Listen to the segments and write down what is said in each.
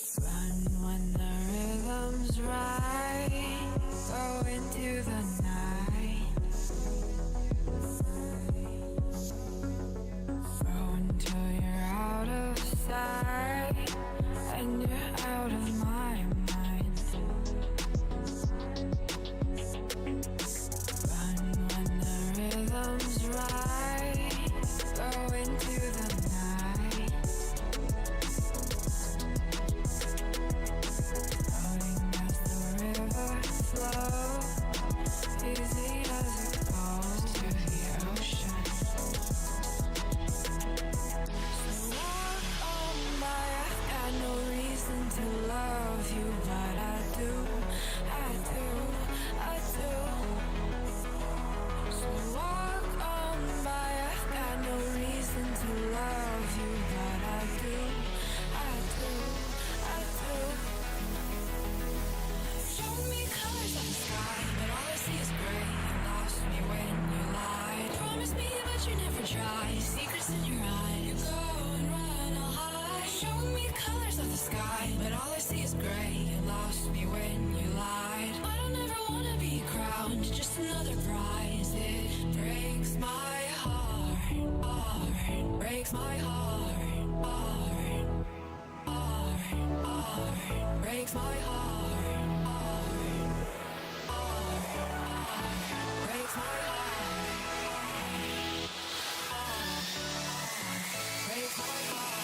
Run when the rhythm's right. Go into the night. Go until you're out of sight and you're out of my mind. Run when the rhythm's right. Go into the night. Floating as the river flows, easy as it goes to the ocean. So walk on by, I've got no reason to love you, but I do, I do, I do. So walk on by, I've got no reason to love you, but I do, I do, I do. Show me colors of the sky, but all I see is gray. You lost me when you lied. Promise me, but you never try. Secrets in your eyes. You go and run, I'll hide. Show me colors of the sky, but all I see is gray. You lost me when you lied. I don't ever wanna be crowned, just another prize. It breaks my heart, heart. Breaks my heart, heart, heart, heart. Breaks my heart, heart, heart, heart. Breaks my heart, heart, heart. Breaks my heart.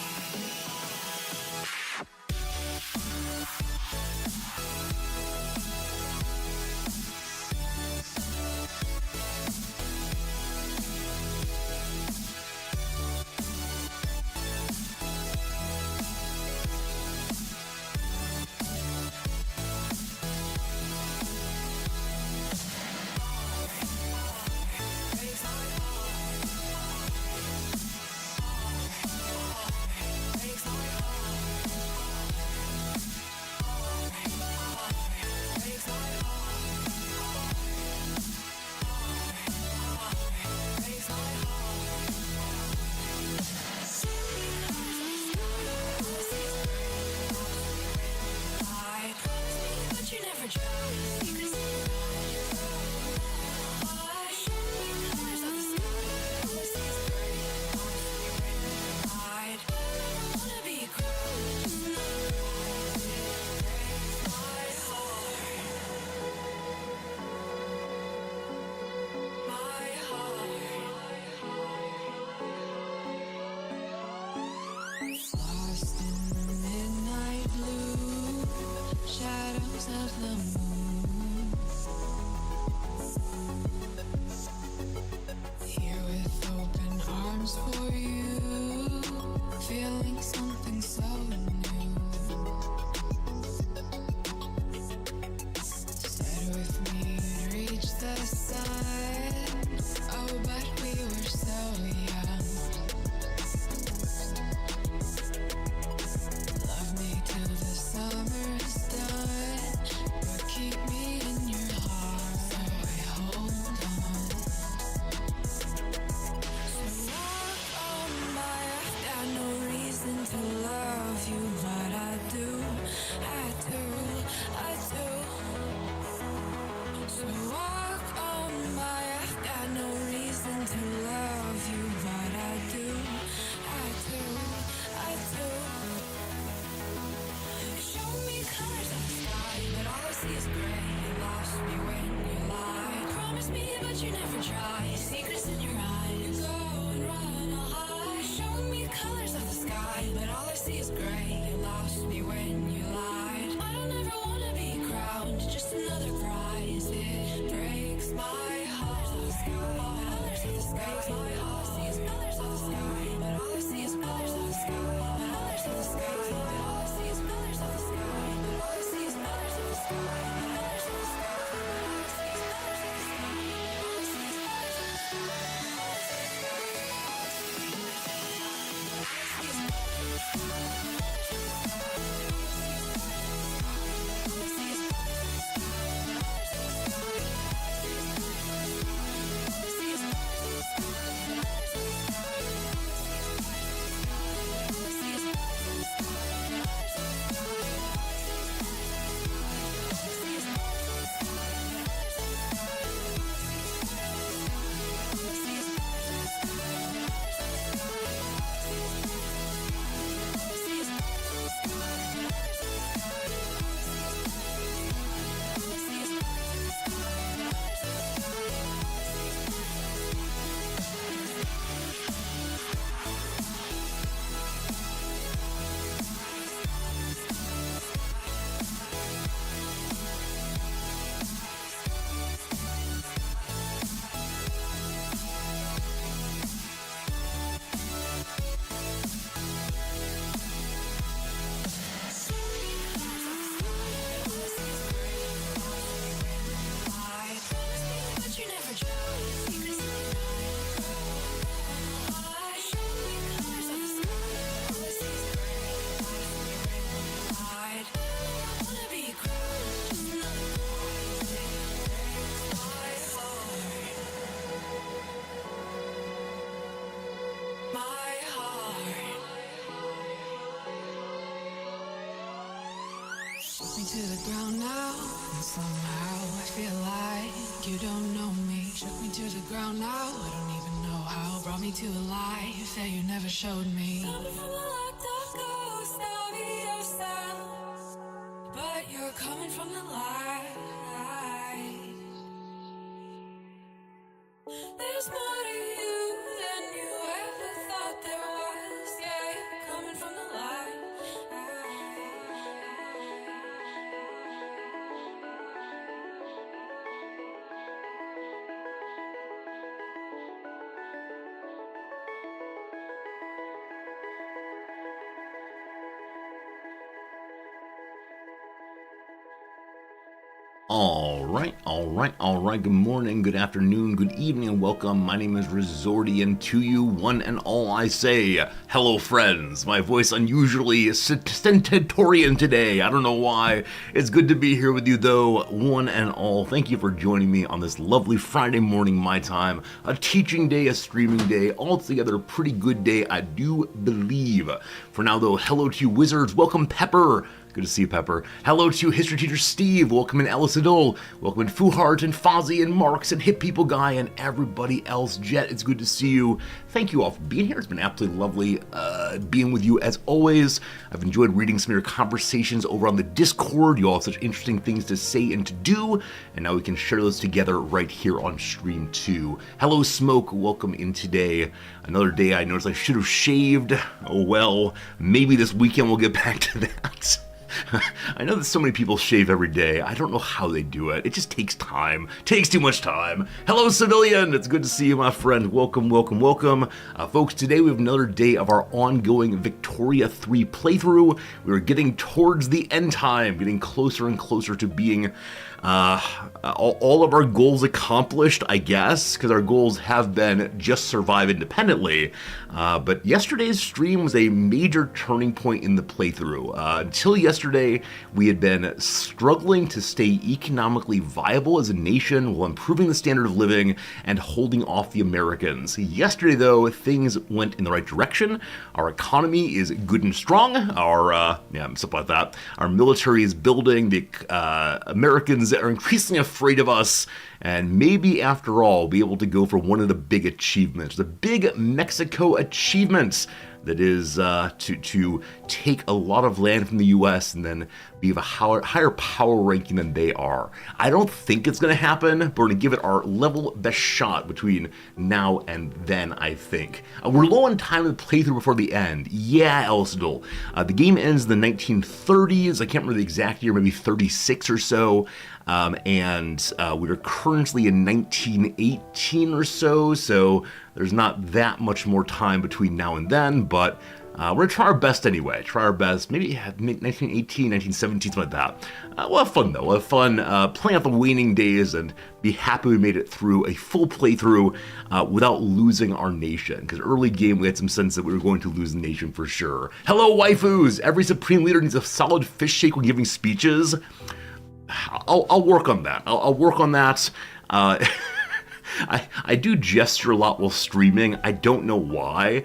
me to the ground now, and somehow I feel like you don't know me. Shook me to the ground now, I don't even know how. Brought me to a life that you never showed me. Coming from the locked up ghost of yourself, but you're coming from the light. There's more to you than you ever thought there was. Yeah, you're coming from the light. All right. Good morning, good afternoon, good evening, and welcome. My name is Resorty, and to you, one and all, I say, hello, friends. My voice unusually stentorian today. I don't know why. It's good to be here with you, though, one and all. Thank you for joining me on this lovely Friday morning, my time. A teaching day, a streaming day, altogether a pretty good day, I do believe. For now, though, hello to you, wizards. Welcome, Pepper. Good to see you, Pepper. Hello to history teacher Steve. Welcome in Alice Adol. Welcome in Fuhart and Fozzie and Marks and Hip People Guy and everybody else. Jet, it's good to see you. Thank you all for being here. It's been absolutely lovely being with you as always. I've enjoyed reading some of your conversations over on the Discord. You all have such interesting things to say and to do, and now we can share those together right here on stream too. Hello, Smoke. Welcome in today. Another day I noticed I should have shaved. Oh well, maybe this weekend we'll get back to that. I know that so many people shave every day. I don't know how they do it. It just takes time. Takes too much time. Hello, Civilian. It's good to see you, my friend. Welcome. Folks, today we have another day of our ongoing Victoria 3 playthrough. We're getting towards the end time, getting closer and closer to being all of our goals accomplished, I guess, because our goals have been just survive independently. But yesterday's stream was a major turning point in the playthrough. Until yesterday, we had been struggling to stay economically viable as a nation while improving the standard of living and holding off the Americans. Yesterday, though, things went in the right direction. Our economy is good and strong. Stuff like that. Our military is building. The Americans are increasingly afraid of us, and maybe after all be able to go for one of the big achievements, the big Mexico achievements, that is to take a lot of land from the U.S. and then be of a higher power ranking than they are. I don't think it's going to happen, but we're going to give it our level best shot between now and then, I think. We're low on time in the playthrough before the end. Yeah, Elsidol. The game ends in the 1930s. I can't remember the exact year, maybe 36 or so. And we're currently in 1918 or so there's not that much more time between now and then, but we're going to try our best anyway. Maybe 1918, 1917, something like that. We'll have fun, though. We'll have fun playing out the waning days and be happy we made it through a full playthrough without losing our nation. Because early game, we had some sense that we were going to lose the nation for sure. Hello, waifus! Every Supreme Leader needs a solid fish shake when giving speeches. I'll work on that. I'll work on that. I do gesture a lot while streaming. I don't know why.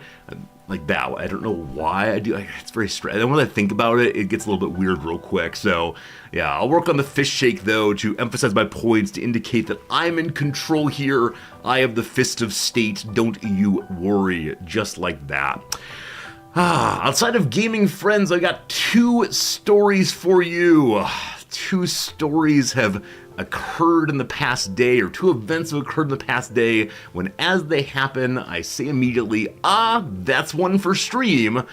Like that. I don't know why I do. It's very strange. And when I think about it, it gets a little bit weird real quick. So, yeah, I'll work on the fish shake, though, to emphasize my points, to indicate that I'm in control here. I have the fist of state. Don't you worry. Just like that. Outside of gaming, friends, I got two stories for you. Two stories have occurred in the past day, or two events have occurred in the past day, when as they happen, I say immediately, that's one for stream.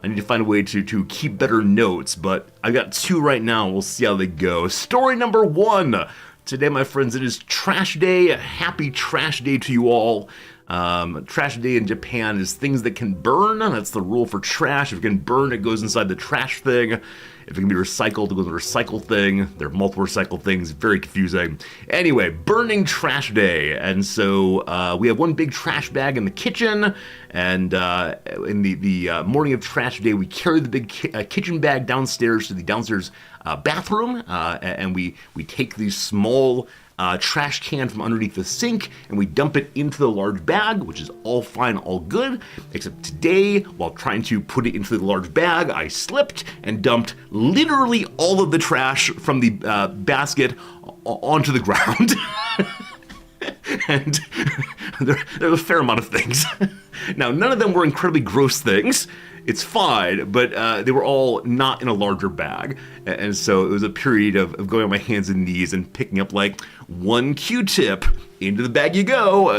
I need to find a way to keep better notes, but I got two right now. We'll see how they go. Story number one. Today, my friends, it is Trash Day. Happy Trash Day to you all. Trash Day in Japan is things that can burn. That's the rule for trash. If it can burn, it goes inside the trash thing. If it can be recycled, it goes in the recycle thing. There are multiple recycle things. Very confusing. Anyway, burning trash day. And so we have one big trash bag in the kitchen. And in the morning of trash day, we carry the big kitchen bag downstairs to the downstairs bathroom. And we take these small trash can from underneath the sink, and we dump it into the large bag, which is all fine, all good, except today, while trying to put it into the large bag, I slipped and dumped literally all of the trash from the basket onto the ground. And there was a fair amount of things. Now, none of them were incredibly gross things. It's fine, but they were all not in a larger bag. And so it was a period of going on my hands and knees and picking up like one Q-tip. Into the bag you go.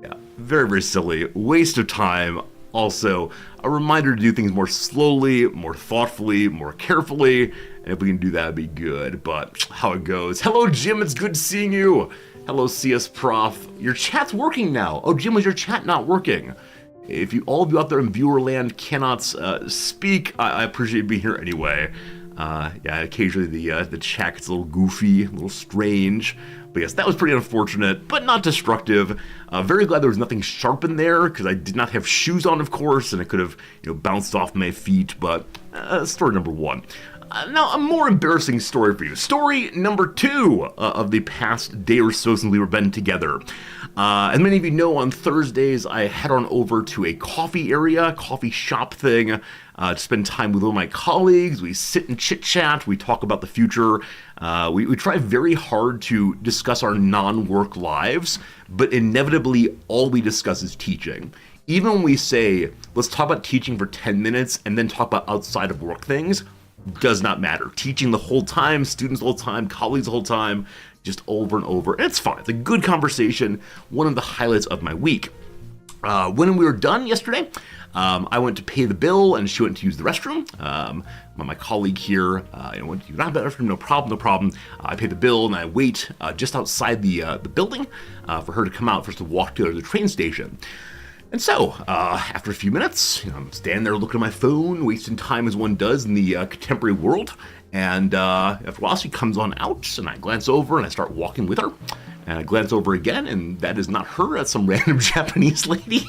Yeah, very, very silly. Waste of time. Also, a reminder to do things more slowly, more thoughtfully, more carefully. And if we can do that, it'd be good. But how it goes. Hello, Jim. It's good seeing you. Hello, CS Prof. Your chat's working now. Oh, Jim, was your chat not working? If all of you out there in viewer land cannot speak, I appreciate being here anyway. Yeah, occasionally the chat gets a little goofy, a little strange. But yes, that was pretty unfortunate, but not destructive. Very glad there was nothing sharp in there, because I did not have shoes on, of course, and it could have bounced off my feet. But story number one. Now, a more embarrassing story for you. Story number 2 of the past day or so since we were been together. As many of you know, on Thursdays, I head on over to a coffee area, coffee shop thing, to spend time with one of my colleagues. We sit and chit-chat. We talk about the future. We try very hard to discuss our non-work lives, but inevitably, all we discuss is teaching. Even when we say, let's talk about teaching for 10 minutes and then talk about outside of work things, does not matter. Teaching the whole time, students the whole time, colleagues the whole time, just over and over. And it's fine. It's a good conversation. One of the highlights of my week. When we were done yesterday, I went to pay the bill and she went to use the restroom. My colleague here went to use the restroom, no problem. I pay the bill and I wait just outside the building for her to come out for us to walk to the train station. And so, after a few minutes, I'm standing there looking at my phone, wasting time as one does in the contemporary world. And after a while, she comes on out, and I glance over and I start walking with her. And I glance over again, and that is not her, that's some random Japanese lady.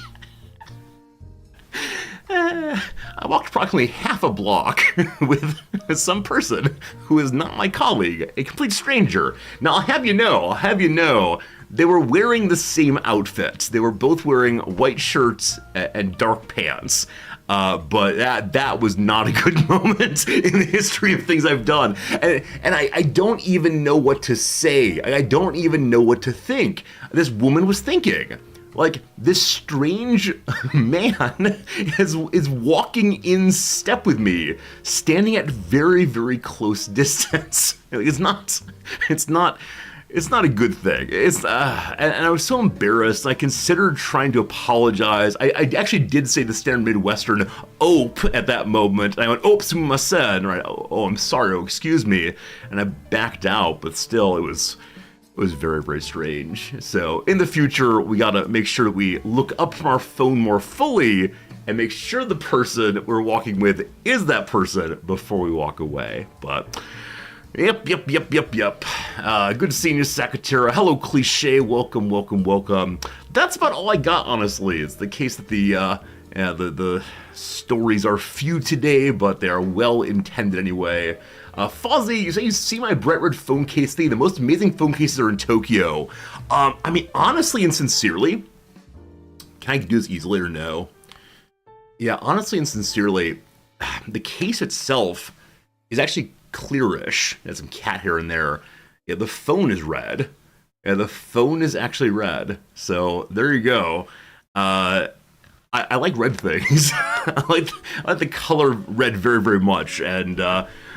I walked approximately half a block with some person who is not my colleague, a complete stranger. Now, I'll have you know, they were wearing the same outfit. They were both wearing white shirts and dark pants. But that was not a good moment in the history of things I've done. And I don't even know what to say. I don't even know what to think. This woman was thinking. Like, this strange man is walking in step with me, standing at very, very close distance. It's not a good thing. And I was so embarrassed. I considered trying to apologize. I actually did say the standard Midwestern "ope" at that moment. I went, "Ope, sumimasen," right? Oh, I'm sorry. Oh, excuse me. And I backed out, but still, it was very, very strange. So in the future, we gotta make sure that we look up from our phone more fully and make sure the person we're walking with is that person before we walk away. But Yep. Good seeing you, Sakatera. Hello, Cliche. Welcome. That's about all I got, honestly. It's the case that the stories are few today, but they are well intended anyway. Fozzie, you say you see my bright red phone case thing. The most amazing phone cases are in Tokyo. I mean, honestly and sincerely, can I do this easily or no? Yeah, honestly and sincerely, the case itself is actually clearish. There's some cat hair in there. Yeah, the phone is red. Yeah, the phone is actually red. So there you go. I like red things. I like the color red very, very much. And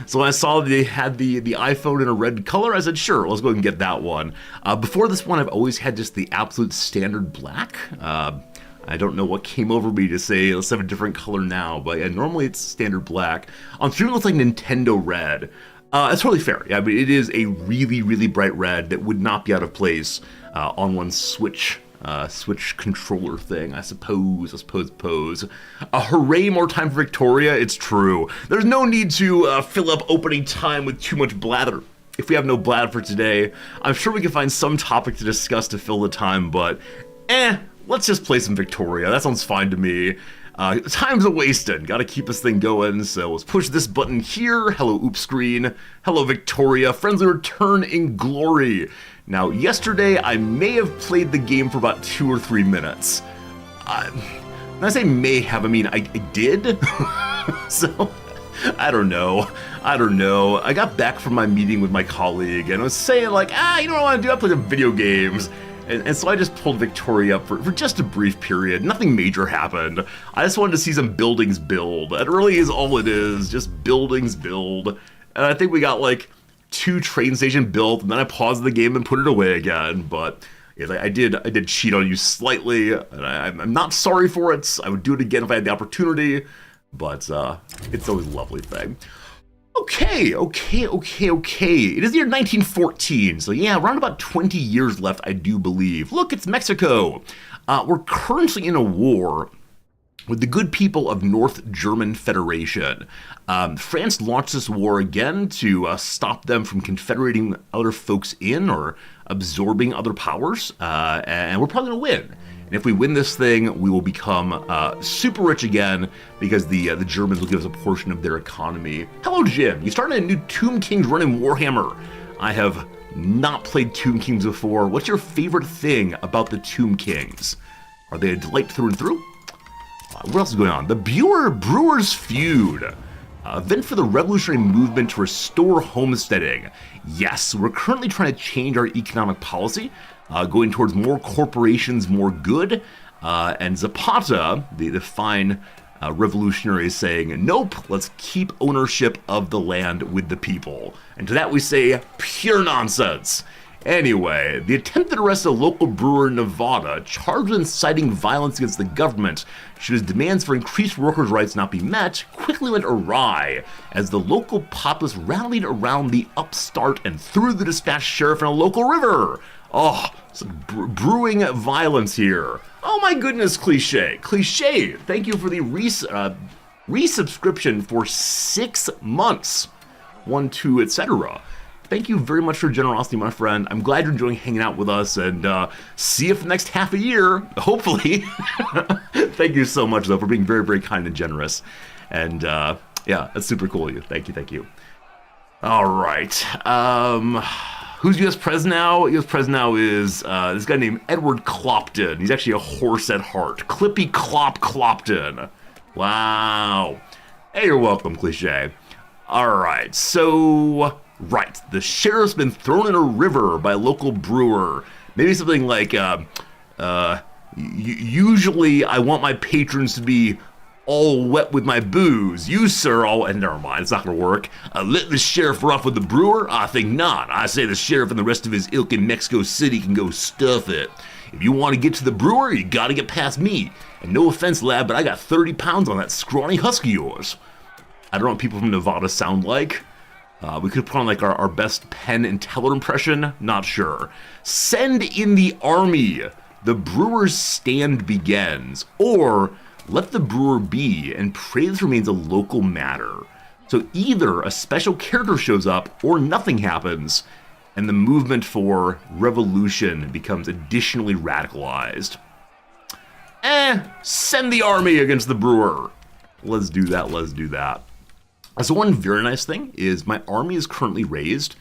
so when I saw they had the iPhone in a red color, I said, sure, let's go ahead and get that one. Before this one, I've always had just the absolute standard black. I don't know what came over me to say, let's have a different color now. But yeah, normally it's standard black. On stream, it looks like Nintendo red. That's totally fair. Yeah, but it is a really, really bright red that would not be out of place on one Switch controller thing, I suppose. Hooray, more time for Victoria. It's true. There's no need to fill up opening time with too much blather. If we have no blather for today, I'm sure we can find some topic to discuss to fill the time, but let's just play some Victoria. That sounds fine to me. Time's a-wasted. Gotta keep this thing going, so let's push this button here. Hello, Oops screen. Hello, Victoria. Friendly return in glory. Now, yesterday, I may have played the game for about 2 or 3 minutes. When I say may have, I mean I did. So, I don't know. I got back from my meeting with my colleague and I was saying like, you know what I want to do? I play some video games. And so I just pulled Victoria up for just a brief period. Nothing major happened. I just wanted to see some buildings build. That really is all it is, just buildings build. And I think we got like 2 train stations built, and then I paused the game and put it away again. But yeah, I did cheat on you slightly, and I'm not sorry for it. I would do it again if I had the opportunity, but it's always a lovely thing. Okay. It is the year 1914, so yeah, around about 20 years left, I do believe. Look, it's Mexico. We're currently in a war with the good people of North German Federation. France launched this war again to stop them from confederating other folks in or absorbing other powers, and we're probably going to win. And if we win this thing, we will become super rich again because the Germans will give us a portion of their economy. Hello, Jim. You started a new Tomb Kings run in Warhammer. I have not played Tomb Kings before. What's your favorite thing about the Tomb Kings? Are they a delight through and through? What else is going on? The Brewers feud. Event for the revolutionary movement to restore homesteading. Yes, we're currently trying to change our economic policy, going towards more corporations, more good. And Zapata, the fine revolutionary, is saying, nope, let's keep ownership of the land with the people. And to that we say, pure nonsense. Anyway, the attempted arrest of a local brewer in Nevada, charged with inciting violence against the government should his demands for increased workers' rights not be met, quickly went awry as the local populace rallied around the upstart and threw the dispatched sheriff in a local river. Oh, some brewing violence here. Oh my goodness, Cliche. Cliche, thank you for the resubscription for 6 months. 1, 2, etc. Thank you very much for your generosity, my friend. I'm glad you're enjoying hanging out with us, and see you for the next half a year, hopefully. Thank you so much, though, for being very, very kind and generous. And yeah, that's super cool of you. Thank you. All right. Who's U.S. Pres now? U.S. Pres now is this guy named Edward Clopton. He's actually a horse at heart. Clippy Clopton. Wow. Hey, you're welcome, Cliche. All right, so... Right, the sheriff's been thrown in a river by a local brewer. Maybe something like, usually I want my patrons to be all wet with my booze. You, sir, and never mind, it's not gonna work. Let the sheriff rough with the brewer? I think not. I say the sheriff and the rest of his ilk in Mexico City can go stuff it. If you want to get to the brewer, you gotta get past me. And no offense, lad, but I got 30 pounds on that scrawny husk of yours. I don't know what people from Nevada sound like. We could put on like our best Penn and Teller impression, not sure. Send in the army. The brewer's stand begins. Or let the brewer be and pray this remains a local matter. So either a special character shows up or nothing happens, and the movement for revolution becomes additionally radicalized. Send the army against the brewer. Let's do that. So one very nice thing is my army is currently raised,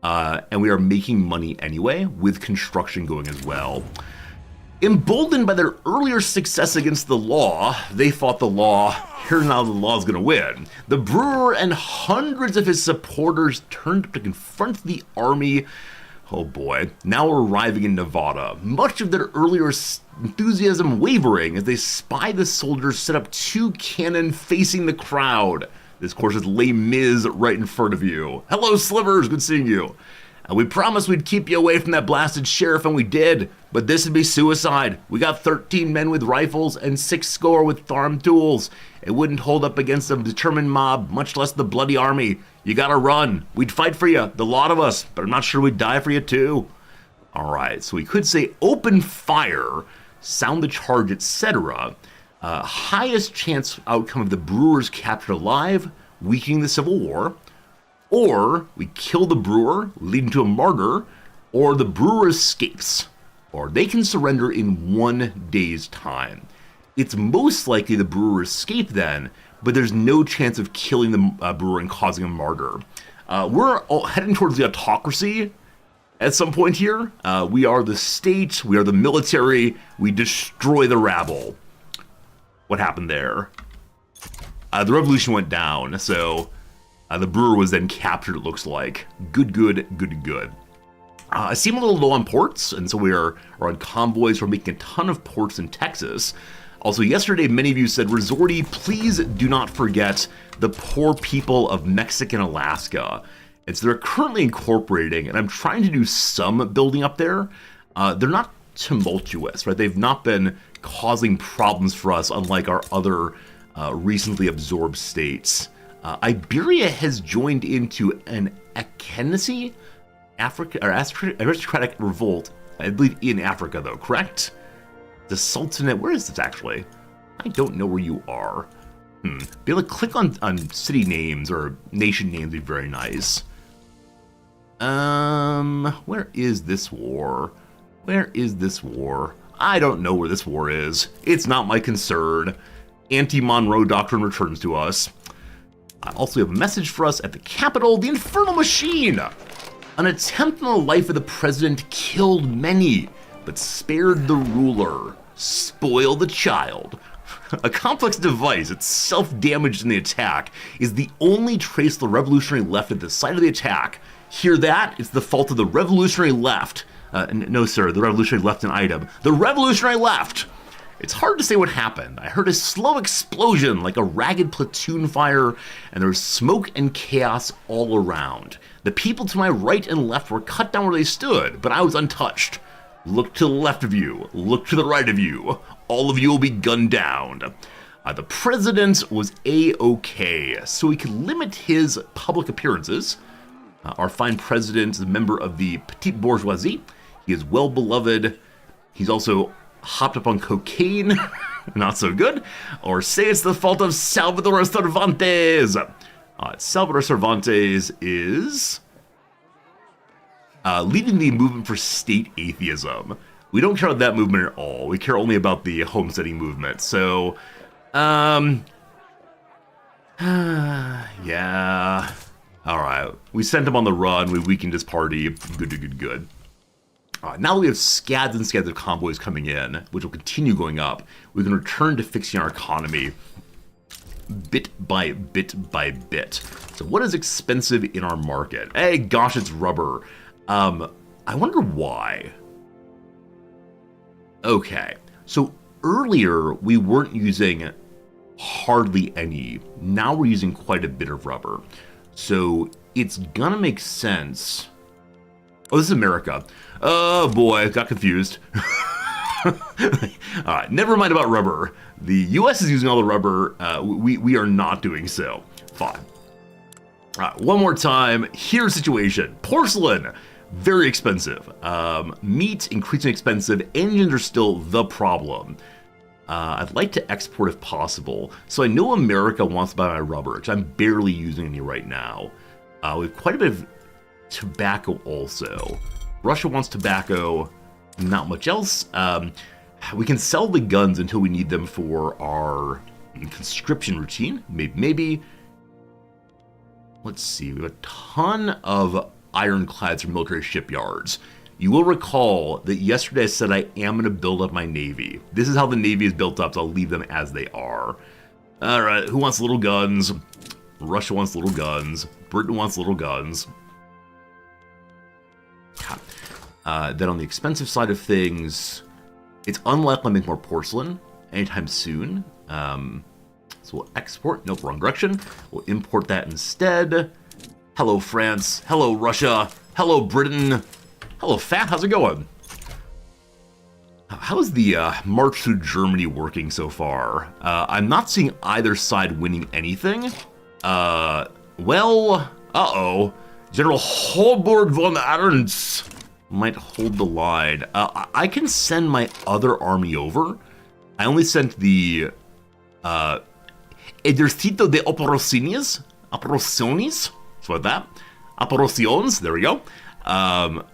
and we are making money anyway, with construction going as well. Emboldened by their earlier success against the law, they fought the law. Here now the law is going to win. The brewer and hundreds of his supporters turned up to confront the army. Oh boy, now arriving in Nevada. Much of their earlier enthusiasm wavering as they spy the soldiers set up 2 cannon facing the crowd. This, of course, is Les Mis right in front of you. Hello, Slivers, good seeing you. And we promised we'd keep you away from that blasted sheriff, and we did. But this would be suicide. We got 13 men with rifles and 6 score with farm tools. It wouldn't hold up against a determined mob, much less the bloody army. You gotta run. We'd fight for you, the lot of us, but I'm not sure we'd die for you too. All right, so we could say open fire, sound the charge, etc. Highest chance outcome of the brewers captured alive, weakening the Civil War, or we kill the brewer, leading to a martyr, or the brewer escapes, or they can surrender in 1 day's time. it's most likely the brewer escaped then, but there's no chance of killing the brewer and causing a martyr. We're heading towards the autocracy at some point here. We are the state, we are the military, we destroy the rabble. What happened there? The revolution went down, so the brewer was then captured, it looks like. Good. I seem a little low on ports, and so we are on convoys. We're making a ton of ports in Texas. Also, yesterday, many of you said, Resorty, please do not forget the poor people of Mexican Alaska. And so they're currently incorporating, and I'm trying to do some building up there. They're not tumultuous, right? They've not been causing problems for us, unlike our other recently absorbed states. Iberia has joined into an Akhenacy aristocratic revolt, I believe in Africa though, correct? The Sultanate, where is this actually? I don't know where you are. Be able to click on city names or nation names would be very nice. Where is this war? Where is this war? I don't know where this war is. It's not my concern. Anti-Monroe Doctrine returns to us. I also have a message for us at the Capitol, the Infernal Machine! An attempt on the life of the president killed many, but spared the ruler. Spoil the child. A complex device, it's self-damaged in the attack, is the only trace of the revolutionary left at the site of the attack. Hear that? It's the fault of the revolutionary left. No, sir, the revolutionary left an item. The revolutionary left! It's hard to say what happened. I heard a slow explosion like a ragged platoon fire, and there was smoke and chaos all around. The people to my right and left were cut down where they stood, but I was untouched. Look to the left of you. Look to the right of you. All of you will be gunned down. The president was A-okay, so he could limit his public appearances. Our fine president is a member of the petite bourgeoisie. He is well beloved. He's also hopped up on cocaine. Not so good. Or say it's the fault of Salvador Cervantes. Salvador Cervantes is leading the movement for state atheism. We don't care about that movement at all. We care only about the homesteading movement. So, yeah. All right. We sent him on the run. We weakened his party. Good. Now that we have scads and scads of convoys coming in, which will continue going up, we can return to fixing our economy bit by bit. So what is expensive in our market? Hey, gosh, it's rubber. I wonder why. Okay, so earlier we weren't using hardly any. Now we're using quite a bit of rubber. So it's gonna make sense. Oh, this is America. Oh boy, got confused. Alright, never mind about rubber. The US is using all the rubber. We are not doing so. Fine. Alright, one more time. Here's the situation. Porcelain, very expensive. Meat, increasingly expensive. Engines are still the problem. I'd like to export if possible. So I know America wants to buy my rubber, which I'm barely using any right now. We have quite a bit of tobacco also. Russia wants tobacco, not much else. We can sell the guns until we need them for our conscription routine. Maybe. Let's see, we have a ton of ironclads from military shipyards. You will recall that yesterday I said I am going to build up my navy. This is how the navy is built up, so I'll leave them as they are. All right, who wants little guns? Russia wants little guns. Britain wants little guns. Then on the expensive side of things, it's unlikely to make more porcelain anytime soon. So we'll export. Nope, wrong direction. We'll import that instead. Hello, France. Hello, Russia. Hello, Britain. Hello, Fat. How's it going? How's the march through Germany working so far? I'm not seeing either side winning anything. Well, General Holborg von Arns might hold the line. I can send my other army over. I only sent the Ejercito de Operaciones, so like that. Operaciones, there we go.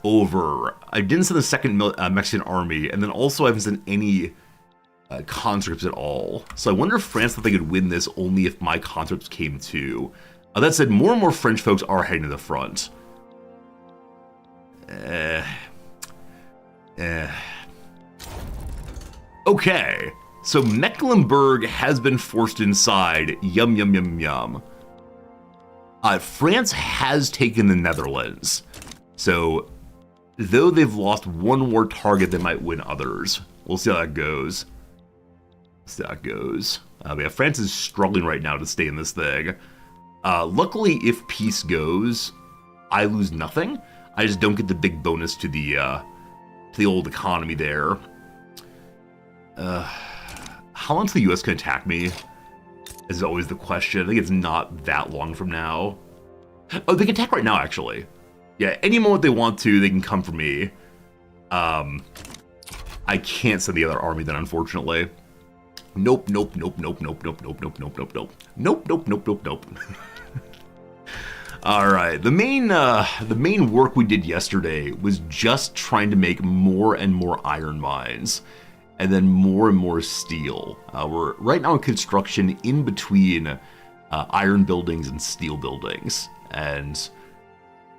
Over. I didn't send the second Mexican army, and then also I haven't sent any conscripts at all. So I wonder if France thought they could win this only if my conscripts came too. That said, more and more French folks are heading to the front. Okay, so Mecklenburg has been forced inside. Yum, yum, yum, yum. France has taken the Netherlands. So, though they've lost one war target, they might win others. We'll see how that goes. Yeah, France is struggling right now to stay in this thing. Luckily, if peace goes, I lose nothing. I just don't get the big bonus to the old economy there. How long till the U.S. can attack me is always the question. I think it's not that long from now. Oh, they can attack right now, actually. Yeah, any moment they want to, they can come for me. I can't send the other army then, unfortunately. Nope. All right, the main work we did yesterday was just trying to make more and more iron mines, and then more and more steel. We're right now in construction in between iron buildings and steel buildings, and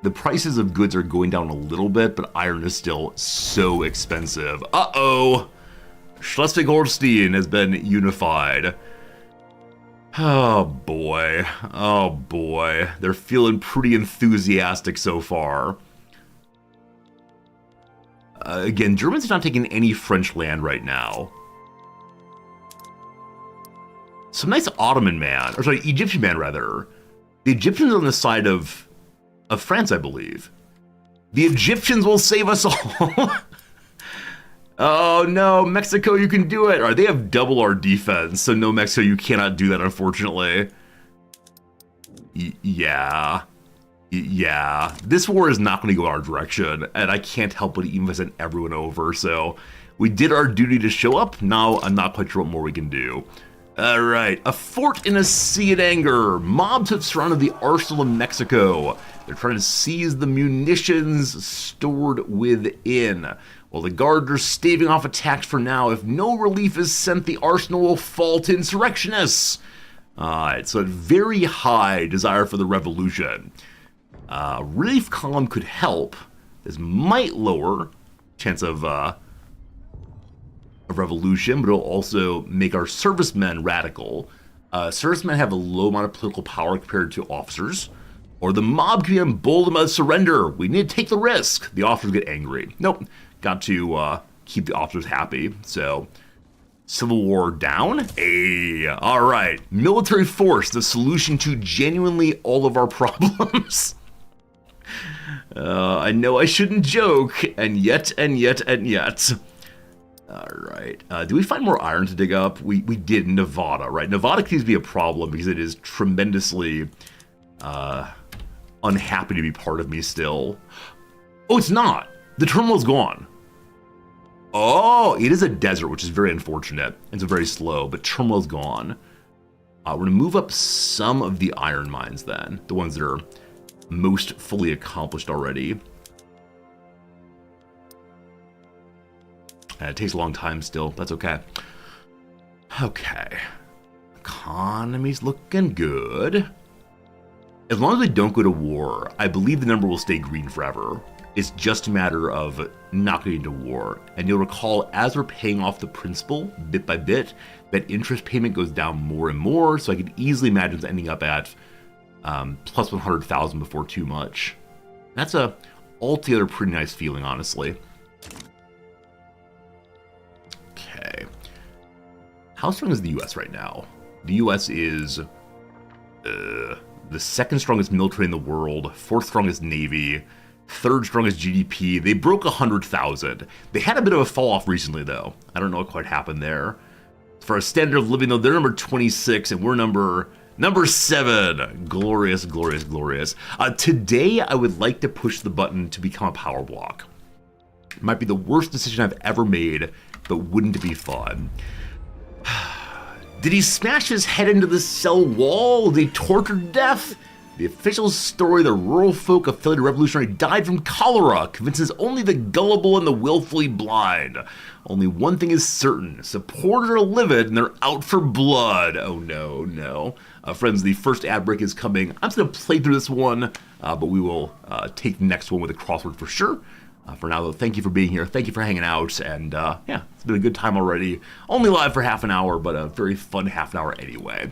the prices of goods are going down a little bit, but iron is still so expensive. Uh-oh! Schleswig-Holstein has been unified. Oh boy. They're feeling pretty enthusiastic so far. Again, Germans are not taking any French land right now. Some nice Ottoman man, or sorry, Egyptian man rather. The Egyptians are on the side of France, I believe. The Egyptians will save us all. Oh no, Mexico, you can do it. All right, they have double our defense, so no, Mexico, you cannot do that, unfortunately. Yeah. This war is not going to go our direction, and I can't help but even if I send everyone over, so we did our duty to show up. Now I'm not quite sure what more we can do. All right, a fort in a sea of anger. Mobs have surrounded the arsenal of Mexico. They're trying to seize the munitions stored within. While the guards are staving off attacks for now, if no relief is sent, the arsenal will fall to insurrectionists. Alright, so a very high desire for the revolution. Relief column could help. This might lower chance of a revolution, but it'll also make our servicemen radical. Servicemen have a low amount of political power compared to officers. Or the mob can be emboldened by the surrender. We need to take the risk. The officers get angry. Nope. Got to keep the officers happy. So, Civil War down. Hey, all right. Military force, the solution to genuinely all of our problems. I know I shouldn't joke, and yet. All right. Do we find more iron to dig up? We did in Nevada, right? Nevada continues to be a problem because it is tremendously unhappy to be part of me still. Oh, it's not. The terminal's gone. Oh, it is a desert, which is very unfortunate. It's very slow, but terminal's gone. We're going to move up some of the iron mines then, the ones that are most fully accomplished already. It takes a long time still. That's okay. Okay. Economy's looking good. As long as we don't go to war, I believe the number will stay green forever. It's just a matter of not getting into war. And you'll recall, as we're paying off the principal bit by bit, that interest payment goes down more and more. So I could easily imagine it's ending up at plus 100,000 before too much. That's a altogether pretty nice feeling, honestly. Okay. How strong is the U.S. right now? The U.S. is the second strongest military in the world, fourth strongest navy, third strongest GDP. They broke 100,000. They had a bit of a fall off recently, though. I don't know what quite happened there. For a standard of living, though, they're number 26, and we're number 7. Glorious. Today, I would like to push the button to become a power block. It might be the worst decision I've ever made, but wouldn't it be fun? Did he smash his head into the cell wall? Was he tortured to death? The official story, the rural folk affiliated revolutionary died from cholera, convinces only the gullible and the willfully blind. Only one thing is certain, supporters are livid and they're out for blood. Oh no, no. Friends, the first ad break is coming. I'm just going to play through this one, but we will take the next one with a crossword for sure. For now, though, thank you for being here. Thank you for hanging out. And yeah, it's been a good time already. Only live for half an hour, but a very fun half an hour anyway.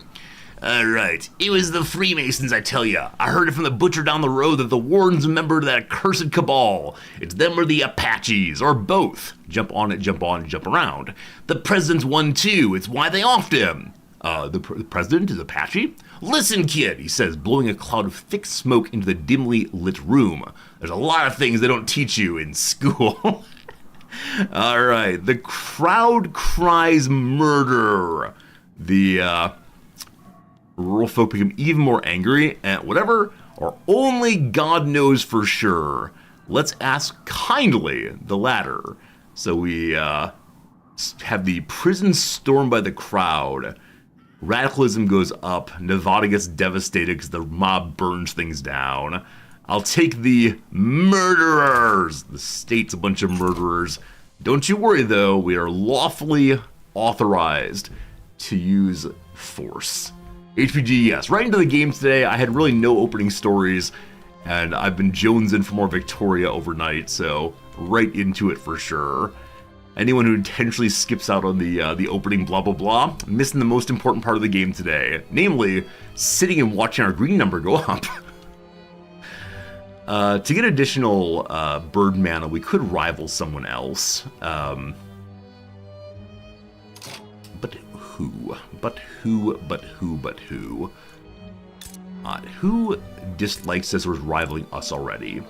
Alright, it was the Freemasons, I tell ya. I heard it from the butcher down the road that the warden's a member of that accursed cabal. It's them or the Apaches, or both. Jump on it, jump on, jump around. The president's one too, it's why they offed him. The president is Apache? Listen, kid, he says, blowing a cloud of thick smoke into the dimly lit room. There's a lot of things they don't teach you in school. Alright, the crowd cries murder. The, rural folk become even more angry at whatever, or only God knows for sure. Let's ask kindly the latter. So we have the prison stormed by the crowd. Radicalism goes up. Nevada gets devastated because the mob burns things down. I'll take the murderers. The state's a bunch of murderers. Don't you worry, though. We are lawfully authorized to use force. HPG, yes. Right into the game today. I had really no opening stories, and I've been jonesing for more Victoria overnight, so right into it for sure. Anyone who intentionally skips out on the opening blah blah blah, missing the most important part of the game today, namely sitting and watching our green number go up. To get additional bird mana, we could rival someone else. But who? Who dislikes us or is rivaling us already?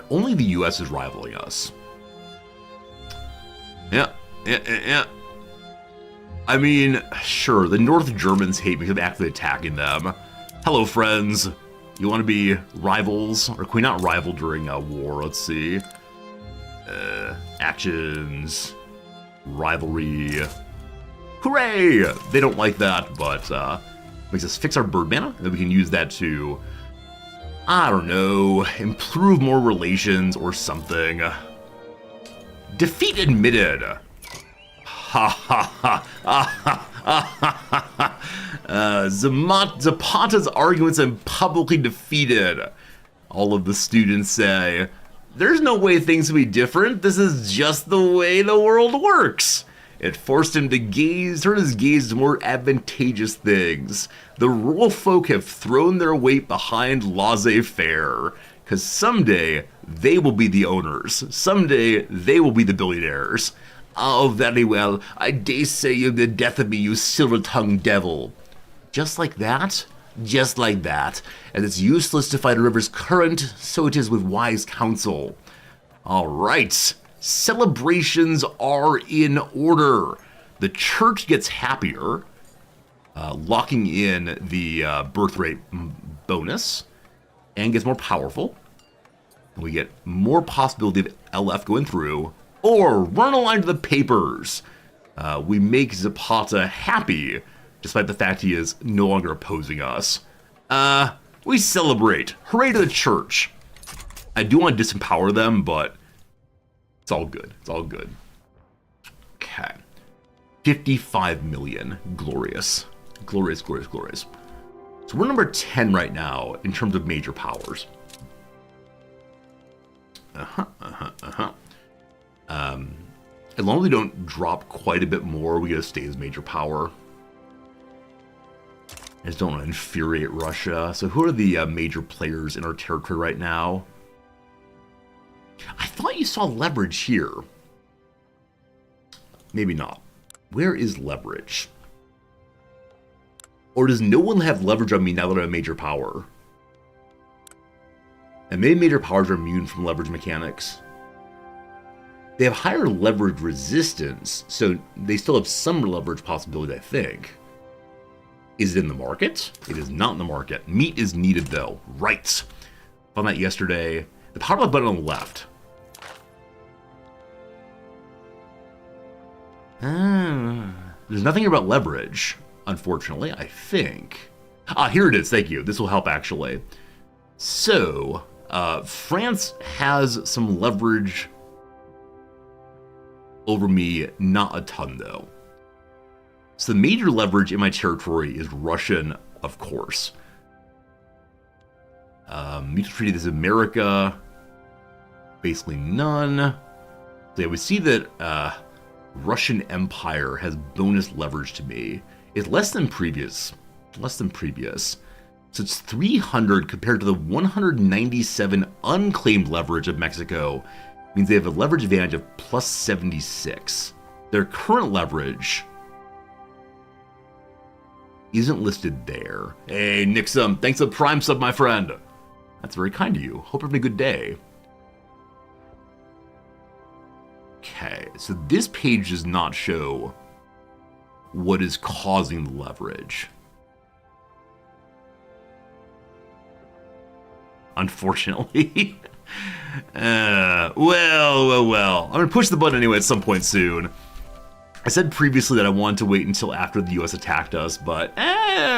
Only the US is rivaling us. Yeah. I mean, sure, the North Germans hate me because I'm actively attacking them. Hello, friends. You want to be rivals? Or can we not rival during a war? Let's see. Actions. Rivalry. Hooray! They don't like that, but makes us fix our bird mana, and then we can use that to, I don't know, improve more relations or something. Defeat admitted. Ha ha ha ha ha ha. Zapata's arguments and publicly defeated. All of the students say, there's no way things will be different. This is just the way the world works. It forced him to turn his gaze to more advantageous things. The rural folk have thrown their weight behind laissez-faire, because someday they will be the owners. Someday they will be the billionaires. Oh, very well. I dare say you're the death of me, you silver-tongued devil. Just like that? Just like that. As it's useless to fight a river's current, so it is with wise counsel. All right. Celebrations are in order. The church gets happier, locking in the birth rate bonus, and gets more powerful. We get more possibility of LF going through, or run a line to the papers. We make Zapata happy, despite the fact he is no longer opposing us. We celebrate. Hooray to the church. I do want to disempower them, but it's all good. It's all good. Okay. 55 million. Glorious. Glorious, glorious, glorious. So we're number 10 right now in terms of major powers. As long as we don't drop quite a bit more, we gotta stay as major power. I just don't want to infuriate Russia. So who are the major players in our territory right now? I thought you saw leverage here. Maybe not. Where is leverage? Or does no one have leverage on me now that I'm a major power? And maybe major powers are immune from leverage mechanics. They have higher leverage resistance, so they still have some leverage possibility, I think. Is it in the market? It is not in the market. Meat is needed, though. Right. Found that yesterday. The power button on the left. There's nothing about leverage. unfortunately, I think. Here it is, thank you. This will help, actually. So, France has some leverage over me, not a ton, though. So the major leverage in my territory is Russian, of course. Mutual treaty, this is America. Basically none. So yeah, we see that Russian Empire has bonus leverage to me. It's less than previous. Less than previous. So it's 300 compared to the 197 unclaimed leverage of Mexico. Means they have a leverage advantage of plus 76. Their current leverage isn't listed there. Hey, Nixum, thanks for the Prime sub, my friend. That's very kind of you. Hope you're having a good day. Okay, so this page does not show what is causing the leverage. Unfortunately. Well. I'm going to push the button anyway at some point soon. I said previously that I wanted to wait until after the US attacked us, but,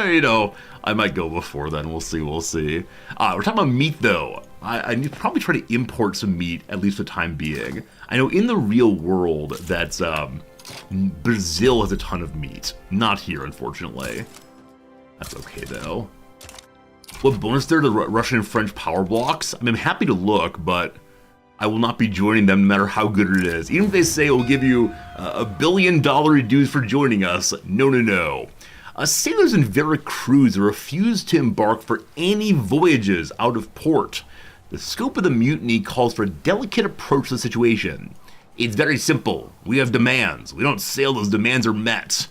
you know, I might go before then. We'll see. We're talking about meat, though. I need to probably try to import some meat, at least for the time being. I know in the real world that Brazil has a ton of meat. Not here, unfortunately. That's okay, though. What bonus there to the Russian and French power blocks? I mean, I'm happy to look, but I will not be joining them no matter how good it is. Even if they say it will give you $1 billion dues for joining us, no. Sailors in Veracruz refused to embark for any voyages out of port. The scope of the mutiny calls for a delicate approach to the situation. It's very simple. We have demands. We don't sail, those demands are met.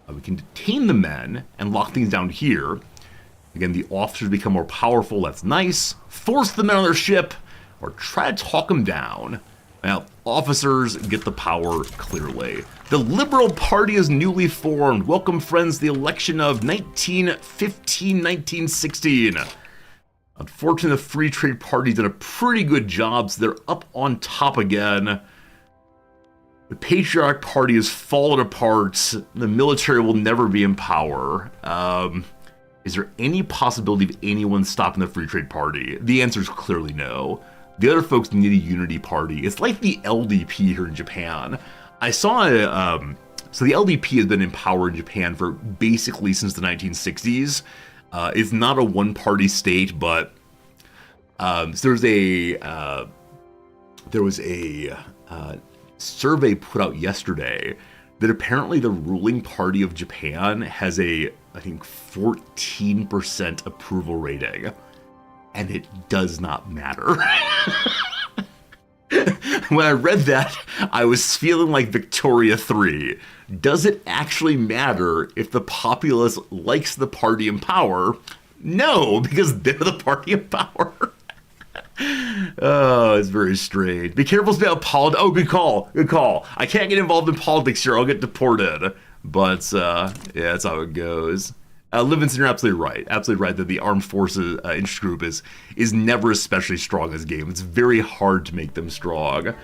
We can detain the men and lock things down here. Again, the officers become more powerful, that's nice. Force the men on their ship, or try to talk them down. Well, officers get the power clearly. The Liberal Party is newly formed. Welcome, friends, to the election of 1915-1916. Unfortunately, the Free Trade Party did a pretty good job, so they're up on top again. The Patriotic Party has fallen apart. The military will never be in power. Is there any possibility of anyone stopping the Free Trade Party? The answer is clearly no. The other folks need a unity party. It's like the LDP here in Japan. I saw so the LDP has been in power in Japan for basically since the 1960s. It's not a one-party state, but so there was a survey put out yesterday that apparently the ruling party of Japan has I think 14% approval rating, and it does not matter. When I read that, I was feeling like Victoria 3. Does it actually matter if the populace likes the party in power? No, because they're the party in power. Oh, it's very strange. Be careful about politics. Oh, good call. I can't get involved in politics here. I'll get deported. But, yeah, that's how it goes. Livingston, you're absolutely right. Absolutely right that the armed forces interest group is never especially strong in this game. It's very hard to make them strong.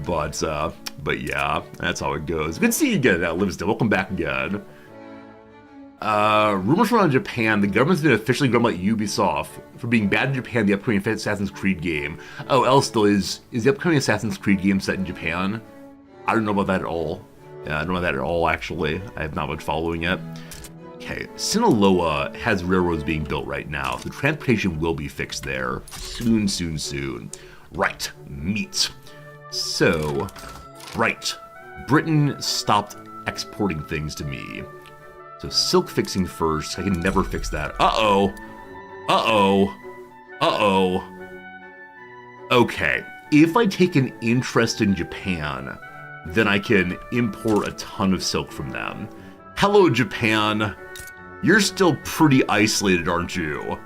But yeah, that's how it goes. Good to see you again, Livingston. Welcome back again. Rumors around Japan, the government's been officially grumbled at Ubisoft for being bad in Japan, the upcoming Assassin's Creed game. Oh, Elstill, is the upcoming Assassin's Creed game set in Japan? I don't know about that at all. Yeah, I don't know about that at all, actually. I have not been following it. Okay, Sinaloa has railroads being built right now. The transportation will be fixed there soon. Right, meat. So, right, Britain stopped exporting things to me. So silk fixing first. I can never fix that. Okay, if I take an interest in Japan, then I can import a ton of silk from them. Hello, Japan. You're still pretty isolated, aren't you?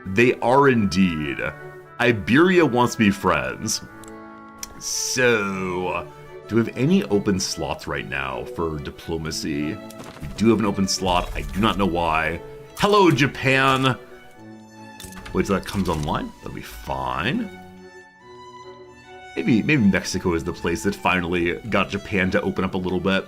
They are indeed. Iberia wants to be friends. So, do we have any open slots right now for diplomacy? We do have an open slot. I do not know why. Hello, Japan. Wait till that comes online. That'll be fine. Maybe Mexico is the place that finally got Japan to open up a little bit.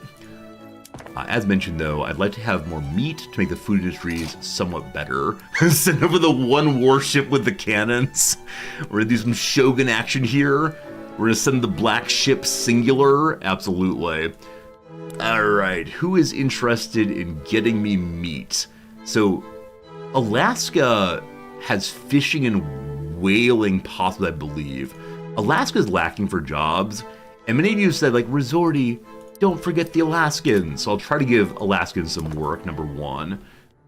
As mentioned, though, I'd like to have more meat to make the food industries somewhat better. Send over the one warship with the cannons. We're gonna do some Shogun action here. We're gonna send the black ship singular. Absolutely. All right, who is interested in getting me meat? So, Alaska has fishing and whaling possibly, I believe. Alaska's lacking for jobs, and many of you said, like, Resorty, don't forget the Alaskans. So I'll try to give Alaskans some work, number one.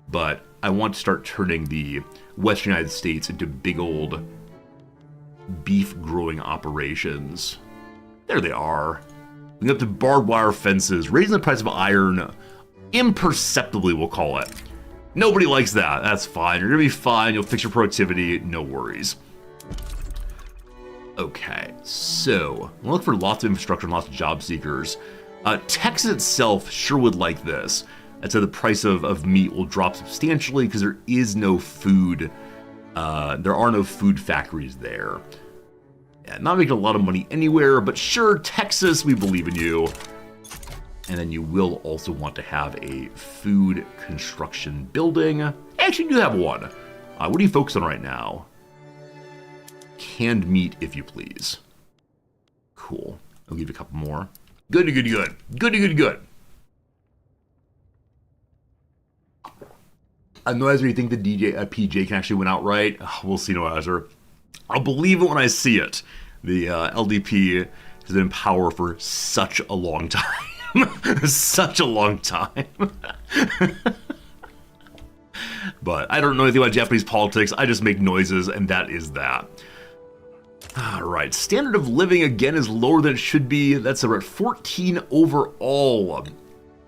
But I want to start turning the Western United States into big old beef growing operations. There they are. We got the barbed wire fences, raising the price of iron imperceptibly, we'll call it. Nobody likes that. That's fine. You're gonna be fine. You'll fix your productivity. No worries. Okay, so we'll look for lots of infrastructure and lots of job seekers. Texas itself sure would like this. I'd say the price of meat will drop substantially because there is no food. There are no food factories there. Yeah, not making a lot of money anywhere, but sure, Texas, we believe in you. And then you will also want to have a food construction building. Actually, you do have one. What are you focused on right now? Canned meat, if you please. Cool. I'll give you a couple more. Good. Noiser, you think the PJ can actually win outright? We'll see, Noiser. I'll believe it when I see it. The LDP has been in power for such a long time. Such a long time. But I don't know anything about Japanese politics. I just make noises, and that is that. Alright, standard of living again is lower than it should be. That's at 14 overall.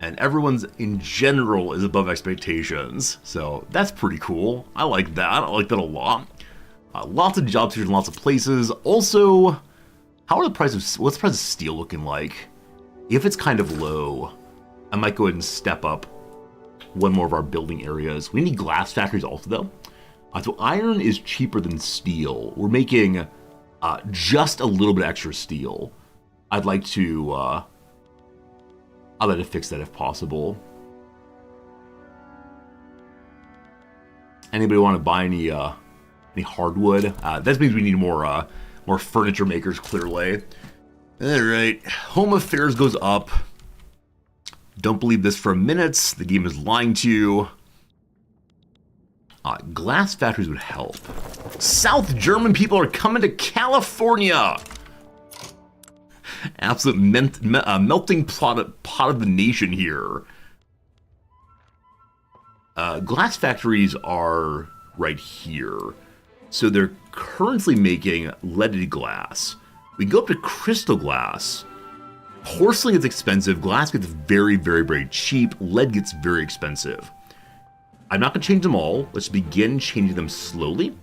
And everyone's in general is above expectations. So that's pretty cool. I like that. I like that a lot. Lots of job seekers in lots of places. Also, what's the price of steel looking like? If it's kind of low, I might go ahead and step up one more of our building areas. We need glass factories also, though. So iron is cheaper than steel. We're making just a little bit extra steel. I'd like to fix that if possible. Anybody want to buy any hardwood? That means we need more furniture makers, clearly. All right, home affairs goes up. Don't believe this for a minute. The game is lying to you. Glass factories would help. South German people are coming to California. Absolute melting pot of the nation here. Glass factories are right here. So they're currently making leaded glass. We go up to crystal glass. Porcelain gets expensive. Glass gets very, very, very cheap. Lead gets very expensive. I'm not going to change them all. Let's begin changing them slowly.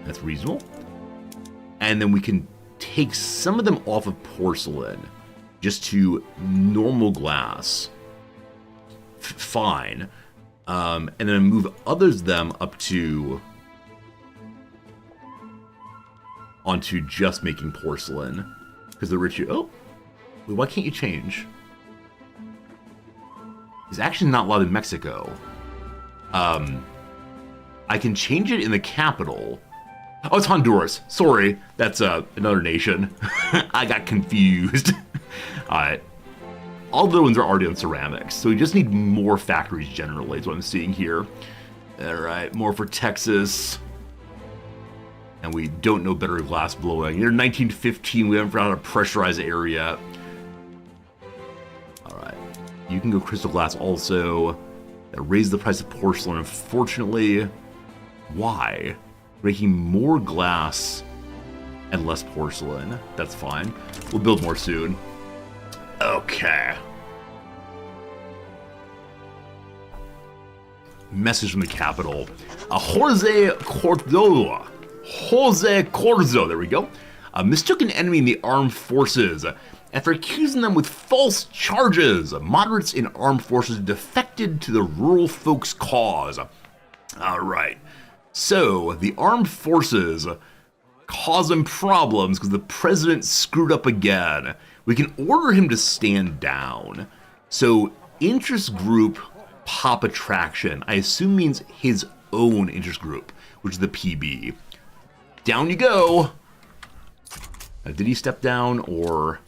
That's reasonable. And then we can take some of them off of porcelain just to normal glass. Fine. And then move others of them up to onto just making porcelain. Because the rich... Oh! Wait, why can't you change? It's actually not allowed in Mexico. I can change it in the capital. Oh, it's Honduras. Sorry, that's another nation. I got confused. Alright. All the other ones are already on ceramics, so we just need more factories generally, is what I'm seeing here. Alright, more for Texas. And we don't know better glass blowing. You're 1915, we haven't found out how to pressurize the area. Alright. You can go crystal glass also. That raised the price of porcelain, unfortunately. Why? Making more glass and less porcelain. That's fine. We'll build more soon. Okay. Message from the capital. Jose Cordoba. Jose Corzo, there we go. Mistook an enemy in the armed forces after accusing them with false charges. Moderates in armed forces defected to the rural folks' cause. Alright. So, the armed forces cause him problems because the president screwed up again. We can order him to stand down. So interest group pop attraction, I assume means his own interest group, which is the PB. Down you go. Now, did he step down, or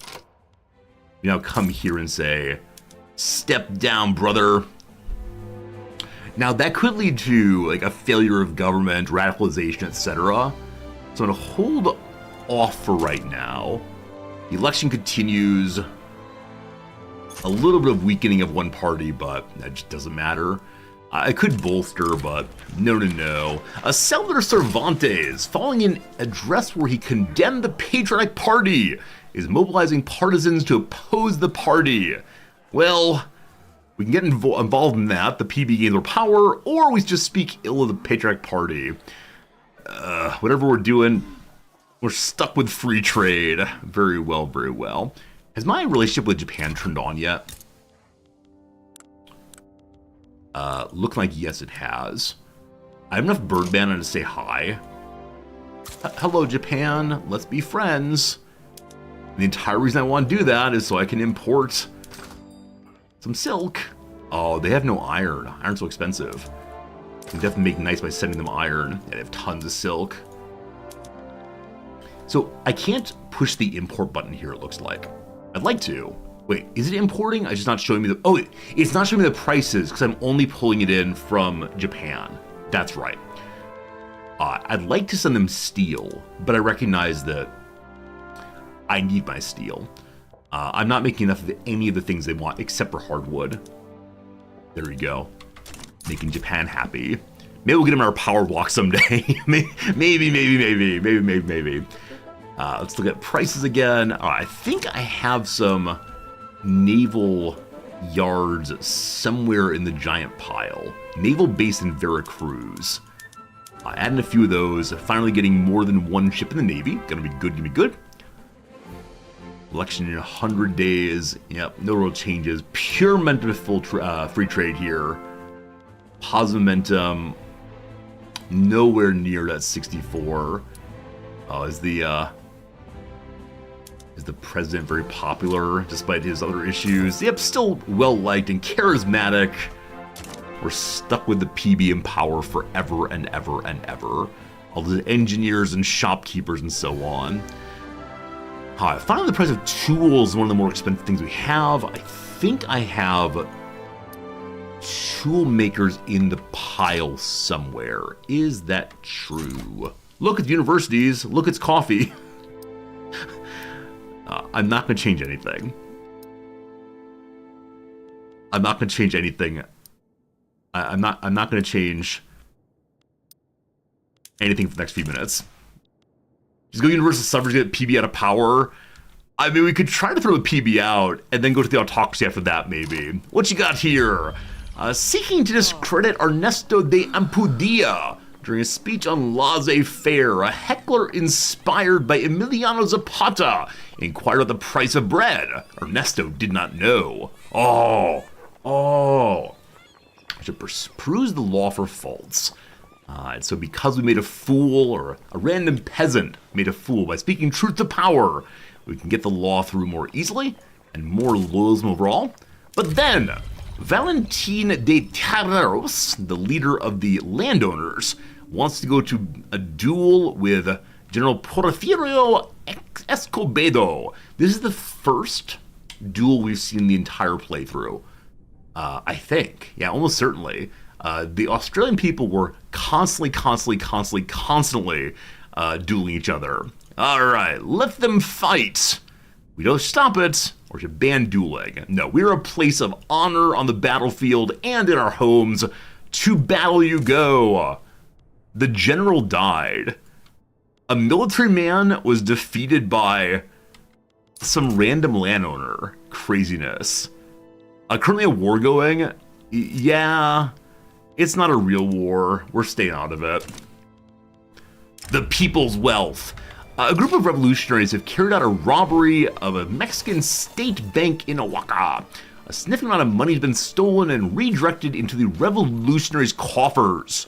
you know, come here and say, step down, brother? Now that could lead to like a failure of government, radicalization, etc. So I'm gonna hold off for right now. The election continues. A little bit of weakening of one party, but that just doesn't matter. I could bolster, but no. Senator Cervantes, following an address where he condemned the Patriotic Party, is mobilizing partisans to oppose the party. Well, we can get involved in that. The PB gains more power, or we just speak ill of the Patriotic Party. Whatever we're doing, we're stuck with free trade. Very well, very well. Has my relationship with Japan turned on yet? Looking like yes, it has. I have enough Birdman to say hi. Hello, Japan. Let's be friends. The entire reason I want to do that is so I can import some silk. Oh, they have no iron. Iron's so expensive. I can definitely make nice by sending them iron. They have tons of silk. So I can't push the import button here, it looks like. I'd like to. Wait, is it importing? It's just not showing me the... Oh, it's not showing me the prices because I'm only pulling it in from Japan. That's right. I'd like to send them steel, but I recognize that I need my steel. I'm not making enough of any of the things they want except for hardwood. There we go. Making Japan happy. Maybe we'll get them our power block someday. maybe. Let's look at prices again. I think I have some naval yards somewhere in the giant pile. Naval base in Veracruz. Adding a few of those. Finally getting more than one ship in the Navy. Gonna be good. Election in 100 days. Yep, no real changes. Pure momentum of full free trade here. Positive momentum. Nowhere near that 64. Is the president very popular despite his other issues? Yep, still well-liked and charismatic. We're stuck with the PB in power forever and ever and ever. All the engineers and shopkeepers and so on. Finally, the price of tools is one of the more expensive things we have. I think I have tool makers in the pile somewhere. Is that true? Look at the universities. Look, it's coffee. I'm not going to change anything. I'm not going to change anything for the next few minutes. Just go universal suffrage, get PB out of power. I mean, we could try to throw the PB out and then go to the autocracy after that, maybe. What you got here? Seeking to discredit Ernesto de Ampudia during a speech on laissez-faire, a heckler inspired by Emiliano Zapata inquired about the price of bread. Ernesto did not know. Oh. I should peruse the law for faults. And so because we made a fool, or a random peasant made a fool by speaking truth to power, we can get the law through more easily and more loyalism overall. But then, Valentin de Terreros, the leader of the landowners, wants to go to a duel with General Porfirio Escobedo. This is the first duel we've seen in the entire playthrough. I think. Yeah, almost certainly. The Australian people were constantly dueling each other. Alright, let them fight. We don't stop it, or should ban dueling. No, we're a place of honor on the battlefield and in our homes. To battle you go. The general died. A military man was defeated by some random landowner. Craziness. Currently a war going. Yeah, it's not a real war. We're staying out of it. The people's wealth. A group of revolutionaries have carried out a robbery of a Mexican state bank in Oaxaca. A significant amount of money has been stolen and redirected into the revolutionaries' coffers.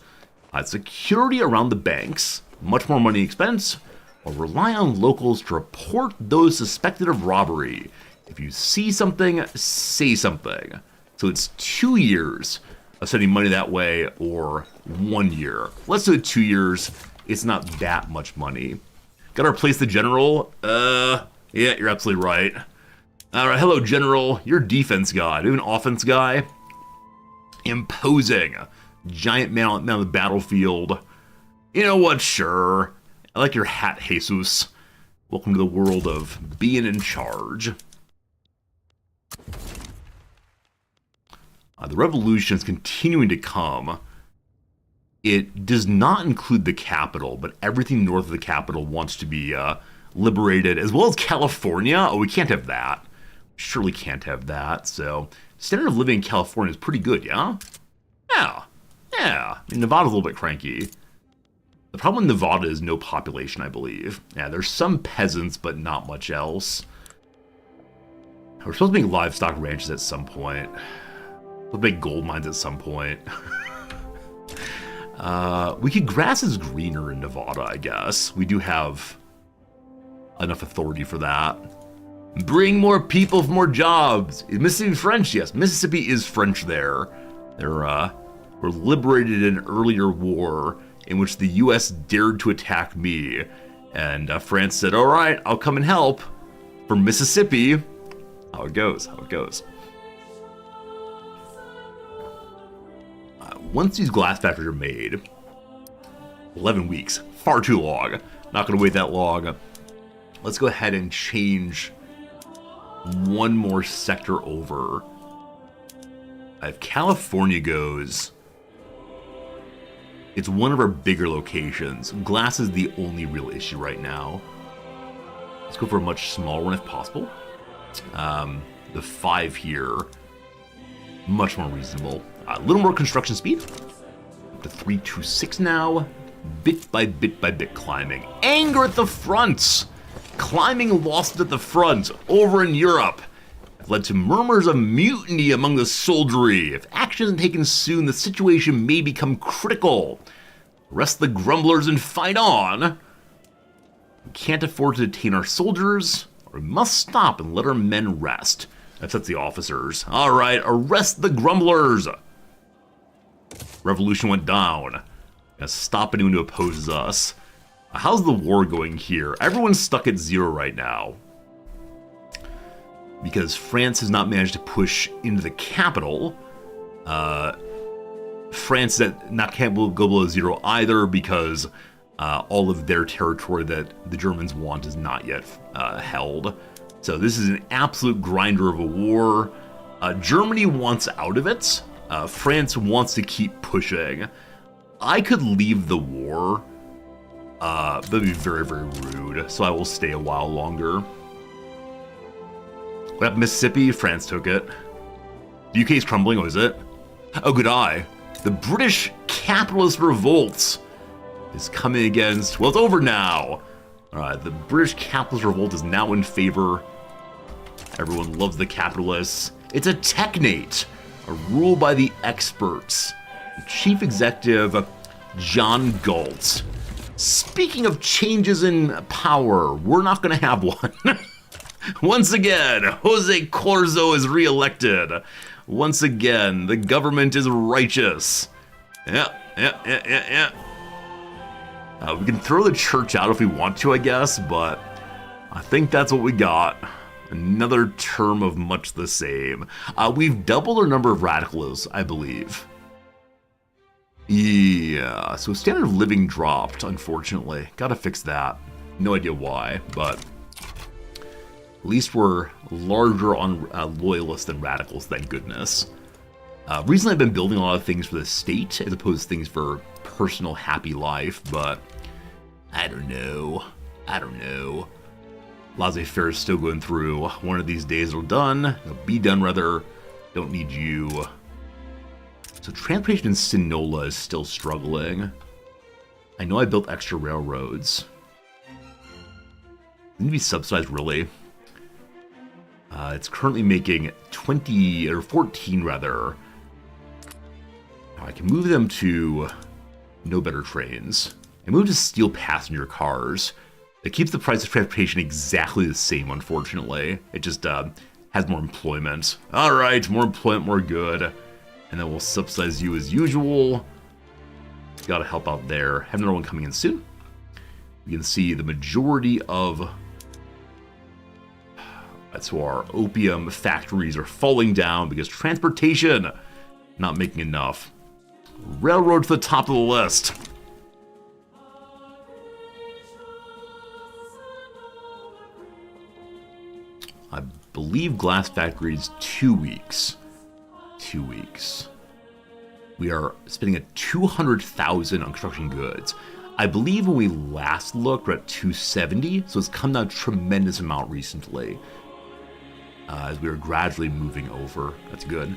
Security around the banks, much more money expense, or rely on locals to report those suspected of robbery. If you see something, say something. So it's 2 years of sending money that way, or 1 year. Let's do it 2 years. It's not that much money. Gotta replace the general? Yeah, you're absolutely right. Alright, hello, general. You're a defense guy. Do you have an offense guy? Imposing. Giant man on the battlefield. You know what? Sure. I like your hat, Jesus. Welcome to the world of being in charge. The revolution is continuing to come. It does not include the capital, but everything north of the capital wants to be liberated, as well as California. Oh, we can't have that. Surely can't have that. So, standard of living in California is pretty good, yeah? Yeah. I mean, Nevada's a little bit cranky. The problem in Nevada is no population, I believe. Yeah, there's some peasants, but not much else. We're supposed to make livestock ranches at some point. We'll make gold mines at some point. Grass is greener in Nevada, I guess. We do have enough authority for that. Bring more people for more jobs. Is Mississippi French? Yes, Mississippi is French there. Were liberated in an earlier war in which the U.S. dared to attack me. And France said, all right, I'll come and help. For Mississippi. How it goes. Once these glass factories are made, 11 weeks, far too long. Not going to wait that long. Let's go ahead and change one more sector over. If California goes, it's one of our bigger locations. Glass is the only real issue right now. Let's go for a much smaller one if possible. The 5 here, much more reasonable. A little more construction speed. Up to 326 now. Bit by bit climbing. Anger at the front. Climbing lost at the front over in Europe. Led to murmurs of mutiny among the soldiery. If action isn't taken soon, the situation may become critical. Arrest the grumblers and fight on. We can't afford to detain our soldiers, or we must stop and let our men rest. That's the officers. All right, arrest the grumblers. Revolution went down. Gotta stop anyone who opposes us. How's the war going here? Everyone's stuck at 0 right now. Because France has not managed to push into the capital. France is not capable of go below 0 either, because all of their territory that the Germans want is not yet held. So this is an absolute grinder of a war. Germany wants out of it. France wants to keep pushing. I could leave the war. That'd be very, very rude. So I will stay a while longer. What up, Mississippi? France took it. The UK is crumbling, is it? Oh, good eye. The British capitalist revolt is coming against... Well, it's over now. Alright, the British capitalist revolt is now in favor. Everyone loves the capitalists. It's a technate, a rule by the experts. The chief executive, John Galt. Speaking of changes in power, we're not going to have one. Once again, Jose Corzo is reelected. Once again, the government is righteous. Yeah. We can throw the church out if we want to, I guess, but I think that's what we got. Another term of much the same. We've doubled our number of radicals, I believe. Yeah, so standard of living dropped, unfortunately. Gotta fix that. No idea why, but at least we're larger on loyalists than radicals, thank goodness. Recently I've been building a lot of things for the state, as opposed to things for personal happy life, but I don't know. Laissez-faire is still going through. One of these days it'll be done rather. Don't need you. So transportation in Sinola is still struggling. I know I built extra railroads. They need to be subsidized, really. It's currently making 20, or 14 rather. I can move them to no better trains. I move to steel passenger cars. It keeps the price of transportation exactly the same, unfortunately. It just has more employment. All right, more employment, more good. And then we'll subsidize you as usual. Got to help out there. Have another one coming in soon. You can see the majority of... So our opium factories are falling down because transportation not making enough. Railroad to the top of the list. I believe glass factories 2 weeks. 2 weeks. We are spending at 200,000 on construction goods. I believe when we last looked, we're at 270, so it's come down a tremendous amount recently. As we are gradually moving over. That's good.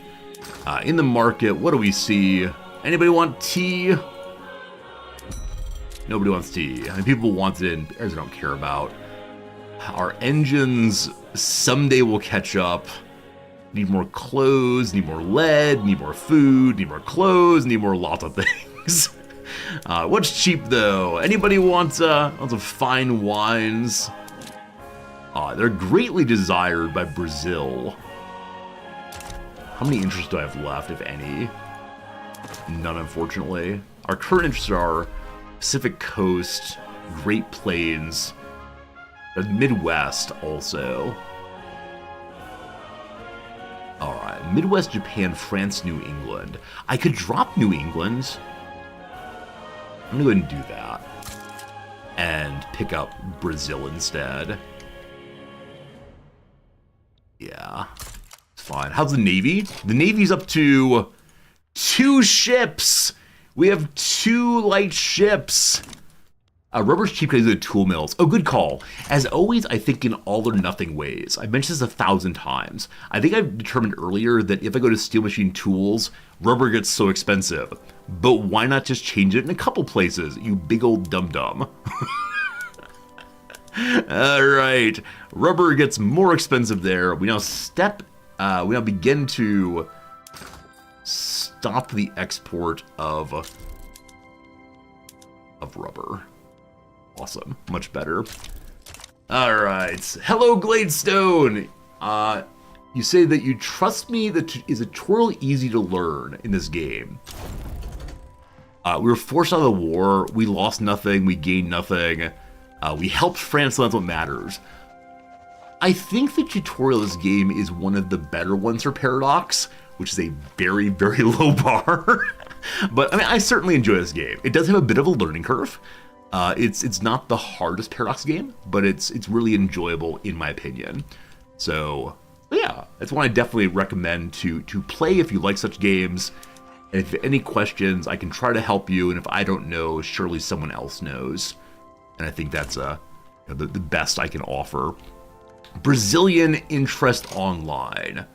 In the market, what do we see? Anybody want tea? Nobody wants tea. I mean, people want it in areas they don't care about. Our engines someday will catch up. Need more clothes, need more lead, need more food, need more clothes, need more lots of things. What's cheap though? Anybody want lots of fine wines? They're greatly desired by Brazil. How many interests do I have left, if any? None, unfortunately. Our current interests are Pacific Coast, Great Plains, the Midwest also. Alright, Midwest, Japan, France, New England. I could drop New England. I'm gonna go ahead and do that. And pick up Brazil instead. Yeah, it's fine. How's the Navy? The Navy's up to 2 ships. We have 2 light ships. Rubber's cheap because of the tool mills. Oh, good call. As always, I think in all or nothing ways. I've mentioned this 1,000 times. I think I've determined earlier that if I go to Steel Machine Tools, rubber gets so expensive. But why not just change it in a couple places, you big old dum-dum? Alright, rubber gets more expensive there. We now begin to stop the export of rubber. Awesome, much better. Alright, hello Gladestone! You say that you trust me that is a tutorial easy to learn in this game. We were forced out of the war, we lost nothing, we gained nothing. We helped France, so that's what matters. I think the tutorial of this game is one of the better ones for Paradox, which is a very, very low bar. But I mean, I certainly enjoy this game. It does have a bit of a learning curve. It's not the hardest Paradox game, but it's really enjoyable in my opinion. So yeah, it's one I definitely recommend to play if you like such games. And if you have any questions, I can try to help you. And if I don't know, surely someone else knows. And I think that's the best I can offer. Brazilian interest online.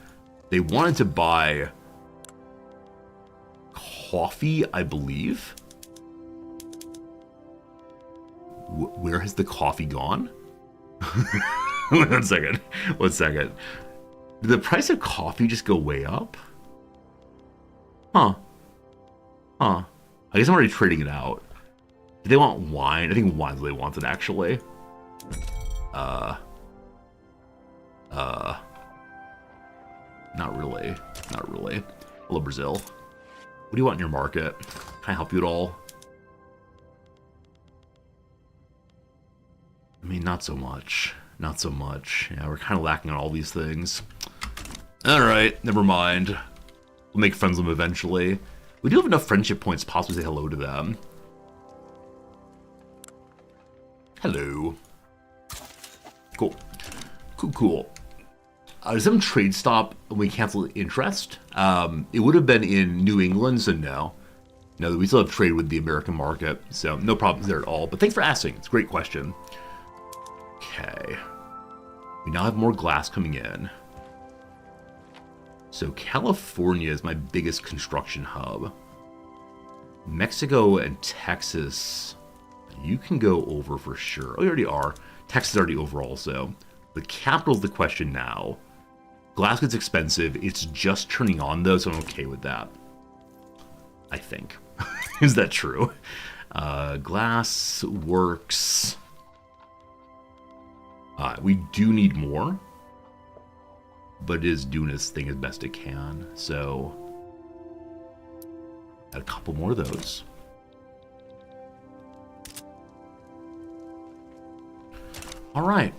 They wanted to buy coffee, I believe. Where has the coffee gone? One second. Did the price of coffee just go way up? Huh. I guess I'm already trading it out. Do they want wine? I think wine's what they wanted, actually. Not really. Hello, Brazil. What do you want in your market? Can I help you at all? I mean, not so much. Yeah, we're kind of lacking on all these things. Alright, never mind. We'll make friends with them eventually. We do have enough friendship points to possibly say hello to them. Hello. Cool. Does some trade stop when we cancel interest? It would have been in New England, so no. No, we still have trade with the American market, so no problems there at all. But thanks for asking. It's a great question. Okay. We now have more glass coming in. So California is my biggest construction hub. Mexico and Texas... You can go over for sure. Oh, you already are. Texas is already over also. The capital's the question now. Glass gets expensive. It's just turning on though, so I'm okay with that. I think. Is that true? Glass works. We do need more. but it is doing its thing as best it can. So, got a couple more of those. All right.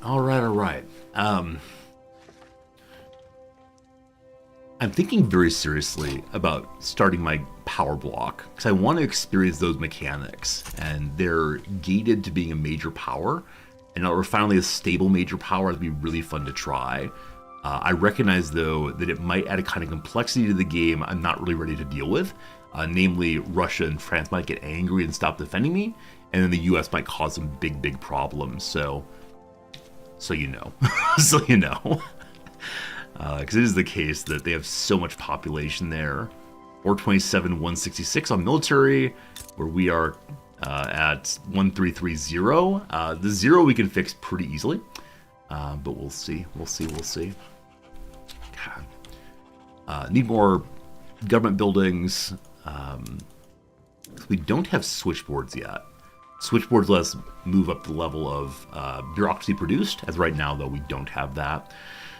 I'm thinking very seriously about starting my power block because I want to experience those mechanics, and they're gated to being a major power. And now we're finally a stable major power. It'd be really fun to try. I recognize, though, that it might add a kind of complexity to the game I'm not really ready to deal with. Namely, Russia and France might get angry and stop defending me, and then the US might cause some big problems. So you know. So you know. Because it is the case that they have so much population there. 427, 166 on military, where we are at 1330. The 0 we can fix pretty easily, but we'll see. Need more government buildings. We don't have switchboards yet. Switchboards let us move up the level of bureaucracy produced. As right now, though, we don't have that.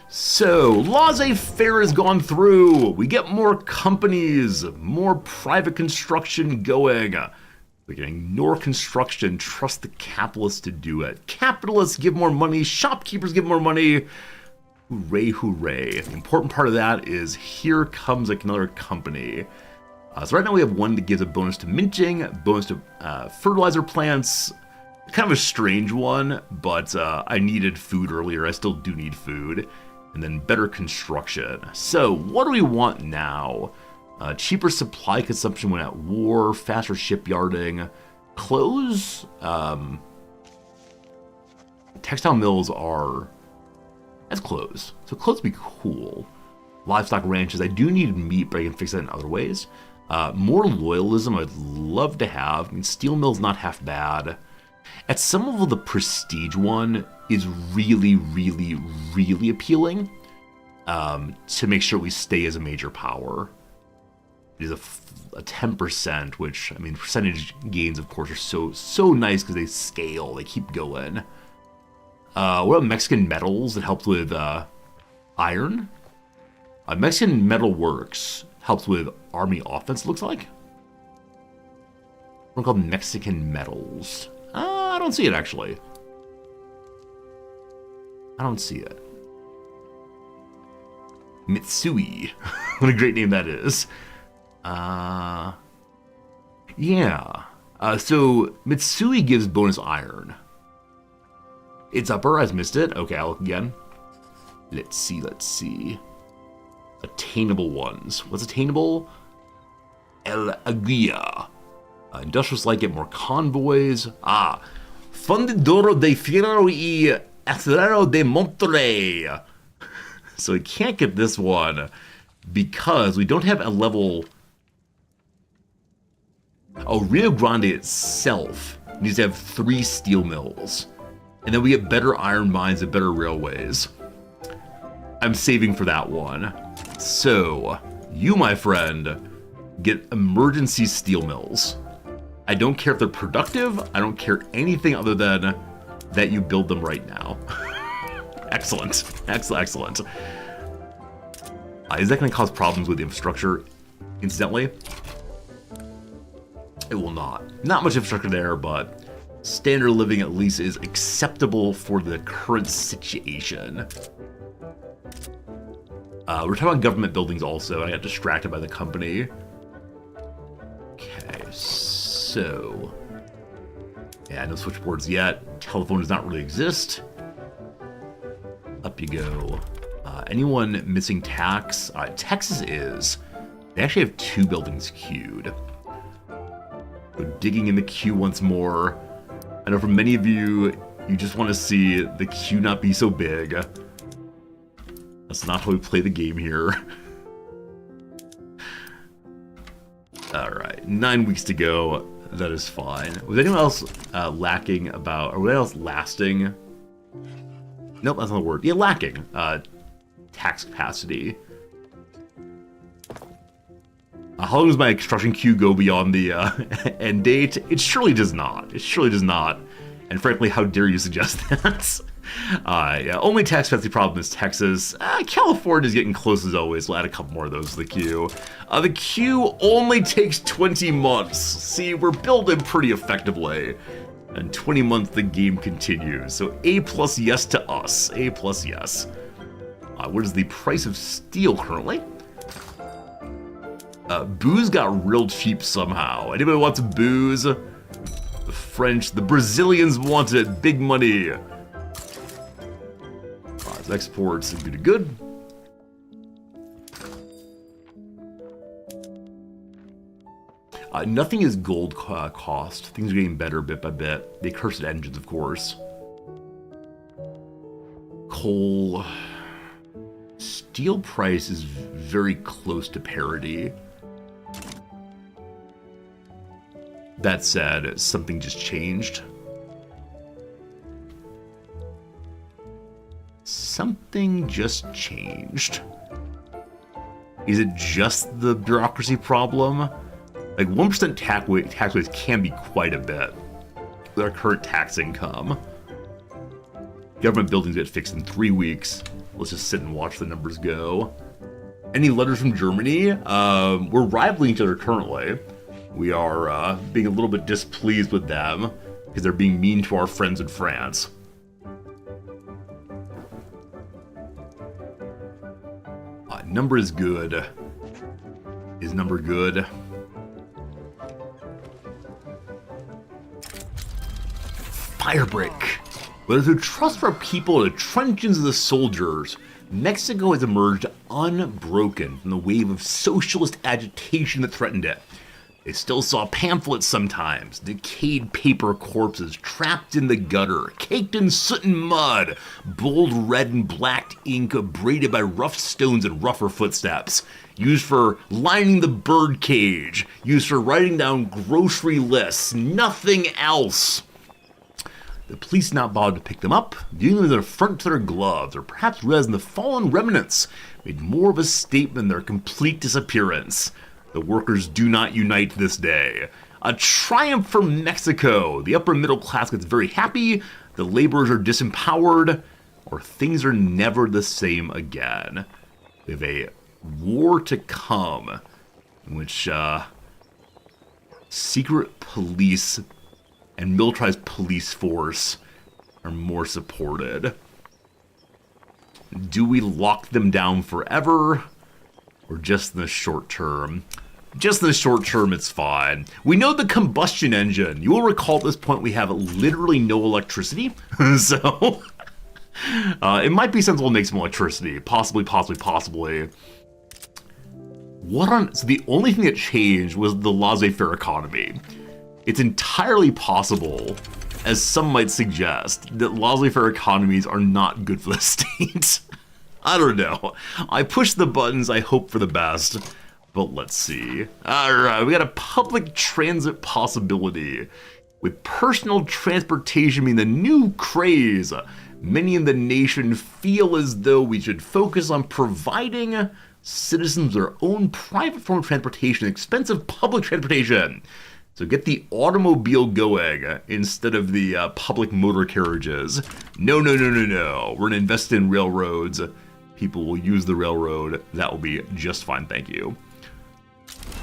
So, laissez-faire has gone through. We get more companies, more private construction going. We can ignore construction, trust the capitalists to do it. Capitalists give more money, shopkeepers give more money. Hooray, hooray. The important part of that is here comes another company. So right now we have one that gives a bonus to minting, a bonus to fertilizer plants. Kind of a strange one, but I needed food earlier. I still do need food. And then better construction. So what do we want now? Cheaper supply consumption when at war, faster shipyarding, clothes. Textile mills are... That's clothes. So clothes would be cool. Livestock ranches. I do need meat, but I can fix that in other ways. More loyalism I'd love to have. I mean, steel mill's not half bad. At some level, the prestige one is really appealing to make sure we stay as a major power. It is a 10%, which, I mean, percentage gains, of course, are so nice because they scale. They keep going. What about Mexican metals that helps with iron? Mexican metal works. Helps with army offense, looks like. One called Mexican metals. I don't see it, actually. I don't see it. Mitsui. What a great name that is. Yeah. So Mitsui gives bonus iron. It's upper, I missed it. Okay, I'll look again. Let's see. Attainable ones. What's attainable? El Aguia. Industrials like it, more convoys. Fundidoro de Fierro y Acelero de Monterrey. So we can't get this one because we don't have a level... Oh, Rio Grande itself needs to have 3 steel mills. And then we get better iron mines and better railways. I'm saving for that one. So, you, my friend, get emergency steel mills. I don't care if they're productive. I don't care anything other than that you build them right now. Excellent. Is that going to cause problems with the infrastructure, incidentally? It will not. Not much infrastructure there, but standard of living at least is acceptable for the current situation. We're talking about government buildings also, and I got distracted by the company. Okay, so... Yeah, no switchboards yet. Telephone does not really exist. Up you go. Anyone missing tax? Texas is. They actually have 2 buildings queued. So digging in the queue once more. I know for many of you, you just want to see the queue not be so big. That's not how we play the game here. Alright, 9 weeks to go. That is fine. Was anyone else lacking about, or what else lasting? Nope, that's not the word. Yeah, lacking. Tax capacity. How long does my construction queue go beyond the end date? It surely does not. And frankly, how dare you suggest that? Yeah, only tax fancy problem is Texas. California's getting close as always. We'll add a couple more of those to the queue. The queue only takes 20 months. See, we're building pretty effectively. And 20 months the game continues. So A+ yes to us. A+ yes. What is the price of steel currently? Booze got real cheap somehow. Anybody wants booze? The French, the Brazilians want it. Big money. Exports are good. Nothing is gold cost. Things are getting better bit by bit. The accursed engines, of course. Coal. Steel price is very close to parity. That said, something just changed. Something just changed. Is it just the bureaucracy problem? Like 1% tax rates can be quite a bit with our current tax income. Government buildings get fixed in 3 weeks. Let's just sit and watch the numbers go. Any letters from Germany? We're rivaling each other currently. We are being a little bit displeased with them because they're being mean to our friends in France. Number is good. Is number good? Firebreak. Whether through trust for people or the trenches of the soldiers, Mexico has emerged unbroken from the wave of socialist agitation that threatened it. They still saw pamphlets sometimes, decayed paper corpses trapped in the gutter, caked in soot and mud, bold red and black ink braided by rough stones and rougher footsteps, used for lining the bird cage, used for writing down grocery lists, nothing else. The police not bothered to pick them up, viewing them as an affront to their gloves, or perhaps realizing the fallen remnants made more of a statement than their complete disappearance. The workers do not unite this day. A triumph for Mexico. The upper middle class gets very happy, the laborers are disempowered, or things are never the same again. We have a war to come in which secret police and militarized police force are more supported. Do we lock them down forever, or just in the short term? Just in the short term, it's fine. We know the combustion engine. You will recall at this point we have literally no electricity, so it might be sensible to make some electricity. Possibly. So the only thing that changed was the laissez-faire economy. It's entirely possible, as some might suggest, that laissez-faire economies are not good for the state. I don't know. I push the buttons, I hope for the best. But let's see. Alright, we got a public transit possibility. With personal transportation being the new craze, many in the nation feel as though we should focus on providing citizens their own private form of transportation, expensive public transportation. So get the automobile going instead of the public motor carriages. No. We're going to invest in railroads. People will use the railroad. That will be just fine, thank you.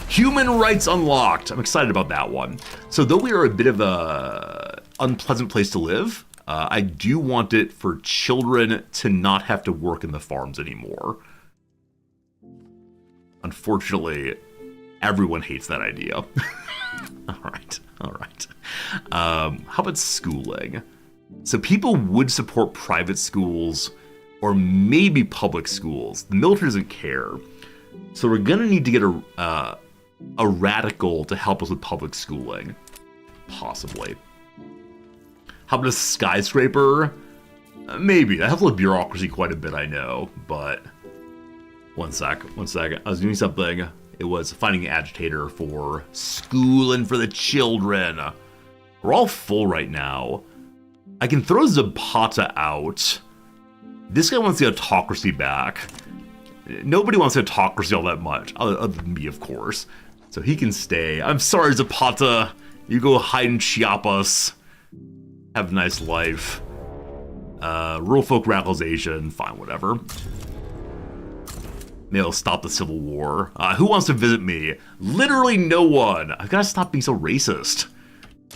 Human rights unlocked. I'm excited about that one. So though we are a bit of a unpleasant place to live, I do want it for children to not have to work in the farms anymore. Unfortunately, everyone hates that idea. All right. How about schooling? So people would support private schools or maybe public schools. The military doesn't care. So we're gonna need to get a radical to help us with public schooling. Possibly. How about a skyscraper? Maybe. That helps with bureaucracy quite a bit, I know, but... One sec. I was doing something. It was finding an agitator for schooling for the children. We're all full right now. I can throw Zapata out. This guy wants the autocracy back. Nobody wants the autocracy all that much, other than me, of course. So he can stay. I'm sorry, Zapata. You go hide in Chiapas. have a nice life. Rural folk radicalization, fine, whatever. Maybe I'll stop the Civil War. Who wants to visit me? Literally no one. I've got to stop being so racist.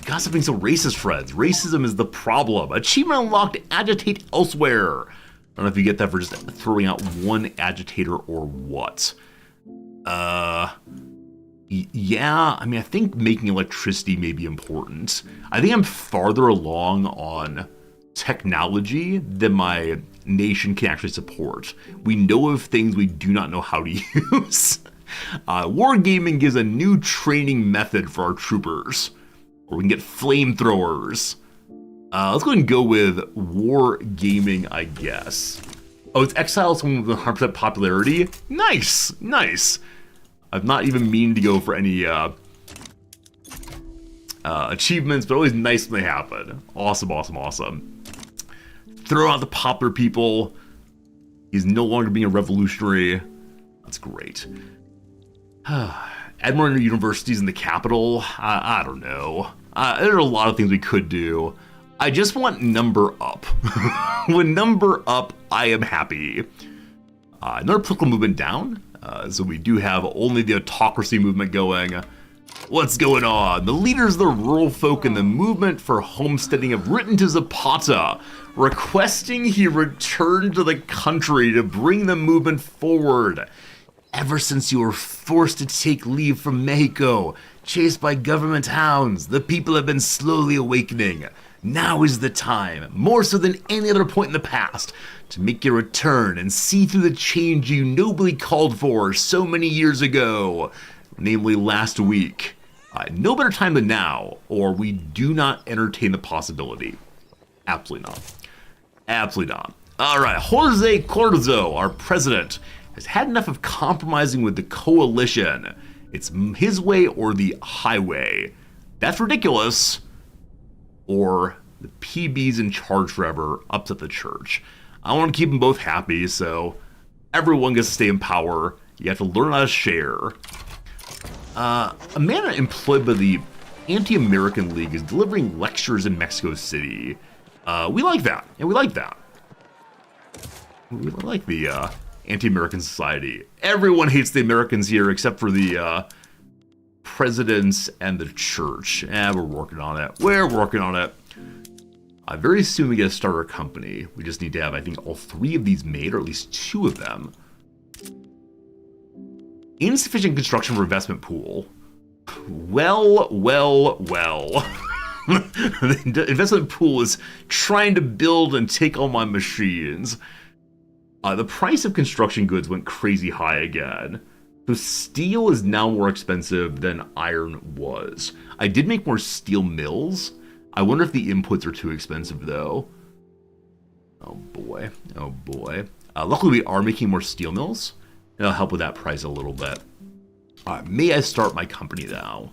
Gotta stop being so racist, friends. Racism is the problem. Achievement unlocked, agitate elsewhere. I don't know if you get that for just throwing out one agitator or what. Yeah, I mean, I think making electricity may be important. I think I'm farther along on technology than my nation can actually support. We know of things we do not know how to use. Wargaming gives a new training method for our troopers. Or we can get flamethrowers. Let's go ahead and go with Wargaming, I guess. Oh, it's exile someone with 100% popularity? Nice, nice. I've not even mean to go for any achievements, but always nice when they happen. Awesome, awesome, awesome. Throw out the popular people. He's no longer being a revolutionary. That's great. Add more universities in the capital. I don't know. There are a lot of things we could do. I just want number up. When number up, I am happy. Another political movement down. So we do have only the autocracy movement going. What's going on? The leaders of the rural folk and the movement for homesteading have written to Zapata, requesting he return to the country to bring the movement forward. Ever since you were forced to take leave from Mexico, chased by government hounds, the people have been slowly awakening. Now is the time, more so than any other point in the past, to make your return and see through the change you nobly called for so many years ago, namely last week. No better time than now, or we do not entertain the possibility. Absolutely not. Absolutely not. All right, Jose Corzo, our president, has had enough of compromising with the coalition. It's his way or the highway. That's ridiculous. Or the PB's in charge forever, upset the church. I want to keep them both happy, so everyone gets to stay in power. You have to learn how to share. A man employed by the Anti-American League is delivering lectures in Mexico City. We like that. Yeah, we like that. We like the Anti-American Society. Everyone hates the Americans here except for the presidents and the church. We're working on it. We're working on it. Very soon we get to start our company. We just need to have, I think, all 3 of these made, or at least 2 of them. Insufficient construction for investment pool. Well. The investment pool is trying to build and take all my machines. The price of construction goods went crazy high again. So steel is now more expensive than iron was. I did make more steel mills. I wonder if the inputs are too expensive, though. Oh, boy. Oh, boy. Luckily, we are making more steel mills. And it'll help with that price a little bit. May I start my company now?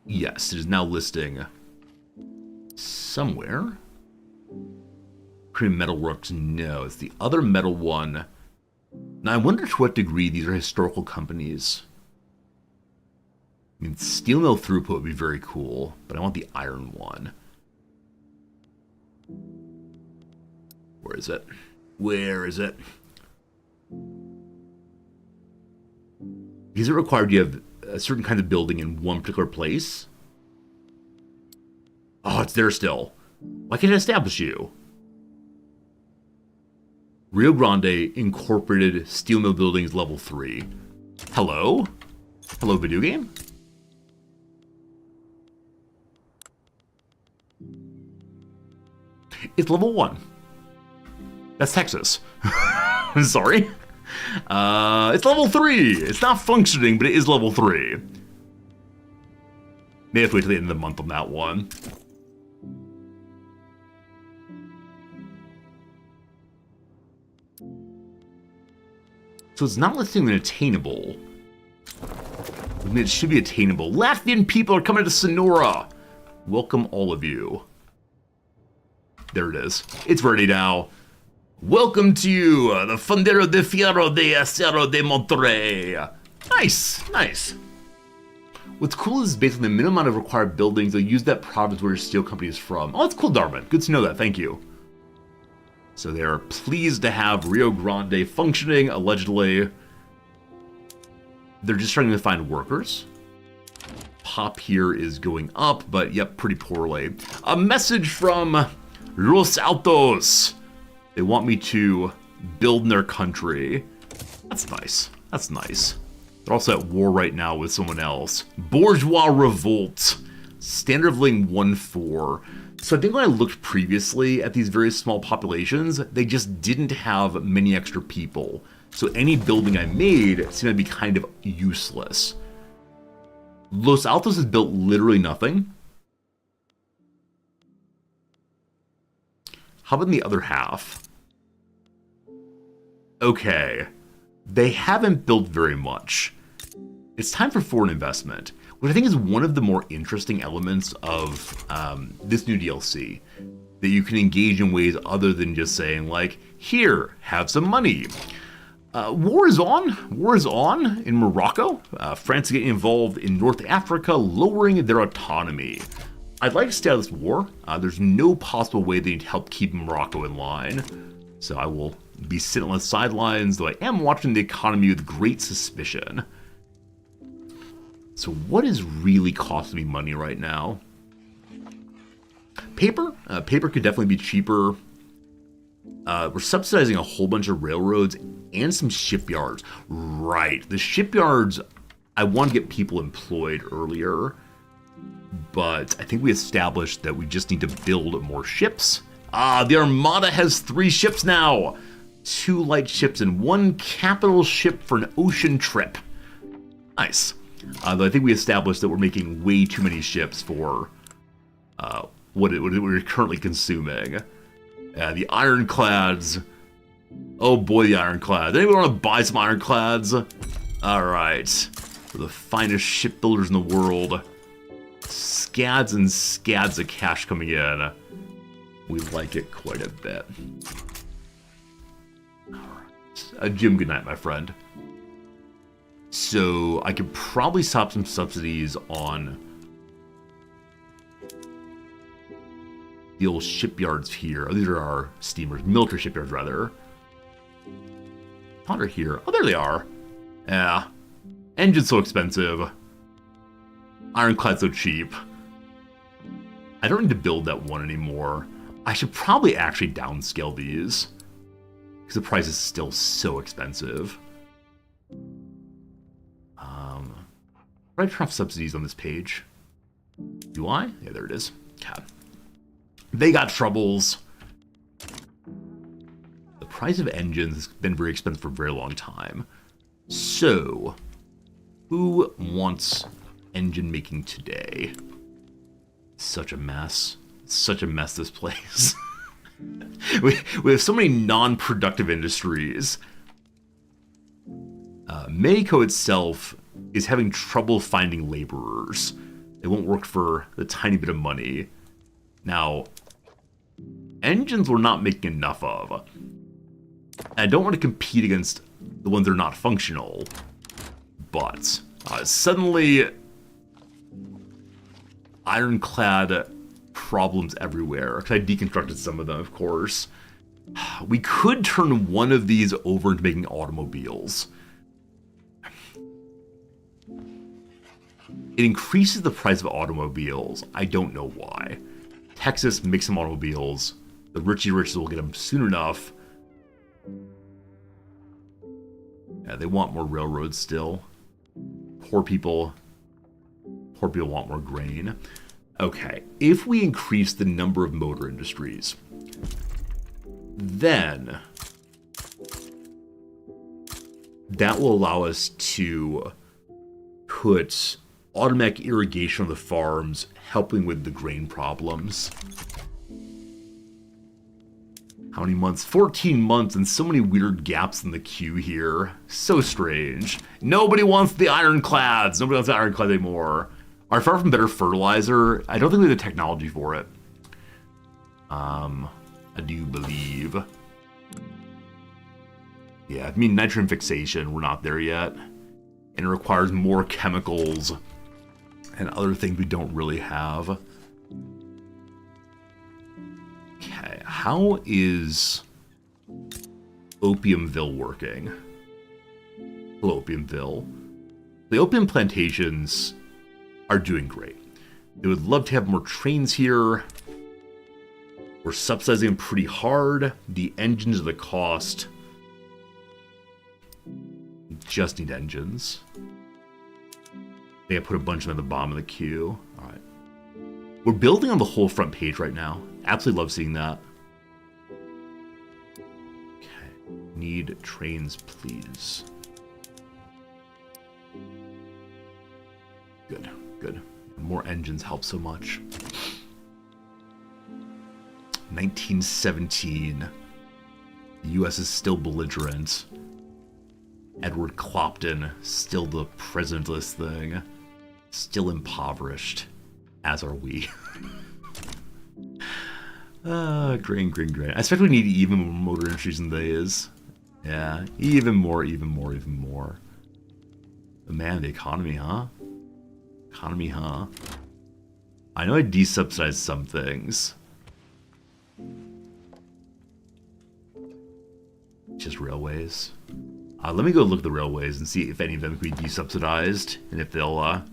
Yes, it is now listing somewhere. Cream Metalworks, no. It's the other metal one. Now, I wonder to what degree these are historical companies. I mean, steel mill throughput would be very cool, but I want the iron one. Where is it? Where is it? Is it required you have a certain kind of building in one particular place? Oh, it's there still. Why can't I establish you? Rio Grande Incorporated Steel Mill Buildings Level 3. Hello? Hello, video game? It's level 1. That's Texas. I'm sorry. It's level 3. It's not functioning, but it is level 3. May have to wait till the end of the month on that one. So it's not listing an attainable. I mean, it should be attainable. Latvian people are coming to Sonora. Welcome all of you. There it is. It's ready now. Welcome to you, the Fondero de Fierro de Acero de Monterrey. Nice, nice. What's cool is basically the minimum amount of required buildings, they'll use that province where your steel company is from. Oh, that's cool, Darwin. Good to know that. Thank you. So they are pleased to have Rio Grande functioning, allegedly. They're just trying to find workers. Pop here is going up, but yep, pretty poorly. A message from Los Altos. They want me to build in their country. That's nice. That's nice. They're also at war right now with someone else. Bourgeois revolt. Standard of living 1-4. So I think when I looked previously at these very small populations, they just didn't have many extra people. So any building I made seemed to be kind of useless. Los Altos has built literally nothing. How about in the other half? Okay. They haven't built very much. It's time for foreign investment, which I think is one of the more interesting elements of this new DLC. That you can engage in ways other than just saying, like, here, have some money. War is on. War is on in Morocco. France is getting involved in North Africa, lowering their autonomy. I'd like to stay out of this war. There's no possible way they need help keep Morocco in line. So I will be sitting on the sidelines, though I am watching the economy with great suspicion. So what is really costing me money right now? Paper? Paper could definitely be cheaper. We're subsidizing a whole bunch of railroads and some shipyards. Right. The shipyards, I want to get people employed earlier. But I think we established that we just need to build more ships. The Armada has 3 ships now. 2 light ships and 1 capital ship for an ocean trip. Nice. Though I think we established that we're making way too many ships for what we're currently consuming. The ironclads. Oh boy, the ironclads. Anybody want to buy some ironclads? Alright. We're the finest shipbuilders in the world. Scads and scads of cash coming in. We like it quite a bit. Alright. Jim, good night, my friend. So, I could probably stop some subsidies on the old shipyards here. Oh, these are our steamers. Military shipyards, rather. Ponder here. Oh, there they are. Yeah. Engine's so expensive. Ironclad so cheap. I don't need to build that one anymore. I should probably actually downscale these. Because the price is still so expensive. Do I have subsidies on this page? Do I? Yeah, there it is. God. They got troubles. The price of engines has been very expensive for a very long time. So, who wants engine making today? Such a mess. Such a mess, this place. we have so many non-productive industries. Mexico itself is having trouble finding laborers. They won't work for the tiny bit of money. Now, engines we're not making enough of. I don't want to compete against the ones that are not functional. But suddenly, ironclad problems everywhere. Because I deconstructed some of them, of course. We could turn one of these over into making automobiles. It increases the price of automobiles. I don't know why. Texas makes some automobiles. The Richie Riches will get them soon enough. Yeah, they want more railroads still. Poor people want more grain. Okay, if we increase the number of motor industries, then that will allow us to put automatic irrigation on the farms, helping with the grain problems. How many months? 14 months and so many weird gaps in the queue here. So strange. Nobody wants the ironclads. Nobody wants the ironclad anymore. Are far from better fertilizer? I don't think we have the technology for it. I do believe. Yeah, I mean nitrogen fixation, we're not there yet. And it requires more chemicals and other things we don't really have. Okay, how is Opiumville working? Hello, Opiumville. The opium plantations are doing great. They would love to have more trains here. We're subsidizing them pretty hard. The engines are the cost. We just need engines. I think I put a bunch of them at the bottom of the queue. All right. We're building on the whole front page right now. Absolutely love seeing that. Okay. Need trains, please. Good, good. More engines help so much. 1917. The U.S. is still belligerent. Edward Clopton, still the president of this thing. Still impoverished. As are we. Grain. I expect we need even more motor industries than they is. Yeah, even more. But man, the economy, huh? I know I desubsidized some things. Just railways. Let me go look at the railways and see if any of them can be desubsidized and if they'll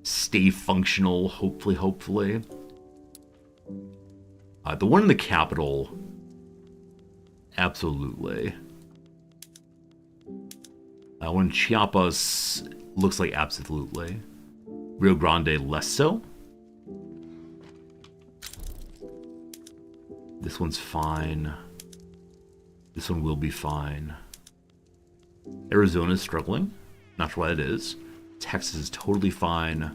stay functional, hopefully. The one in the capital, absolutely. One in Chiapas looks like absolutely. Rio Grande less so. This one's fine. This one will be fine. Arizona's struggling. Not sure why it is. Texas is totally fine.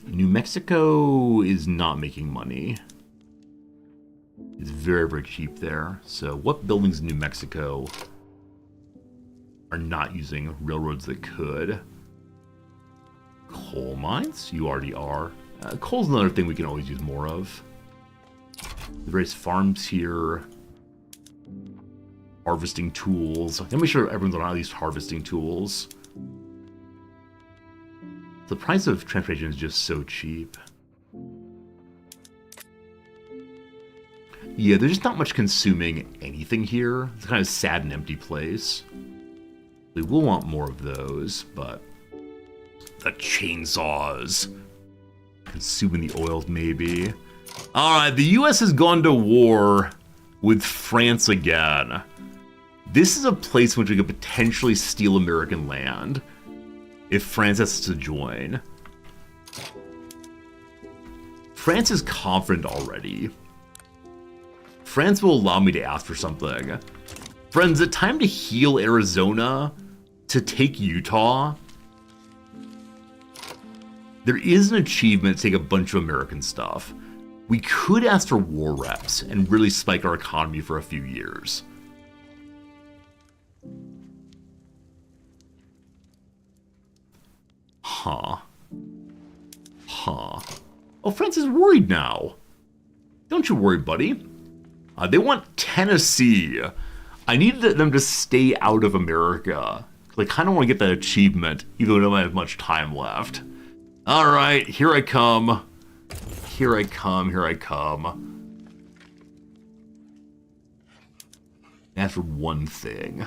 New Mexico is not making money. It's very cheap there. So what buildings in New Mexico are not using railroads that could? Coal mines? You already are. Coal's another thing we can always use more of. The various farms here. Harvesting tools. Let me make sure everyone's on at least harvesting tools. The price of transportation is just so cheap. Yeah, there's just not much consuming anything here. It's kind of a sad and empty place. We will want more of those, but the chainsaws. Consuming the oils, maybe. Alright, the US has gone to war with France again. This is a place in which we could potentially steal American land if France has to join. France is confident already. France will allow me to ask for something. Friends, is it time to heal Arizona to take Utah? There is an achievement to take a bunch of American stuff. We could ask for war reps and really spike our economy for a few years. Huh. Oh, France is worried now. Don't you worry, buddy. They want Tennessee. I need them to stay out of America. I kind of want to get that achievement, even though I don't have much time left. Alright, here I come. Here I come. That's for one thing.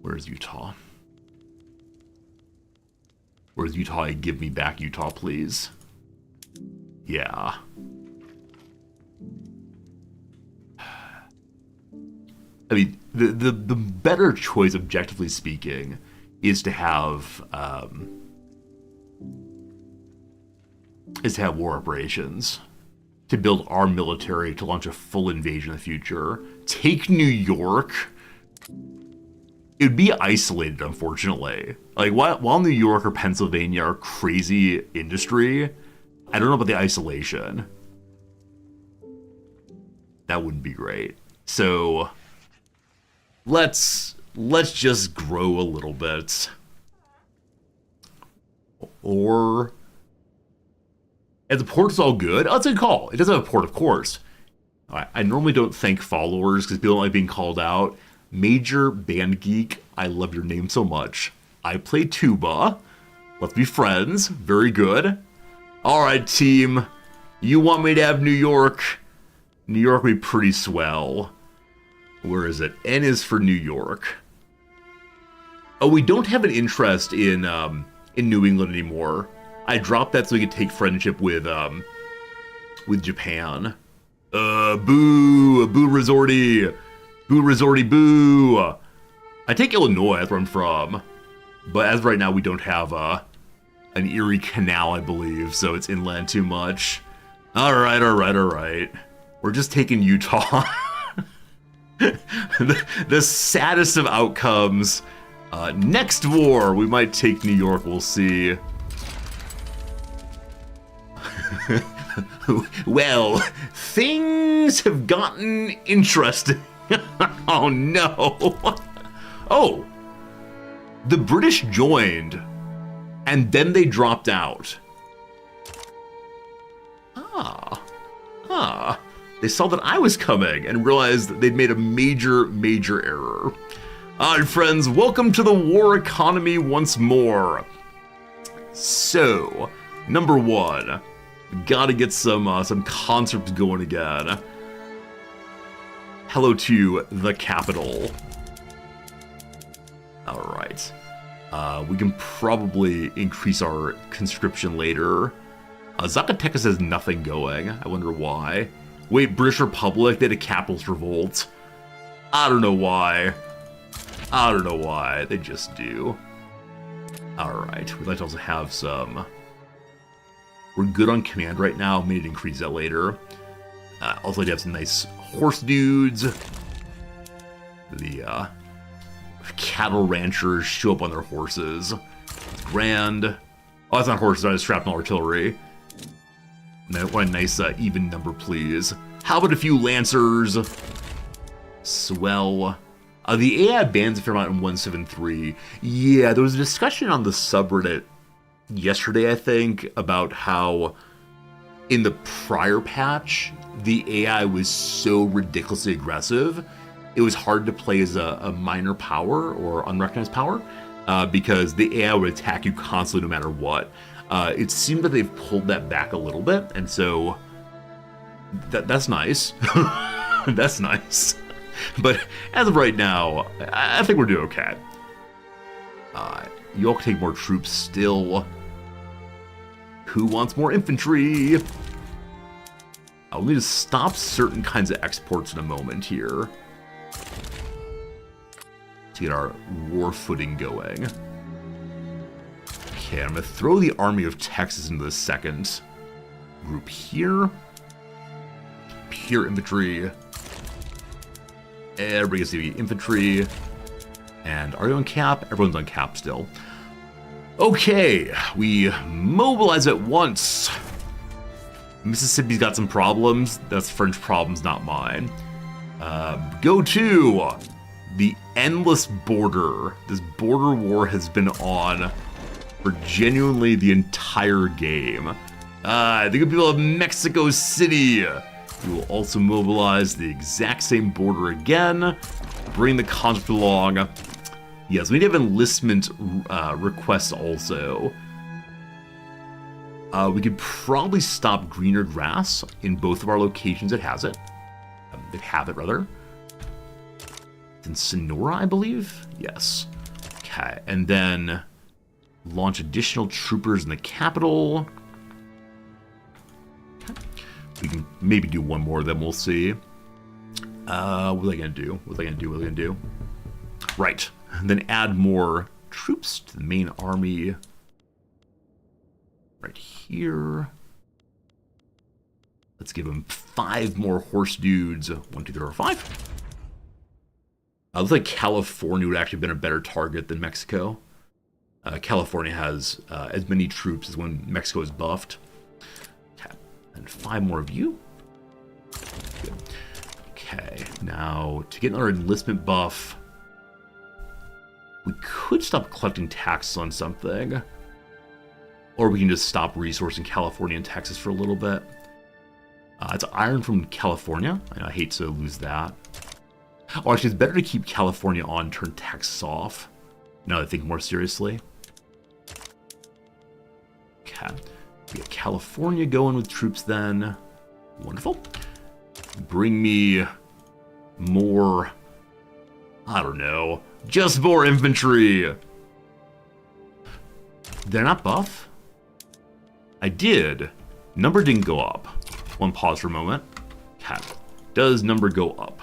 Where's Utah? Where's Utah? Give me back Utah, please. Yeah. I mean, the better choice, objectively speaking, is to have war operations, to build our military to launch a full invasion in the future. Take New York. It would be isolated, unfortunately. Like, while New York or Pennsylvania are crazy industry, I don't know about the isolation. That wouldn't be great. So, let's just grow a little bit. Or, and the port's all good. Oh, that's a good call. It does have a port, of course. I normally don't thank followers because people don't like being called out. Major Band Geek, I love your name so much. I play tuba. Let's be friends. Very good. Alright, team. You want me to have New York? New York would be pretty swell. Where is it? N is for New York. Oh, we don't have an interest in New England anymore. I dropped that so we could take friendship with Japan. Boo! Boo Resorty! Boo Resorty, boo! I take Illinois, that's where I'm from. But as of right now, we don't have an Erie Canal, I believe, so it's inland too much. Alright. We're just taking Utah. the saddest of outcomes. Next war, we might take New York, we'll see. Well, things have gotten interesting. Oh no. Oh, the British joined, and then they dropped out. They saw that I was coming and realized that they'd made a major error. Alright, friends, welcome to the war economy once more. So, number one, we gotta get some concerts going again. Hello to the capital. Alright. We can probably increase our conscription later. Zacatecas has nothing going. I wonder why. Wait, British Republic, they had a capitalist revolt. I don't know why. They just do. Alright, we'd like to also have some... We're good on command right now. May need to increase that later. Also, like to have some nice horse dudes. The cattle ranchers show up on their horses. Grand. Oh, that's not horses, that's shrapnel artillery. What a nice even number, please. How about a few lancers? Swell. The AI bans a fair amount in 173. Yeah, there was a discussion on the subreddit yesterday, I think, about how in the prior patch, the AI was so ridiculously aggressive, it was hard to play as a minor power or unrecognized power because the AI would attack you constantly no matter what. It seemed that they've pulled that back a little bit, and so that's nice. That's nice. But as of right now, I think we're doing okay. You all can take more troops still. Who wants more infantry? I'll need to stop certain kinds of exports in a moment here to get our war footing going. Okay, I'm going to throw the Army of Texas into the second group here. Pure infantry. Everybody gets the infantry. And are you on cap? Everyone's on cap still. Okay, we mobilize at once. Mississippi's got some problems. That's French problems, not mine. Go to the endless border. This border war has been on for genuinely the entire game. The good people of Mexico City. We will also mobilize the exact same border again. Bring the conflict along. Yes, we need to have enlistment requests also. We could probably stop greener grass in both of our locations that has it. That have it, rather. It's in Sonora, I believe? Yes. Okay, and then launch additional troopers in the capital. Okay. We can maybe do one more, then we'll see. What are they gonna do? Right. And then add more troops to the main army. Right here. Let's give them 5 more horse dudes. 1, 2, 3, 4, 5. Looks like California would actually have been a better target than Mexico. California has as many troops as when Mexico is buffed. Okay. And 5 more of you. Good. Okay. Now, to get another enlistment buff, we could stop collecting taxes on something. Or we can just stop resourcing California and Texas for a little bit. It's iron from California. I hate to lose that. Oh, actually, it's better to keep California on, turn Texas off. Now that I think more seriously. Okay. We got California going with troops then. Wonderful. Bring me more, I don't know, just more infantry. They're not buff? I did. Number didn't go up. One pause for a moment. Okay. Does number go up?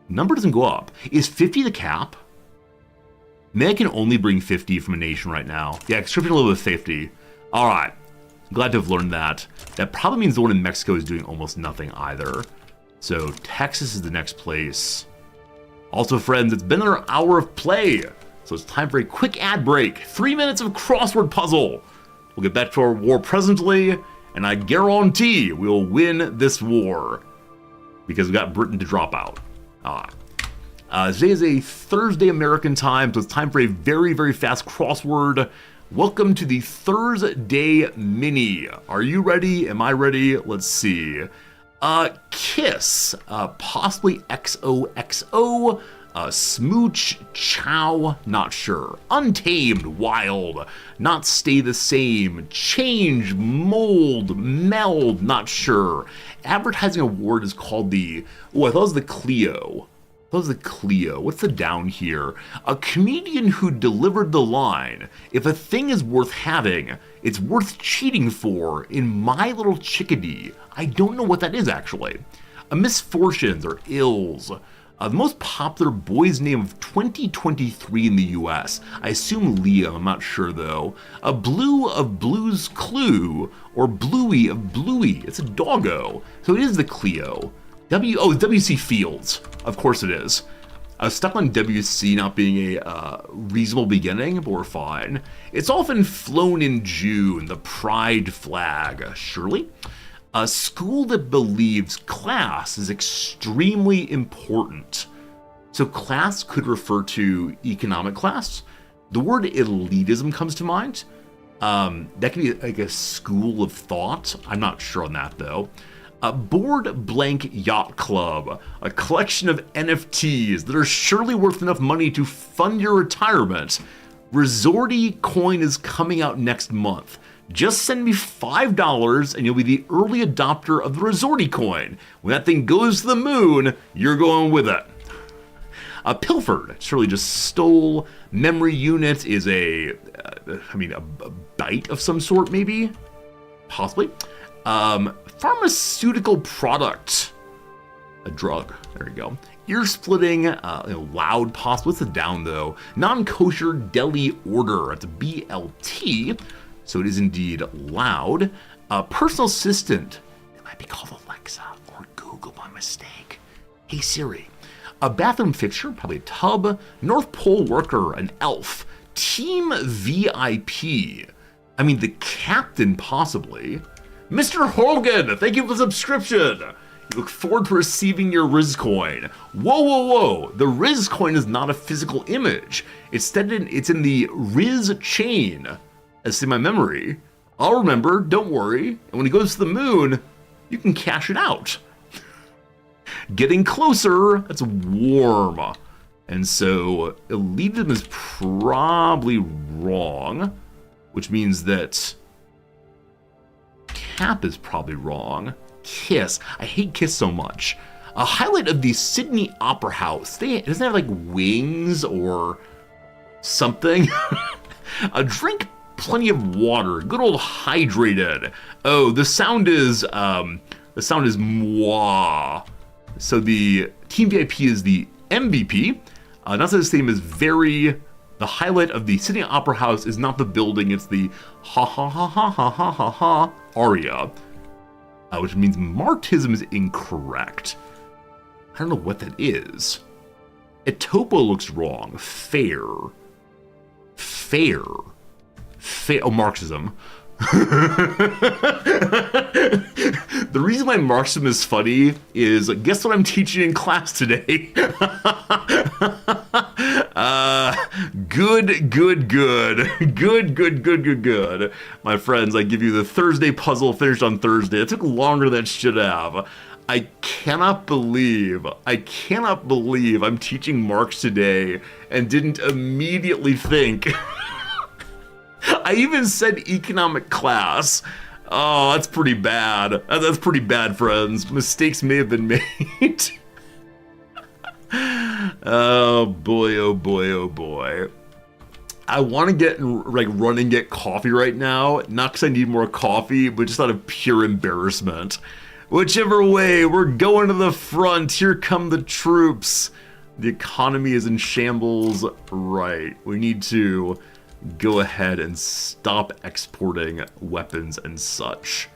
Number doesn't go up. Is 50 the cap? Maybe I can only bring 50 from a nation right now. Yeah, conscription level with 50. Alright. Glad to have learned that. That probably means the one in Mexico is doing almost nothing either. So Texas is the next place. Also, friends, it's been another hour of play. So it's time for a quick ad break. 3 minutes of crossword puzzle. We'll get back to our war presently, and I guarantee we'll win this war. Because we got Britain to drop out. Today is a Thursday American time, so it's time for a very, very fast crossword. Welcome to the Thursday Mini. Are you ready? Am I ready? Let's see. Kiss, possibly XOXO, smooch, chow, not sure. Untamed, wild, not stay the same, change, mold, meld, not sure. Advertising award is called the, I thought it was the Clio. What's the down here? A comedian who delivered the line, if a thing is worth having, it's worth cheating for in My Little Chickadee. I don't know what that is actually. Misfortunes or ills. The most popular boy's name of 2023 in the US. I assume Liam, I'm not sure though. A blue of Blue's Clue, or Bluey of Bluey. It's a doggo. So it is the Clio. WC Fields. Of course it is. I was stuck on WC not being a reasonable beginning, but we're fine. It's often flown in June, the pride flag, surely. A school that believes class is extremely important. So class could refer to economic class. The word elitism comes to mind. That could be like a school of thought. I'm not sure on that though. A Board Blank Yacht Club, a collection of NFTs that are surely worth enough money to fund your retirement. Resorty coin is coming out next month. Just send me $5 and you'll be the early adopter of the Resorty coin. When that thing goes to the moon, you're going with it. Pilfered, surely just stole. Memory unit is a byte of some sort, maybe? Possibly. Pharmaceutical product. A drug. There you go. Ear splitting, loud possible. What's the down though? Non-kosher deli order. It's a BLT. So it is indeed loud. Personal assistant. It might be called Alexa or Google by mistake. Hey Siri. A bathroom fixture, probably a tub. North Pole worker, an elf. Team VIP. I mean, the captain possibly. Mr. Hogan, thank you for the subscription. You look forward to receiving your Riz coin. Whoa. The Riz coin is not a physical image. Instead, it's in the Riz chain. As in my memory. I'll remember, don't worry. And when it goes to the moon, you can cash it out. Getting closer, that's warm. And so, elitism is probably wrong, which means that cap is probably wrong. Kiss. I hate Kiss so much. A highlight of the Sydney Opera House. Doesn't it have like wings or something? Drink plenty of water. Good old hydrated. Oh, the sound is moi. So the Team VIP is the MVP. Not that the same as very. The highlight of the Sydney Opera House is not the building, it's the ha ha ha ha ha ha ha ha aria, which means Marxism is incorrect. I don't know what that is. Etopo looks wrong. Fair. Oh, Marxism. The reason why Marxism is funny is, guess what I'm teaching in class today? Good. My friends, I give you the Thursday puzzle finished on Thursday. It took longer than it should have. I cannot believe I'm teaching Marx today and didn't immediately think. I even said economic class. Oh, that's pretty bad. That's pretty bad, friends. Mistakes may have been made. Oh boy, oh boy, oh boy. I want to run and get coffee right now. Not because I need more coffee, but just out of pure embarrassment. Whichever way, we're going to the front. Here come the troops. The economy is in shambles. Right. We need to go ahead and stop exporting weapons and such.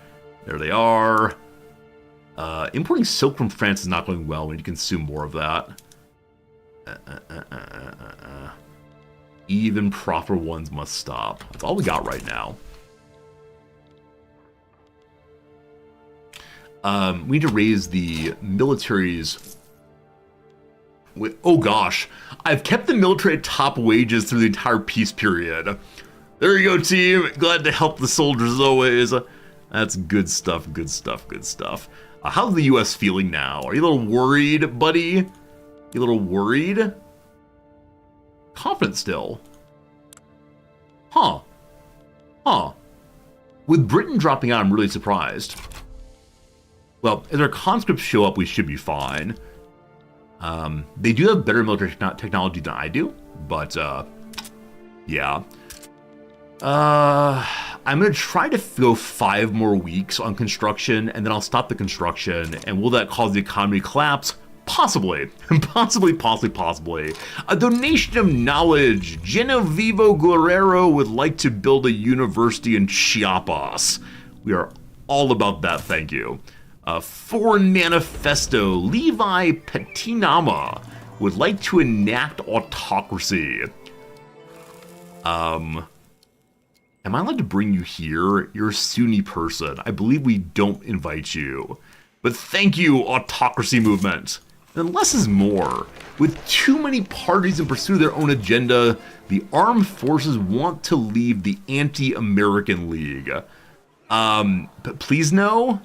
There they are. Importing silk from France is not going well. We need to consume more of that. Even proper ones must stop. That's all we got right now. We need to raise the military's... Oh gosh, I've kept the military at top wages through the entire peace period. There you go, team. Glad to help the soldiers as always. That's good stuff, good stuff, good stuff. How's the U.S. feeling now? Are you a little worried, buddy? You a little worried? Confident still. Huh. With Britain dropping out, I'm really surprised. Well, as our conscripts show up, we should be fine. They do have better military technology than I do, but, yeah. I'm going to try to go 5 more weeks on construction, and then I'll stop the construction, and will that cause the economy to collapse? Possibly. Possibly. A donation of knowledge. Genovevo Guerrero would like to build a university in Chiapas. We are all about that, thank you. Foreign Manifesto. Levi Petinama would like to enact autocracy. Am I allowed to bring you here? You're a Sunni person. I believe we don't invite you. But thank you, autocracy movement. And less is more. With too many parties in pursuit of their own agenda, the armed forces want to leave the anti-American League. But please know,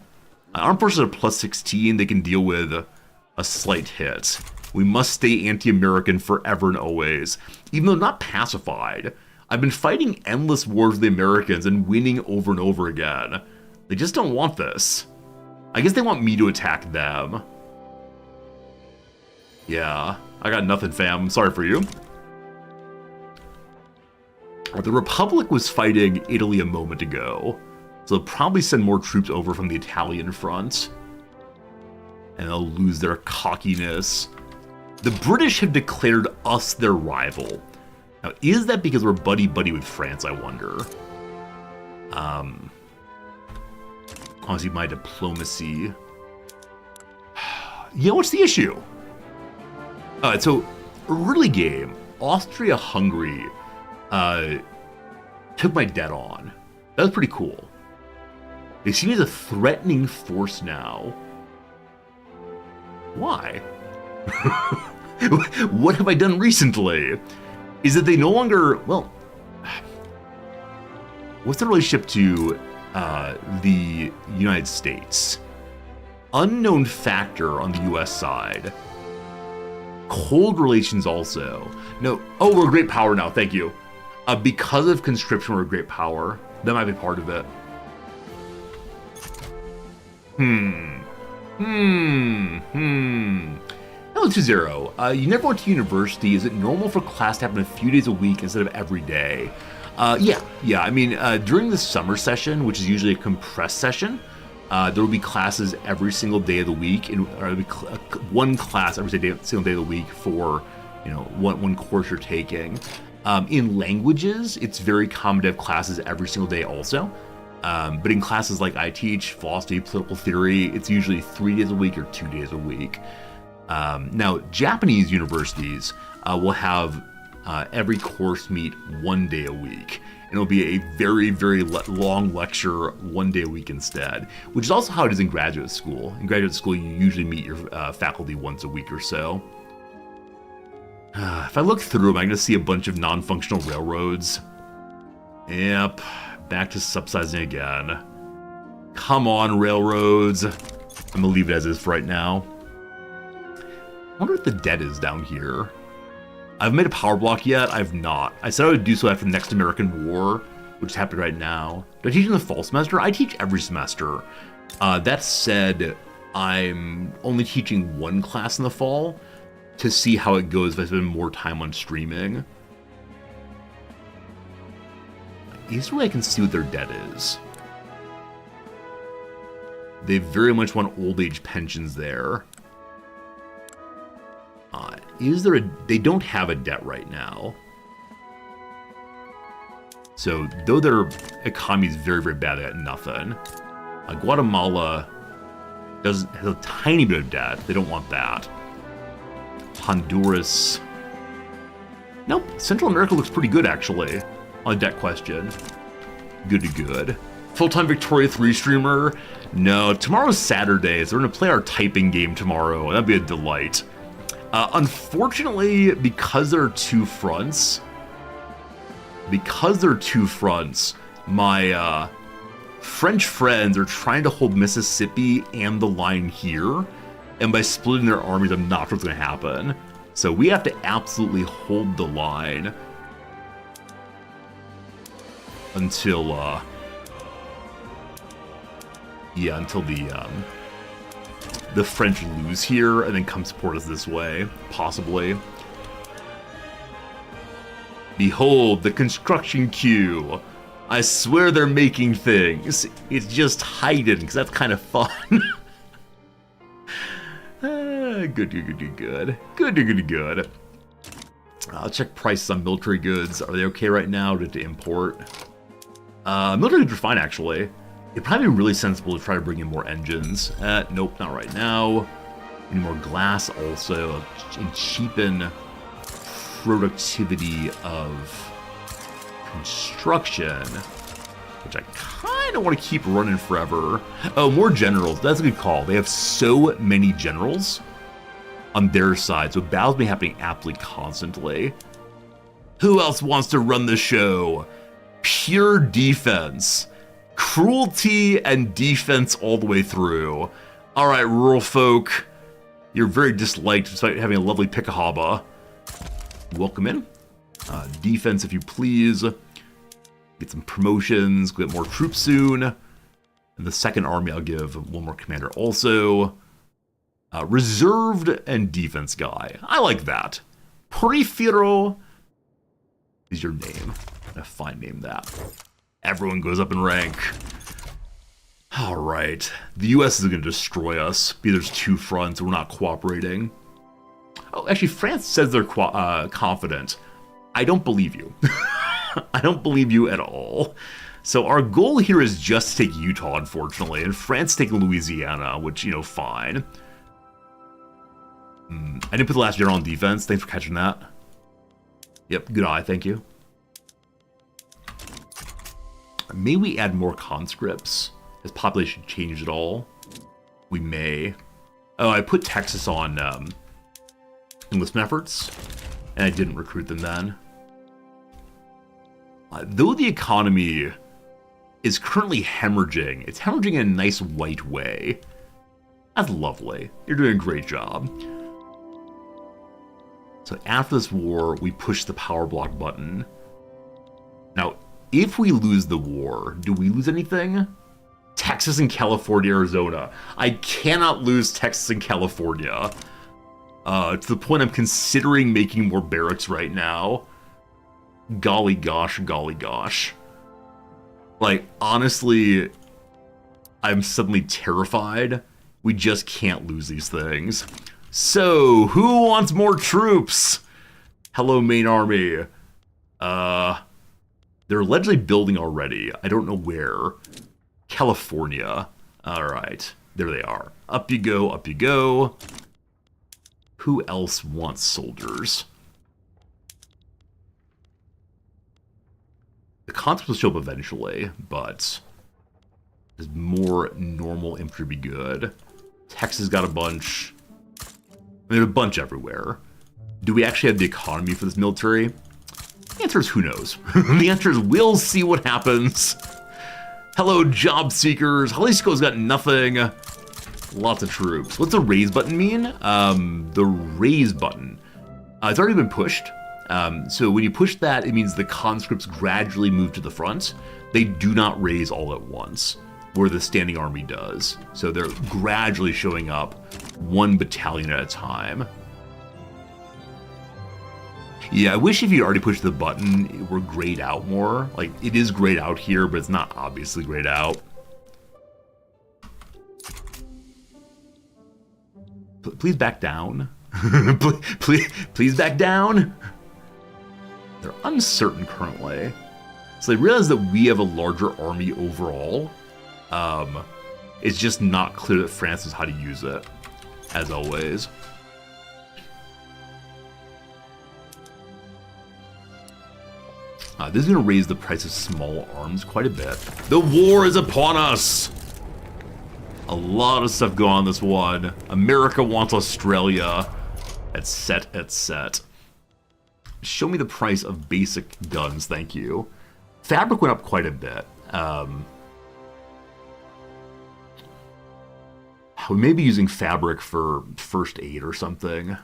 armed forces are plus 16. They can deal with a slight hit. We must stay anti-American forever and always. Even though not pacified, I've been fighting endless wars with the Americans and winning over and over again. They just don't want this. I guess they want me to attack them. Yeah, I got nothing, fam. I'm sorry for you. The Republic was fighting Italy a moment ago, so they'll probably send more troops over from the Italian front. And they'll lose their cockiness. The British have declared us their rival. Now, is that because we're buddy-buddy with France, I wonder? Honestly, my diplomacy. Yeah, what's the issue? Alright, so early game, Austria-Hungary took my debt on. That was pretty cool. They see me as a threatening force now. Why? What have I done recently? Is that they no longer, well, what's the relationship to the United States? Unknown factor on the US side. Cold relations also. No, oh, we're a great power now, thank you. Because of conscription, we're a great power. That might be part of it. Hello, 2-0. You never went to university. Is it normal for class to happen a few days a week instead of every day? Yeah. I mean, during the summer session, which is usually a compressed session, there will be classes every single day of the week, or there'll be one class every single day of the week for, one course you're taking. In languages, it's very common to have classes every single day also. But in classes like I teach, philosophy, political theory, it's usually 3 days a week or 2 days a week. Now, Japanese universities will have every course meet 1 day a week. And it'll be a very, very long lecture 1 day a week instead, which is also how it is in graduate school. In graduate school, you usually meet your faculty once a week or so. If I look through them, I'm going to see a bunch of non-functional railroads. Yep, back to subsidizing again. Come on, railroads. I'm gonna leave it as is for right now. I wonder if the debt is down here. I've made a power block yet. I've not. I said I would do so after the next American War, which is happening right now. Do I teach in the fall semester? I teach every semester. That said, I'm only teaching one class in the fall to see how it goes if I spend more time on streaming. Is there a way I can see what their debt is? They very much want old age pensions there. Is there a... They don't have a debt right now. So, though their economy is very, very bad, they got nothing. Guatemala has a tiny bit of debt. They don't want that. Honduras... Nope. Central America looks pretty good, actually, on the debt question. Good to good. Full-time Victoria 3 streamer? No, tomorrow's Saturday, so we're going to play our typing game tomorrow. That'd be a delight. Unfortunately, because there are two fronts, my French friends are trying to hold Mississippi and the line here, and by splitting their armies, I'm not sure what's going to happen. So we have to absolutely hold the line until, until the French lose here and then come support us this way, possibly. Behold, the construction queue. I swear they're making things. It's just hiding, because that's kind of fun. Good. I'll check prices on military goods. Are they okay right now to import? Military goods are fine, actually. It'd probably be really sensible to try to bring in more engines. Nope, not right now. We need more glass also, and cheapen productivity of construction, which I kind of want to keep running forever. Oh, more generals. That's a good call. They have so many generals on their side, so battles be happening absolutely constantly. Who else wants to run the show? Pure defense. Cruelty and defense all the way through. All right, rural folk. You're very disliked despite having a lovely Pikahaba. Welcome in. Defense, if you please. Get some promotions. Get more troops soon. And the second army, I'll give one more commander also. Reserved and defense guy. I like that. Prefiro is your name. A fine name, that. Everyone goes up in rank. All right. The U.S. is going to destroy us. There's two fronts. We're not cooperating. Oh, actually, France says they're confident. I don't believe you. I don't believe you at all. So our goal here is just to take Utah, unfortunately, and France taking Louisiana, which, fine. I didn't put the last general on defense. Thanks for catching that. Yep, good eye, thank you. May we add more conscripts? Has population changed at all? We may. Oh, I put Texas on enlistment efforts, and I didn't recruit them then. Though the economy is currently hemorrhaging, it's hemorrhaging in a nice white way. That's lovely. You're doing a great job. So after this war, we push the power block button. Now, if we lose the war, do we lose anything? Texas and California, Arizona. I cannot lose Texas and California. To the point I'm considering making more barracks right now. Golly gosh, golly gosh. Like, honestly, I'm suddenly terrified. We just can't lose these things. So, who wants more troops? Hello, main army. They're allegedly building already. I don't know where. California. Alright. There they are. Up you go, up you go. Who else wants soldiers? The concepts will show up eventually, but there's more normal infantry be good. Texas got a bunch. There's a bunch everywhere. Do we actually have the economy for this military? The answer is who knows. The answer is we'll see what happens. Hello, job seekers. Jalisco's got nothing. Lots of troops. What's the raise button mean? The raise button. It's already been pushed. So when you push that, it means the conscripts gradually move to the front. They do not raise all at once, where the standing army does. So they're gradually showing up, 1 battalion at a time. Yeah, I wish if you already pushed the button, it were grayed out more. Like, it is grayed out here, but it's not obviously grayed out. Please back down. please back down. They're uncertain currently. So they realize that we have a larger army overall. It's just not clear that France knows how to use it, as always. This is going to raise the price of small arms quite a bit. The war is upon us! A lot of stuff going on this one. America wants Australia. It's set. Show me the price of basic guns, thank you. Fabric went up quite a bit. We may be using fabric for first aid or something.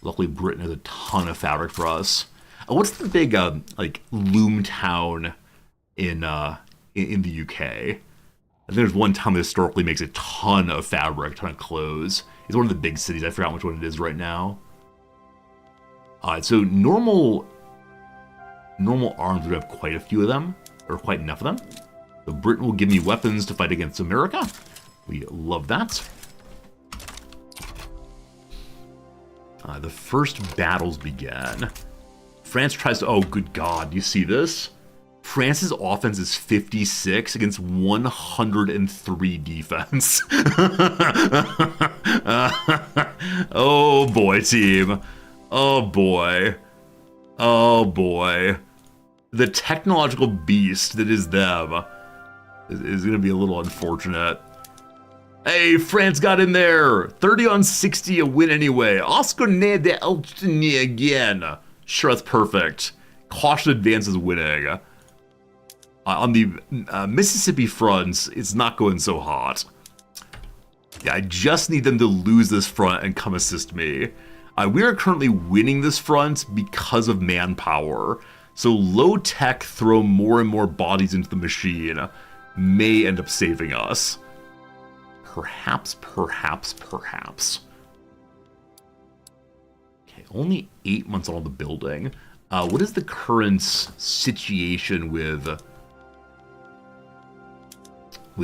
Luckily, Britain has a ton of fabric for us. What's the big like loom town in the UK? I think there's one town that historically makes a ton of fabric, a ton of clothes. It's one of the big cities. I forgot which one it is right now. So normal arms would have quite a few of them, or quite enough of them. So Britain will give me weapons to fight against America. We love that. The first battles began. France tries to... Oh, good God. You see this? France's offense is 56 against 103 defense. Oh, boy, team. Oh, boy. Oh, boy. The technological beast that is them is going to be a little unfortunate. Hey, France got in there. 30 on 60, a win anyway. Oscar ne de Elchini again. Sure, that's perfect. Caution advance is winning. On the Mississippi fronts, it's not going so hot. Yeah, I just need them to lose this front and come assist me. We are currently winning this front because of manpower. So low tech throw more and more bodies into the machine may end up saving us. Perhaps. Okay, only 8 months on the building. What is the current situation with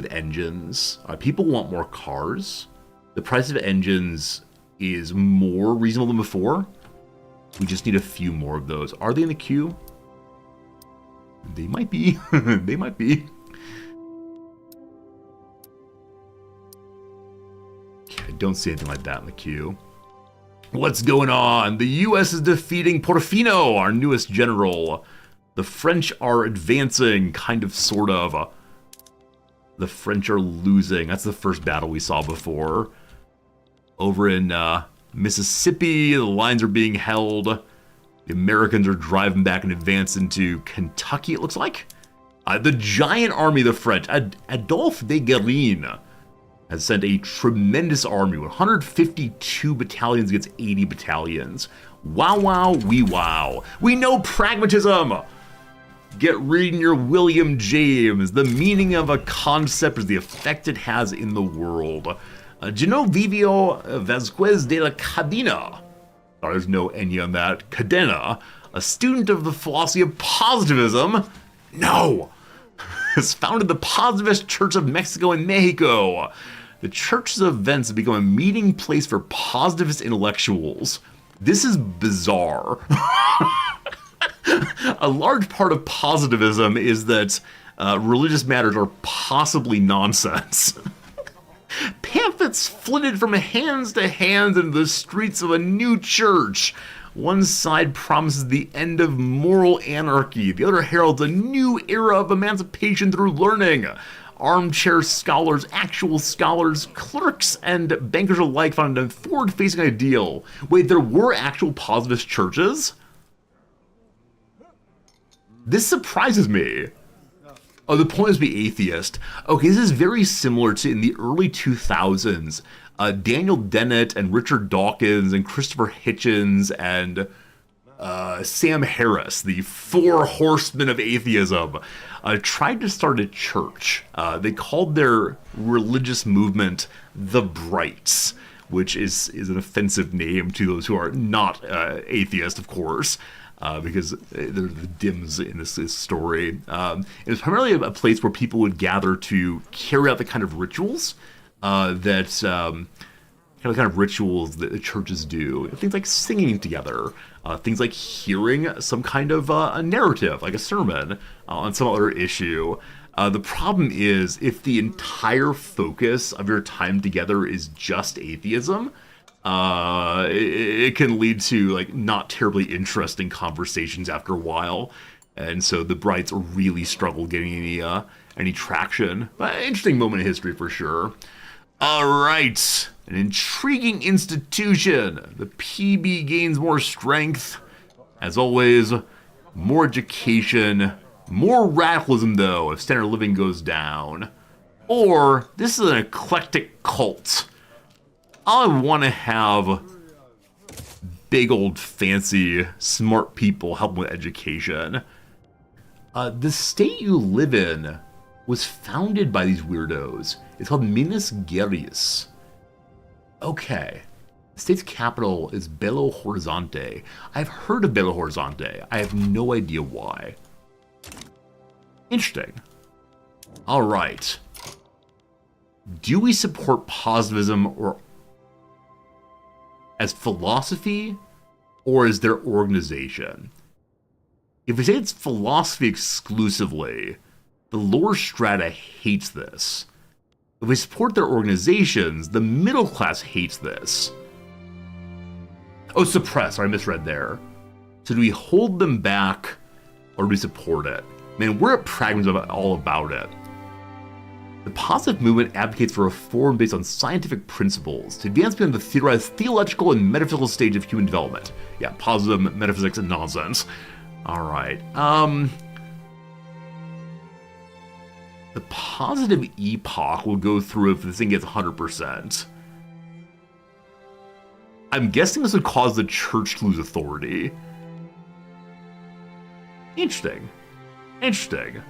engines? People want more cars. The price of engines is more reasonable than before. We just need a few more of those. Are they in the queue? They might be. They might be. I don't see anything like that in the queue. What's going on? The U.S. is defeating Portofino, our newest general. The French are advancing, kind of, sort of. The French are losing. That's the first battle we saw before. Over in Mississippi, the lines are being held. The Americans are driving back and advance into Kentucky, it looks like. The giant army of the French, Adolphe de Guerin, has sent a tremendous army, 152 battalions against 80 battalions. Wow, wee wow. We know pragmatism! Get reading your William James. The meaning of a concept is the effect it has in the world. Genovevio Vasquez de la Cadena. Oh, there's no N on that. Cadena, a student of the philosophy of positivism. No! Has founded the Positivist Church of Mexico and Mexico. The church's events have become a meeting place for positivist intellectuals. This is bizarre. A large part of positivism is that religious matters are possibly nonsense. Pamphlets flitted from hands to hands into the streets of a new church. One side promises the end of moral anarchy. The other heralds a new era of emancipation through learning. Armchair scholars, actual scholars, clerks, and bankers alike found a forward-facing ideal. Wait, there were actual positivist churches? This surprises me. Oh, the point is to be atheist. Okay, this is very similar to in the early 2000s. Daniel Dennett and Richard Dawkins and Christopher Hitchens and Sam Harris, the four horsemen of atheism, tried to start a church. They called their religious movement the Brights, which is an offensive name to those who are not atheist, of course. Because they're the dims in this story. It was primarily a place where people would gather to carry out the kind of rituals that the churches do. Things like singing together, things like hearing some kind of a narrative, like a sermon, on some other issue. The problem is if the entire focus of your time together is just atheism, it can lead to like not terribly interesting conversations after a while, and so the Brights really struggle getting any traction. But interesting moment in history for sure. All right, an intriguing institution. The PB gains more strength, as always. More education, more radicalism though if standard of living goes down. Or this is an eclectic cult. I want to have big old fancy smart people helping with education. The state you live in was founded by these weirdos. It's called Minas Gerais. Okay. The state's capital is Belo Horizonte. I've heard of Belo Horizonte. I have no idea why. Interesting. All right. Do we support positivism or as philosophy or as their organization? If we say it's philosophy exclusively, the lower strata hates this. If we support their organizations, the middle class hates this. Oh, suppress. Sorry, I misread there. So do we hold them back or do we support it? Man, we're at pragmatism all about it. The positive movement advocates for reform based on scientific principles to advance beyond the theorized theological and metaphysical stage of human development. Yeah, positive metaphysics and nonsense. All right. The positive epoch will go through if the thing gets 100%. I'm guessing this would cause the church to lose authority. Interesting. Interesting.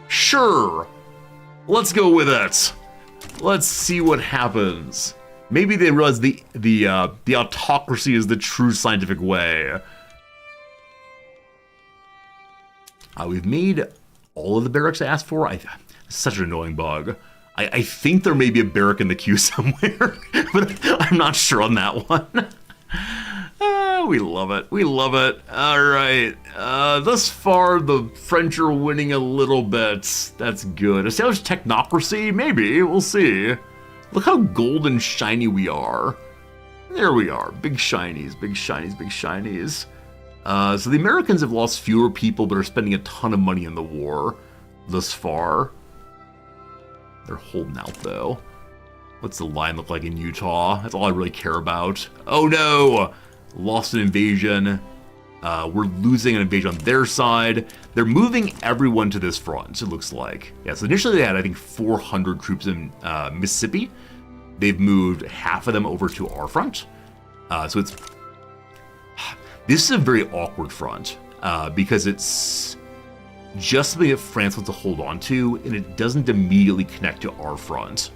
Sure. Let's go with it. Let's see what happens. Maybe they realize the autocracy is the true scientific way. We've made all of the barracks I asked for. Such an annoying bug. I think there may be a barrack in the queue somewhere, but I'm not sure on that one. We love it. We love it. All right. Thus far, the French are winning a little bit. That's good. Established technocracy? Maybe. We'll see. Look how gold and shiny we are. There we are. Big shinies, big shinies, big shinies. So the Americans have lost fewer people, but are spending a ton of money in the war thus far. They're holding out, though. What's the line look like in Utah? That's all I really care about. Oh, no! Lost an invasion. We're losing an invasion on their side. They're moving everyone to this front, it looks like. Yeah, so initially they had, I think, 400 troops in Mississippi. They've moved half of them over to our front. So it's... This is a very awkward front, because it's just something that France wants to hold on to, and it doesn't immediately connect to our front.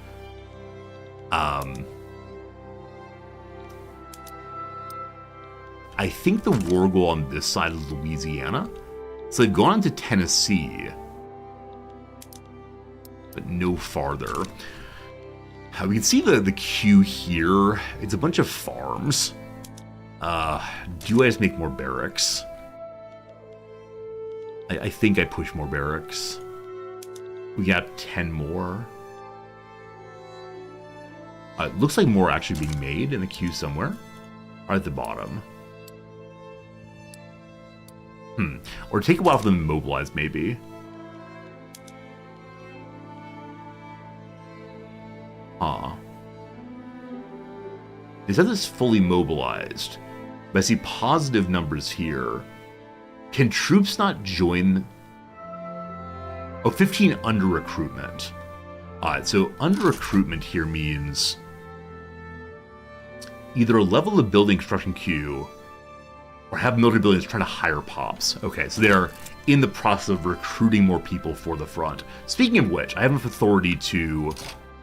I think the war will go on this side of Louisiana. So they've gone into Tennessee, but no farther. We can see the queue here. It's a bunch of farms. Do I just make more barracks? I think I push more barracks. We got 10 more. It looks like more are actually being made in the queue somewhere. Or at the bottom. Or take a while for them to mobilize, maybe. It says it's fully mobilized, but I see positive numbers here. Can troops not join? Oh, 15 under recruitment. Alright, so under recruitment here means either level the building construction queue or have military buildings trying to hire pops. Okay, so they're in the process of recruiting more people for the front. Speaking of which, I have enough authority to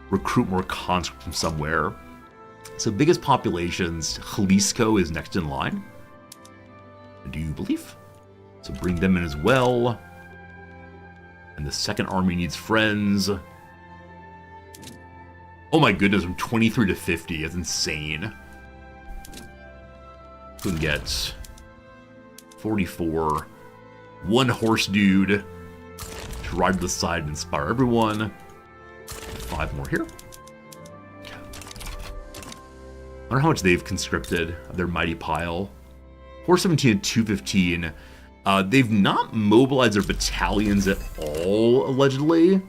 recruit more conscripts from somewhere. So biggest populations, Jalisco is next in line. Do you believe? So bring them in as well. And the second army needs friends. Oh my goodness, from 23 to 50. That's insane. We can get 44. One horse dude to ride to the side and inspire everyone. 5 more here. Okay. I wonder how much they've conscripted of their mighty pile. 417 and 215. They've not mobilized their battalions at all, allegedly.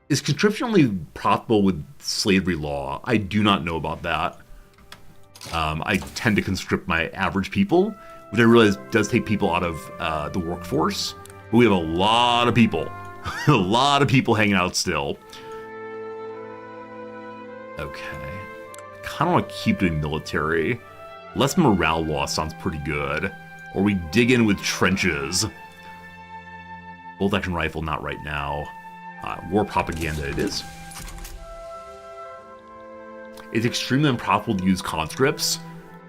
Is conscription only profitable with slavery law? I do not know about that. I tend to conscript my average people, which I realize does take people out of the workforce. But we have a lot of people. A lot of people hanging out still. Okay. I kind of want to keep doing military. Less morale loss sounds pretty good. Or we dig in with trenches. Bolt action rifle, not right now. War propaganda it is. It's extremely unprofitable to use conscripts.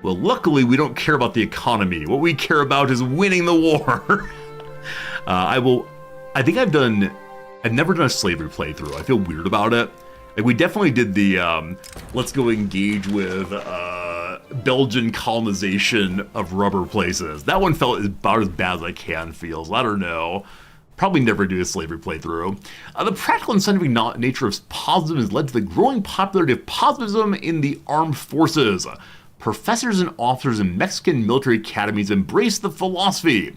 Well, luckily we don't care about the economy. What we care about is winning the war. I think I've never done a slavery playthrough. I feel weird about it. Like, we definitely did the, let's go engage with, Belgian colonization of rubber places. That one felt about as bad as I can feel, so I don't know. Probably never do a slavery playthrough. The practical and scientific nature of positivism has led to the growing popularity of positivism in the armed forces. Professors and officers in Mexican military academies embrace the philosophy.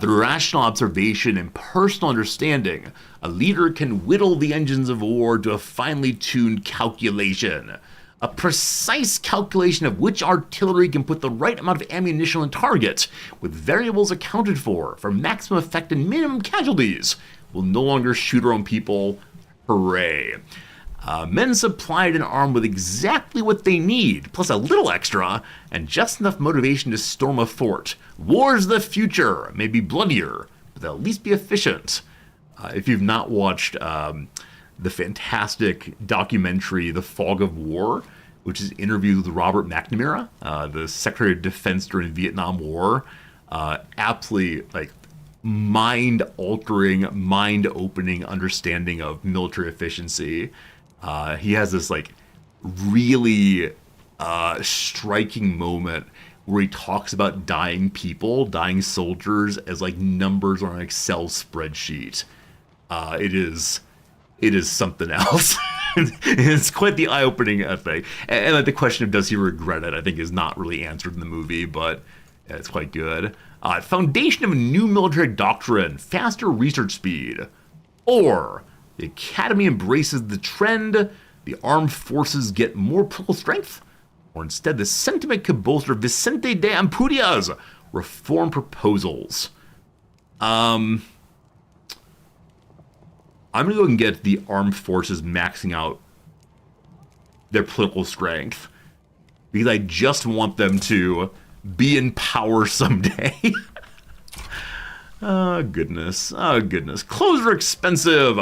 Through rational observation and personal understanding, a leader can whittle the engines of war to a finely tuned calculation. A precise calculation of which artillery can put the right amount of ammunition on target, with variables accounted for maximum effect and minimum casualties. We'll no longer shoot our own people. Hooray. Men supplied and armed with exactly what they need, plus a little extra, and just enough motivation to storm a fort. War's the future. May be bloodier, but they'll at least be efficient. If you've not watched the fantastic documentary The Fog of War, which is interviews with Robert McNamara, the Secretary of Defense during the Vietnam War, absolutely like mind-altering, mind-opening understanding of military efficiency. He has this like really striking moment where he talks about dying people, dying soldiers as like numbers on an Excel spreadsheet. It is something else. It's quite the eye-opening thing. And like the question of does he regret it, I think is not really answered in the movie, but it's quite good. Foundation of a new military doctrine, faster research speed. Or the Academy embraces the trend, the armed forces get more political strength. Or instead, the sentiment could bolster Vicente de Ampuria's reform proposals. I'm going to go and get the armed forces maxing out their political strength, because I just want them to be in power someday. Oh, goodness. Oh, goodness. Clothes are expensive.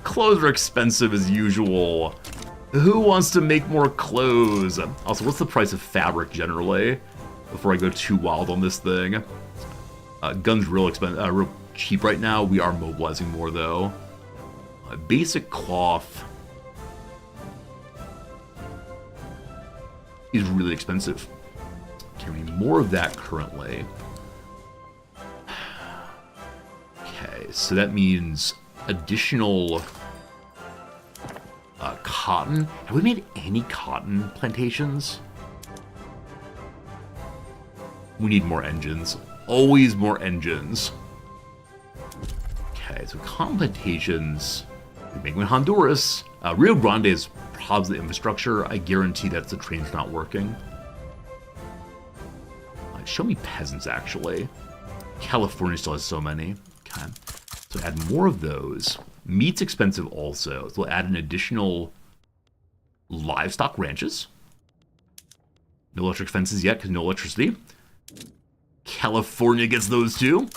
Clothes are expensive as usual. Who wants to make more clothes? Also, what's the price of fabric generally? Before I go too wild on this thing. Guns real cheap right now. We are mobilizing more, though. Basic cloth is really expensive. Carrying more of that currently. Okay, so that means additional cotton. Have we made any cotton plantations? We need more engines. Always more engines. Okay, so cotton plantations. We make them in Honduras. Rio Grande is probably the infrastructure. I guarantee that the train's not working. Show me peasants, actually. California still has so many. Okay. So add more of those. Meat's expensive also. So we'll add an additional livestock ranches. No electric fences yet because no electricity. California gets those too.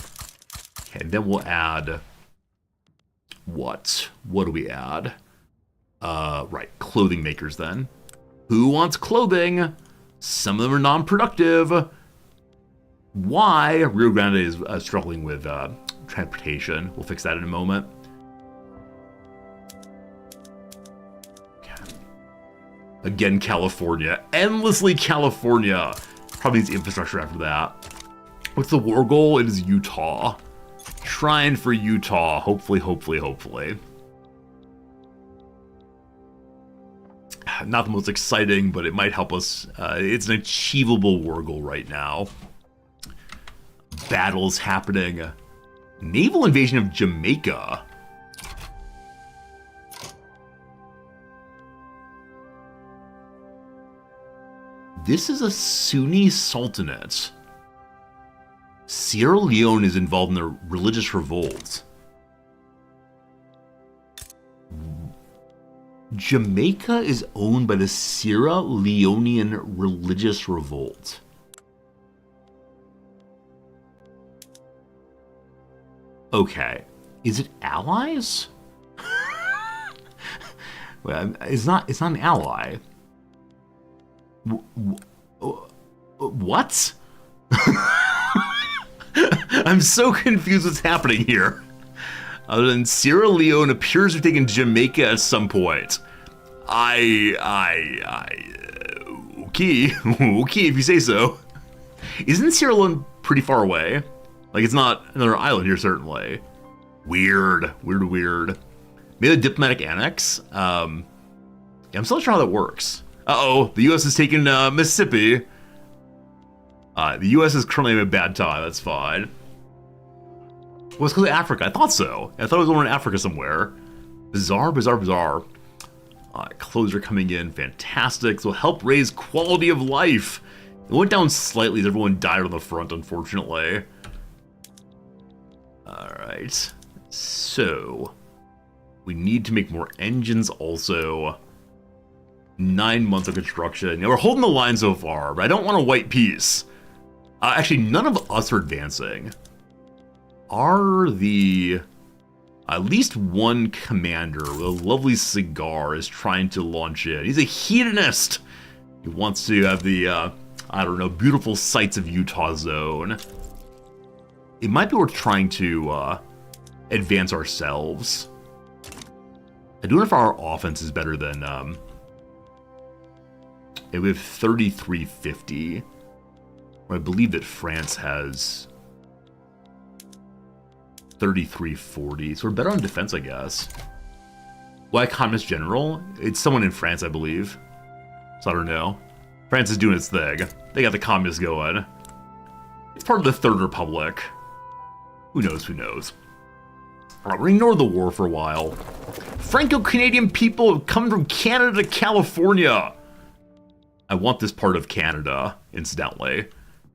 Okay, then we'll add what? What do we add? Right, clothing makers then. Who wants clothing? Some of them are non-productive. Why? Rio Grande is struggling with transportation. We'll fix that in a moment. Okay. Again, California. Endlessly California. Probably needs infrastructure after that. What's the war goal? It is Utah. Trying for Utah. Hopefully, hopefully, hopefully. Not the most exciting, but it might help us. It's an achievable war goal right now. Battles happening. Naval invasion of Jamaica. This is a Sunni sultanate. Sierra Leone is involved in a religious revolt. Jamaica is owned by the Sierra Leonean religious revolt. Okay, is it allies? Well, it's not an ally. What? I'm so confused what's happening here. Other than Sierra Leone appears to have taken Jamaica at some point. Okay, okay, if you say so. Isn't Sierra Leone pretty far away? Like, it's not another island here, certainly. Weird. Maybe a diplomatic annex? I'm still not sure how that works. Uh-oh, the U.S. has taken Mississippi. The U.S. is currently having a bad time, that's fine. Well, it's because of Africa. I thought so. I thought it was over in Africa somewhere. Bizarre. Clothes are coming in. Fantastic. So help raise quality of life. It went down slightly as everyone died on the front, unfortunately. Alright. So, we need to make more engines also. 9 months of construction. We're holding the line so far, but I don't want a white peace. Actually, none of us are advancing. At least one commander with a lovely cigar is trying to launch in. He's a hedonist. He wants to have the, I don't know, beautiful sights of Utah zone. It might be worth trying to advance ourselves. I don't know if our offense is better than, we have 3350. I believe that France has 3340, so we're better on defense, I guess. Why Communist General? It's someone in France, I believe. So I don't know. France is doing its thing. They got the communists going. It's part of the Third Republic. Who knows? Alright, we're ignore the war for a while. Franco-Canadian people have come from Canada to California. I want this part of Canada, incidentally.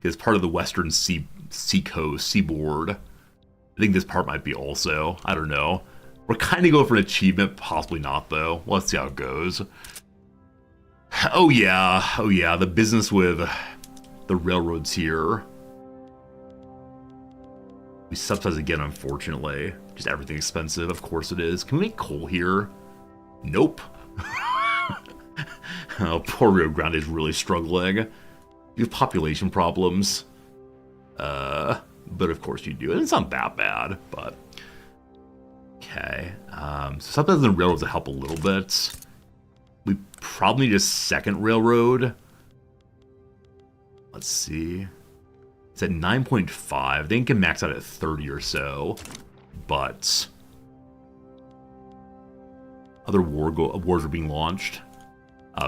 It's part of the western seaboard. I think this part might be also. I don't know. We're kind of going for an achievement, possibly not, though. Let's see how it goes. Oh yeah, the business with the railroads here. We subsidize again, unfortunately. Just everything expensive, of course it is. Can we make coal here? Nope. Oh, poor Rio Grande is really struggling. You have population problems. But of course you do. It's not that bad, but... Okay. So sometimes the railroads will help a little bit. We probably need a second railroad. Let's see. It's at 9.5. They can max out at 30 or so. But... other wars are being launched.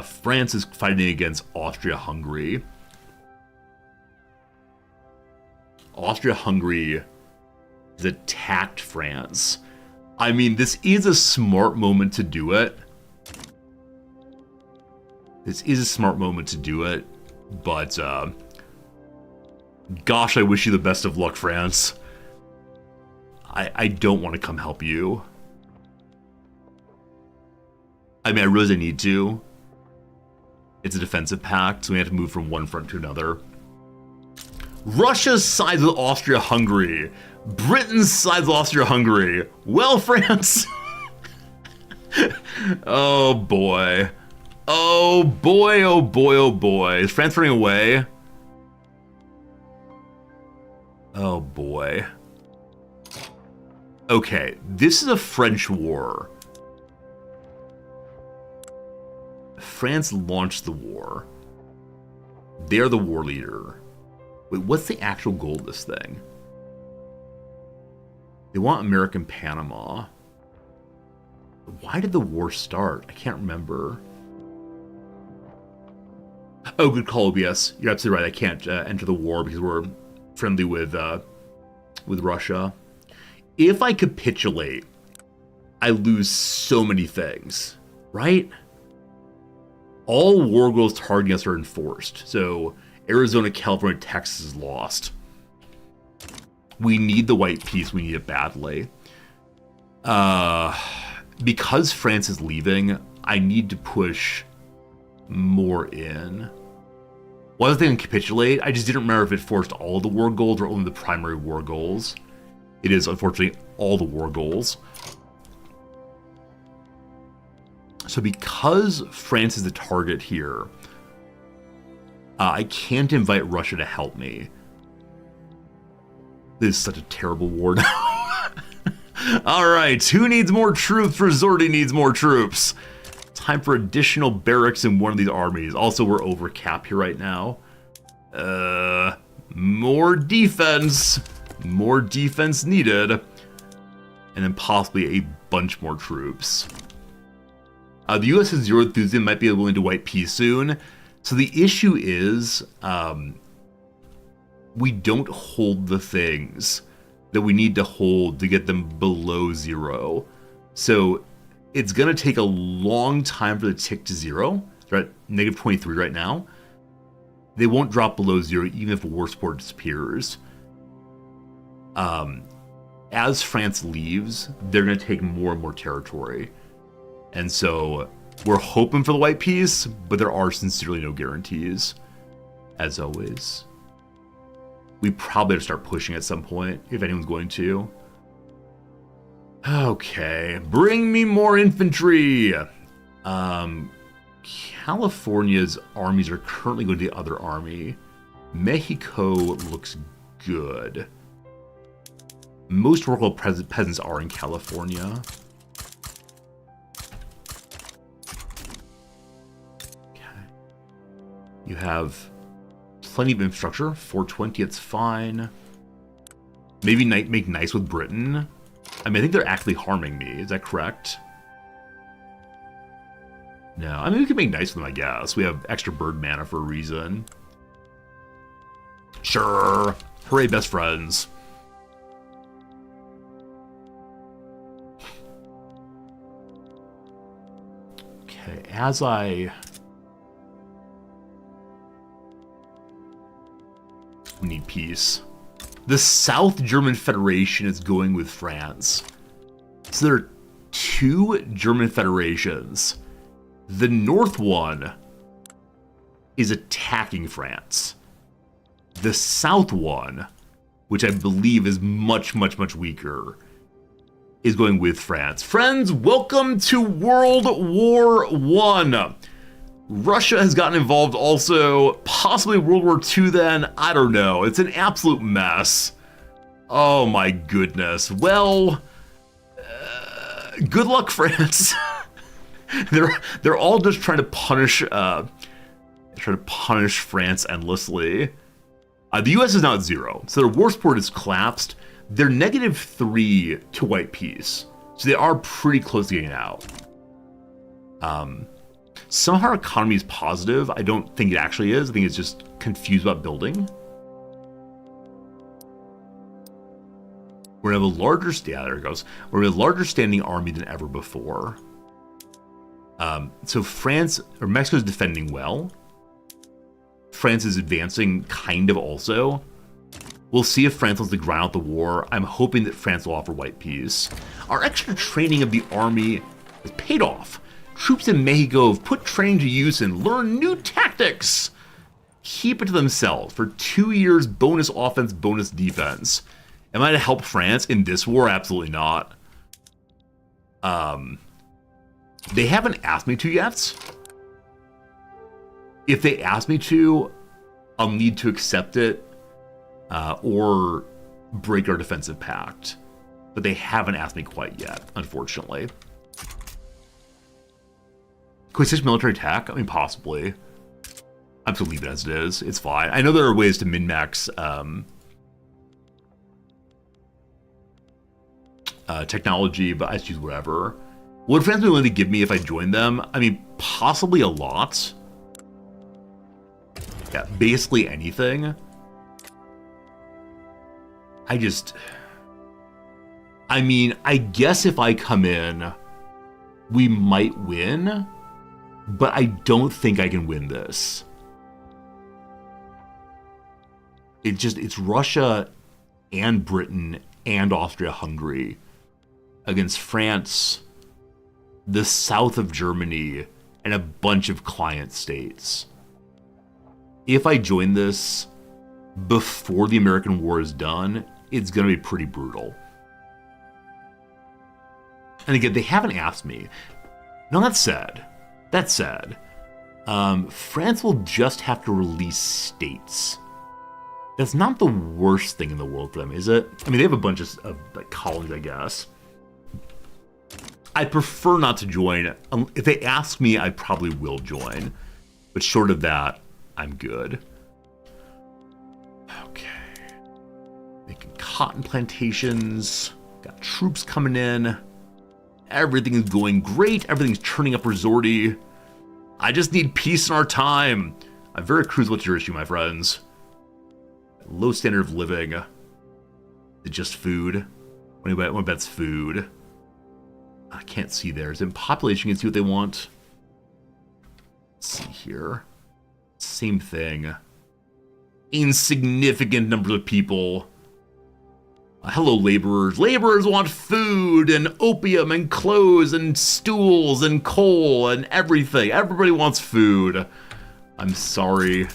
France is fighting against Austria-Hungary. Austria-Hungary has attacked France. I mean, this is a smart moment to do it. But, gosh, I wish you the best of luck, France. I don't want to come help you. I mean, I really need to. It's a defensive pact, so we have to move from one front to another. Russia sides with Austria-Hungary. Britain sides with Austria-Hungary. Well, France. Oh boy. Oh boy, oh boy, oh boy. Is France running away? Oh boy. Okay, this is a French war. France launched the war. They're the war leader. Wait, what's the actual goal of this thing? They want American Panama. Why did the war start? I can't remember. Oh, good call, OBS. You're absolutely right. I can't enter the war because we're friendly with Russia. If I capitulate, I lose so many things, right? All war goals targeting us are enforced. So Arizona, California, Texas is lost. We need the white peace. We need it badly. Because France is leaving, I need to push more in. Well, I was thinking capitulate. I just didn't remember if it forced all of the war goals or only the primary war goals. It is, unfortunately, all the war goals. So because France is the target here, I can't invite Russia to help me. This is such a terrible war now. Alright, who needs more troops? Resorty needs more troops. Time for additional barracks in one of these armies. Also, we're over cap here right now. More defense. More defense needed. And then possibly a bunch more troops. The U.S. has zero enthusiasm, might be willing to white peace soon. So the issue is, we don't hold the things that we need to hold to get them below zero. So it's going to take a long time for the tick to zero. They're at negative 23 right now. They won't drop below zero even if war support disappears. As France leaves, they're going to take more and more territory. And so we're hoping for the white peace, but there are sincerely no guarantees, as always. We probably have to start pushing at some point, if anyone's going to. Okay, bring me more infantry! California's armies are currently going to the other army. Mexico looks good. Most local peasants are in California. You have plenty of infrastructure. 420, it's fine. Maybe make nice with Britain. I mean, I think they're actively harming me. Is that correct? No. I mean, we can make nice with them, I guess. We have extra bird mana for a reason. Sure. Hooray, best friends. Okay, as we need peace. The South German Federation is going with France. So there are two German federations. The North one is attacking France. The South one, which I believe is much, much, much weaker, is going with France. Friends, welcome to World War I. Russia has gotten involved also, possibly World War II then, I don't know. It's an absolute mess. Oh my goodness. Well, good luck, France. they're all just trying to punish France endlessly. The US is now at 0, so their war support is collapsed. They're -3 to white peace, so they are pretty close to getting out. Somehow our economy is positive. I don't think it actually is. I think it's just confused about building. We're gonna have a larger, yeah, there it goes. We're gonna have a larger standing army than ever before. So France, or Mexico is defending well. France is advancing kind of also. We'll see if France wants to grind out the war. I'm hoping that France will offer white peace. Our extra training of the army has paid off. Troops in Mexico have put training to use and learned new tactics. Keep it to themselves for 2 years, bonus offense, bonus defense. Am I to help France in this war? Absolutely not. They haven't asked me to yet. If they ask me to, I'll need to accept it or break our defensive pact. But they haven't asked me quite yet, unfortunately. Could we switch military attack? I mean, possibly. I'm just leave it as it is. It's fine. I know there are ways to min-max technology, but I just use whatever. Would France be willing to give me if I joined them? I mean, possibly a lot. Yeah, basically anything. I mean, I guess if I come in, we might win, but I don't think I can win this. It's Russia and Britain and Austria-Hungary against France, the south of Germany, and a bunch of client states. If I join this before the American war is done, it's going to be pretty brutal. And again, they haven't asked me. Now that said, France will just have to release states. That's not the worst thing in the world for them, is it? I mean, they have a bunch of like colonies, I guess. I prefer not to join. If they ask me, I probably will join. But short of that, I'm good. Okay. Making cotton plantations. Got troops coming in. Everything is going great. Everything's turning up resorty. I just need peace in our time. I'm very cruise. What's your issue, my friends? Low standard of living. Is it just food? What about that's food? I can't see there. Is it population? You can see what they want. Let's see here. Same thing. Insignificant numbers of people. Hello, laborers. Laborers want food and opium and clothes and stools and coal and everything. Everybody wants food. I'm sorry.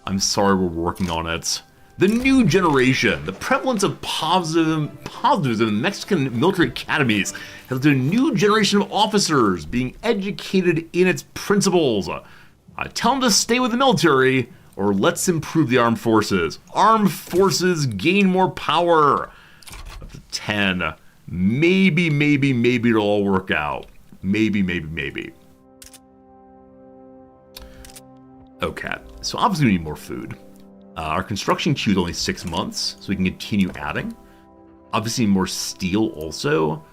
We're working on it. The new generation, the prevalence of positivism in Mexican military academies has led to a new generation of officers being educated in its principles. Tell them to stay with the military, or let's improve the armed forces. Armed forces gain more power. Up to 10. Maybe it'll all work out. Maybe. Okay, so obviously we need more food. Our construction queue is only 6 months, so we can continue adding. Obviously more steel also.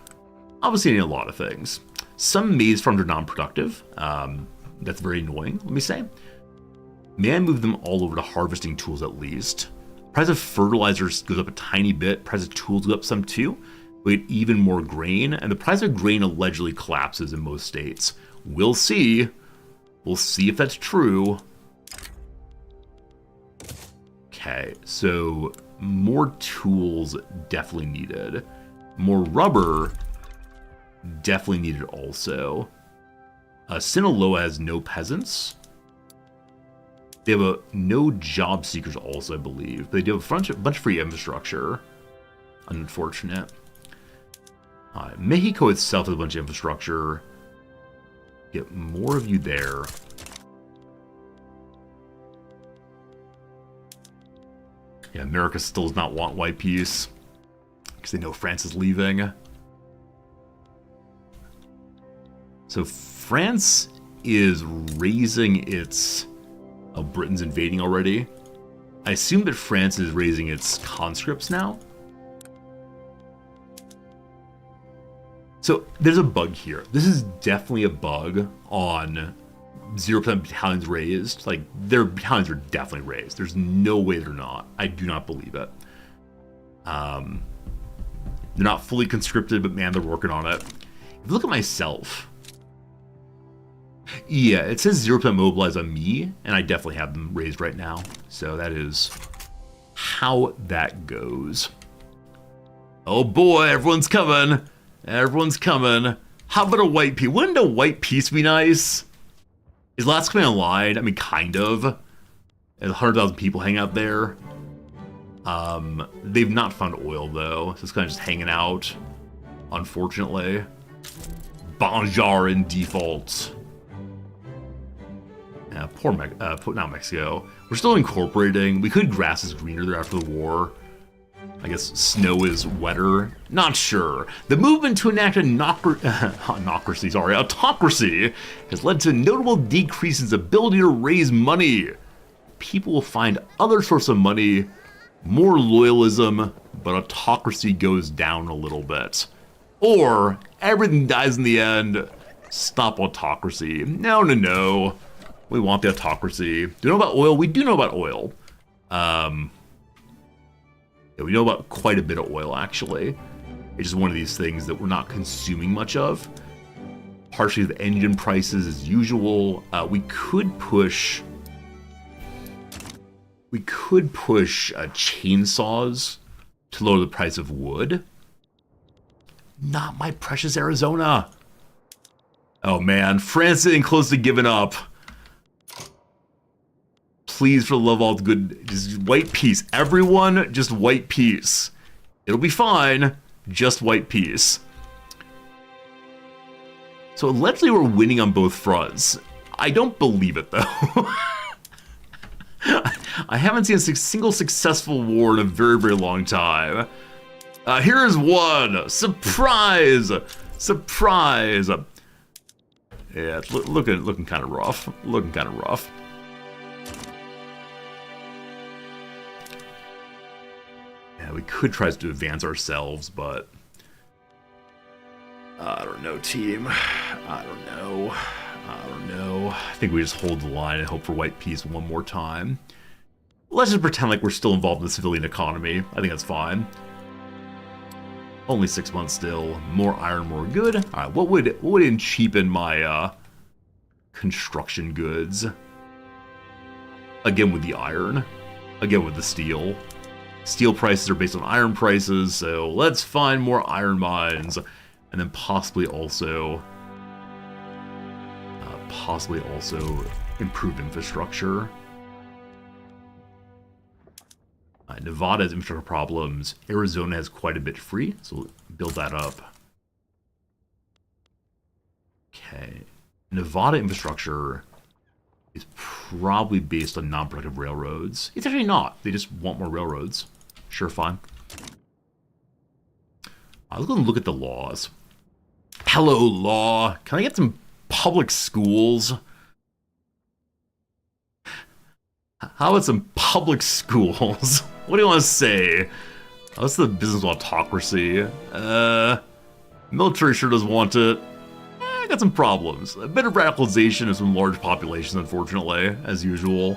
Obviously need a lot of things. Some maize farms are non-productive. That's very annoying, let me say. May I move them all over to harvesting tools at least? Price of fertilizers goes up a tiny bit. Price of tools goes up some too. We get even more grain, and the price of grain allegedly collapses in most states. We'll see. We'll see if that's true. Okay, so more tools definitely needed. More rubber definitely needed also. Sinaloa has no peasants. They have no job seekers also, I believe. They do have a bunch of free infrastructure. Unfortunate. Mexico itself has a bunch of infrastructure. Get more of you there. Yeah, America still does not want white peace because they know France is leaving. So France is raising its... Oh, Britain's invading already. I assume that France is raising its conscripts now. So there's a bug here. This is definitely a bug on 0% battalions raised. Like, their battalions are definitely raised. There's no way they're not. I do not believe it. They're not fully conscripted, but man, they're working on it. If you look at myself, yeah, it says 0% mobilized on me, and I definitely have them raised right now. So that is how that goes. Oh boy, everyone's coming. Everyone's coming. How about a white piece? Wouldn't a white piece be nice? Is last coming online? I mean, kind of. There's 100,000 people hang out there. They've not found oil though, so it's kind of just hanging out, unfortunately. Bonjour in default. Yeah, poor not Mexico. We're still incorporating. We could grass is greener there after the war. I guess snow is wetter. Not sure. The movement to enact autocracy has led to notable decrease in its ability to raise money. People will find other sources of money, more loyalism, but autocracy goes down a little bit. Or everything dies in the end. Stop autocracy. No. We want the autocracy. Do you know about oil? We do know about oil. Yeah, we know about quite a bit of oil, actually. It's just one of these things that we're not consuming much of. Partially with engine prices as usual. We could push chainsaws to lower the price of wood. Not my precious Arizona. Oh man, France is getting close to giving up. Please, for the love of all the good, just white peace. Everyone, just white peace. It'll be fine. Just white peace. So allegedly we're winning on both fronts. I don't believe it though. I haven't seen a single successful war in a very, very long time. Here's one. Surprise! Surprise! Yeah, it's looking kind of rough. Looking kind of rough. Yeah, we could try to advance ourselves, but I don't know, team. I don't know. I think we just hold the line and hope for white peace one more time. Let's just pretend like we're still involved in the civilian economy. I think that's fine. Only 6 months still. More iron, more good. All right, what would cheapen my construction goods? Again with the iron. Again with the steel. Steel prices are based on iron prices, so let's find more iron mines, and then possibly also improve infrastructure. Nevada has infrastructure problems. Arizona has quite a bit free, so we'll build that up. Okay. Nevada infrastructure is probably based on non-productive railroads. It's actually not. They just want more railroads. Sure, fine. Let's go and look at the laws. Hello, law. Can I get some public schools? How about some public schools? What do you want to say? What's the business of autocracy? Military sure doesn't want it. I got some problems. A bit of radicalization of some large populations, unfortunately, as usual.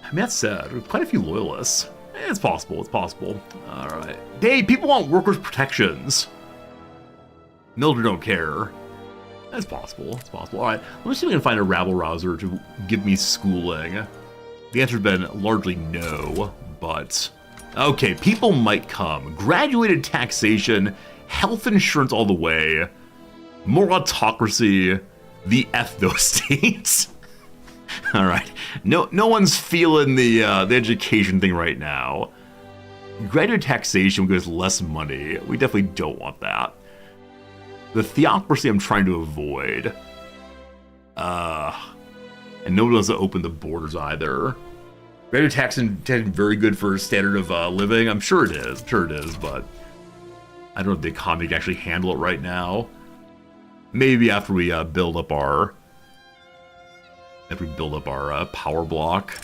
I mean, that said, quite a few loyalists. It's possible, it's possible. Alright. Hey, people want workers' protections. Military don't care. It's possible, it's possible. Alright, let me see if we can find a rabble-rouser to give me schooling. The answer's been largely no, but... Okay, people might come. Graduated taxation, health insurance all the way, more autocracy, the F those states. All right, no one's feeling the education thing right now. Graduate taxation gives less money. We definitely don't want that. The theocracy I'm trying to avoid. And no one wants to open the borders either. Graduate taxation is very good for standard of living. I'm sure it is. But I don't know if the economy can actually handle it right now. Maybe after we build up our power block.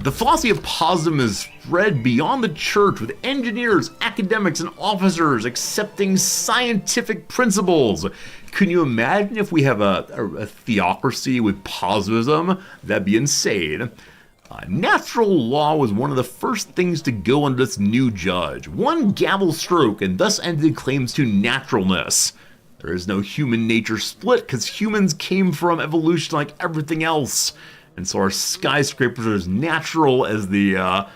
The philosophy of positivism is spread beyond the church, with engineers, academics, and officers accepting scientific principles. Can you imagine if we have a theocracy with positivism? That'd be insane. Natural law was one of the first things to go under this new judge. One gavel stroke, and thus ended claims to naturalness. There is no human nature split, because humans came from evolution like everything else. And so our skyscrapers are as natural as the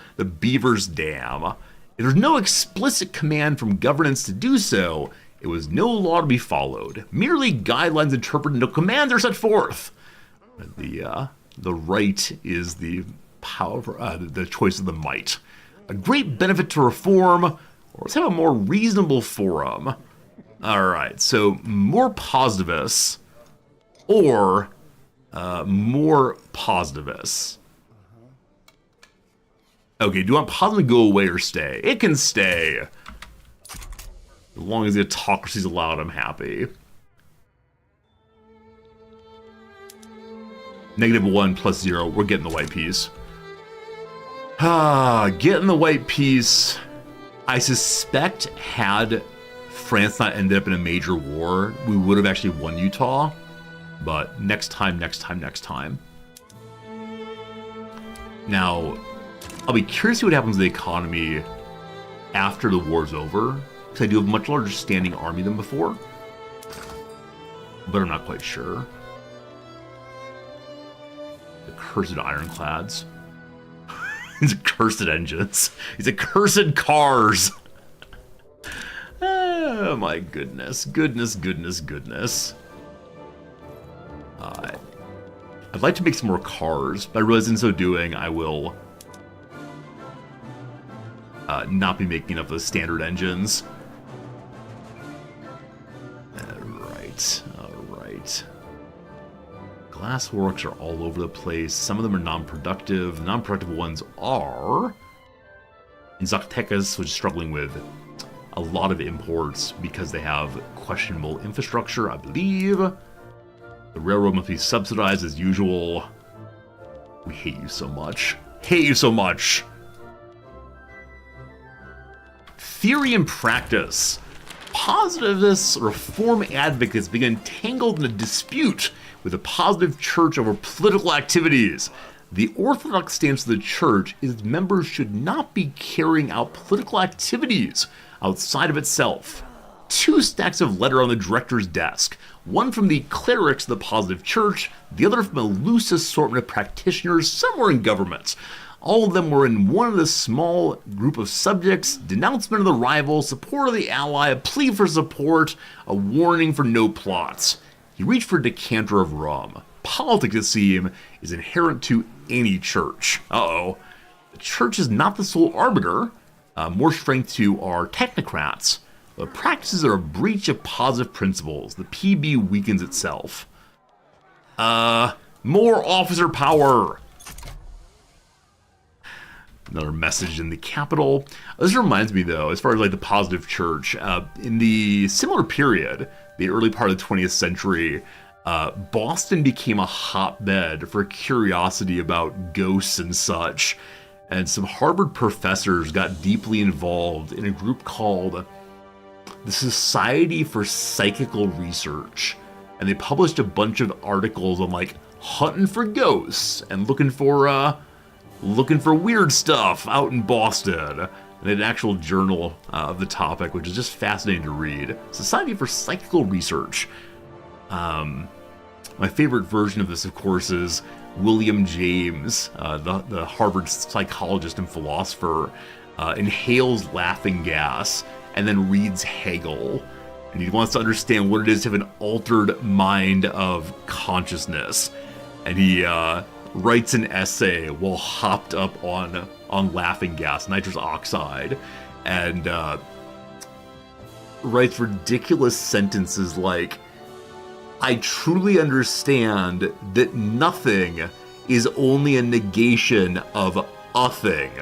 Beaver's Dam. If there's no explicit command from governance to do so, it was no law to be followed. Merely guidelines interpreted, no commands are set forth. The right is the power, the choice of the might. A great benefit to reform, or let's have a more reasonable forum. All right, so more positivists or more positivists. Okay, do you want positive to go away or stay? It can stay. As long as the autocracy's allowed, I'm happy. -1 + 0, we're getting the white piece. Getting the white piece. I suspect had France not ended up in a major war, we would have actually won Utah. But next time. Now, I'll be curious to see what happens to the economy after the war's over, because I do have a much larger standing army than before. But I'm not quite sure. The cursed ironclads. These cursed engines. These accursed cars. Oh my goodness. Goodness. I'd like to make some more cars, but I realize in so doing I will not be making enough of the standard engines. Alright. Glassworks are all over the place. Some of them are non-productive. The non-productive ones are in Zacatecas, which is struggling with a lot of imports because they have questionable infrastructure, I believe. The railroad must be subsidized as usual. We hate you so much. Theory and practice. Positivist reform advocates begin tangled in a dispute with the positive church over political activities. The orthodox stance of the church is that members should not be carrying out political activities outside of itself. 2 stacks of letter on the director's desk, one from the clerics of the positive church, the other from a loose assortment of practitioners somewhere in government. All of them were in one of the small group of subjects: denouncement of the rival, support of the ally, a plea for support, a warning for no plots. He reached for a decanter of rum. Politics, it seems, is inherent to any church. The church is not the sole arbiter. More strength to our technocrats. But practices are a breach of positive principles. The PB weakens itself. More officer power. Another message in the Capitol. This reminds me, though, as far as like the positive church, in the similar period, the early part of the 20th century, Boston became a hotbed for curiosity about ghosts and such. And some Harvard professors got deeply involved in a group called the Society for Psychical Research. And they published a bunch of articles on like hunting for ghosts and looking for weird stuff out in Boston. And they had an actual journal of the topic, which is just fascinating to read. Society for Psychical Research. My favorite version of this, of course, is William James, the Harvard psychologist and philosopher, inhales laughing gas and then reads Hegel. And he wants to understand what it is to have an altered mind of consciousness. And he writes an essay while hopped up on laughing gas, nitrous oxide, and writes ridiculous sentences like, "I truly understand that nothing is only a negation of a thing."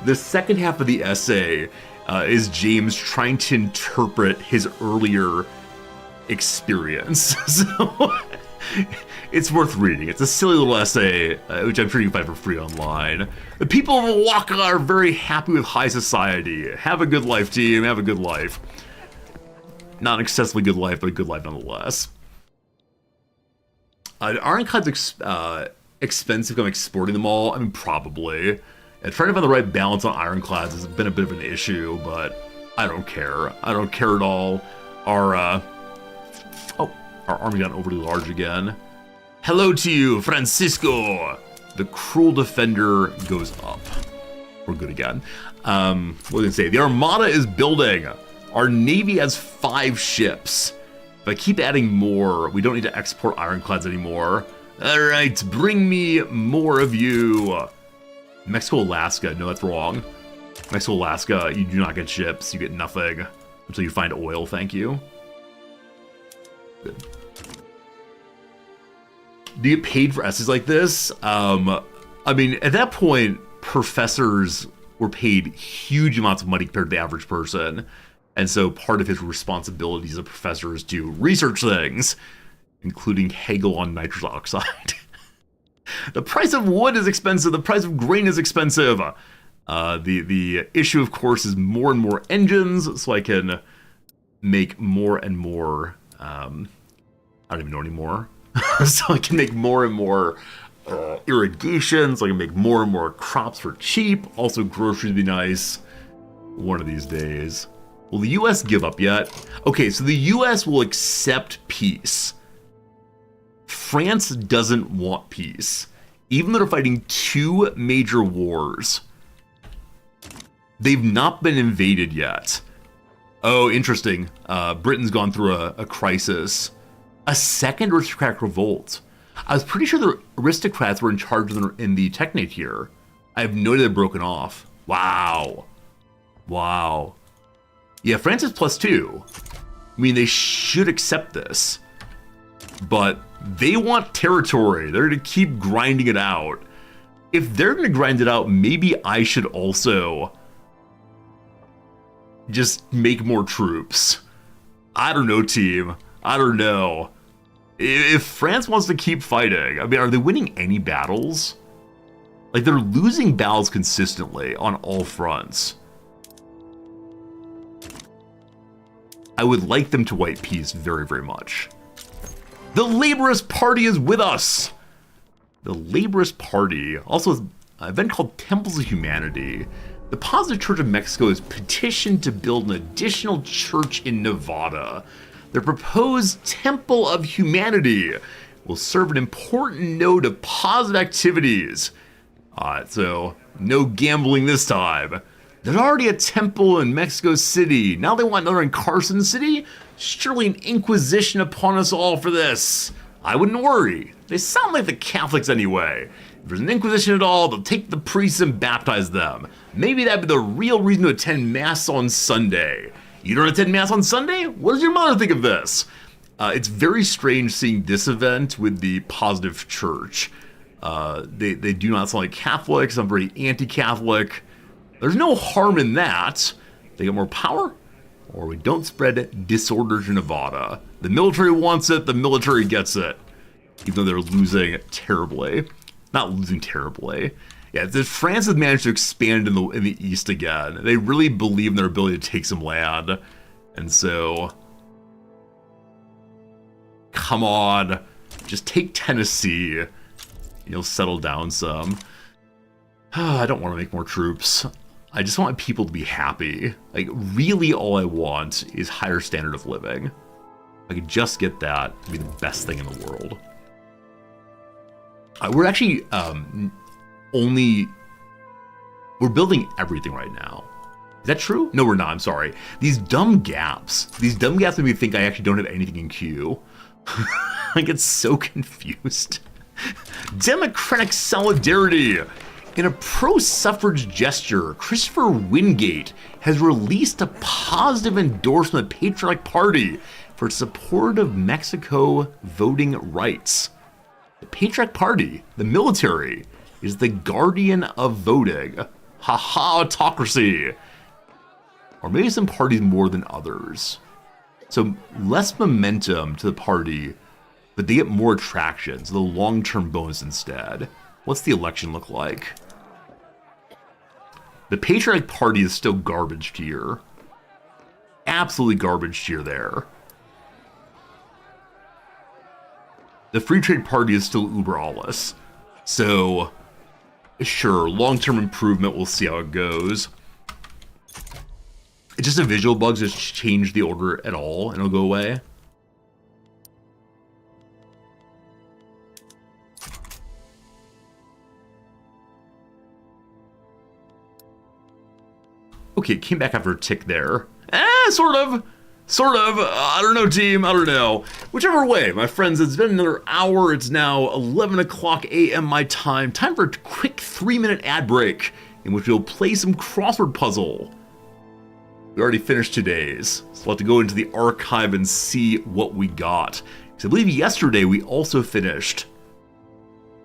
The second half of the essay is James trying to interpret his earlier experience. So it's worth reading. It's a silly little essay, which I'm sure you can find for free online. The people of Oaxaca are very happy with high society. Have a good life, team. Have a good life. Not an excessively good life, but a good life nonetheless. Aren't expensive come exporting them all? I mean, probably. And trying to find the right balance on ironclads has been a bit of an issue, but I don't care. I don't care at all. Our army got overly large again. Hello to you, Francisco. The cruel defender goes up. We're good again. What was I gonna say? The Armada is building. Our Navy has 5 ships. If I keep adding more, we don't need to export ironclads anymore. All right, bring me more of you. Mexico, Alaska. No, that's wrong. Mexico, Alaska, you do not get ships. You get nothing until you find oil. Thank you. Good. Do you get paid for essays like this? I mean, at that point, professors were paid huge amounts of money compared to the average person. And so part of his responsibilities as a professor is to research things, including Hegel on nitrous oxide. The price of wood is expensive. The price of grain is expensive. The issue, of course, is more and more engines, so I can make more and more. I don't even know anymore. So I can make more and more irrigation, so I can make more and more crops for cheap. Also, groceries would be nice one of these days. Will the U.S. give up yet? Okay, so the U.S. will accept peace. France doesn't want peace. Even though they're fighting 2 major wars, they've not been invaded yet. Oh, interesting. Britain's gone through a crisis. A second aristocratic revolt. I was pretty sure the aristocrats were in charge in the Technate here. I have no idea they're broken off. Wow. Wow. Yeah, France is +2. I mean, they should accept this. But they want territory. They're going to keep grinding it out. If they're going to grind it out, maybe I should also just make more troops. I don't know, team. I don't know. If France wants to keep fighting, I mean, are they winning any battles? Like, they're losing battles consistently on all fronts. I would like them to wipe peace very, very much. The Laborist Party is with us! The Laborist Party, also an event called Temples of Humanity. The Positive Church of Mexico has petitioned to build an additional church in Nevada. Their proposed Temple of Humanity will serve an important node of positive activities. So no gambling this time. There's already a temple in Mexico City. Now they want another in Carson City? Surely an inquisition upon us all for this. I wouldn't worry. They sound like the Catholics anyway. If there's an inquisition at all, they'll take the priests and baptize them. Maybe that'd be the real reason to attend Mass on Sunday. You don't attend Mass on Sunday? What does your mother think of this? It's very strange seeing this event with the Positive Church. They do not sound like Catholics. I'm very anti-Catholic. There's no harm in that. They get more power, or we don't spread disorder to Nevada. The military wants it, the military gets it. Even though they're losing terribly. Not losing terribly. Yeah, France has managed to expand in the east again. They really believe in their ability to take some land. And so, come on, just take Tennessee. You'll settle down some. I don't want to make more troops. I just want people to be happy. Like, really all I want is higher standard of living. If I could just get that, it'd be the best thing in the world. We're actually we're building everything right now. Is that true? No, we're not. I'm sorry. These dumb gaps make me think I actually don't have anything in queue. I get so confused. Democratic solidarity. In a pro-suffrage gesture, Christopher Wingate has released a positive endorsement of the Patriotic Party for support of Mexico voting rights. The Patriotic Party, the military, is the guardian of voting. Ha-ha, autocracy. Or maybe some parties more than others. So less momentum to the party, but they get more attraction, so the long-term bonus instead. What's the election look like? The Patriotic Party is still garbage tier. Absolutely garbage tier there. The Free Trade Party is still uber alles. So, sure, long-term improvement, we'll see how it goes. It's just a visual bug, just change the order at all, and it'll go away. Okay, it came back after a tick there. Sort of. Sort of. I don't know, team. I don't know. Whichever way, my friends, it's been another hour. It's now 11 o'clock a.m. my time. Time for a quick 3-minute ad break in which we'll play some crossword puzzle. We already finished today's, so we'll have to go into the archive and see what we got. Because I believe yesterday we also finished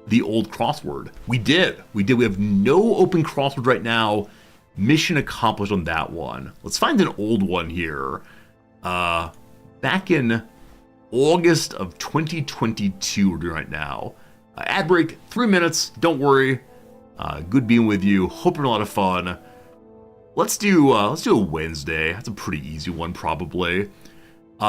the old crossword. We did. We have no open crossword right now. Mission accomplished on that one. Let's find an old one here. Back in August of 2022 we're doing right now. Ad break, 3 minutes, don't worry. Good being with you, hope you're a lot of fun. Let's do a Wednesday. That's a pretty easy one probably.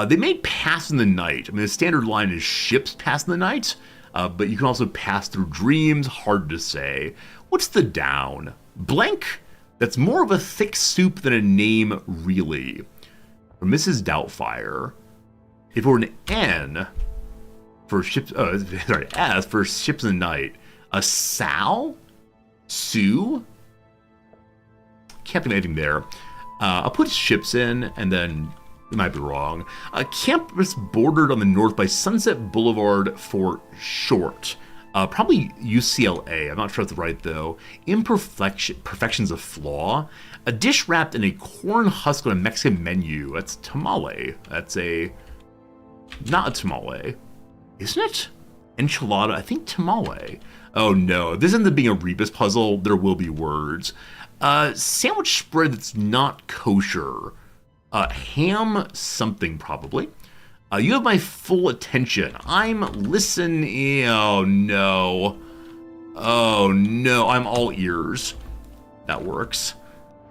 They made pass in the night. I mean, the standard line is ships pass in the night, but you can also pass through dreams, hard to say. What's the down? Blank? That's more of a thick soup than a name, really. For Mrs. Doubtfire. If it were an N for ships, S for ships in the night, a Sal? Sue? Can't think of anything there. I'll put ships in, and then it might be wrong. A campus bordered on the north by Sunset Boulevard for short. Probably UCLA. I'm not sure if that's right, though. Imperfections of flaw. A dish wrapped in a corn husk on a Mexican menu. That's tamale. That's not a tamale. Isn't it? Enchilada. I think tamale. Oh, no. If this ends up being a rebus puzzle, there will be words. Sandwich spread that's not kosher. Ham something, probably. You have my full attention. I'm listening. Oh, no. Oh, no. I'm all ears. That works.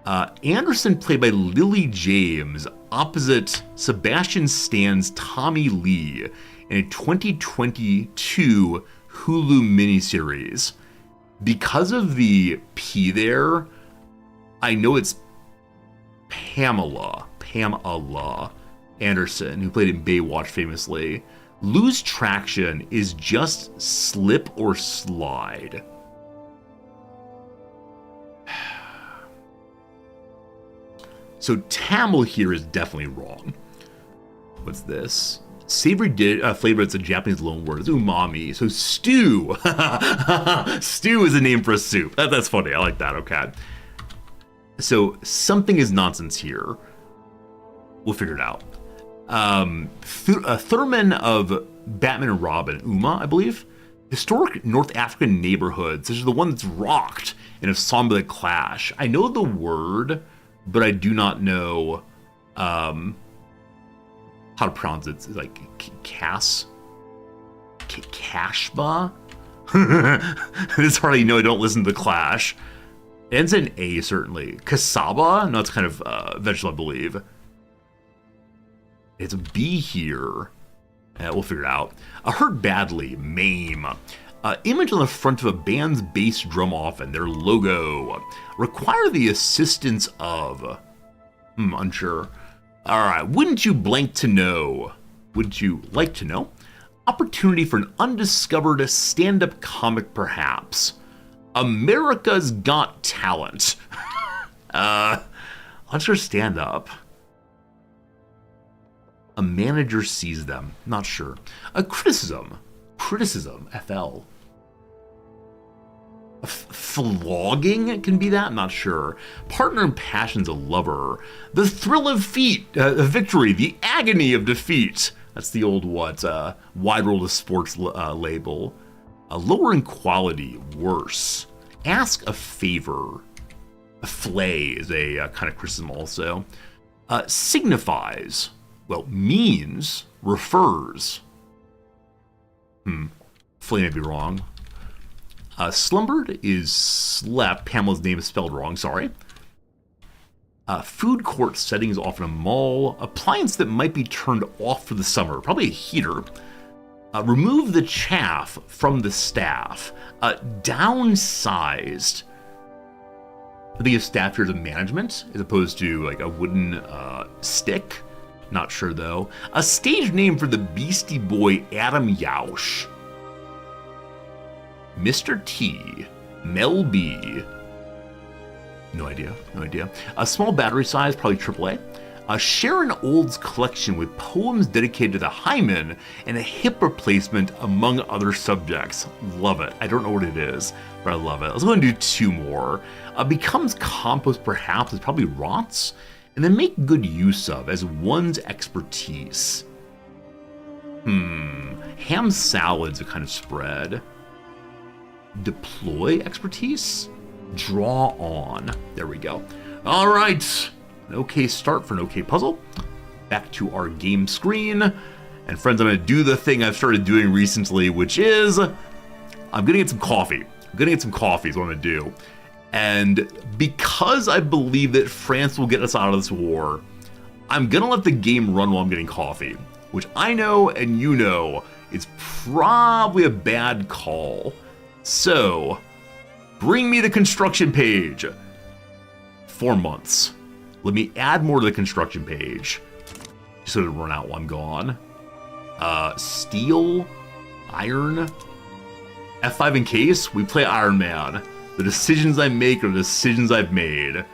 Anderson played by Lily James opposite Sebastian Stan's Tommy Lee in a 2022 Hulu miniseries. Because of the P there, I know it's Pamela Anderson, who played in Baywatch famously. Lose traction is just slip or slide. So Tamil here is definitely wrong. What's this? Savory flavor, it's a Japanese loan word. It's umami. So stew. Stew is a name for a soup. That's funny. I like that. Okay. So something is nonsense here. We'll figure it out. Thurman of Batman and Robin, Uma, I believe. Historic North African neighborhoods, such as the one that's rocked in a song by The Clash. I know the word, but I do not know how to pronounce it. It's like Kashba? It's hardly know I don't listen to The Clash. It ends in A, certainly. Cassava? No, it's kind of vegetable, I believe. It's a B here. We'll figure it out. Hurt badly, maim. Image on the front of a band's bass drum off and their logo. Require the assistance of. Unsure. Alright, wouldn't you blank to know? Would you like to know? Opportunity for an undiscovered stand-up comic, perhaps. America's Got Talent. Let's her stand up. A manager sees them. Not sure. A criticism. FL. Flogging can be that? I'm not sure. Partner in passion's a lover. The thrill of victory. The agony of defeat. That's the old Wide World of Sports label. Lower in quality. Worse. Ask a favor. A flay is a kind of criticism also. Signifies. Well, means, refers. Flay may be wrong. Slumbered is slept. Pamela's name is spelled wrong, sorry. Food court setting is often a mall. Appliance that might be turned off for the summer. Probably a heater. Remove the chaff from the staff. Downsized. I think of staff here as a management as opposed to like a wooden stick. Not sure though. A stage name for the Beastie Boy Adam Yauch. Mr. T. Mel B. No idea, no idea. A small battery size, probably AAA. Sharon Old's collection with poems dedicated to the hymen and a hip replacement among other subjects. Love it. I don't know what it is, but I love it. Let's go and do 2 more. Becomes compost perhaps, it probably rots, and then make good use of as one's expertise. Ham salad's a kind of spread. Deploy expertise? Draw on. There we go. All right. An okay start for an okay puzzle. Back to our game screen. And friends, I'm going to do the thing I've started doing recently, which is I'm going to get some coffee. I'm going to get some coffee is what I'm going to do. And because I believe that France will get us out of this war, I'm going to let the game run while I'm getting coffee, which I know and you know is probably a bad call. So, bring me the construction page. 4 months. Let me add more to the construction page, just so it doesn't run out while I'm gone. Steel, iron, F5 in case. We play Iron Man. The decisions I make are the decisions I've made,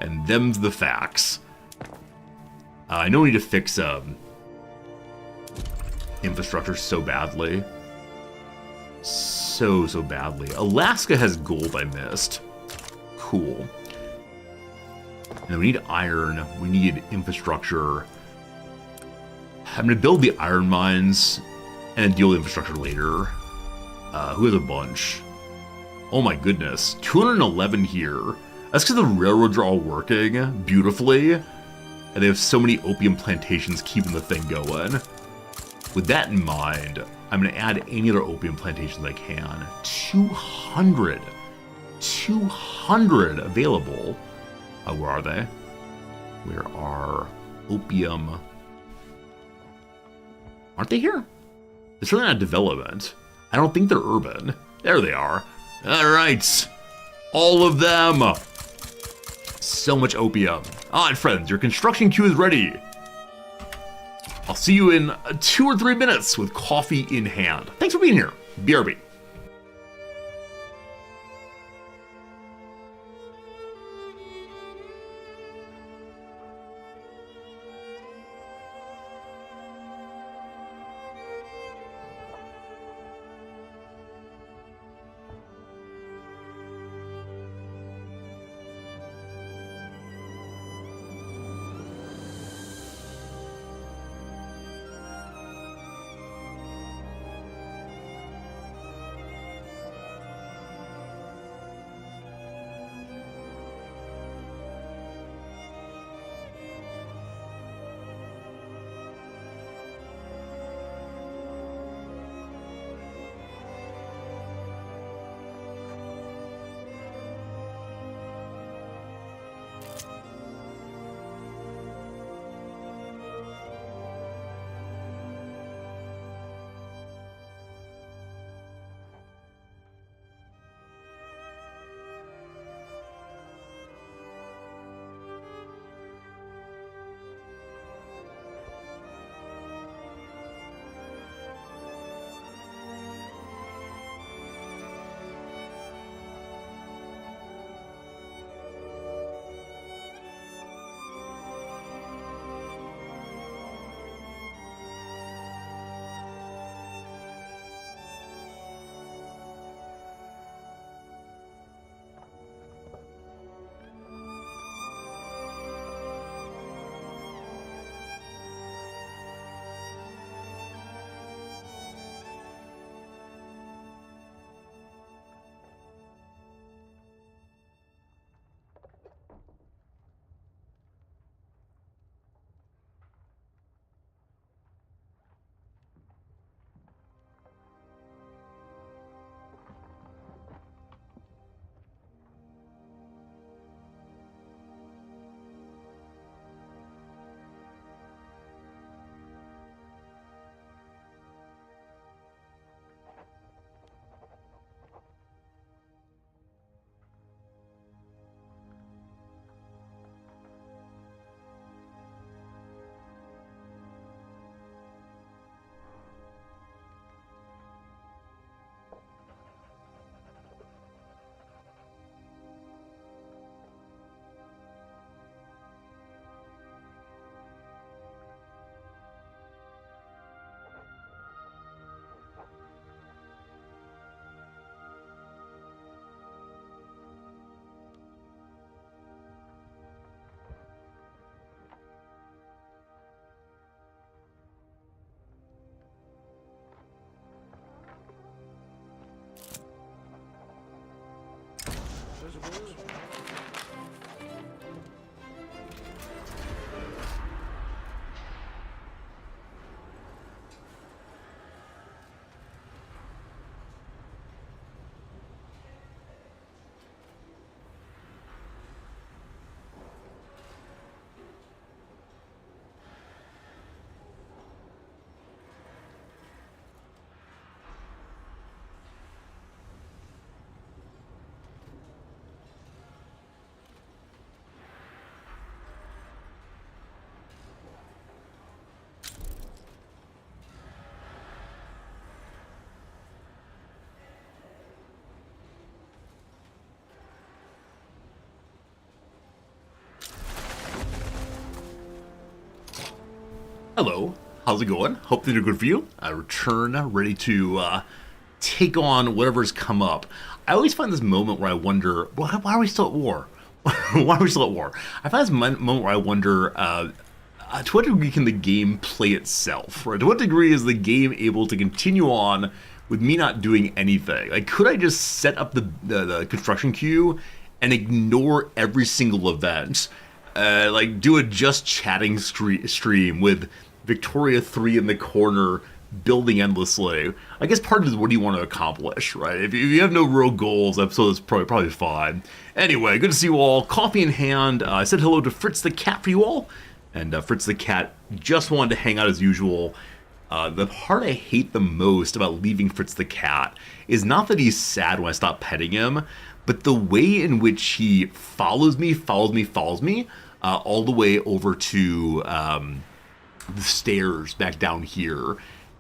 and them's the facts. I know we need to fix infrastructure so badly. So badly. Alaska has gold I missed. Cool. And we need iron. We need infrastructure. I'm going to build the iron mines and deal with infrastructure later. Who has a bunch? Oh my goodness. 211 here. That's because the railroads are all working beautifully. And they have so many opium plantations keeping the thing going. With that in mind, I'm going to add any other opium plantations I can. 200. 200 available. Where are they? Where are opium? Aren't they here? They're certainly not development. I don't think they're urban. There they are. All right. All of them. So much opium. All right, friends, your construction queue is ready. I'll see you in 2 or 3 minutes with coffee in hand. Thanks for being here. BRB. Hello, how's it going? Hope things are good for you. I return ready to take on whatever's come up. I always find this moment where I wonder, why are we still at war? Why are we still at war? I find this moment where I wonder, to what degree can the game play itself? Right? To what degree is the game able to continue on with me not doing anything? Like, could I just set up the construction queue and ignore every single event? Like, do a just chatting stream with Victoria 3 in the corner, building endlessly. I guess part of it is what do you want to accomplish, right? If you have no real goals, that's probably fine. Anyway, good to see you all. Coffee in hand. I said hello to Fritz the cat for you all, and Fritz the cat just wanted to hang out as usual. The part I hate the most about leaving Fritz the cat is not that he's sad when I stop petting him, but the way in which he follows me, all the way over to the stairs back down here.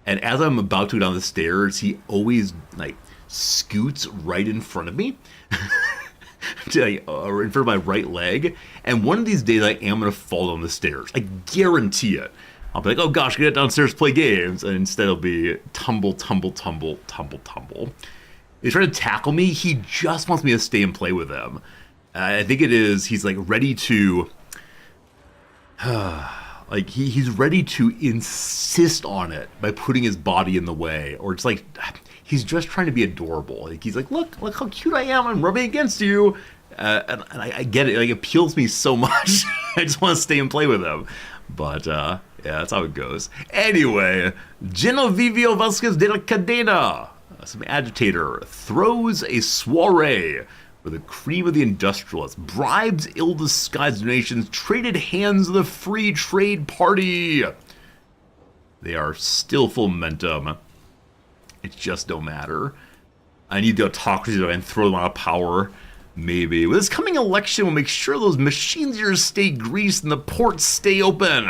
And as I'm about to go down the stairs, he always like scoots right in front of me, or in front of my right leg. And one of these days, I am gonna fall down the stairs. I guarantee it. I'll be like, oh gosh, get downstairs, play games, and instead it'll be tumble. He's trying to tackle me. He just wants me to stay and play with him. I think it is. He's like ready to. Like he's ready to insist on it by putting his body in the way, or it's like he's just trying to be adorable. Like he's like, look how cute I am. I'm rubbing against you, and I get it. Like it appeals to me so much. I just want to stay and play with him. But yeah, that's how it goes. Anyway, Genovevio Vasquez de la Cadena, some agitator, throws a soiree where the cream of the industrialists bribes ill-disguised donations, traded hands of the free trade party. They are still full momentum. It just don't matter. I need the autocracy to throw them out of power. Maybe. With this coming election, we'll make sure those machines here stay greased and the ports stay open.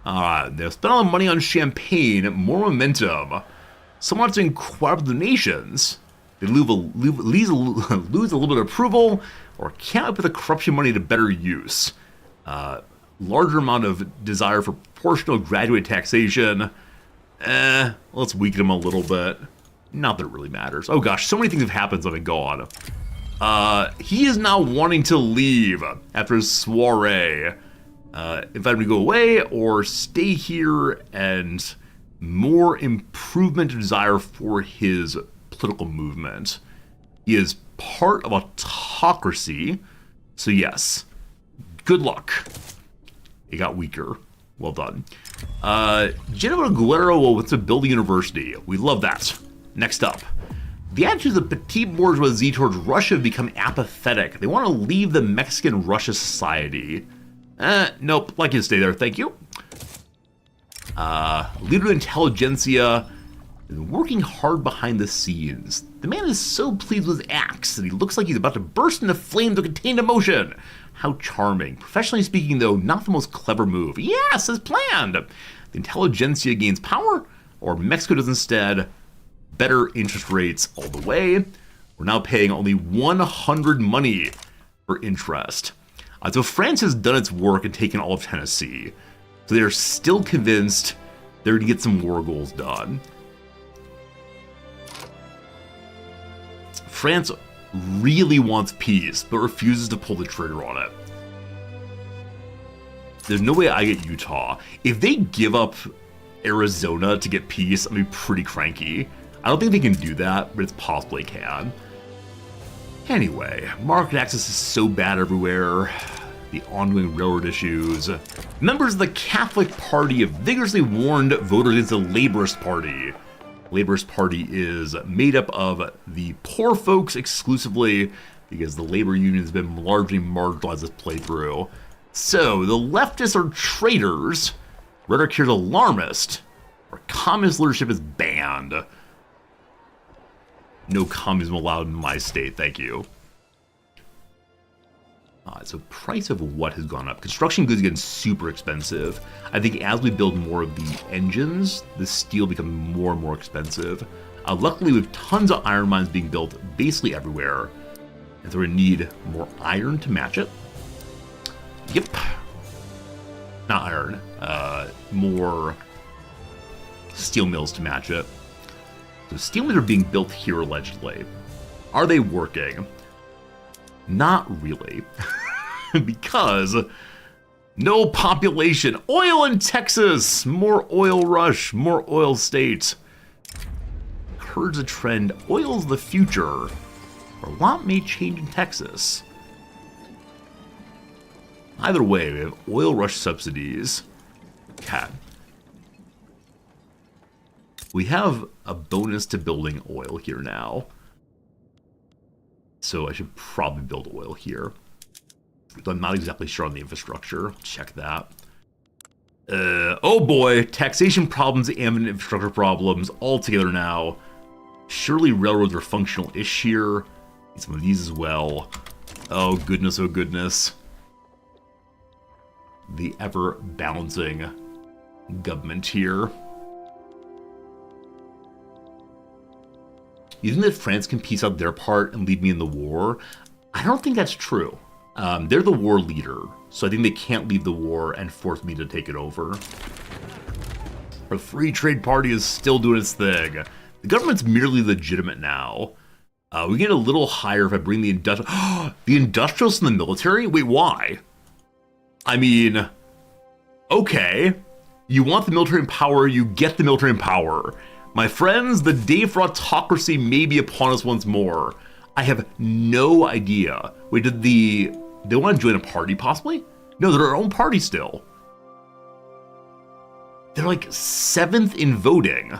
They'll spend all the money on champagne, more momentum. Some want to inquire with donations. They lose a little bit of approval, or can't put the corruption money to better use. Larger amount of desire for proportional graduate taxation. Let's weaken them a little bit. Not that it really matters. Oh gosh, so many things have happened since I've been gone. He is now wanting to leave after his soiree. If I'm to go away or stay here, and more improvement and desire for his political movement. He is part of autocracy, so yes, good luck. It got weaker. Well done. General Guerrero wants to build a university. We love that. Next up. The attitudes of petit bourgeoisie towards Russia have become apathetic. They want to leave the Mexican-Russia society. Nope, like you to stay there, thank you. Leader of intelligentsia, working hard behind the scenes. The man is so pleased with his acts that he looks like he's about to burst into flames of contained emotion. How charming. Professionally speaking, though, not the most clever move. Yes, as planned. The intelligentsia gains power, or Mexico does instead. Better interest rates all the way. We're now paying only 100 money for interest. So France has done its work and taken all of Tennessee. So they're still convinced they're going to get some war goals done. France really wants peace, but refuses to pull the trigger on it. There's no way I get Utah. If they give up Arizona to get peace, I'm going to be pretty cranky. I don't think they can do that, but it's possible they can. Anyway, market access is so bad everywhere. The ongoing railroad issues. Members of the Catholic Party have vigorously warned voters against the Laborist Party. Laborist Party is made up of the poor folks exclusively, because the labor union has been largely marginalized this playthrough. So, the leftists are traitors, rhetoric here is alarmist, or communist leadership is banned. No communism allowed in my state, thank you. So price of what has gone up? Construction goods getting super expensive. I think as we build more of the engines, the steel becomes more and more expensive. Luckily, we have tons of iron mines being built basically everywhere. And so we need more iron to match it. Yep. Not iron. more steel mills to match it. So steel mills are being built here, allegedly. Are they working? Not really. Because no population. Oil in Texas! More oil rush, more oil state. Here's a trend. Oil's the future. A lot may change in Texas. Either way, we have oil rush subsidies. Okay. We have a bonus to building oil here now. So I should probably build oil here. Though I'm not exactly sure on the infrastructure. Check that. Oh boy, taxation problems and infrastructure problems all together now. Surely railroads are functional-ish here. Need some of these as well. Oh goodness, oh goodness. The ever-balancing government here. You think that France can piece out their part and leave me in the war? I don't think that's true. They're the war leader, so I think they can't leave the war and force me to take it over. The Free Trade Party is still doing its thing. The government's merely legitimate now. We get a little higher if I bring the industrial... the industrialists in the military? Wait, why? I mean, okay. You want the military power, you get the military power. My friends, the day for autocracy may be upon us once more. I have no idea. Wait, they want to join a party, possibly? No, they're their own party still. They're like 7th in voting.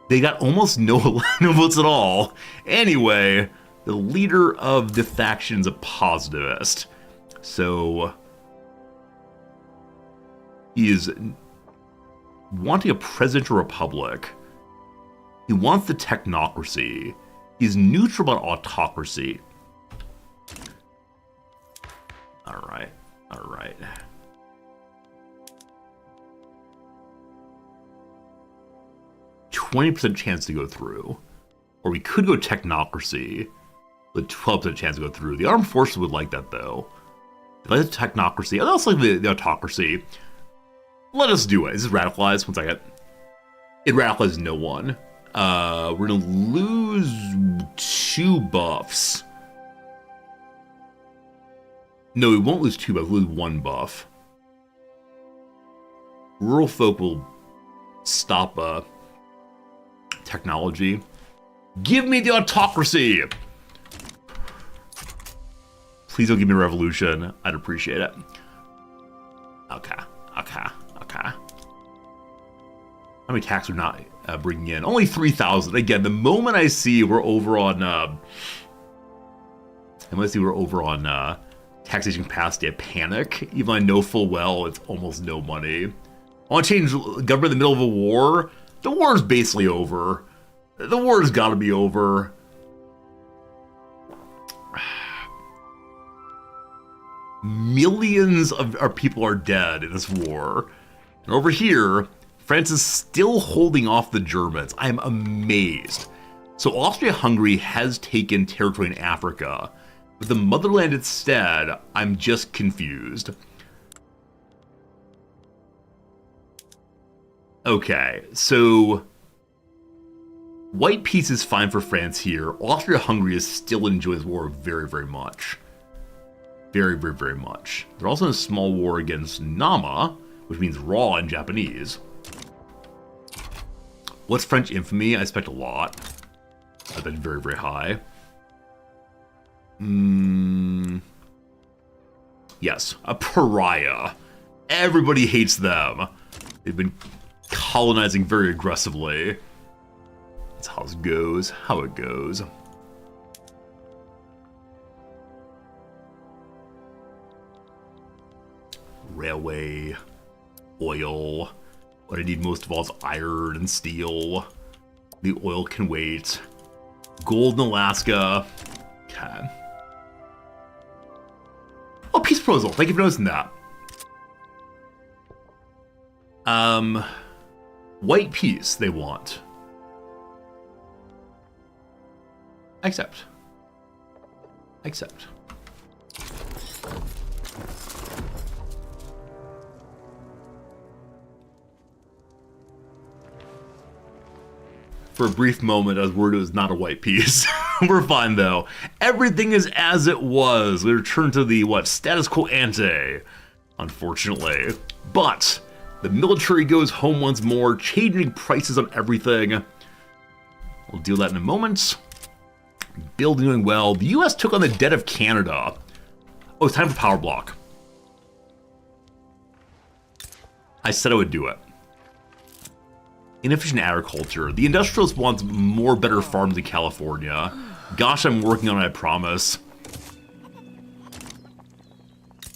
They got almost no votes at all. Anyway, the leader of the faction's a positivist. So he is wanting a presidential republic. He wants the technocracy. He's neutral about autocracy. All right, all right. %20 chance to go through. Or we could go technocracy with 12% chance to go through. The armed forces would like that, though. They like the technocracy. I also like the autocracy. Let us do it. Is this radicalized? One second. It radicalizes no one. We're going to lose 2 buffs. No, we won't lose 2 buffs. We'll lose 1 buff. Rural folk will stop technology. Give me the autocracy! Please don't give me a revolution. I'd appreciate it. Okay. How many tax are not bringing in? Only 3,000. Again, the moment I see we're over on taxation capacity, I panic. Even though I know full well it's almost no money. I want to change government in the middle of a war. The war is basically over. The war has got to be over. Millions of our people are dead in this war. And over here, France is still holding off the Germans. I am amazed. So Austria-Hungary has taken territory in Africa. With the motherland instead, I'm just confused. Okay, so white peace is fine for France here. Austria-Hungary is still enjoying this war very, very much. Very, very, very much. They're also in a small war against Nama, which means raw in Japanese. What's French infamy? I expect a lot. I bet very, very high. Yes, a pariah. Everybody hates them. They've been colonizing very aggressively. That's how it goes. How it goes. Railway, oil. What I need most of all is iron and steel. The oil can wait. Gold in Alaska. Okay. Oh, peace proposal. Thank you for noticing that. White peace they want. Accept. Accept. For a brief moment, I was worried it was not a white piece. We're fine, though. Everything is as it was. We return to the, status quo ante, unfortunately. But the military goes home once more, changing prices on everything. We'll deal with that in a moment. Bill doing well. The U.S. took on the debt of Canada. Oh, it's time for power block. I said I would do it. Inefficient agriculture. The industrialist wants more better farms in California. Gosh, I'm working on it, I promise.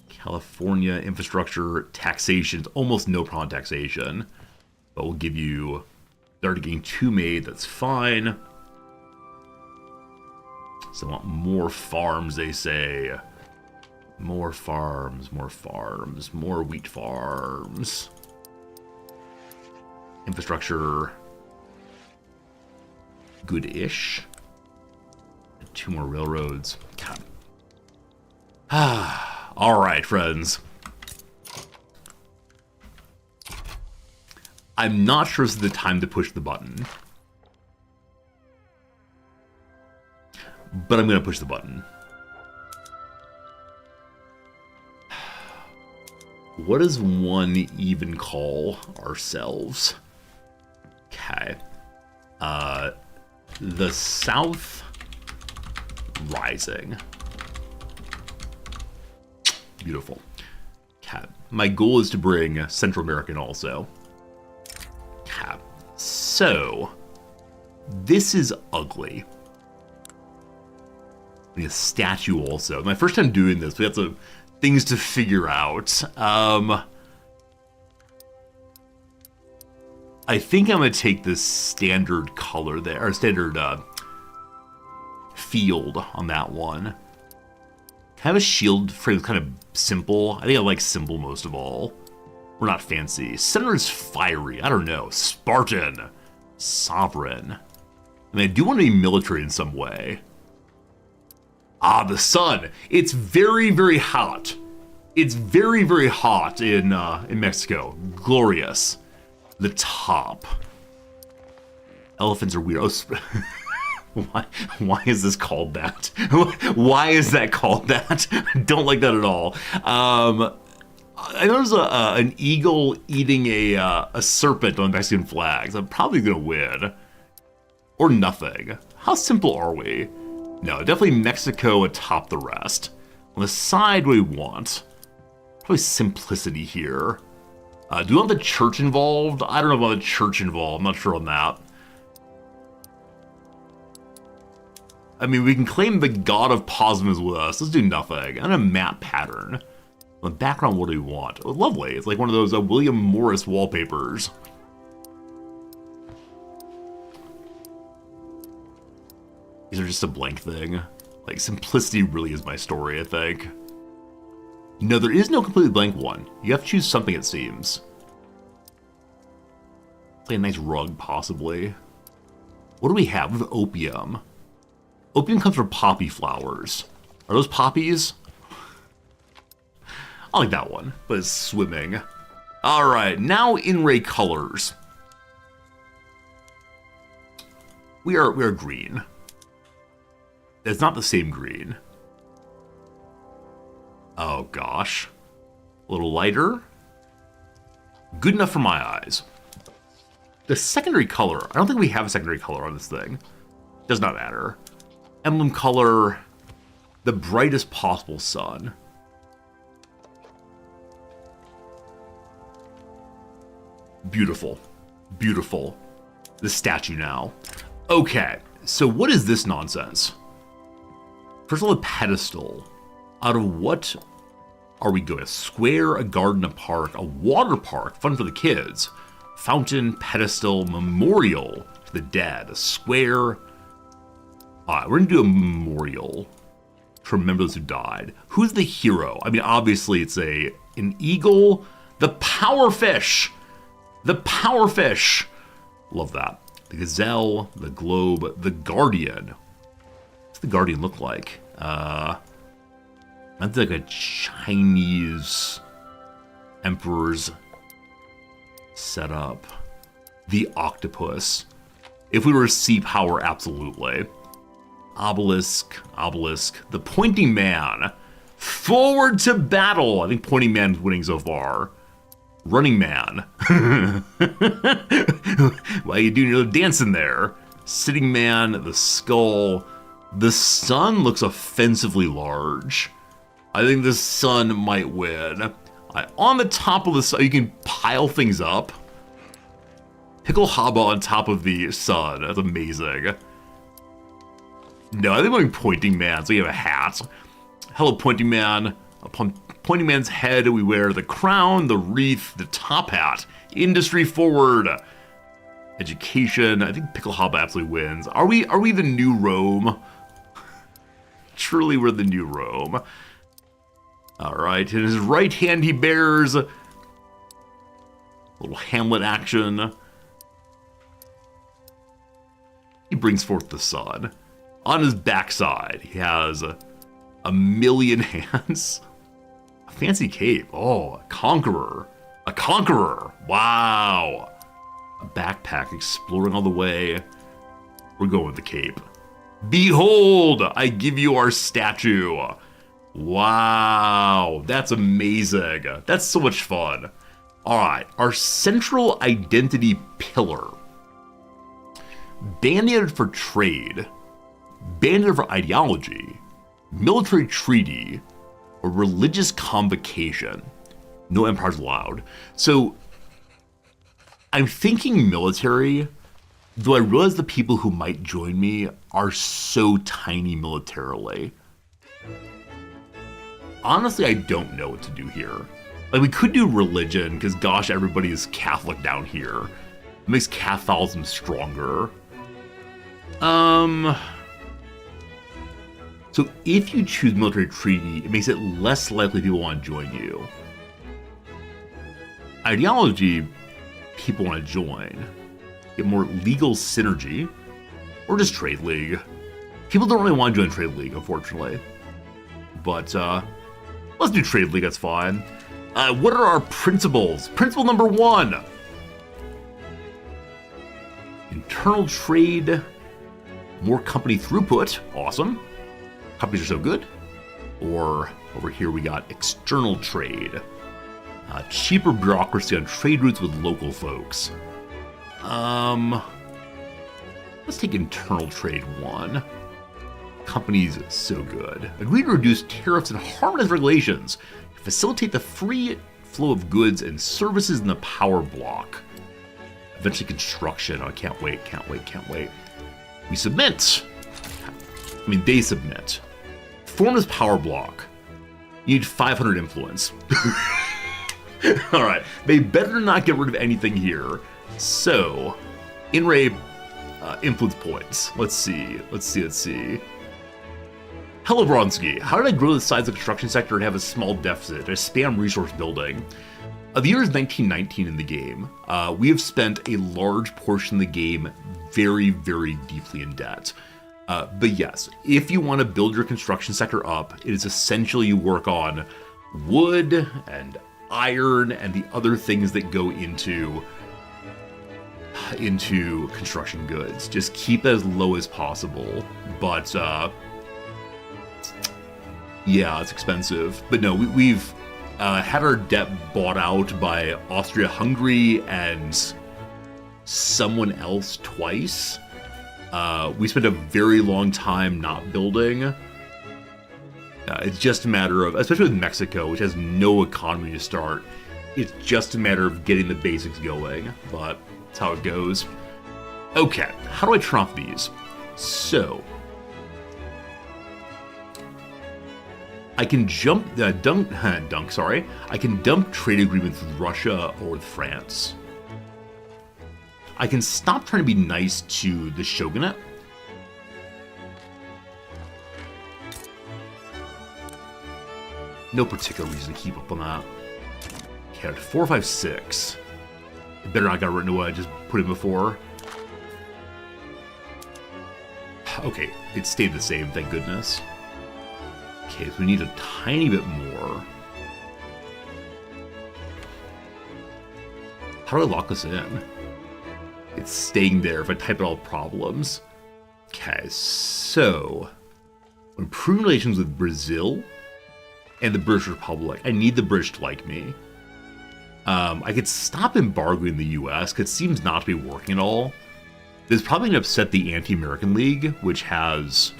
California infrastructure, taxation. Almost no problem taxation. But we'll give you... They're already getting 2 made, that's fine. So I want more farms, they say. More farms, more farms, more wheat farms. Infrastructure, good-ish. 2 more railroads. All right, friends. I'm not sure this is the time to push the button. But I'm going to push the button. What does one even call ourselves? Okay. The South Rising. Beautiful. Okay. My goal is to bring Central American also. Okay. So, this is ugly. We need a statue also. My first time doing this, we have some things to figure out. I think I'm going to take this standard color there, or standard field on that one. Can I have a shield frame that's kind of simple? I think I like simple most of all. We're not fancy. Center is fiery. I don't know. Spartan. Sovereign. I mean, I do want to be military in some way. Ah, the sun. It's very, very hot. It's very, very hot in Mexico. Glorious. The top. Elephants are weird. Oh, why is this called that? Why is that called that? I don't like that at all. I know there's an eagle eating a serpent on Mexican flags. I'm probably gonna win. Or nothing. How simple are we? No, definitely Mexico atop the rest. On the side, what do we want? Probably simplicity here. Do we want the church involved? I don't know about the church involved. I'm not sure on that. I mean, we can claim the god of Posm is with us. Let's do nothing. And a map pattern. On the background, what do we want? Oh, lovely. It's like one of those William Morris wallpapers. These are just a blank thing. Like, simplicity really is my story, I think. No, there is no completely blank one. You have to choose something, it seems. It's like a nice rug, possibly. What do we have? We have opium. Opium comes from poppy flowers. Are those poppies? I like that one, but it's swimming. Alright, now in-ray colors. We are green. It's not the same green. Oh gosh. A little lighter. Good enough for my eyes. The secondary color. I don't think we have a secondary color on this thing. Does not matter. Emblem color. The brightest possible sun. Beautiful. Beautiful. The statue now. Okay, so what is this nonsense? First of all, a pedestal. Out of what are we going? A square, a garden, a park, a water park, fun for the kids. Fountain, pedestal, memorial to the dead. A square. Alright, we're gonna do a memorial to remember those who died. Who's the hero? I mean, obviously it's an eagle. The power fish. The power fish. Love that. The gazelle, the globe, the guardian. What's the guardian look like? That's like a Chinese emperor's setup. The octopus. If we were sea power, absolutely. Obelisk, the pointing man. Forward to battle. I think pointing man's winning so far. Running man. Why you doing your little dancing there? Sitting man, the skull. The sun looks offensively large. I think the sun might win. On the top of the sun, you can pile things up. Pickle Haba on top of the sun. That's amazing. No, I think I'm going pointing man, so you have a hat. Hello, pointing man. Upon pointing man's head, we wear the crown, the wreath, the top hat. Industry forward. Education. I think Pickle Haba absolutely wins. Are we the new Rome? Truly, we're the new Rome. All right. In his right hand, he bears a little Hamlet action. He brings forth the sun. On his backside, he has a million hands. A fancy cape. Oh, a conqueror. A conqueror. Wow. A backpack exploring all the way. We're going with the cape. Behold, I give you our statue. Wow, that's amazing. That's so much fun. All right, our central identity pillar. Banded for trade, banded for ideology, military treaty, or religious convocation. No empires allowed. So I'm thinking military, though I realize the people who might join me are so tiny militarily. Honestly, I don't know what to do here. Like, we could do religion, because gosh, everybody is Catholic down here. It makes Catholicism stronger. So if you choose military treaty, it makes it less likely people want to join you. Ideology, people want to join. Get more legal synergy, or just trade league. People don't really want to join trade league, unfortunately. But let's do trade league, that's fine. What are our principles? Principle number 1. Internal trade, more company throughput, awesome. Companies are so good. Or over here we got external trade. Cheaper bureaucracy on trade routes with local folks. Let's take internal trade 1. Companies so good. Agree to reduce tariffs and harmonize regulations. Facilitate the free flow of goods and services in the power block. Eventually construction. Oh, I can't wait. We submit. I mean, they submit. Form this power block. You need 500 influence. All right. They better not get rid of anything here. So, in-ray influence points. Let's see. Hello, Bronski. How did I grow the size of the construction sector and have a small deficit? I spam resource building. The year is 1919 in the game. We have spent a large portion of the game very, very deeply in debt. But yes, if you want to build your construction sector up, it is essentially you work on wood and iron and the other things that go into construction goods. Just keep it as low as possible. But yeah, it's expensive. But no, we've had our debt bought out by Austria-Hungary and someone else twice. We spent a very long time not building. It's just a matter of, especially with Mexico, which has no economy to start, it's just a matter of getting the basics going, but that's how it goes. Okay, how do I turn off these? So, I can I can dump trade agreements with Russia or with France. I can stop trying to be nice to the shogunate. No particular reason to keep up on that. Okay, 4, 5, 6. It better not got written away, I just put in before. Okay, it stayed the same, thank goodness. Okay, so we need a tiny bit more. How do I lock this in? it's staying there if I type in all problems. Okay, so improving relations with Brazil and the British Republic. I need the British to like me. I could stop embargoing the US, because it seems not to be working at all. This is probably going to upset the Anti-American League, which has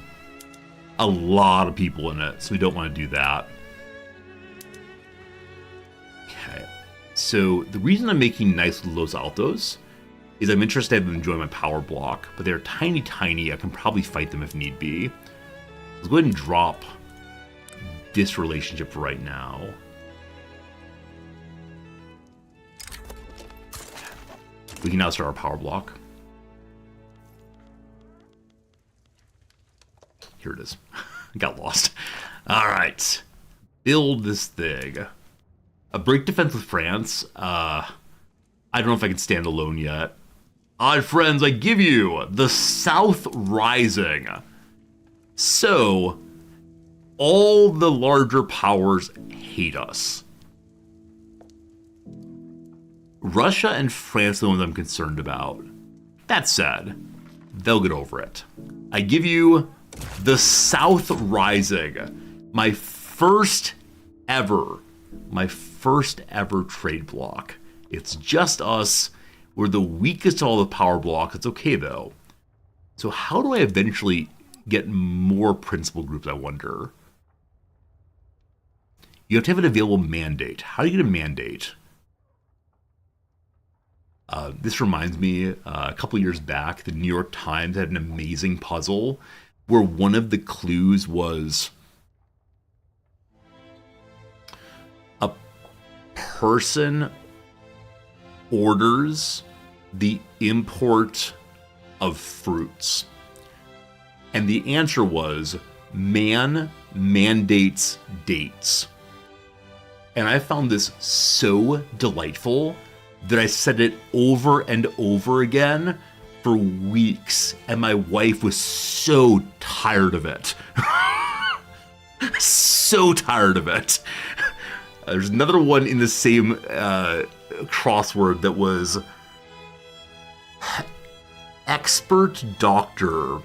a lot of people in it, so we don't want to do that. Okay, so the reason I'm making nice with Los Altos is I'm interested in enjoying my power block, but they're tiny, tiny. I can probably fight them if need be. Let's go ahead and drop this relationship for right now. We can now start our power block. Here it is. Got lost. All right. Build this thing. A break defense with France. I don't know if I can stand alone yet. Odd friends, I give you the South Rising. So, all the larger powers hate us. Russia and France are the ones I'm concerned about. That said, they'll get over it. I give you the South Rising. My first ever trade block. It's just us. We're the weakest of all the power blocks. It's okay though. So how do I eventually get more principal groups, I wonder? You have to have an available mandate. How do you get a mandate? This reminds me, a couple years back, the New York Times had an amazing puzzle where one of the clues was a person orders the import of fruits. And the answer was, man mandates dates. And I found this so delightful that I said it over and over again for weeks, and my wife was so tired of it. So tired of it. There's another one in the same crossword that was expert doctor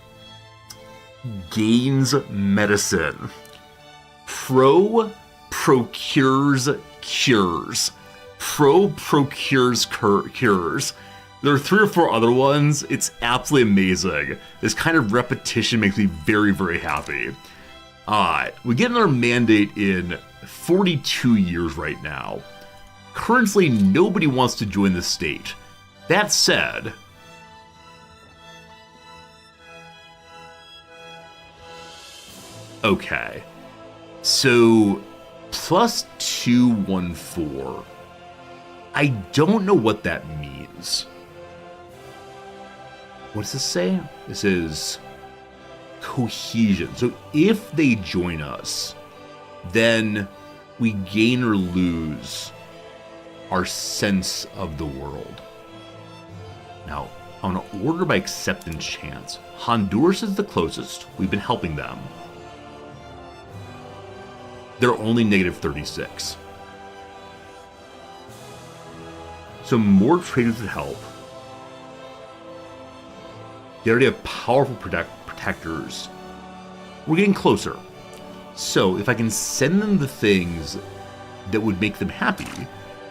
gains medicine. Pro procures cures. Pro procures cures. There are 3 or 4 other ones. It's absolutely amazing. This kind of repetition makes me very, very happy. Alright, we get another mandate in 42 years right now. Currently, nobody wants to join the state. That said, okay, so plus 214. I don't know what that means. What does this say? This is cohesion. So if they join us, then we gain or lose our sense of the world. Now, on an order by acceptance chance, Honduras is the closest. We've been helping them. They're only negative 36. So more traders would help. They already have powerful protectors. We're getting closer. So if I can send them the things that would make them happy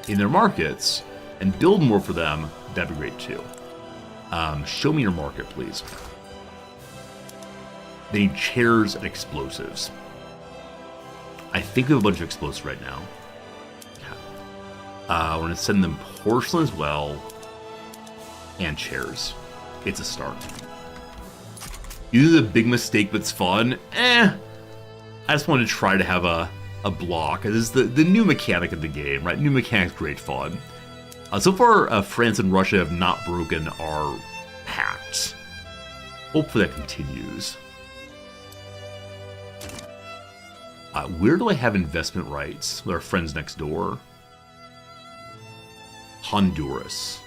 in their markets and build more for them, that'd be great too. Show me your market, please. They need chairs and explosives. I think we have a bunch of explosives right now. We're going to send them porcelain as well, and chairs. It's a start. Usually a big mistake, but it's fun. I just wanted to try to have a block. This is the new mechanic of the game, right? New mechanic's great fun. So far, France and Russia have not broken our pacts. Hopefully that continues. Where do I have investment rights with our friends next door? Honduras.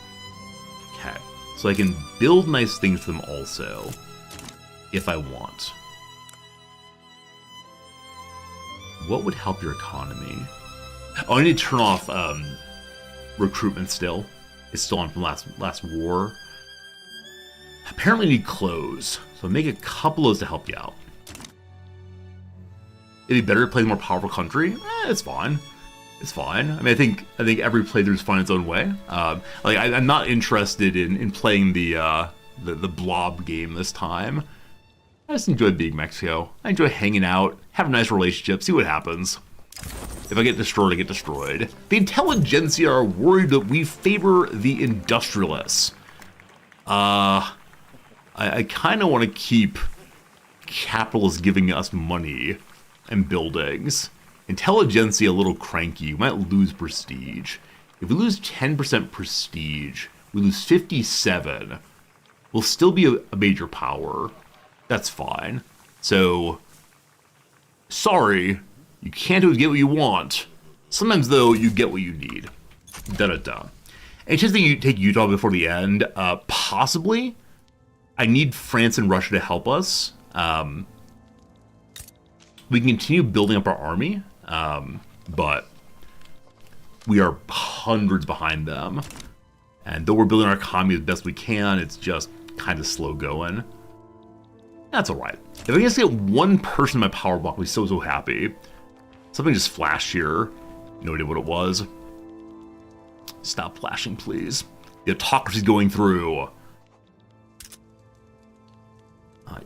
Okay. So I can build nice things for them also, if I want. What would help your economy? Oh, I need to turn off recruitment still. It's still on from last war. Apparently need clothes, so make a couple of those to help you out. It'd be better to play a more powerful country. It's fine. It's fine. I mean, I think every playthrough is fine its own way. I'm not interested in playing the blob game this time. I just enjoy being Mexico. I enjoy hanging out, have a nice relationship, see what happens. If I get destroyed, I get destroyed. The intelligentsia are worried that we favor the industrialists. I kind of want to keep capitalists giving us money and buildings. Intelligentsia a little cranky. We might lose prestige. If we lose 10% prestige, we lose 57. We'll still be a major power. That's fine. So, sorry, you can't always get what you want. Sometimes, though, you get what you need. Da-da-da. And just think you take Utah before the end. Possibly. I need France and Russia to help us. We can continue building up our army, but we are hundreds behind them. And though we're building our economy as best we can, it's just kind of slow going. That's alright. If I can just get one person in my power block, I'll be so happy. Something just flashed here. No idea what it was. Stop flashing, please. The autocracy's going through.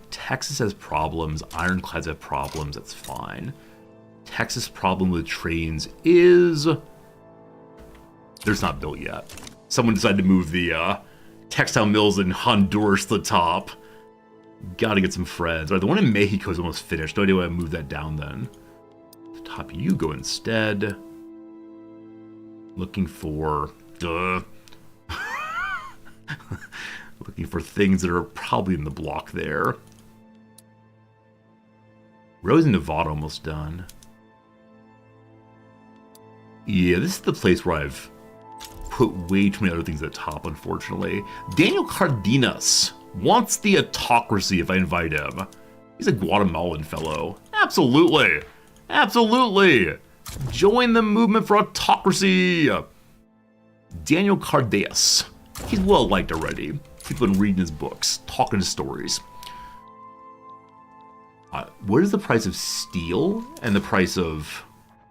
Texas has problems. Ironclads have problems. That's fine. Texas' problem with trains is... There's not built yet. Someone decided to move the textile mills in Honduras to the top. Gotta get some friends. All right, the one in Mexico is almost finished. No idea why I moved that down then. The top you go instead. Looking for... Looking for things that are probably in the block there. Rose in Nevada almost done. Yeah, this is the place where I've put way too many other things at the top, unfortunately. Daniel Cardenas wants the autocracy if I invite him. He's a Guatemalan fellow. Absolutely. Absolutely. Join the movement for autocracy. Daniel Cardenas. He's well liked already. People have been reading his books, talking his stories. What is the price of steel and the price of...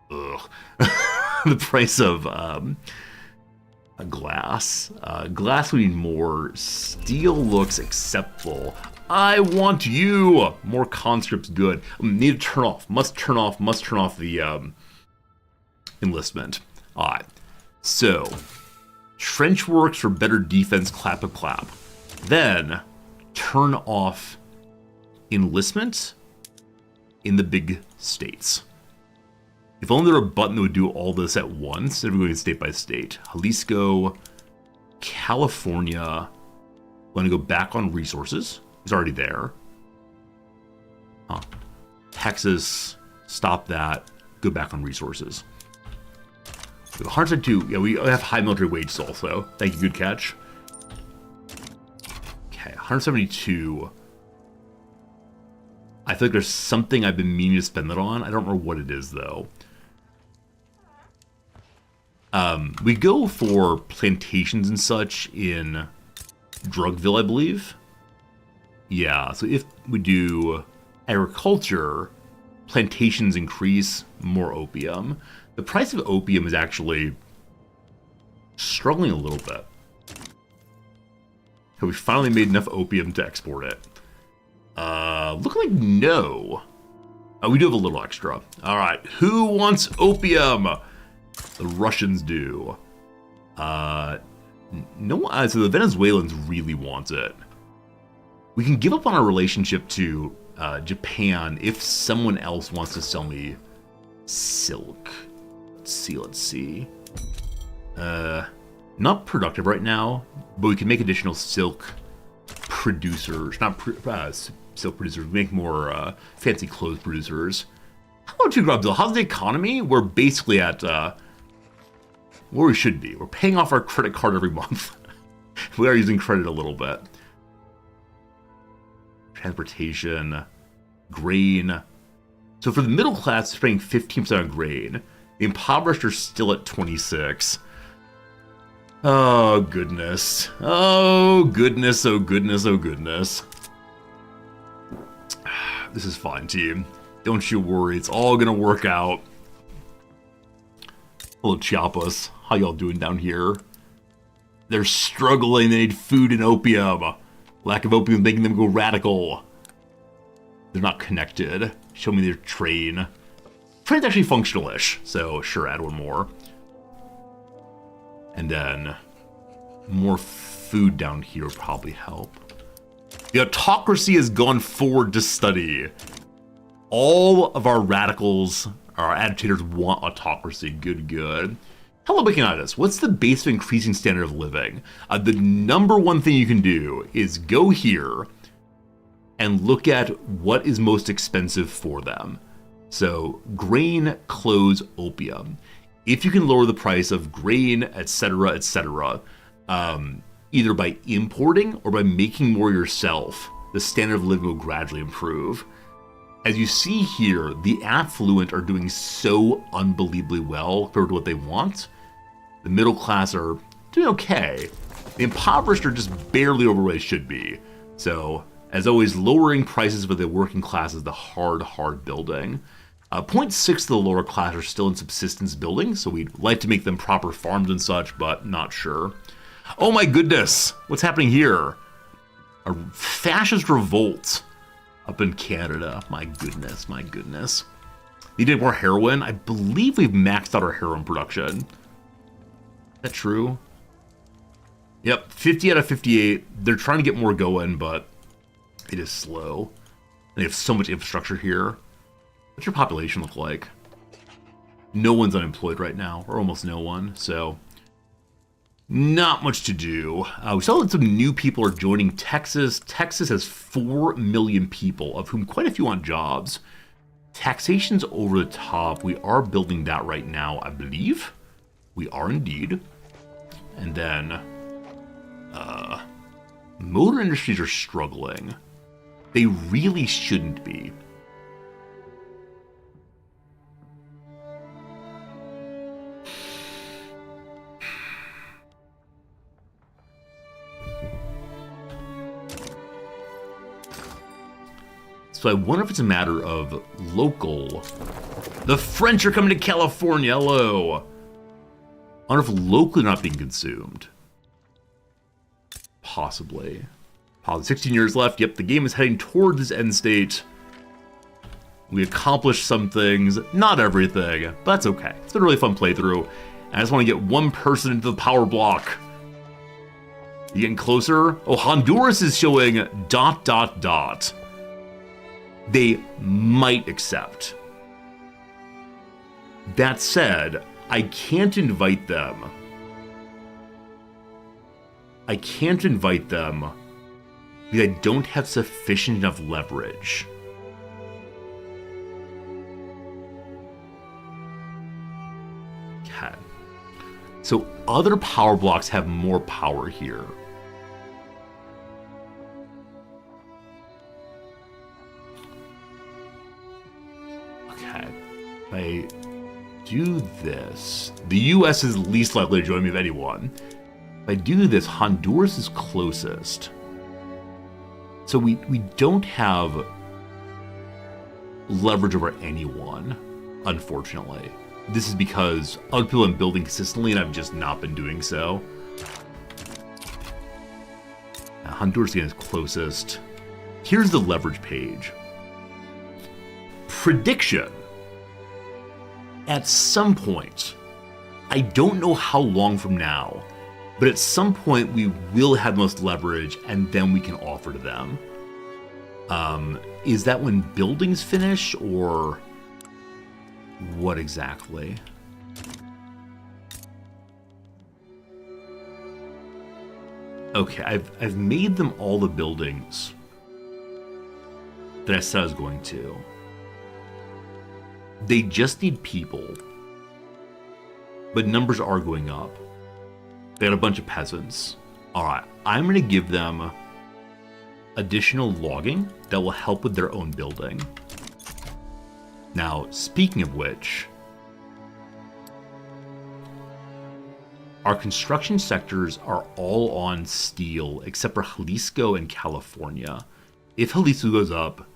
the price of glass? Glass we need more. Steel looks acceptable. I want you! More conscripts, good. Need to turn off. Must turn off the enlistment. Alright. So, trench works for better defense, clap a clap. Then, turn off enlistment in the big states. If only there were a button that would do all this at once, instead of going state by state. Jalisco, California. Want to go back on resources. It's already there. Texas, stop that. Go back on resources. 102, yeah, we have high military wages also. Thank you, good catch. Okay, 172. I feel like there's something I've been meaning to spend that on. I don't remember what it is, though. We go for plantations and such in Drugville, I believe. Yeah, so if we do agriculture, plantations increase, more opium. The price of opium is actually struggling a little bit. Have we finally made enough opium to export it? Look like no. We do have a little extra. All right, who wants opium? The Russians do. No one. So the Venezuelans really want it. We can give up on our relationship to Japan if someone else wants to sell me silk. Let's see. Not productive right now, but we can make additional silk producers. Not silk producers. We make more fancy clothes producers. How about you, Grubzilla? How's the economy? We're basically at where we should be. We're paying off our credit card every month. We are using credit a little bit. Transportation, grain. So for the middle class, we're paying 15% on grain. The impoverished are still at 26. Oh, goodness. Oh, goodness, oh, goodness, oh, goodness. This is fine, team. Don't you worry, it's all gonna work out. Hello, Chiapas. How y'all doing down here? They're struggling, they need food and opium. Lack of opium making them go radical. They're not connected. Show me their train. Train's actually functional-ish, so sure, add one more. And then more food down here would probably help. The autocracy has gone forward to study. All of our radicals, our agitators want autocracy. Good, good. Hello, Baconitis. What's the base of increasing standard of living? The number one thing you can do is go here and look at what is most expensive for them. So, grain, clothes, opium. If you can lower the price of grain, etc., either by importing or by making more yourself, the standard of living will gradually improve. As you see here, the affluent are doing so unbelievably well compared to what they want. The middle class are doing okay. The impoverished are just barely over where they should be. So, as always, lowering prices for the working class is the hard building. 0.6 of the lower class are still in subsistence building, so we'd like to make them proper farms and such, but not sure. Oh my goodness! What's happening here? A fascist revolt up in Canada. My goodness, my goodness. They did more heroin. I believe we've maxed out our heroin production. Is that true? Yep, 50 out of 58. They're trying to get more going, but it is slow. They have so much infrastructure here. What's your population look like? No one's unemployed right now, or almost no one, so not much to do. We saw that some new people are joining Texas. Texas has 4 million people, of whom quite a few want jobs. Taxation's over the top. We are building that right now, I believe. We are indeed. And then, motor industries are struggling. They really shouldn't be. So I wonder if it's a matter of local. The French are coming to California, hello. I wonder if locally not being consumed. Possibly. 16 years left. Yep, the game is heading towards its end state. We accomplished some things, not everything, but that's okay. It's been a really fun playthrough. I just want to get one person into the power block. You getting closer? Oh, Honduras is showing ... They might accept. That said, I can't invite them. Because I don't have sufficient enough leverage. Okay. So other power blocks have more power here. If I do this, the US is least likely to join me of anyone. If I do this, Honduras is closest. So we don't have leverage over anyone, unfortunately. This is because other people have been building consistently and I've just not been doing so. Now, Honduras again is closest. Here's the leverage page. Prediction. At some point, I don't know how long from now, but at some point we will have most leverage and then we can offer to them. Is that when buildings finish or what exactly? Okay, I've made them all the buildings that I said I was going to. They just need people. But numbers are going up. They got a bunch of peasants. Alright, I'm going to give them additional logging that will help with their own building. Now, speaking of which, Our construction sectors are all on steel except for Jalisco and California. If Jalisco goes up,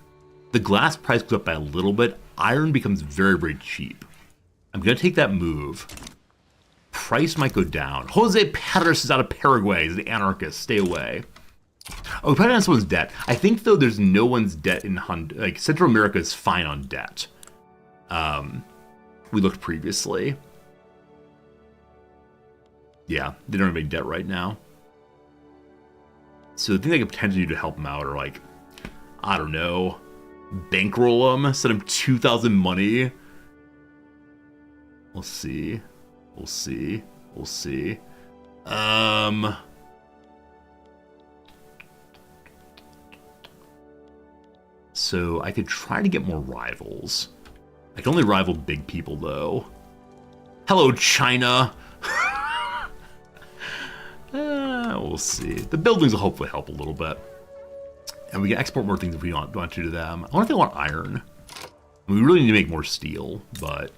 the glass price goes up by a little bit, iron becomes very, very cheap. I'm going to take that move. Price might go down. Jose Perez is out of Paraguay. He's an anarchist. Stay away. Oh, we probably on someone's debt. I think, though, there's no one's debt in Honduras. Like, Central America is fine on debt. We looked previously. Yeah, they don't have any debt right now. So the thing I could potentially do to help them out are, like, I don't know, bankroll them, send them 2,000 money. We'll see. We'll see. We'll see. So I could try to get more rivals. I can only rival big people, though. Hello, China! We'll see. The buildings will hopefully help a little bit. And we can export more things if we want to them. I wonder if they want iron. We really need to make more steel, but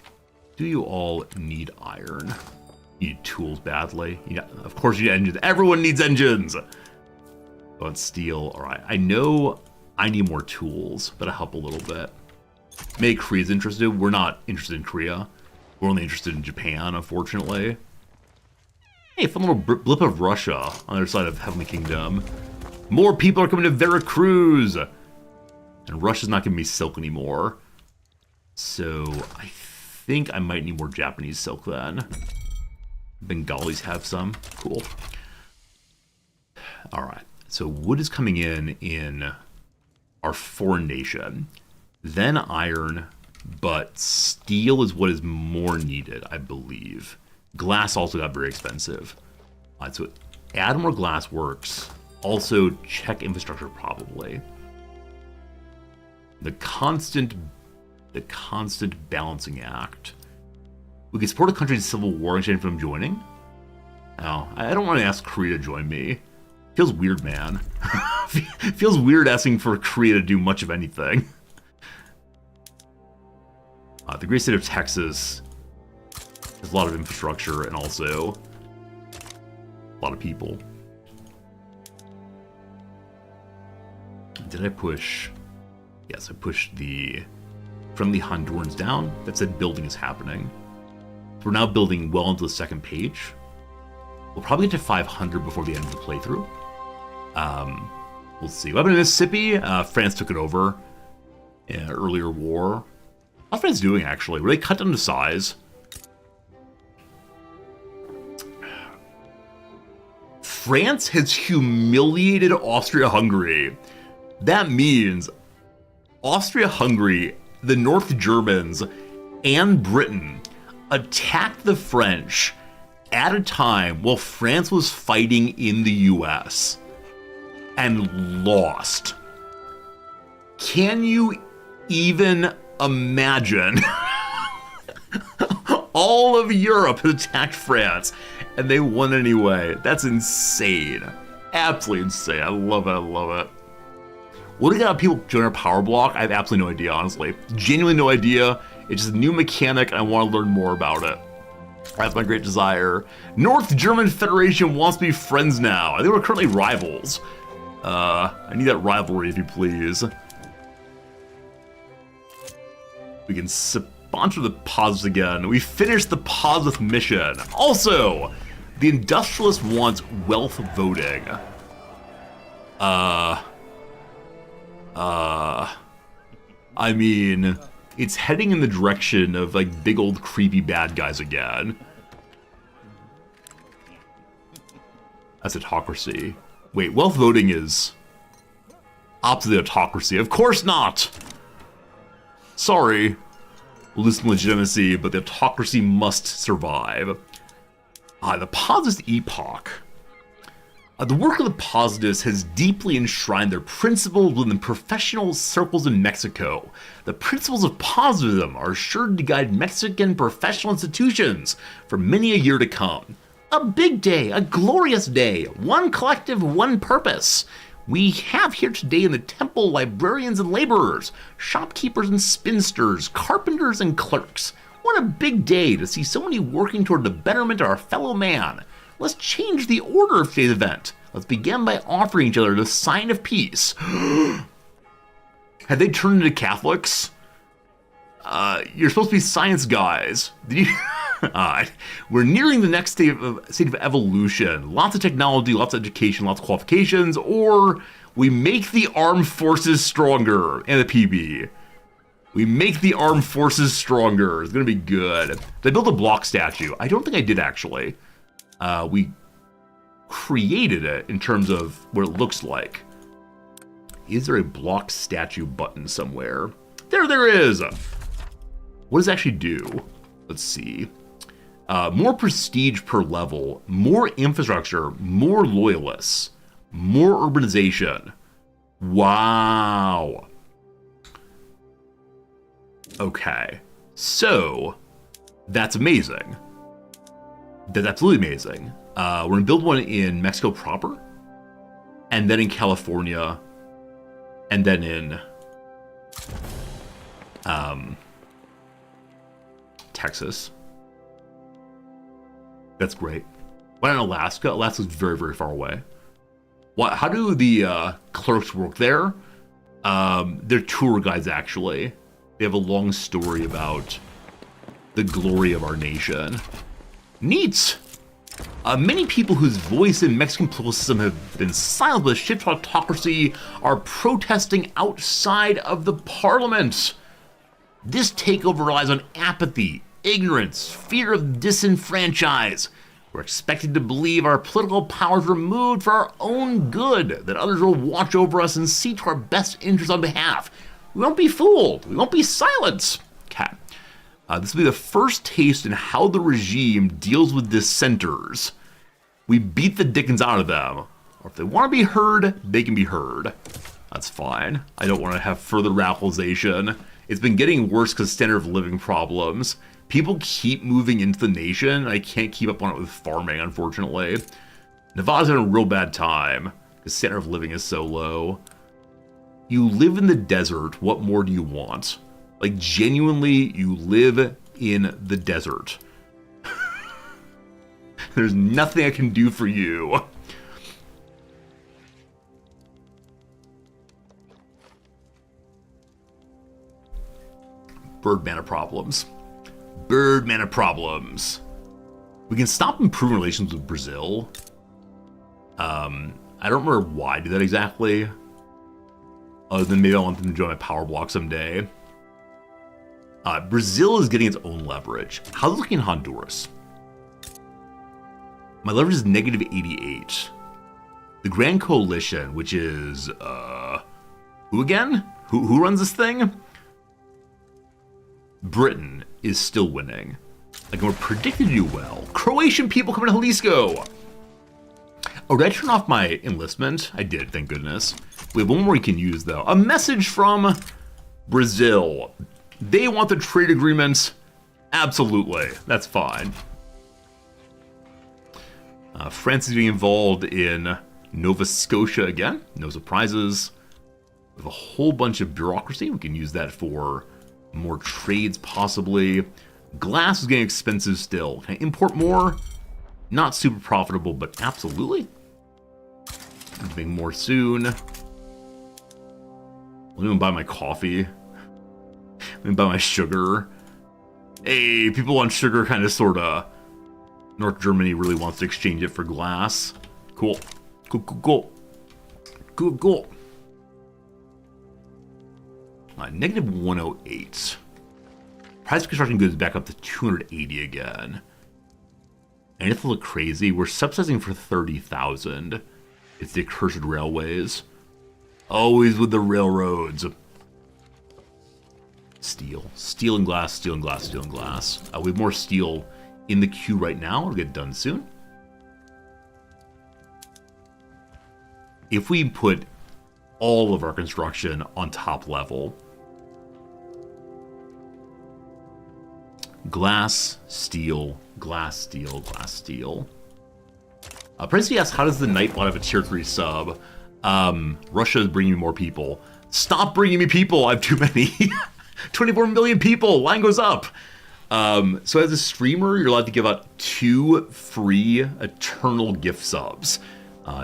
do you all need iron? You need tools badly. Yeah, of course you need engines. Everyone needs engines! But steel, alright. I know I need more tools, but I'll help a little bit. Maybe Korea's interested. We're not interested in Korea. We're only interested in Japan, unfortunately. Hey, fun little blip of Russia on the other side of Heavenly Kingdom. More people are coming to Veracruz! And Russia's not giving me silk anymore. So, I think I might need more Japanese silk then. Bengalis have some. Cool. Alright, so wood is coming in our foreign nation. Then iron, but steel is what is more needed, I believe. Glass also got very expensive. Alright, so add more glass works. Also, check infrastructure probably. The constant balancing act. We can support a country's civil war in exchange for them joining. Oh, I don't want to ask Korea to join me. Feels weird, man. Feels weird asking for Korea to do much of anything. The great state of Texas has a lot of infrastructure and also a lot of people. Did I push? Yes, I pushed the friendly Hondurans down. That said building is happening. So we're now building well into the second page. We'll probably get to 500 before the end of the playthrough. We'll see. What happened in Mississippi? France took it over in an earlier war. How's France doing, actually? Were they cut down to size? France has humiliated Austria-Hungary. That means Austria-Hungary, the North Germans, and Britain attacked the French at a time while France was fighting in the US and lost. Can you even imagine? All of Europe has attacked France and they won anyway. That's insane. Absolutely insane. I love it. I love it. What do you got people join our power block? I have absolutely no idea, honestly. Genuinely no idea. It's just a new mechanic and I want to learn more about it. That's my great desire. North German Federation wants to be friends now. I think we're currently rivals. I need that rivalry, if you please. We can sponsor the positives again. We finished the positive mission. Also, the industrialist wants wealth voting. I mean, it's heading in the direction of, like, big old creepy bad guys again. That's autocracy. Wait, wealth voting is opposite of autocracy. Of course not! Sorry. Losing legitimacy, but the autocracy must survive. The Positives epoch. The work of the Positives has deeply enshrined their principles within professional circles in Mexico. The principles of positivism are assured to guide Mexican professional institutions for many a year to come. A big day, a glorious day, one collective, one purpose. We have here today in the temple librarians and laborers, shopkeepers and spinsters, carpenters and clerks. What a big day to see so many working toward the betterment of our fellow man. Let's change the order of today's event. Let's begin by offering each other the sign of peace. Had they turned into Catholics? You're supposed to be science guys. Did you? We're nearing the next state of evolution. Lots of technology, lots of education, lots of qualifications, or we make the armed forces stronger. And the PB. We make the armed forces stronger. It's gonna be good. They built a block statue. I don't think I did actually. We created it in terms of what it looks like. Is there a block statue button somewhere? There is. What does it actually do? Let's see. More prestige per level, more infrastructure, more loyalists, more urbanization. Wow. Okay. So, that's amazing. That's absolutely amazing. We're gonna build one in Mexico proper, and then in California, and then in Texas. That's great. Why not Alaska? Alaska's very, very far away. How do the clerks work there? They're tour guides, actually. They have a long story about the glory of our nation. Neat! Many people whose voice in Mexican political system have been silenced by the shift to autocracy are protesting outside of the parliament. This takeover relies on apathy, ignorance, fear of disenfranchise. We're expected to believe our political power is removed for our own good, that others will watch over us and see to our best interests on behalf. We won't be fooled. We won't be silenced. Okay. This will be the first taste in how the regime deals with dissenters. We beat the dickens out of them. Or if they want to be heard, they can be heard. That's fine. I don't want to have further radicalization. It's been getting worse because standard of living problems. People keep moving into the nation, and I can't keep up on it with farming, unfortunately. Nevada's having a real bad time because standard of living is so low. You live in the desert. What more do you want? Like, genuinely, you live in the desert. There's nothing I can do for you. Bird mana problems. Bird mana problems. We can stop improving relations with Brazil. I don't remember why I do that exactly. Other than maybe I want them to join my power block someday. Brazil is getting its own leverage. How's it looking in Honduras? My leverage is negative 88. The Grand Coalition, which is, who again? Who runs this thing? Britain is still winning. Like, we're predicted to do well. Croatian people coming to Jalisco! Oh, did I turn off my enlistment? I did, thank goodness. We have one more we can use, though. A message from Brazil. They want the trade agreement. Absolutely. That's fine. France is being involved in Nova Scotia again. No surprises. We have a whole bunch of bureaucracy. We can use that for more trades, possibly. Glass is getting expensive still. Can I import more? Not super profitable, but absolutely. I'm doing more soon. Let me buy my coffee. Let me buy my sugar. Hey, people want sugar, kind of, sort of. North Germany really wants to exchange it for glass. Cool. Cool, cool, cool. Cool, cool. Negative 108. Price of construction goods back up to 280 again. And if it look crazy, we're subsidizing for 30,000. It's the accursed railways. Always with the railroads. Steel. Steel and glass, steel and glass, steel and glass. We have more steel in the queue right now. It'll get done soon. If we put all of our construction on top level, glass, steel, glass, steel, glass, steel. Prince asks, how does the Nightbot have a tier 3 sub? Russia is bringing me more people. Stop bringing me people! I have too many. 24 million people! Line goes up! So as a streamer, you're allowed to give out 2 free eternal gift subs.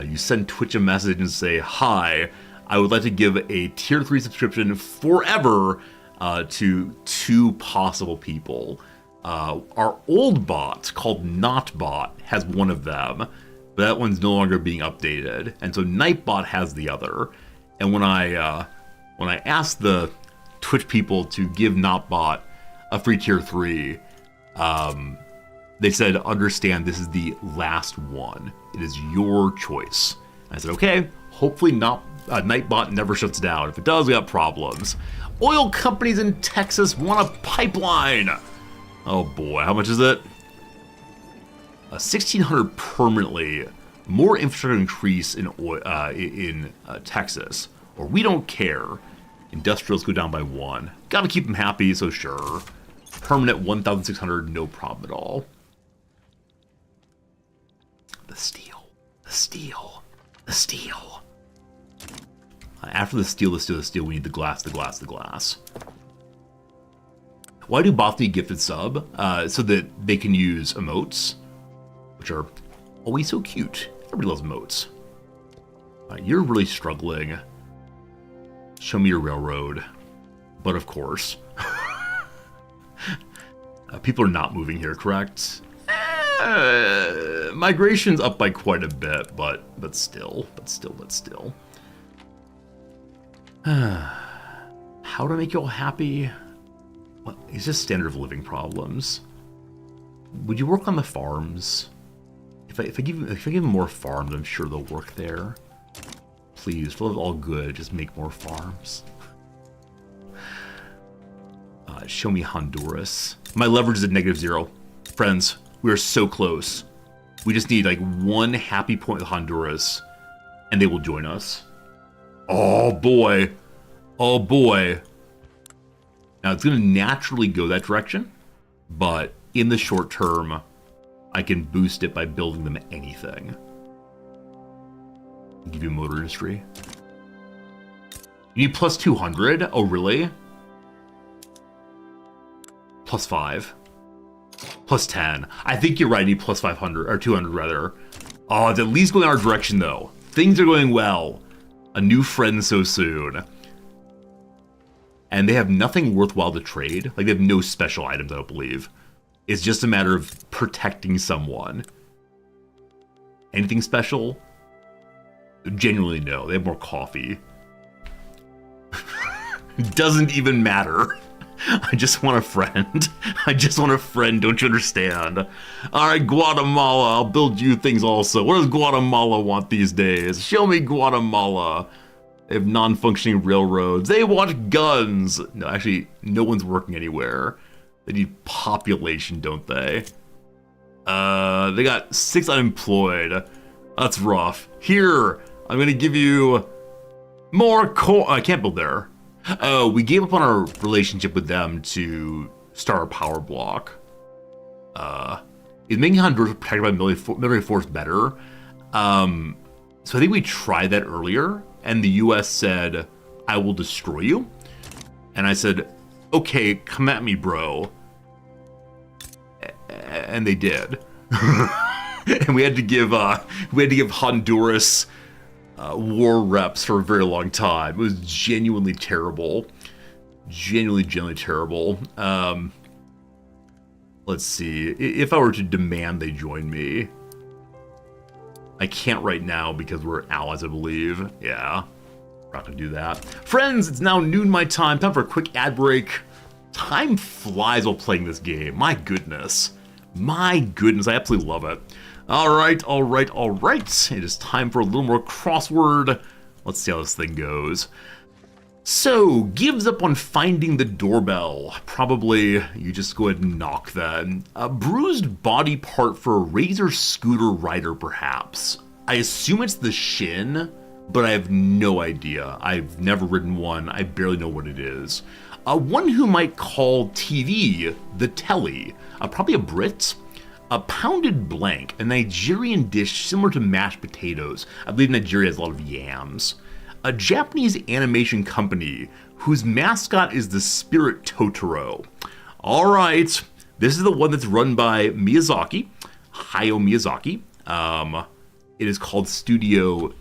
You send Twitch a message and say, "Hi, I would like to give a tier 3 subscription forever to 2 possible people." Our old bot called Notbot has one of them, but that one's no longer being updated, and so Nightbot has the other. And when I asked the Twitch people to give Notbot a free tier 3, they said, "Understand, this is the last one. It is your choice." And I said, "Okay, hopefully Nightbot never shuts down. If it does, we got problems." Oil companies in Texas want a pipeline. Oh boy, how much is it? 1,600 permanently. More infrastructure increase in Texas, or we don't care. Industrials go down by 1. Gotta keep them happy, so sure. Permanent 1,600, no problem at all. The steel, the steel, the steel. After the steel, we need the glass, the glass, the glass. Why do bots need gifted sub? So that they can use emotes, which are always so cute. Everybody loves emotes. You're really struggling. Show me your railroad. But of course. People are not moving here, correct? Migration's up by quite a bit, but still. How to make you all happy? Well, it's just standard of living problems. Would you work on the farms? If I give them more farms, I'm sure they'll work there. Please, for all good, just make more farms. Show me Honduras. My leverage is at -0. Friends, we are so close. We just need like 1 happy point with Honduras, and they will join us. Oh boy. Oh boy. Now it's going to naturally go that direction, but in the short term, I can boost it by building them anything. I'll give you motor industry. You need plus 200? Oh, really? Plus 5. Plus 10. I think you're right, I need plus 500, or 200 rather. Oh, it's at least going our direction though. Things are going well. A new friend so soon. And they have nothing worthwhile to trade. Like, they have no special items, I don't believe. It's just a matter of protecting someone. Anything special? Genuinely, no. They have more coffee. Doesn't even matter. I just want a friend. I just want a friend, don't you understand? Alright, Guatemala, I'll build you things also. What does Guatemala want these days? Show me Guatemala. They have non-functioning railroads. They want guns. No, actually, no one's working anywhere. They need population, don't they? They got 6 unemployed. That's rough. Here, I'm gonna give you more coal. I can't build there. Oh, we gave up on our relationship with them to start our power block. Is making Honduras protected by military force better? So I think we tried that earlier, and the US said, "I will destroy you." And I said, "Okay, come at me, bro." And they did. And we had to give Honduras war reps for a very long time. It was genuinely terrible. Genuinely terrible. Let's see. If I were to demand they join me, I can't right now because we're allies, I believe. Yeah, we're not gonna do that. Friends, it's now noon my time. Time for a quick ad break. Time flies while playing this game. My goodness. My goodness, I absolutely love it. All right. It is time for a little more crossword. Let's see how this thing goes. So, gives up on finding the doorbell. Probably, you just go ahead and knock that. A bruised body part for a Razor scooter rider, perhaps. I assume it's the shin, but I have no idea. I've never ridden one. I barely know what it is. One who might call TV the telly. Probably a Brit. A pounded blank, a Nigerian dish similar to mashed potatoes. I believe Nigeria has a lot of yams. A Japanese animation company whose mascot is the spirit Totoro. All right, This is the one that's run by Miyazaki, Hayao Miyazaki. It is called Studio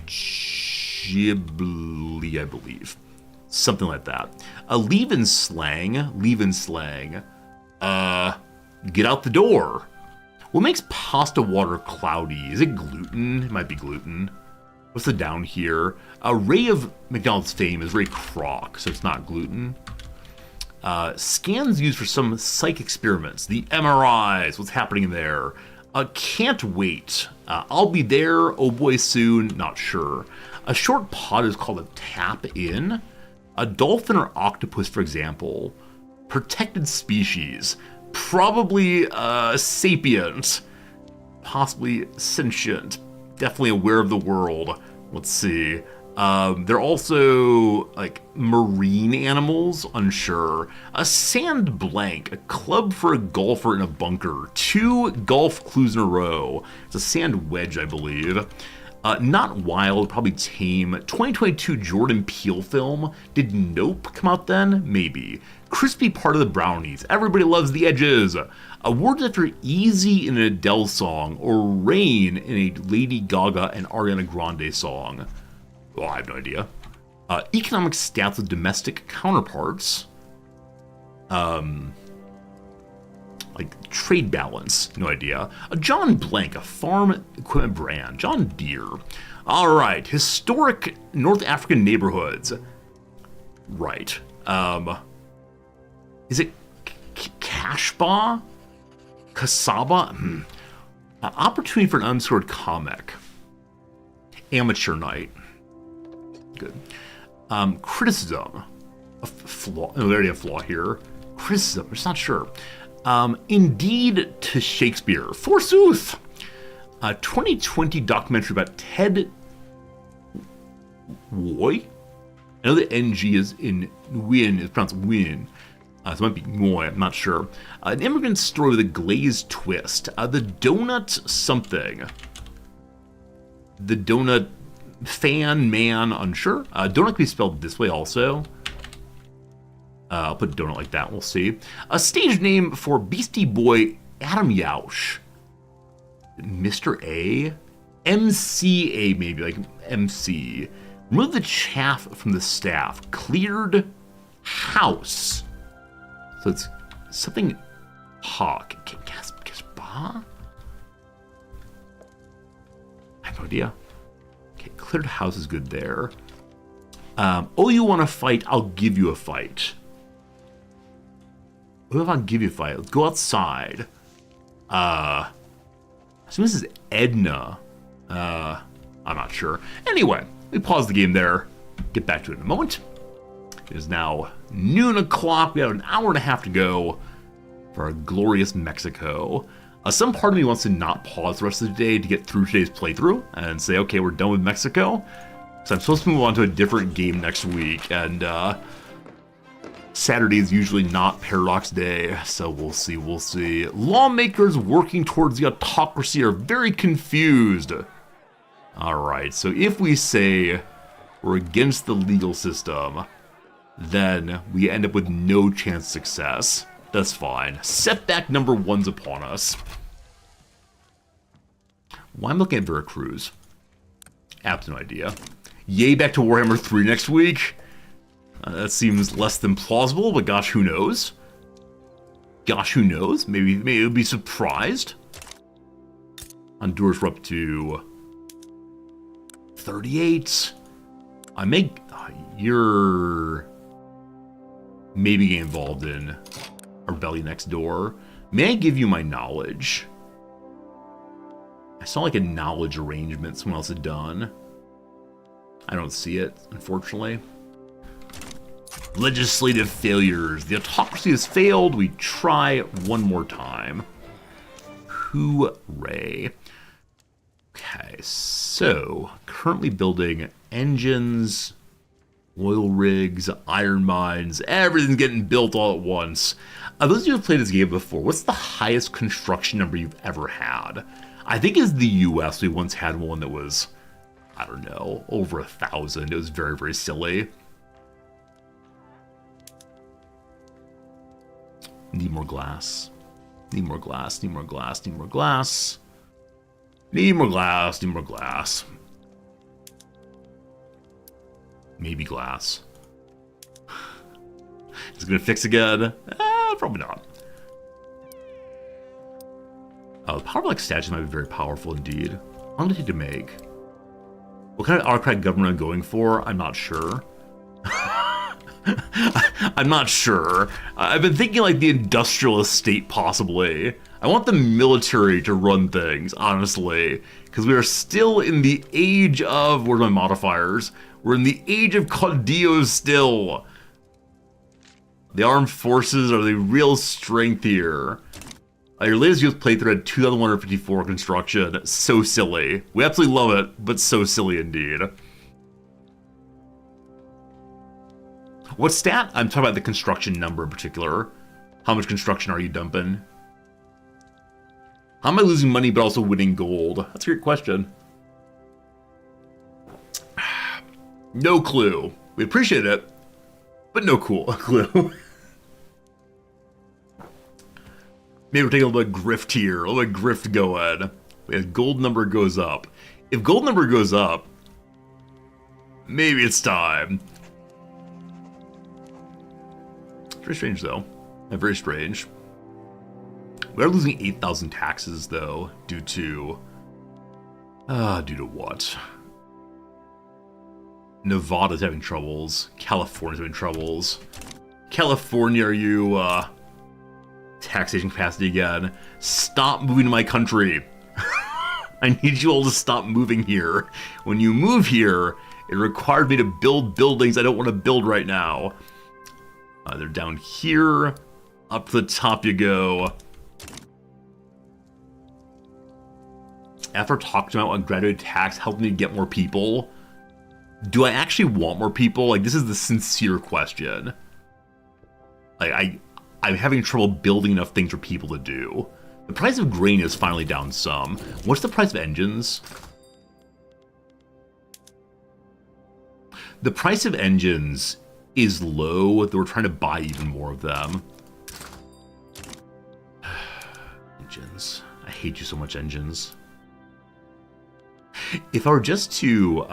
Ghibli, I believe. Something like that. Leave in slang. Get out the door. What makes pasta water cloudy? Is it gluten? It might be gluten. What's the down here? A ray of McDonald's fame is Ray Kroc, so it's not gluten. Scans used for some psych experiments. The MRIs, what's happening there? Can't wait. I'll be there, oh boy soon, not sure. A short pod is called a tap in. A dolphin or octopus, for example. Protected species. Probably sapient. Possibly sentient. Definitely aware of the world. Let's see. They're also like marine animals, unsure. A sand blank, a club for a golfer in a bunker. 2 golf clues in a row. It's a sand wedge, I believe. Not wild, probably tame. 2022 Jordan Peele film. Did Nope come out then? Maybe. Crispy part of the brownies. Everybody loves the edges. Awards after Easy in an Adele song or Rain in a Lady Gaga and Ariana Grande song. Well, I have no idea. Economic stats with domestic counterparts. Like trade balance, no idea. A John Blank, a farm equipment brand. John Deere. All right, historic North African neighborhoods. Right. Is it Kashba? Kasaba? Opportunity for an unscored comic. Amateur night. Good. Criticism. A flaw. No, they already have a flaw here. Criticism. I'm just not sure. Indeed to Shakespeare. Forsooth. A 2020 documentary about Ted Woy. I know the NG is in Win. It's pronounced Win. So it might be Moy, I'm not sure. An immigrant story with a glazed twist. The donut something. The donut fan, man, unsure. Donut can be spelled this way also. I'll put donut like that, we'll see. A stage name for Beastie Boy Adam Yauch. Mr. A? MCA maybe, like MC. Remove the chaff from the staff. Cleared house. So it's something hawk. Casbah? I have no idea. Okay, cleared house is good there. Oh, you want to fight? I'll give you a fight. What if I'll give you a fight? Let's go outside. So this is Edna. I'm not sure. Anyway, we pause the game there. Get back to it in a moment. It is now noon o'clock. We have an hour and a half to go for our glorious Mexico. Some part of me wants to not pause the rest of the day to get through today's playthrough and say, okay, we're done with Mexico. So I'm supposed to move on to a different game next week, and Saturday is usually not Paradox Day, so we'll see. Lawmakers working towards the autocracy are very confused. Alright, so if we say we're against the legal system, then we end up with no chance of success. That's fine. Setback number 1's upon us. Why am I looking at Veracruz? Absolute idea. Yay, back to Warhammer 3 next week. That seems less than plausible, but gosh, who knows? Maybe we'll be surprised. Honduras, we're up to 38. You're maybe get involved in a rebellion next door. May I give you my knowledge? I saw like a knowledge arrangement someone else had done. I don't see it, unfortunately. Legislative failures. The autocracy has failed. We try one more time. Hooray. Okay, so currently building engines, oil rigs, iron mines, everything's getting built all at once. Those of you who have played this game before, what's the highest construction number you've ever had? I think it's the US. We once had one that was, I don't know, over 1,000. It was very, very silly. Need more glass. Need more glass, need more glass, need more glass. Need more glass, need more glass. Maybe glass. Is it gonna fix again? Probably not. Oh, the power like statues might be very powerful indeed. How long did it take to make? What kind of autocratic government I'm going for? I'm not sure. I'm not sure. I've been thinking like the industrialist state possibly. I want the military to run things, honestly. Because we are still in the age of, where's my modifiers? We're in the age of Caudillos still. The armed forces are the real strength here. Your latest US playthrough had 2,154 construction. So silly. We absolutely love it, but so silly indeed. What stat? I'm talking about the construction number in particular. How much construction are you dumping? How am I losing money but also winning gold? That's a great question. No clue. We appreciate it, but no clue. Maybe we're taking a little bit of grift here. A little bit of grift going. As gold number goes up. If gold number goes up, maybe it's time. Very strange, though. Very strange. We are losing 8,000 taxes, though, due to what? Nevada's having troubles. California's having troubles. California, are you, taxation capacity again? Stop moving to my country. I need you all to stop moving here. When you move here, it requires me to build buildings I don't want to build right now. They're down here. Up to the top you go. After talking about what graduated tax helped me get more people, do I actually want more people? Like, this is the sincere question. Like, I'm having trouble building enough things for people to do. The price of grain is finally down some. What's the price of engines? The price of engines is low, though we're trying to buy even more of them. Engines. I hate you so much, engines. If I were just to,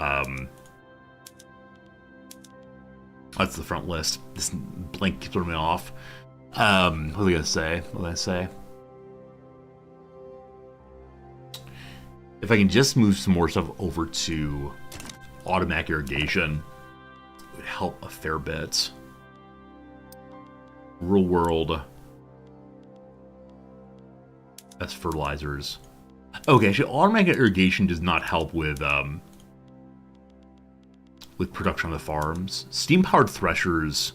that's the front list. This blank keeps throwing me off. What was I gonna say? What did I say? If I can just move some more stuff over to automatic irrigation, it would help a fair bit. Real world. That's fertilizers. Okay, actually, automatic irrigation does not help with production on the farms. Steam-powered threshers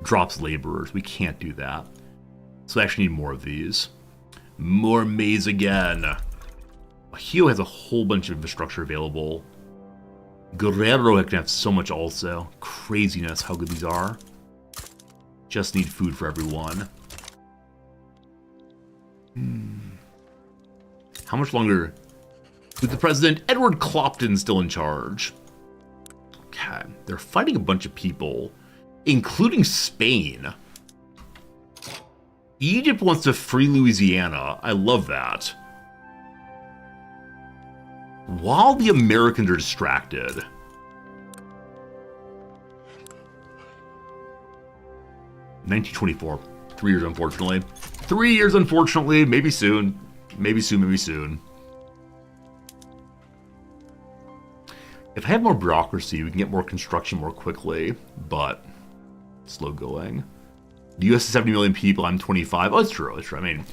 drops laborers. We can't do that. So I actually need more of these. More maize again. Ohio has a whole bunch of infrastructure available. Guerrero can have so much also. Craziness how good these are. Just need food for everyone. How much longer with the president? Edward Clopton still in charge. Okay, they're fighting a bunch of people, including Spain. Egypt wants to free Louisiana. I love that. While the Americans are distracted. 1924. 3 years, unfortunately. 3 years, unfortunately. Maybe soon. Maybe soon, maybe soon. If I have more bureaucracy, we can get more construction more quickly, but slow going. The US is 70 million people, I'm 25. Oh, it's true, it's true. I mean,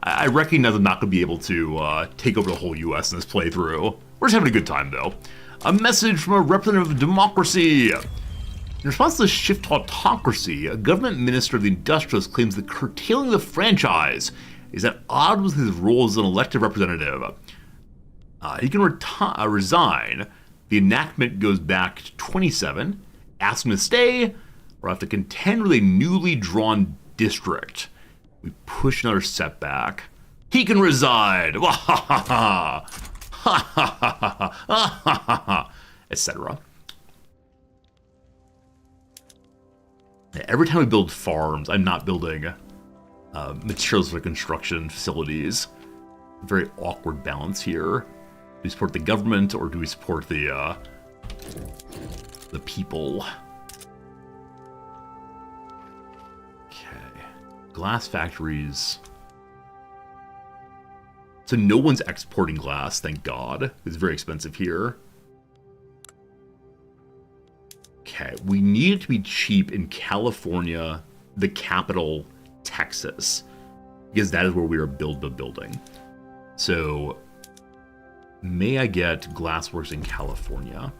I recognize I'm not going to be able to take over the whole US in this playthrough. We're just having a good time, though. A message from a representative of democracy. In response to the shift to autocracy, a government minister of the industrialists claims that curtailing the franchise is at odds with his role as an elected representative. He can resign. The enactment goes back to 27, asks him to stay, or have to contend with a newly drawn district. We push another setback. He can resign! Etc. Every time we build farms, I'm not building materials for construction facilities. Very awkward balance here. Do we support the government or do we support the people? Okay. Glass factories. So no one's exporting glass, thank God. It's very expensive here. Okay, we need it to be cheap in California, the capital, Texas, because that is where we are building. So, may I get glassworks in California?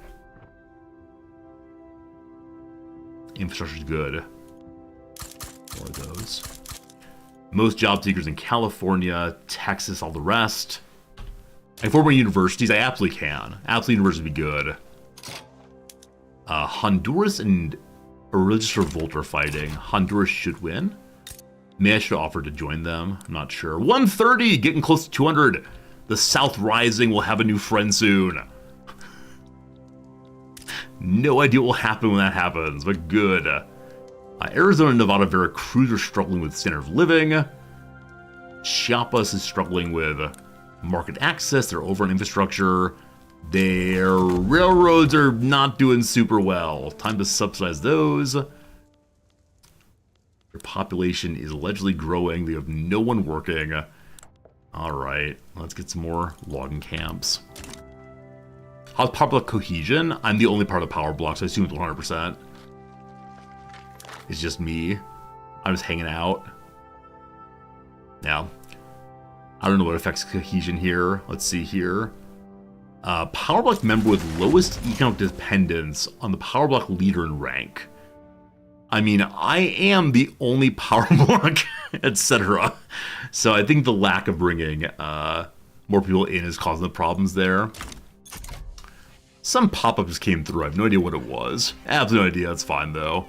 Infrastructure's good. More of those. Most job seekers in California, Texas, all the rest. And for more universities, I absolutely can. Absolutely, universities would be good. Honduras and a religious revolt are fighting. Honduras should win. Maybe I should offer to join them. I'm not sure. 130, getting close to 200. The South Rising will have a new friend soon. No idea what will happen when that happens, but good. Arizona and Nevada, Veracruz are struggling with standard of living. Chiapas is struggling with market access. They're over on infrastructure. Their railroads are not doing super well. Time to subsidize those. Their population is allegedly growing. They have no one working. Alright, let's get some more logging camps. How's power block cohesion? I'm the only part of the power block, so I assume it's 100%. It's just me. I'm just hanging out. Now, I don't know what affects cohesion here. Let's see here. Power block member with lowest economic dependence on the power block leader in rank. I mean, I am the only power block, etc. So I think the lack of bringing more people in is causing the problems there. Some pop-up just came through. I have no idea what it was. I have no idea. It's fine, though.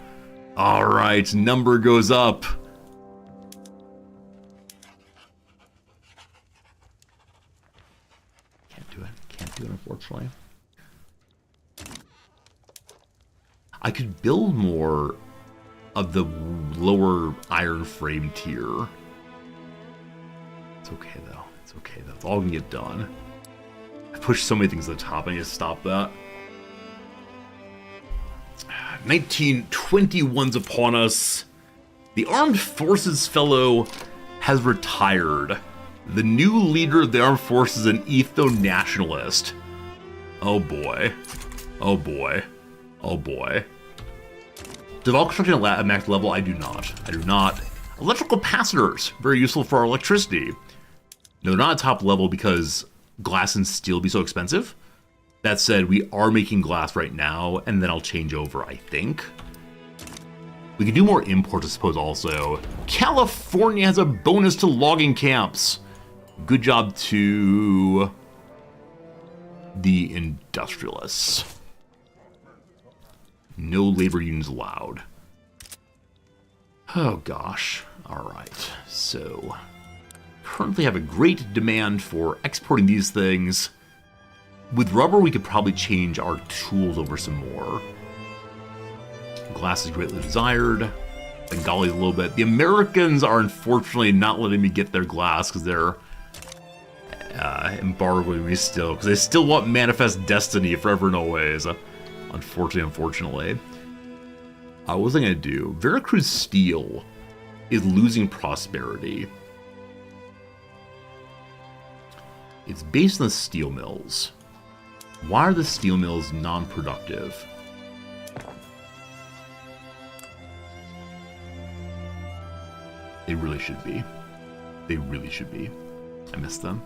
All right, number goes up. Can't do it, unfortunately. I could build more of the lower iron frame tier. It's okay, though. It's okay, though. It's all gonna get done. I pushed so many things to the top, I need to stop that. 1921's upon us. The Armed Forces fellow has retired. The new leader of the Armed Forces is an ethno-nationalist. Oh boy. Oh boy. Oh boy. Develop construction at max level? I do not. I do not. Electrical capacitors. Very useful for our electricity. No, they're not at top level because glass and steel be so expensive. That said, we are making glass right now, and then I'll change over, I think. We can do more imports, I suppose, also. California has a bonus to logging camps. Good job to the industrialists. No labor unions allowed. Oh, gosh. All right. So, currently have a great demand for exporting these things. With rubber, we could probably change our tools over some more. Glass is greatly desired. Bengali a little bit. The Americans are unfortunately not letting me get their glass because they're embargoing me still. Because they still want Manifest Destiny forever and always. Unfortunately. What was I going to do? Veracruz Steel is losing prosperity. It's based on the steel mills. Why are the steel mills non-productive? They really should be. They really should be. I miss them.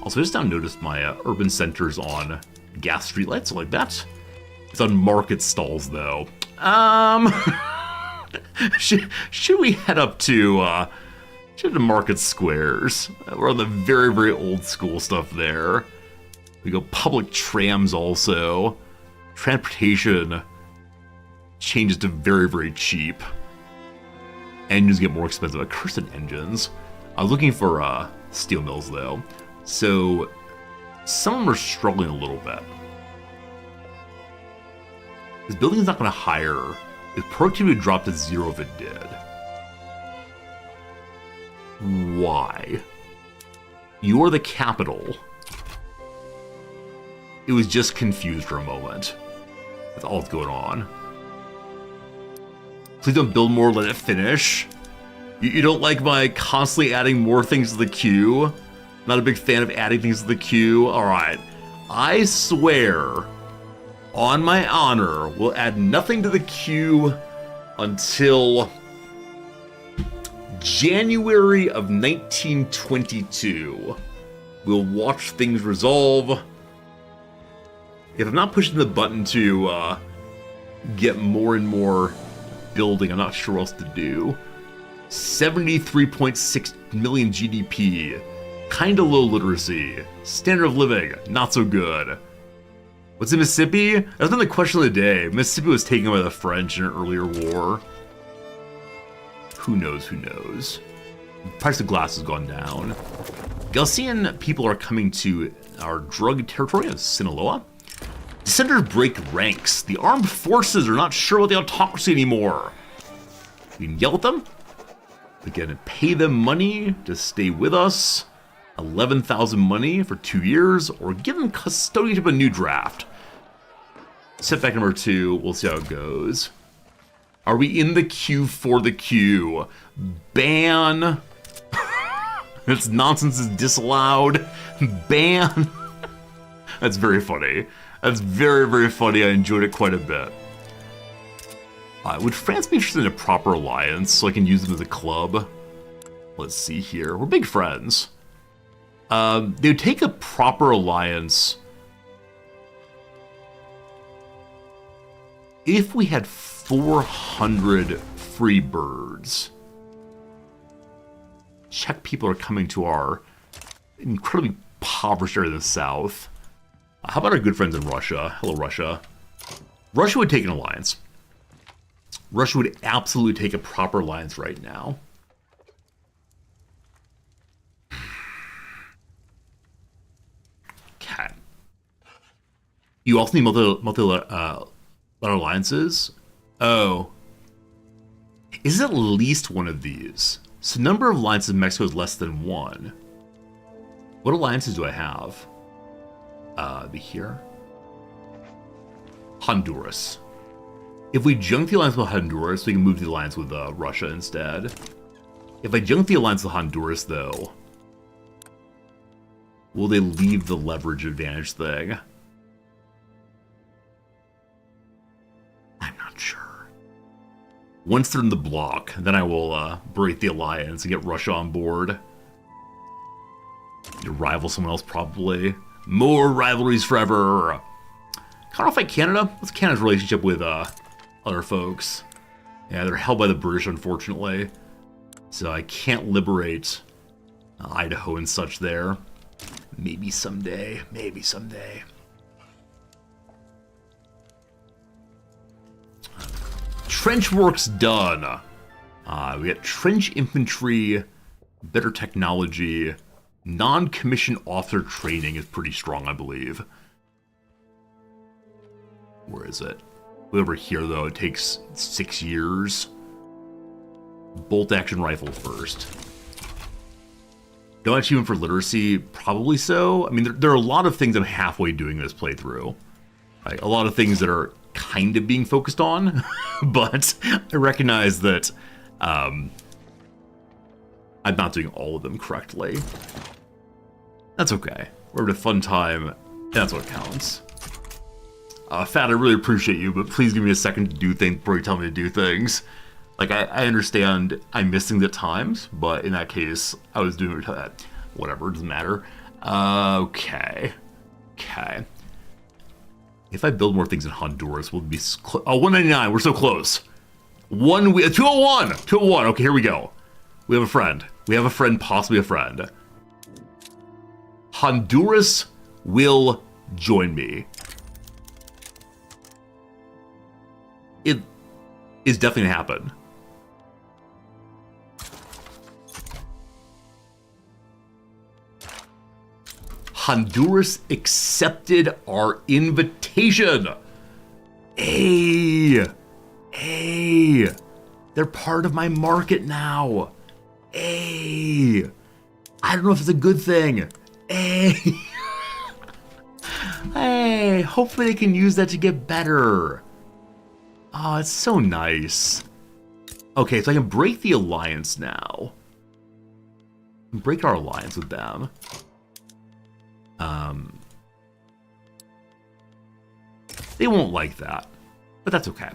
Also, I just now noticed my urban centers on gas streetlights, so like that. It's on market stalls, though. Should we head up to market squares? We're on the very, very old school stuff there. We go public trams also. Transportation changes to very, very cheap. Engines get more expensive. Accursed engines. I was looking for steel mills though. So some of them are struggling a little bit. This building is not going to hire. If productivity would drop to 0 if it did. Why? You're the capital. It was just confused for a moment. That's all that's going on. Please don't build more, let it finish. You don't like my constantly adding more things to the queue? Not a big fan of adding things to the queue? Alright. I swear, on my honor, we'll add nothing to the queue until January of 1922. We'll watch things resolve. If I'm not pushing the button to get more and more building, I'm not sure what else to do. 73.6 million GDP. Kinda low literacy. Standard of living, not so good. What's in Mississippi? That's been the question of the day. Mississippi was taken by the French in an earlier war. Who knows, who knows? The price of glass has gone down. Galician people are coming to our drug territory of Sinaloa. Dissenters break ranks. The armed forces are not sure about the autocracy anymore. We can yell at them. We can pay them money to stay with us. 11,000 money for 2 years, or give them custodianship of a new draft. Setback number 2, we'll see how it goes. Are we in the queue for the queue? Ban. This nonsense is disallowed. Ban. That's very funny. That's very, very funny. I enjoyed it quite a bit. Would France be interested in a proper alliance so I can use them as a club? Let's see here. We're big friends. They would take a proper alliance if we had 400 free birds. Czech people are coming to our incredibly impoverished area of the south. How about our good friends in Russia? Hello, Russia. Russia would take an alliance. Russia would absolutely take a proper alliance right now. Okay. You also need multilateral alliances? Oh. Is it at least one of these? So number of alliances in Mexico is less than 1. What alliances do I have? Be here. Honduras. If we junk the alliance with Honduras, we can move the alliance with Russia instead. If I junk the alliance with Honduras, though, will they leave the leverage advantage thing? I'm not sure. Once they're in the block, then I will break the alliance and get Russia on board. To rival someone else, probably. More rivalries forever. Can't I fight Canada? What's Canada's relationship with other folks? Yeah, they're held by the British, unfortunately. So I can't liberate Idaho and such there. Maybe someday. Maybe someday. Trench work's done. We got trench infantry, better technology. Non-commissioned officer training is pretty strong, I believe. Where is it? Over here, though, it takes 6 years. Bolt-action rifle first. No achievement for literacy? Probably so. I mean, there are a lot of things I'm halfway doing this playthrough. Like, a lot of things that are kind of being focused on, but I recognize that I'm not doing all of them correctly. That's okay. We're having a fun time. That's what counts. Fat, I really appreciate you, but please give me a second to do things before you tell me to do things. Like, I understand I'm missing at times, but in that case, I was doing that. Whatever, it doesn't matter. Okay. Okay. If I build more things in Honduras, we'll be... Oh, 199, we're so close. 201! 201, okay, here we go. We have a friend. We have a friend, possibly a friend. Honduras will join me. It is definitely gonna happen. Honduras accepted our invitation. Hey, they're part of my market now. Hey, I don't know if it's a good thing. Hey, hey, hopefully they can use that to get better. Oh, it's so nice. Okay, so I can break the alliance now. Break our alliance with them. They won't like that, but that's okay.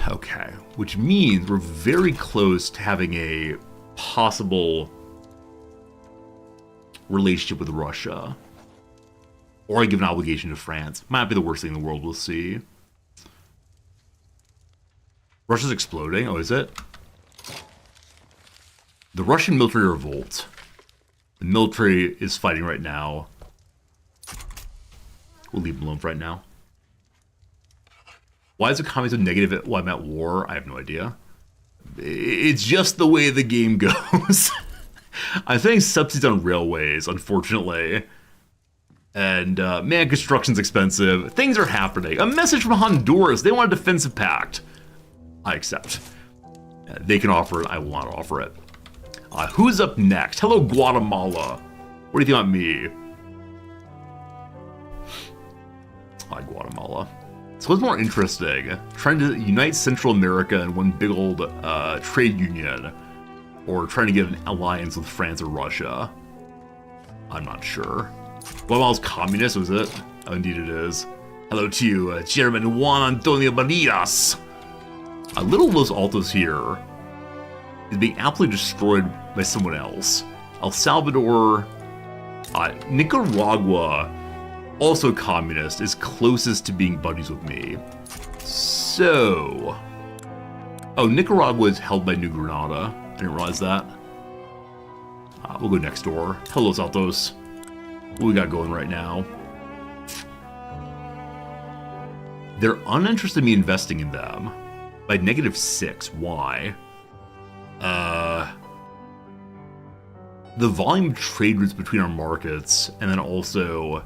Okay, which means we're very close to having a possible relationship with Russia. Or I give an obligation to France. Might not be the worst thing in the world, we'll see. Russia's exploding, oh, is it? The Russian military revolt. The military is fighting right now. We'll leave them alone for right now. Why is the communism negative while I'm at war? I have no idea. It's just the way the game goes. I'm paying subsidies on railways, unfortunately. And, man, construction's expensive. Things are happening. A message from Honduras. They want a defensive pact. I accept. They can offer it. I will not offer it. Who's up next? Hello, Guatemala. What do you think about me? Hi, Guatemala. So what's more interesting? Trying to unite Central America in one big old trade union, or trying to get an alliance with France or Russia? I'm not sure. Guatemala's communist, was it? Oh, indeed it is. Hello to you, Chairman Juan Antonio Barrias. Little Los Altos here is being absolutely destroyed by someone else. El Salvador, Nicaragua, also communist, is closest to being buddies with me. So... Oh, Nicaragua is held by New Granada. I didn't realize that. We'll go next door. Hello, Saltos. What we got going right now? They're uninterested in me investing in them. By -6, why? The volume of trade routes between our markets, and then also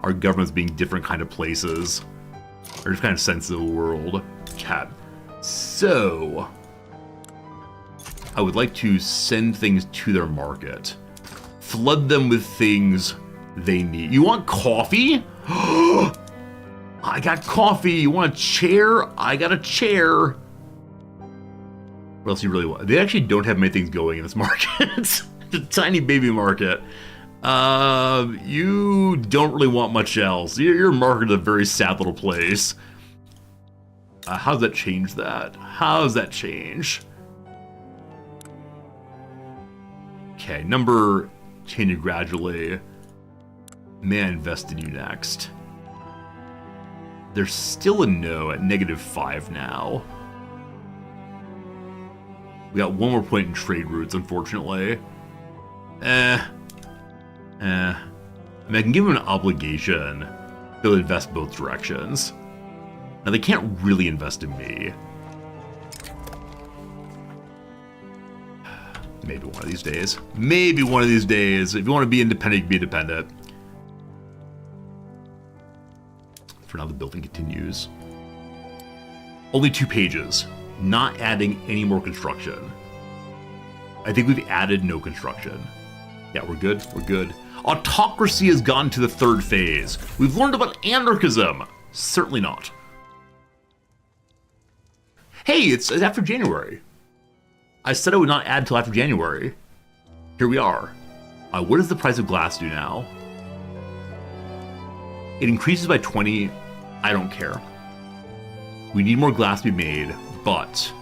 our governments being different kind of places, or just kind of sense of the world. Cat. So, I would like to send things to their market. Flood them with things they need. You want coffee? I got coffee. You want a chair? I got a chair. What else do you really want? They actually don't have many things going in this market. It's a tiny baby market. You don't really want much else. Your market is a very sad little place. How does that change that? How does that change? Okay, number changing gradually. May I invest in you next? There's still a no at -5 now. We got one more point in trade routes, unfortunately. I mean, I can give them an obligation. They'll invest both directions. Now, they can't really invest in me. Maybe one of these days. Maybe one of these days. If you want to be independent, you can be independent. For now, the building continues. Only 2 pages. Not adding any more construction. I think we've added no construction. Yeah, we're good. We're good. Autocracy has gotten to the 3rd phase. We've learned about anarchism. Certainly not. Hey, it's after January. I said I would not add till after January. Here we are. What does the price of glass do now? It increases by 20. I don't care. We need more glass to be made, but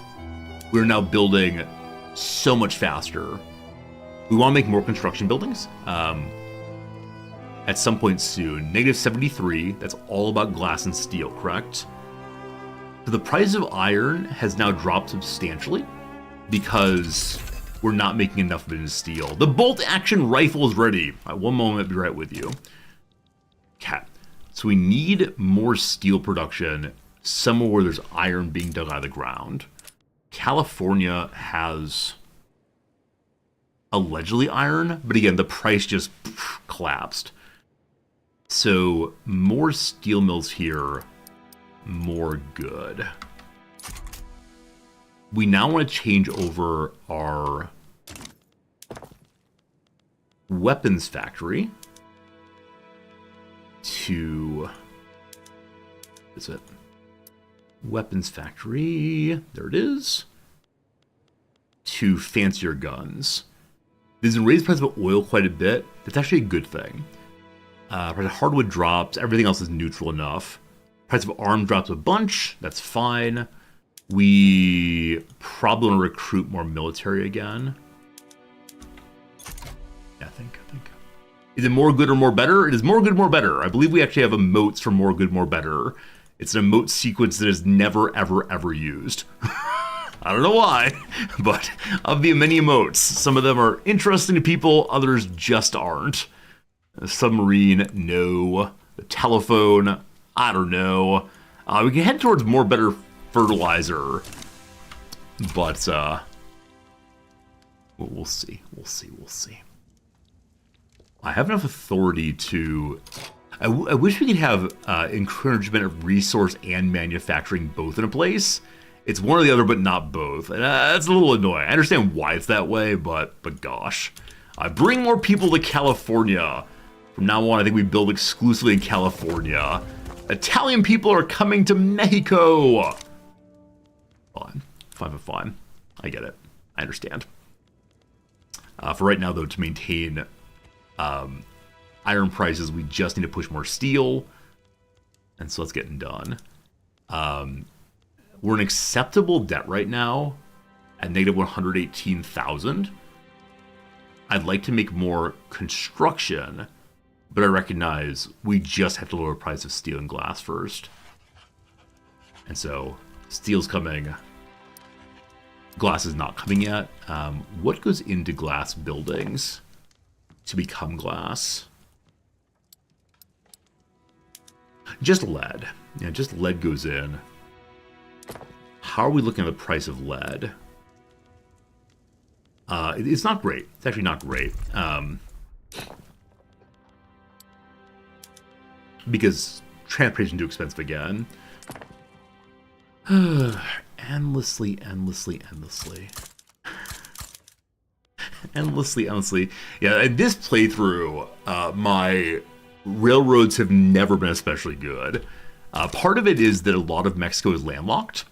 we're now building so much faster. We want to make more construction buildings at some point soon. -73, that's all about glass and steel, correct? So the price of iron has now dropped substantially because we're not making enough of it in steel. The bolt-action rifle is ready. All right, one moment, I'll be right with you. Cat. So we need more steel production somewhere where there's iron being dug out of the ground. California has allegedly iron, but again, the price just collapsed. So more steel mills here, more good. we now want to change over our weapons factory to, is it weapons factory? There it is. To fancier guns. This has raised the price of oil quite a bit. That's actually a good thing. Price of hardwood drops. Everything else is neutral enough. Price of arms drops a bunch. That's fine. We probably want to recruit more military again. Yeah, I think. Is it more good or more better? It is more good, more better. I believe we actually have emotes for more good, more better. It's an emote sequence that is never, ever, ever used. I don't know why, but of the many emotes, some of them are interesting to people, others just aren't. A submarine, no. The telephone, I don't know. We can head towards more better fertilizer, but we'll see. We'll see. I have enough authority to... I wish we could have encouragement of resource and manufacturing both in a place. It's one or the other, but not both. And that's a little annoying. I understand why it's that way, but gosh. Bring more people to California. From now on, I think we build exclusively in California. Italian people are coming to Mexico. Fine. I get it. I understand. For right now, though, to maintain iron prices, we just need to push more steel. And so let's get done. We're in acceptable debt right now at negative 118,000. I'd like to make more construction, but I recognize we just have to lower the price of steel and glass first. And so steel's coming. Glass is not coming yet. What goes into glass buildings to become glass? Just lead. Yeah, just lead goes in. How are we looking at the price of lead? It's not great. It's actually not great. Because transportation too expensive again. Endlessly. Yeah, in this playthrough, my railroads have never been especially good. Part of it is that a lot of Mexico is landlocked,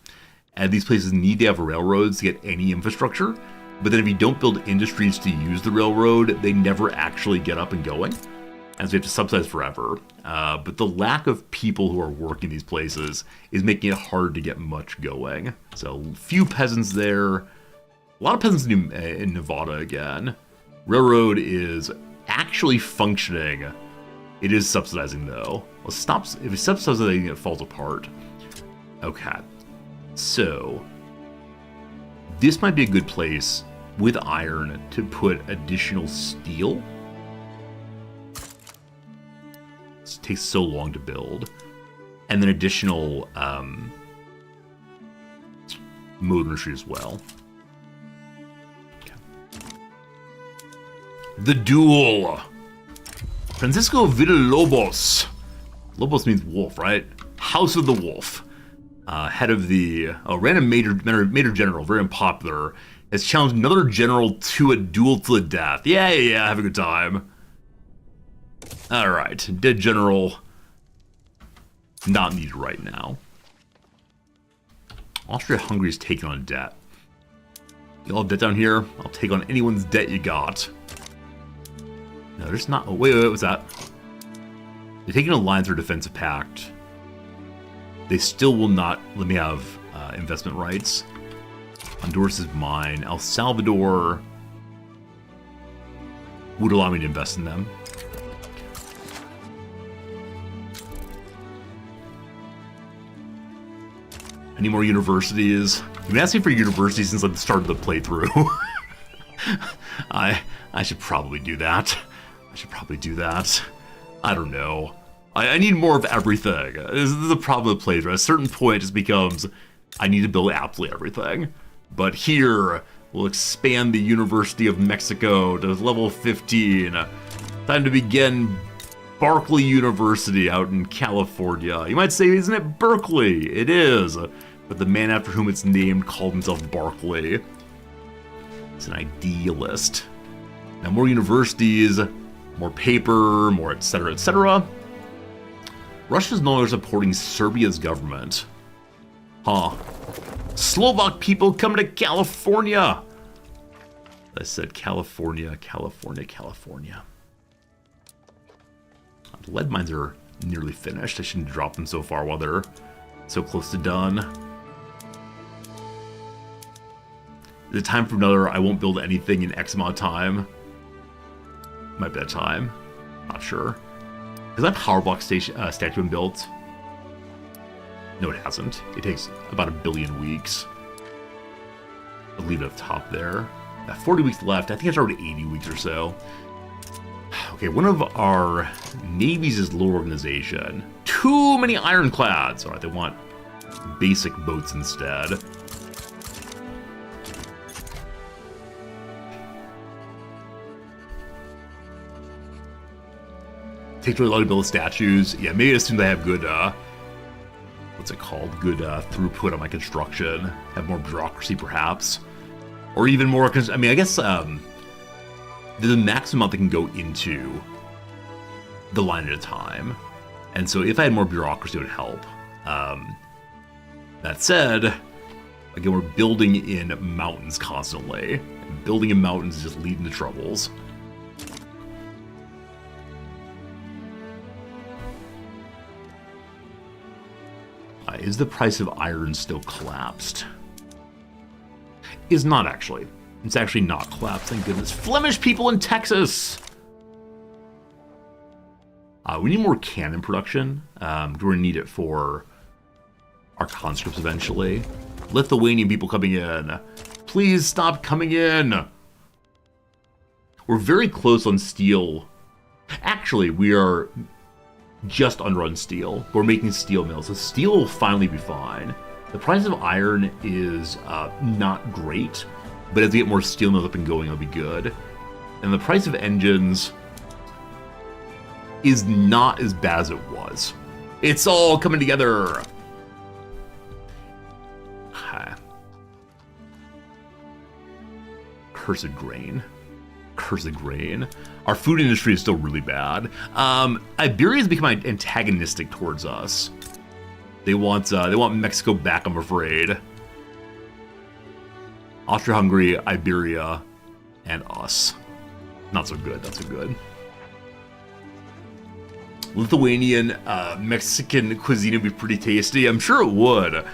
and these places need to have railroads to get any infrastructure. But then if you don't build industries to use the railroad, they never actually get up and going. And so you have to subsidize forever. But the lack of people who are working these places is making it hard to get much going. So few peasants there. A lot of peasants in Nevada again. Railroad is actually functioning. It is subsidizing though. Well, if it stops subsidizing, it falls apart. Okay. So this might be a good place with iron to put additional steel. It takes so long to build. And then additional motor industry as well. Okay. The duel. Francisco Villalobos. Lobos means wolf, right? House of the Wolf. Head of the random major general, very unpopular, has challenged another general to a duel to the death. Yeah, have a good time. Alright, dead general. Not needed right now. Austria-Hungary is taking on debt. You all have debt down here? I'll take on anyone's debt you got. No, there's not... Oh, wait, what's that? They're taking a line through defensive pact. They still will not let me have investment rights. Honduras is mine. El Salvador would allow me to invest in them. Any more universities? You've been asking for universities since the start of the playthrough. I should probably do that. I don't know. I need more of everything. This is the problem with playthrough. At a certain point, it just becomes, I need to build absolutely everything. But here, we'll expand the University of Mexico to level 15. Time to begin Berkeley University out in California. You might say, isn't it Berkeley? It is. but the man after whom it's named called himself Barclay. He's an idealist. Now, more universities, more paper, more etc., etc. Russia's no longer supporting Serbia's government. Huh. Slovak people coming to California! I said California, California, California. The lead mines are nearly finished. I shouldn't drop them so far while they're so close to done. Is it time for another I won't build anything in X amount of time? Might be that time. Not sure. Has that power block statue been built? No, it hasn't. It takes about 1 billion weeks. I'll leave it up top there. 40 weeks left. I think it's already 80 weeks or so. Okay, one of our navies is low organization. Too many ironclads. All right, they want basic boats instead. Takes really long to build statues. Yeah, maybe as soon as I have good, what's it called? Good throughput on my construction. Have more bureaucracy, perhaps. Or even more, I mean, I guess there's a maximum amount that can go into the line at a time. And so if I had more bureaucracy, it would help. That said, again, we're building in mountains constantly. And building in mountains is just leading to troubles. Is the price of iron still collapsed? Is not actually. It's actually not collapsed, thank goodness. Flemish people in Texas! We need more cannon production. We're going to need it for our conscripts eventually. Lithuanian people coming in. Please stop coming in! We're very close on steel. Actually, we are just under on steel. We're making steel mills, so steel will finally be fine. The price of iron is not great, but as we get more steel mills up and going, it'll be good. And the price of engines is not as bad as it was. It's all coming together. Cursed grain. Cursed grain. Our food industry is still really bad. Iberia's become antagonistic towards us. They want Mexico back, I'm afraid. Austria-Hungary, Iberia, and us. Not so good, not so good. Lithuanian, Mexican cuisine would be pretty tasty. I'm sure it would.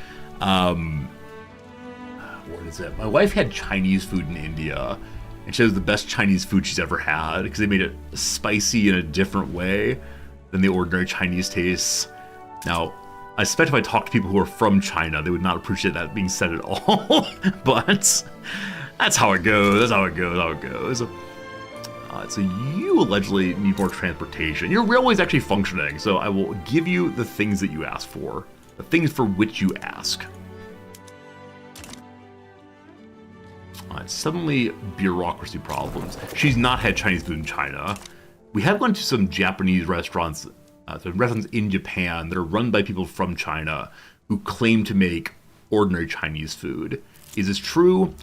What is it? My wife had Chinese food in India, and she has the best Chinese food she's ever had because they made it spicy in a different way than the ordinary Chinese tastes. Now, I suspect if I talk to people who are from China, they would not appreciate that being said at all. But that's how it goes. That's how it goes. How it goes. So you allegedly need more transportation. Your railway is actually functioning, so I will give you the things that you ask for. The things for which you ask. Suddenly, bureaucracy problems. She's not had Chinese food in China. We have gone to some Japanese restaurants, restaurants in Japan that are run by people from China who claim to make ordinary Chinese food. Is this true?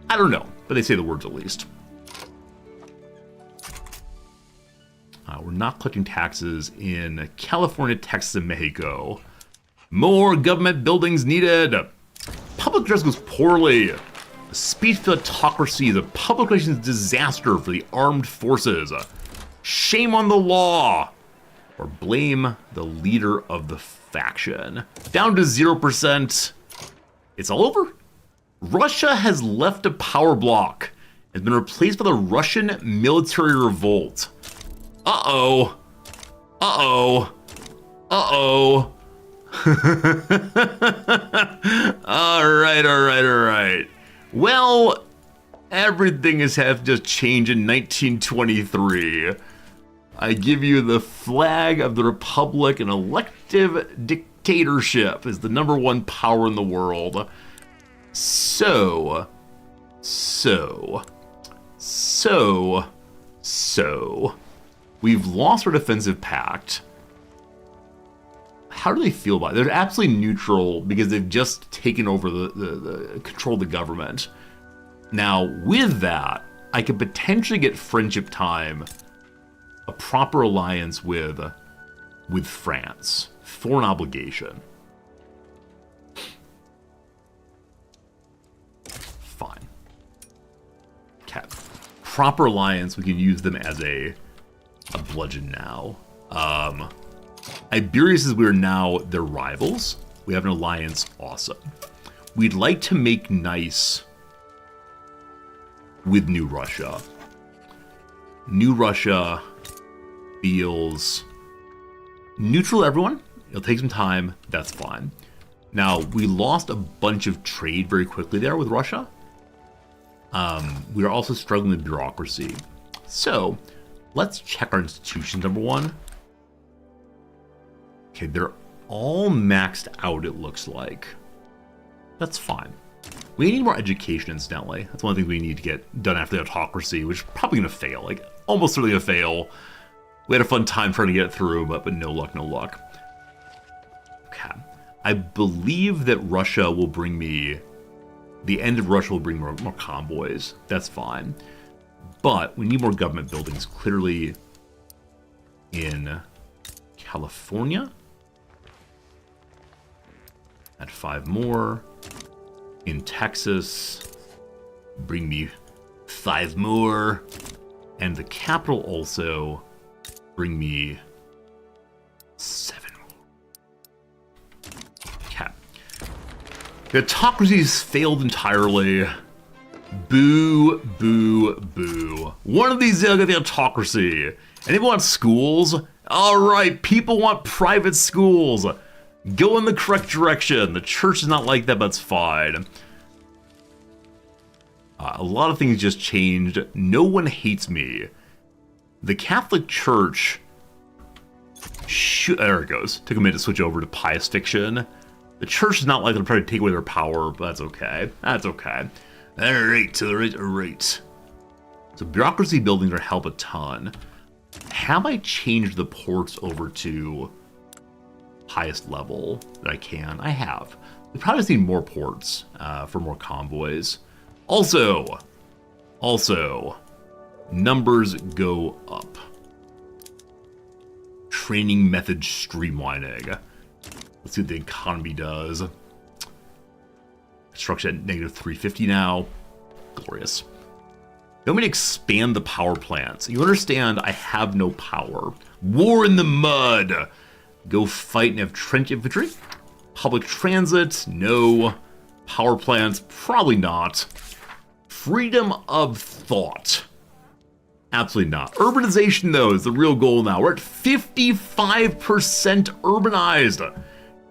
I don't know, but they say the words at least. We're not collecting taxes in California, Texas, and Mexico. More government buildings needed. Public address goes poorly. The speech of autocracy is a public relations disaster for the armed forces. Shame on the law. Or blame the leader of the faction. Down to 0%. It's all over. Russia has left a power block and been replaced by the Russian military revolt. Uh-oh. Uh-oh. Uh-oh. Alright. Well, everything has had to change in 1923. I give you the flag of the Republic, and elective dictatorship is the #1 power in the world. So. We've lost our defensive pact. how do they feel about it? They're absolutely neutral because they've just taken over the control of the government. Now, with that, I could potentially get friendship time, a proper alliance with France, foreign obligation. Fine. Okay. Proper alliance, we can use them as a bludgeon now. Iberia says we are now their rivals. We have an alliance, awesome. We'd like to make nice with New Russia. New Russia feels neutral to everyone. It'll take some time, that's fine. Now, we lost a bunch of trade very quickly there with Russia. We are also struggling with bureaucracy. So, let's check our institutions, number one. Okay, they're all maxed out, it looks like. That's fine. We need more education, incidentally. That's one of the things we need to get done after the autocracy, which is probably going to fail. Like, almost certainly going to fail. We had a fun time trying to get it through, but no luck, no luck. Okay. I believe that Russia will bring me... The end of Russia will bring more convoys. That's fine. But we need more government buildings, clearly in California. Add 5 more. In Texas, bring me 5 more. And the capital also, bring me 7 more. Okay. The autocracy's failed entirely. Boo, boo, boo. One of these days, get the autocracy. Anyone want schools? All right, people want private schools. Go in the correct direction. The church is not like that, but it's fine. A lot of things just changed. No one hates me. The Catholic Church... There it goes. Took a minute to switch over to pious fiction. The church is not likely to try to take away their power, but that's okay. That's okay. Alright. So bureaucracy buildings are help a ton. Have I changed the ports over to highest level that I can? I have. We probably just need more ports for more convoys. Also, numbers go up. Training method streamlining. Let's see what the economy does. Construction at negative 350 now. Glorious. You want me to expand the power plants? You understand I have no power. War in the mud. Go fight and have trench infantry. Public transit, no. Power plants, probably not. Freedom of thought. Absolutely not. Urbanization, though, is the real goal now. We're at 55% urbanized.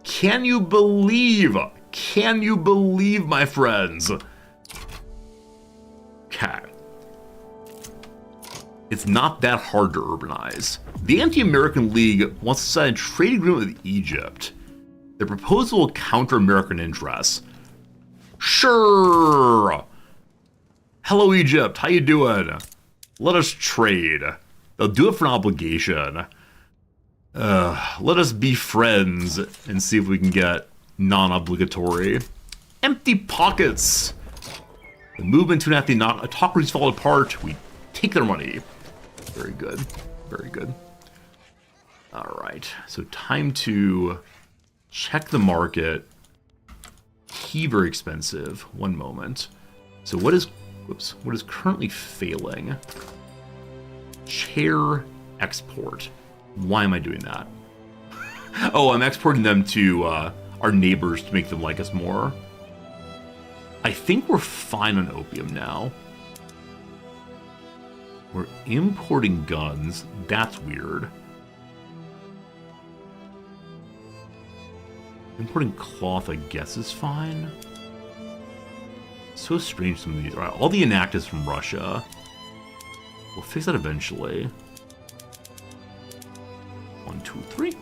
Can you believe? Can you believe, my friends? Okay. It's not that hard to urbanize. The Anti-American League wants to sign a trade agreement with Egypt. Their proposal will counter American interests. Sure. Hello, Egypt. How you doing? Let us trade. They'll do it for an obligation. Let us be friends and see if we can get non-obligatory. Empty pockets. The movement to enact the autocracies fall apart. We take their money. Very good. Very good. All right. So time to check the market. Key very expensive. One moment. So what is currently failing? Chair export. Why am I doing that? Oh, I'm exporting them to our neighbors to make them like us more. I think we're fine on opium now. We're importing guns. That's weird. Importing cloth, I guess, is fine. So strange, some of these. All right, all the inactives from Russia. We'll fix that eventually. 1, 2, 3. Okay.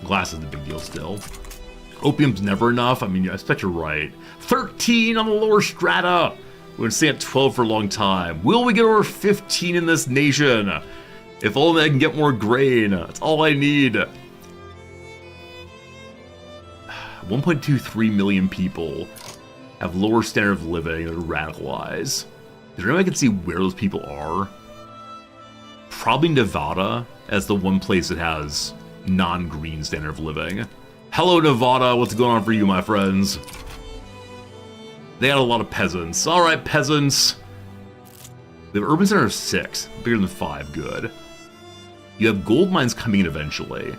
Glass is the big deal still. Opium's never enough. I mean, I expect you're right. 13 on the lower strata. We're going to stay at 12 for a long time. Will we get over 15 in this nation? If only I can get more grain. That's all I need. 1.23 million people have lower standard of living and are radicalized. Is there any way I can see where those people are? Probably Nevada as the one place that has non-green standard of living. Hello, Nevada. What's going on for you, my friends? They got a lot of peasants. All right, peasants. We have urban center of 6, bigger than 5. Good. You have gold mines coming in eventually.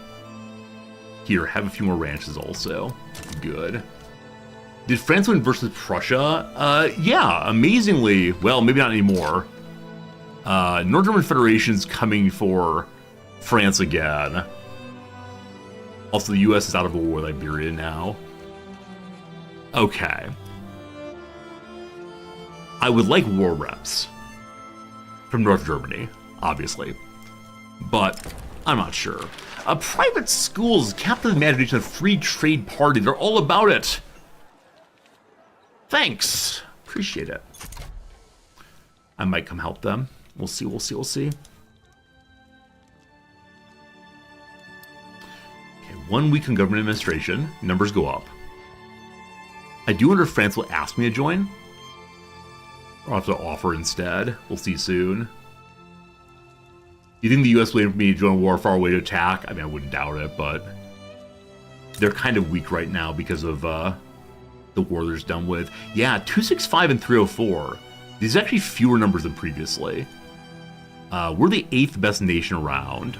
Here, have a few more ranches also. Good. Did France win versus Prussia? Yeah, amazingly. Well, maybe not anymore. North German Federation's coming for France again. Also, the US is out of the war with Iberia now. Okay. I would like war reps from North Germany, obviously. But I'm not sure. Private schools capture the imagination of free trade party. They're all about it. Thanks. Appreciate it. I might come help them. We'll see, we'll see, we'll see. Okay, 1 week in government administration. Numbers go up. I do wonder if France will ask me to join. Or I'll have to offer instead. We'll see soon. You think the US waiting for me to join a war far away to attack? I mean, I wouldn't doubt it, but they're kind of weak right now because of the war they're done with. Yeah, 265 and 304. These are actually fewer numbers than previously. We're the 8th best nation around.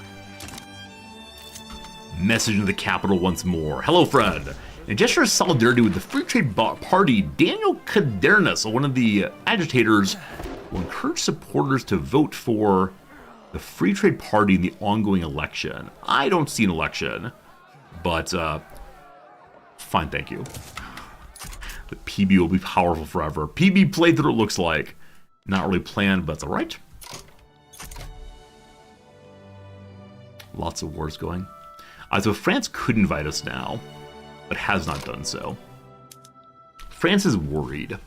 Message into the capital once more. Hello, friend. In gesture of solidarity with the Free Trade Party, Daniel Cadernas, one of the agitators, will encourage supporters to vote for the Free Trade Party in the ongoing election. I don't see an election, but fine, thank you. The PB will be powerful forever. PB playthrough, it looks like. Not really planned, but that's all right. Lots of wars going. So France could invite us now, but has not done so. France is worried.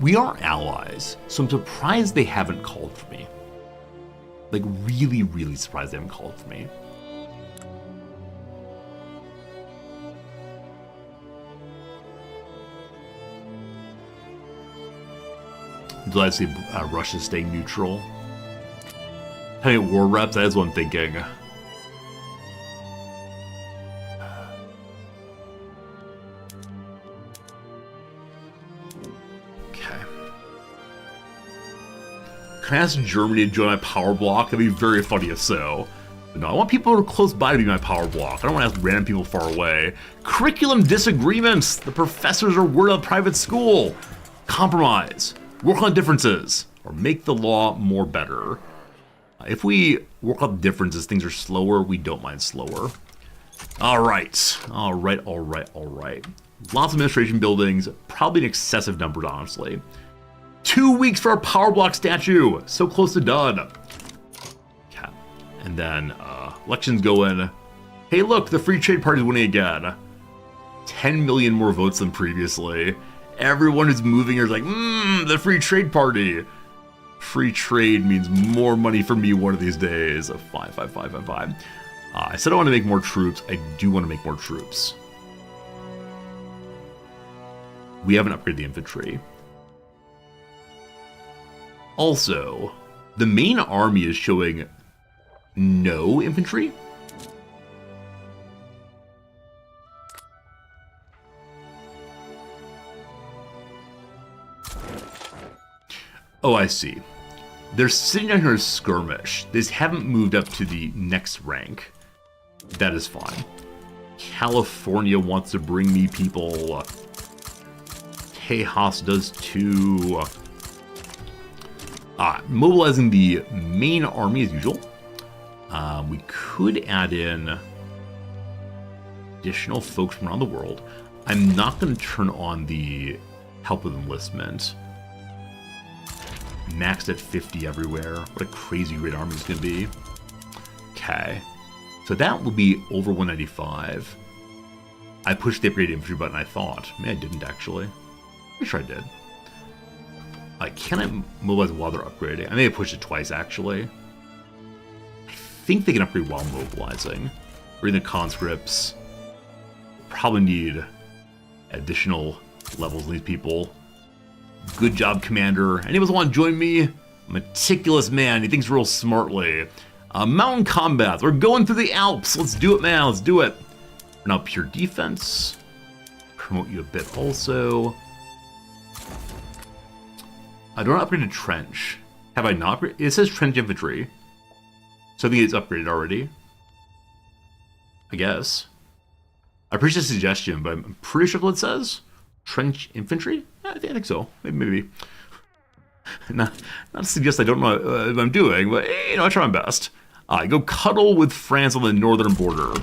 We are allies, so I'm surprised they haven't called for me. Like, really, really surprised they haven't called for me. Did I say Russia staying neutral? Hey, war reps, that is what I'm thinking. Can I ask Germany to join my power block? That'd be very funny if so. But no, I want people who are close by to be my power block. I don't want to ask random people far away. Curriculum disagreements. The professors are worried about private school. Compromise. Work on differences. Or make the law more better. If we work on differences, things are slower. We don't mind slower. Alright. Alright. Lots of administration buildings. Probably an excessive number, honestly. 2 weeks for our power block statue. So close to done. Okay. And then elections go in. Hey, look, the Free Trade Party is winning again. 10 million more votes than previously. Everyone who's moving here is like, the Free Trade Party. Free trade means more money for me one of these days. 5. I said I want to make more troops. I do want to make more troops. We haven't upgraded the infantry. Also, the main army is showing no infantry. Oh, I see. They're sitting down here to skirmish. They just haven't moved up to the next rank. That is fine. California wants to bring me people. Tejas does too. Mobilizing the main army as usual. We could add in additional folks from around the world. I'm not going to turn on the help with enlistment. Maxed at 50 everywhere. What a crazy great army is going to be. Okay. So that will be over 195. I pushed the upgrade infantry button, I thought. Maybe I didn't, actually. Pretty sure I did. Can I mobilize while they're upgrading? I may have pushed it twice, actually. I think they can upgrade while mobilizing. Read the conscripts. Probably need additional levels in these people. Good job, Commander. Anyone want to join me? Meticulous man. He thinks real smartly. Mountain combat. We're going through the Alps. Let's do it, man. Let's do it. We're now pure defense. Promote you a bit also. I don't upgrade to trench. Have I not upgraded? It says trench infantry. So I think it's upgraded already. I guess. I appreciate the suggestion, but I'm pretty sure what it says. Trench infantry? Yeah, I think so. Maybe. not to suggest I don't know what I'm doing, but I try my best. Go cuddle with France on the northern border.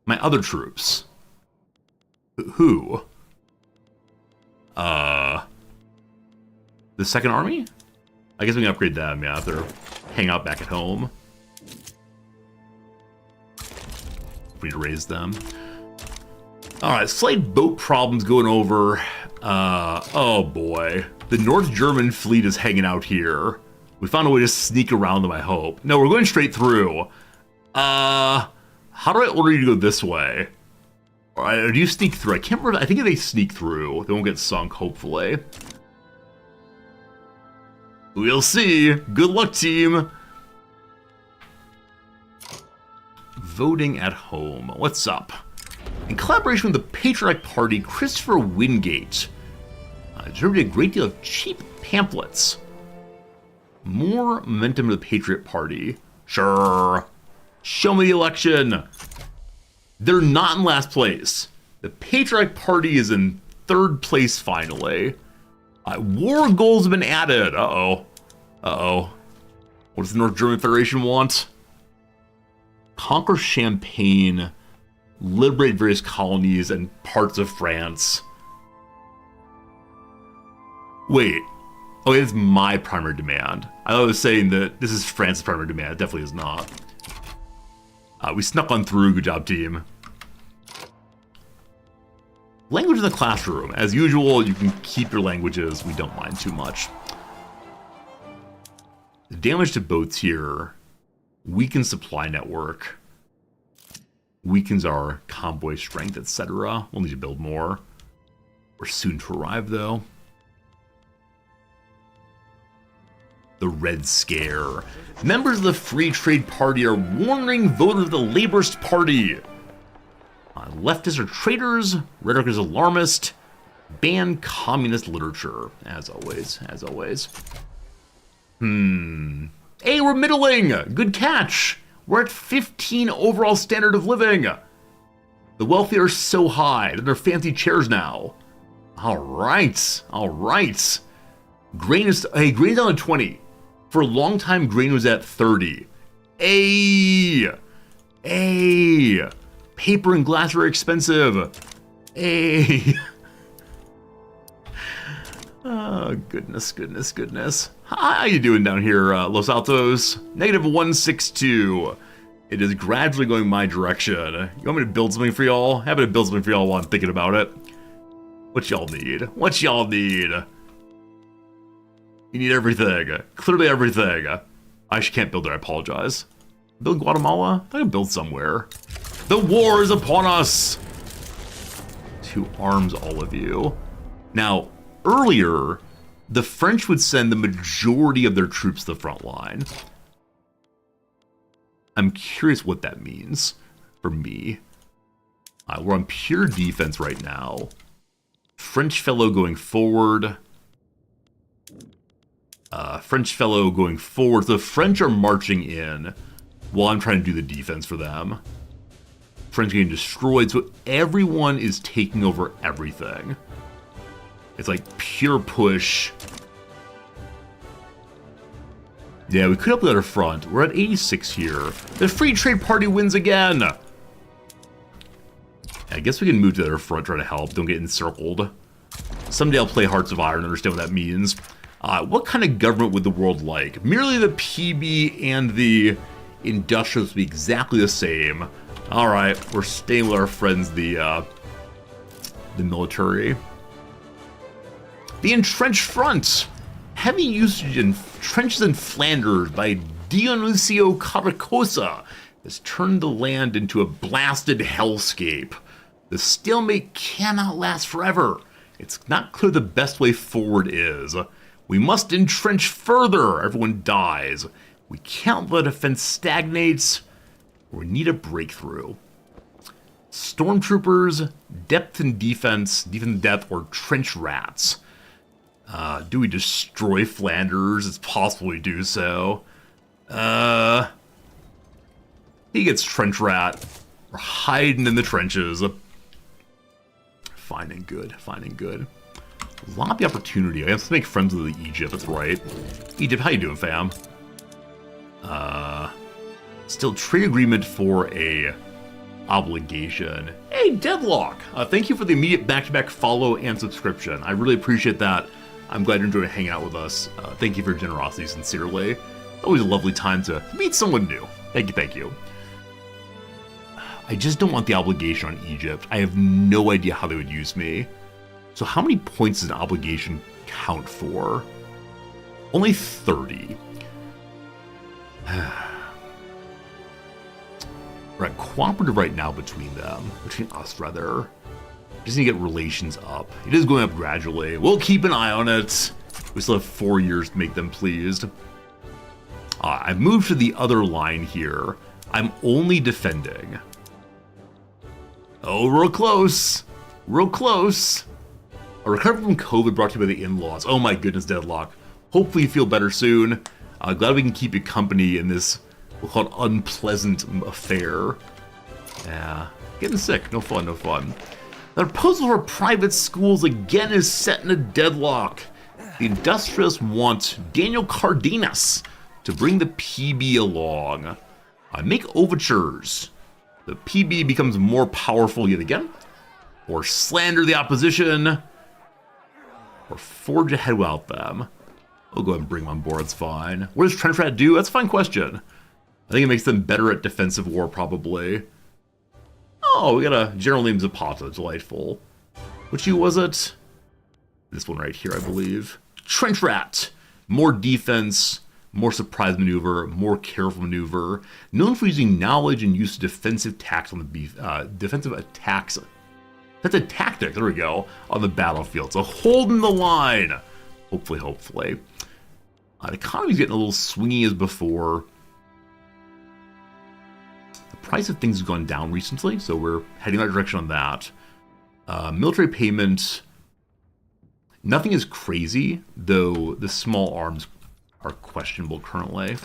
My other troops. Who? The Second Army? I guess we can upgrade them, yeah, if they're hang out back at home. We need to raise them. Alright, slight boat problems going over. Oh boy. The North German fleet is hanging out here. We found a way to sneak around them, I hope. No, we're going straight through. How do I order you to go this way? Or do you sneak through? I can't remember. I think if they sneak through, they won't get sunk, hopefully. We'll see. Good luck, team. Voting at home. What's up? In collaboration with the Patriotic Party, Christopher Wingate distributed a great deal of cheap pamphlets. More momentum to the Patriot Party. Sure. Show me the election. They're not in last place. The Patriotic Party is in third place, finally. War goals have been added. Uh-oh. What does the North German Federation want? Conquer Champagne. Liberate various colonies and parts of France. Wait. Oh, it's my primary demand. I thought it was saying that this is France's primary demand. It definitely is not. We snuck on through. Good job, team. Language in the classroom. As usual, you can keep your languages. We don't mind too much. The damage to boats here weakens supply network. Weakens our convoy strength, etc. We'll need to build more. We're soon to arrive, though. The Red Scare. Members of the Free Trade Party are warning voters of the Laborist Party. Leftists are traitors. Rhetoric is alarmist. Ban communist literature. As always. Hey, we're middling. Good catch. We're at 15 overall standard of living. The wealthy are so high that they're fancy chairs now. All right. Grain is down to 20. For a long time, grain was at 30. Hey. Paper and glass are expensive. Hey. Oh, goodness. How you doing down here, Los Altos? -162. It is gradually going my direction. You want me to build something for y'all? Happy to build something for y'all while I'm thinking about it. What y'all need? You need everything. Clearly everything. I actually can't build it, I apologize. Build Guatemala? I can build somewhere. The war is upon us! To arms, all of you. Now, earlier, the French would send the majority of their troops to the front line. I'm curious what that means for me. We're on pure defense right now. French fellow going forward. So the French are marching in while I'm trying to do the defense for them. French getting destroyed, so everyone is taking over everything. It's like pure push. Yeah, we could up the other front. We're at 86 here. The Free Trade Party wins again! I guess we can move to the other front, try to help. Don't get encircled. Someday I'll play Hearts of Iron and understand what that means. What kind of government would the world like? Merely the PB and the industrials would be exactly the same. Alright, we're staying with our friends, the military. The entrenched front. Heavy usage in trenches in Flanders by Dionisio Caracosa has turned the land into a blasted hellscape. The stalemate cannot last forever. It's not clear the best way forward is. We must entrench further. Everyone dies. We can't let defense stagnate. We need a breakthrough. Stormtroopers, depth and defense depth, or trench rats. Do we destroy Flanders? It's possible we do so. He gets trench rat. We're hiding in the trenches. Fine and good, fine and good. Lobby opportunity. I have to make friends with the Egypt, that's right. Egypt, how you doing, fam? Still trade agreement for a obligation. Hey, Deadlock! Thank you for the immediate back-to-back follow and subscription. I really appreciate that. I'm glad you enjoyed hanging out with us. Thank you for your generosity, sincerely. Always a lovely time to meet someone new. Thank you, thank you. I just don't want the obligation on Egypt. I have no idea how they would use me. So how many points does an obligation count for? Only 30. We're at cooperative right now between us rather. Just need to get relations up. It is going up gradually. We'll keep an eye on it. We still have 4 years to make them pleased. I've moved to the other line here. I'm only defending. Oh, real close. Real close. A recovery from COVID brought to you by the in-laws. Oh my goodness, Deadlock. Hopefully you feel better soon. Glad we can keep you company in this, we'll call it, unpleasant affair. Yeah, getting sick. No fun, no fun. The proposal for private schools again is set in a deadlock. The industrialists want Daniel Cardenas to bring the PB along. Make overtures. The PB becomes more powerful yet again. Or slander the opposition. Or forge ahead without them. We'll go ahead and bring them on board, it's fine. What does Trench Rat do? That's a fine question. I think it makes them better at defensive war, probably. Oh, we got a General named Zapata, delightful. Which was it? This one right here, I believe. Trench Rat! More defense, more surprise maneuver, more careful maneuver. Known for using knowledge and use of defensive tactics on the defensive attacks. That's a tactic, there we go, on the battlefield. So holding the line. Hopefully, hopefully. The economy's getting a little swingy as before. The price of things has gone down recently, so we're heading in that direction on that. Military payment. Nothing is crazy, though the small arms are questionable currently.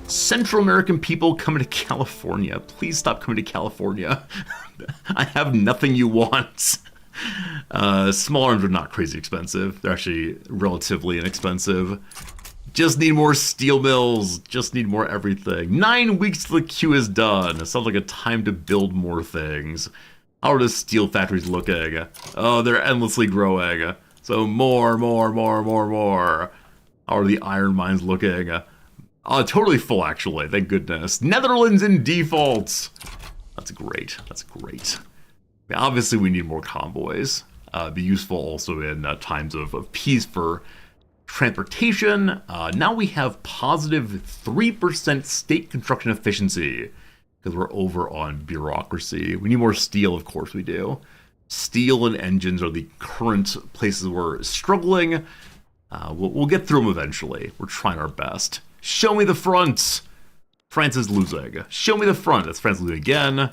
Central American people coming to California. Please stop coming to California. I have nothing you want. Small arms are not crazy expensive. They're actually relatively inexpensive. Just need more steel mills. Just need more everything. 9 weeks till the queue is done. It sounds like a time to build more things. How are the steel factories looking? Oh, they're endlessly growing. So more. How are the iron mines looking? Totally full, actually. Thank goodness. Netherlands in default. That's great. That's great. Obviously, we need more convoys. Be useful also in times of peace for transportation. Now we have positive 3% state construction efficiency because we're over on bureaucracy. We need more steel, of course we do. Steel and engines are the current places we're struggling. We'll get through them eventually. We're trying our best. Show me the front. France is losing. Show me the front. That's France losing again.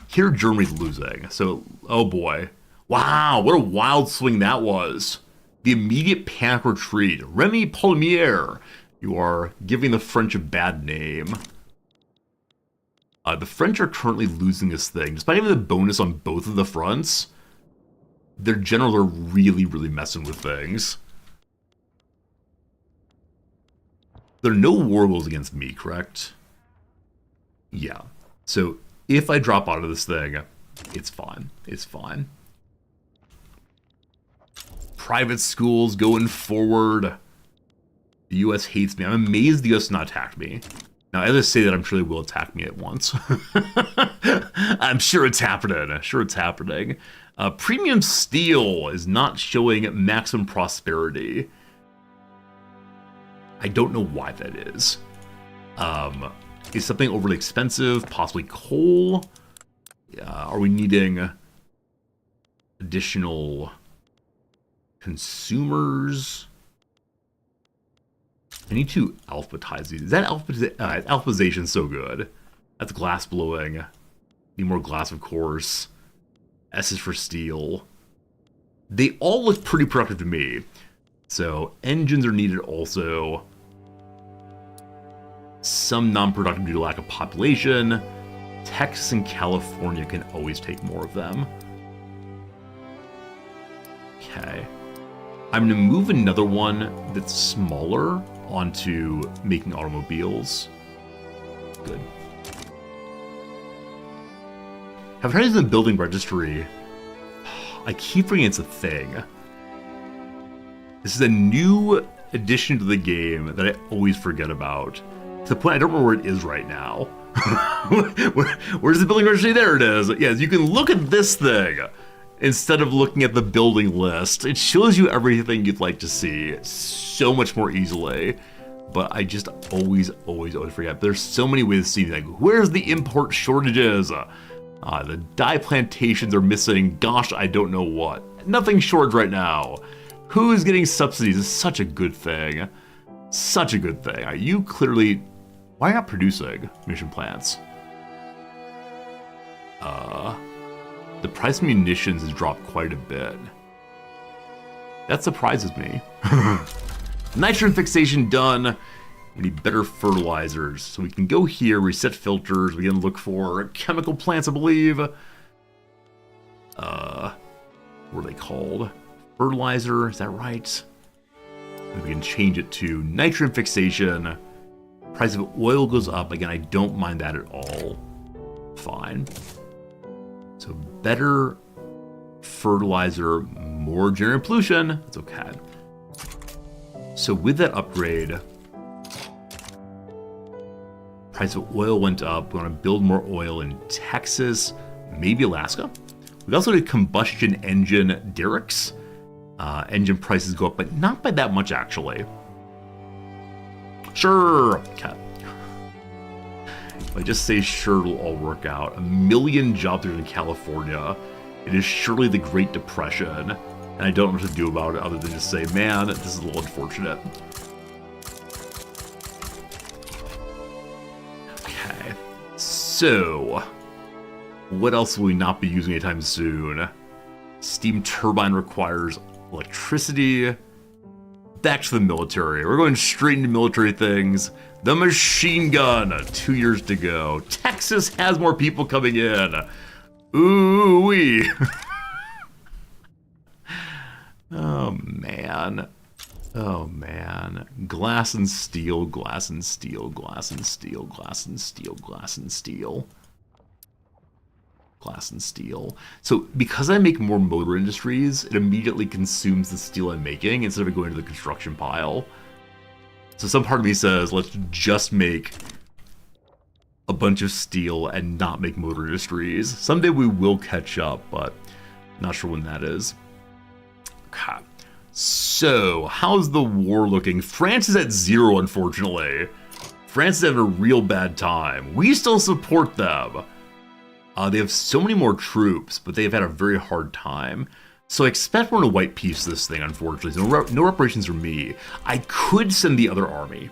Here, Germany's losing. So, oh boy. Wow, what a wild swing that was. The immediate panic retreat. Remy Palmier. You are giving the French a bad name. The French are currently losing this thing. Despite having the bonus on both of the fronts, their generals are really, really messing with things. There are no war wills against me, correct? Yeah. So, if I drop out of this thing, it's fine. It's fine. Private schools going forward. The U.S. hates me. I'm amazed the U.S. not attacked me. Now, as I say that, I'm sure they will attack me at once. I'm sure it's happening. Sure it's happening. Premium steel is not showing maximum prosperity. I don't know why that is. Is something overly expensive? Possibly coal? Are we needing additional consumers? I need to alphabetize these. Is that alphabetization so good? That's glass blowing. Need more glass, of course. S is for steel. They all look pretty productive to me. So engines are needed also. Some non-productive due to lack of population. Texas and California can always take more of them. Okay. I'm going to move another one that's smaller onto making automobiles. Good. Have tried using the building registry. I keep forgetting it's a thing. This is a new addition to the game that I always forget about. To the point I don't remember where it is right now. Where's the building registry? There it is. Yes, you can look at this thing instead of looking at the building list. It shows you everything you'd like to see so much more easily. But I just always forget. There's so many ways to see, like, where's the import shortages? The dye plantations are missing. Gosh, I don't know what. Nothing shortage right now. Who's getting subsidies is such a good thing. Such a good thing. You clearly... Why not producing mission plants? The price of munitions has dropped quite a bit. That surprises me. Nitrogen fixation done. We need better fertilizers. So we can go here, reset filters. We can look for chemical plants, I believe. What are they called? Fertilizer, is that right? We can change it to nitrogen fixation. Price of oil goes up. Again, I don't mind that at all. Fine. So better fertilizer, more generated pollution. That's okay. So with that upgrade, price of oil went up. We want to build more oil in Texas, maybe Alaska. We also did combustion engine derricks. Engine prices go up, but not by that much, actually. Sure. Okay. If I just say sure, it'll all work out. 1 million jobs are in California. It is surely the Great Depression, and I don't know what to do about it other than just say, man, this is a little unfortunate. Okay. So, what else will we not be using anytime soon? Steam turbine requires electricity. Back to the military. We're going straight into military things. The machine gun. 2 years to go. Texas has more people coming in. Ooh-wee. Oh, man. Oh, man. Glass and steel, glass and steel, glass and steel, glass and steel, glass and steel. Glass and steel. So because I make more motor industries, it immediately consumes the steel I'm making instead of it going to the construction pile. So some part of me says, let's just make a bunch of steel and not make motor industries. Someday we will catch up, but not sure when that is. Okay. So, how's the war looking? France is at 0, unfortunately. France is having a real bad time. We still support them. They have so many more troops, but they've had a very hard time. So I expect we're going to white piece this thing, unfortunately. So no reparations from me. I could send the other army.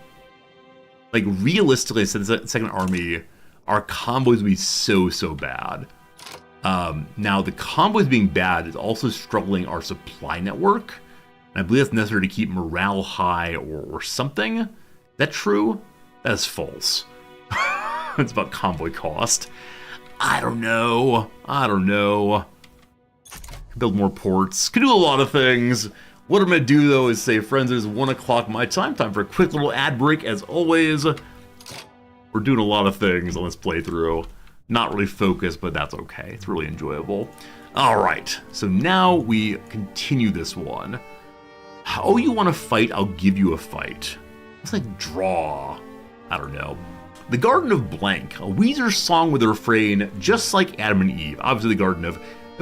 Like, realistically, send the second army, our convoys would be so bad. Now, the convoys being bad is also struggling our supply network. And I believe that's necessary to keep morale high or something. Is that true? That is false. It's about convoy cost. I don't know. Could build more ports. Could do a lot of things. What I'm going to do, though, is say, friends, it is 1 o'clock my time. Time for a quick little ad break, as always. We're doing a lot of things on this playthrough. Not really focused, but that's okay. It's really enjoyable. All right. So now we continue this one. Oh, you want to fight? I'll give you a fight. It's like draw. I don't know. The Garden of Blank, a Weezer song with a refrain just like Adam and Eve. Obviously the Garden of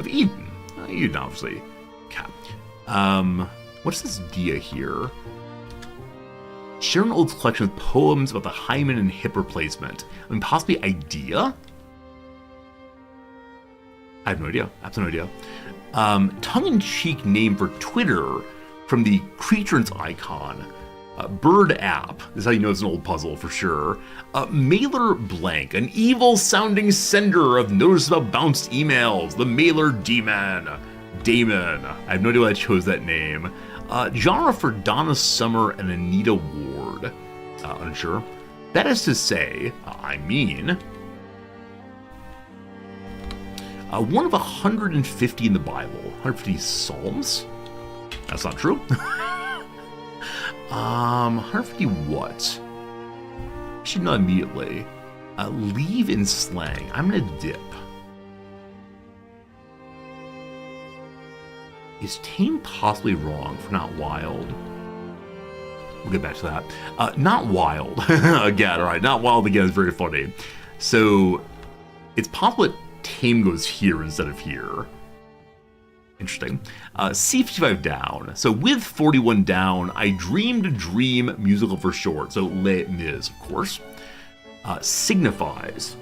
Eden. Eden, obviously. Okay. What's this dia here? Share an old collection of poems about the hymen and hip replacement. I mean, possibly idea? I have no idea. Absolutely no idea. Tongue-in-cheek name for Twitter from the creature's icon. Bird app. This is how you know it's an old puzzle for sure. Mailer blank. An evil-sounding sender of noticeable bounced emails. The mailer demon. Damon. I have no idea why I chose that name. Genre for Donna Summer and Anita Ward. Unsure. That is to say, one of 150 in the Bible. 150 Psalms? That's not true. 150 what? I should know immediately. Leave in slang. I'm gonna dip. Is tame possibly wrong for not wild? We'll get back to that. Not wild. Again, alright, not wild again is very funny. So, it's possible that tame goes here instead of here. Interesting. C55 down. So with 41 down, I dreamed a dream musical for short. So Les Mis, of course. Signifies.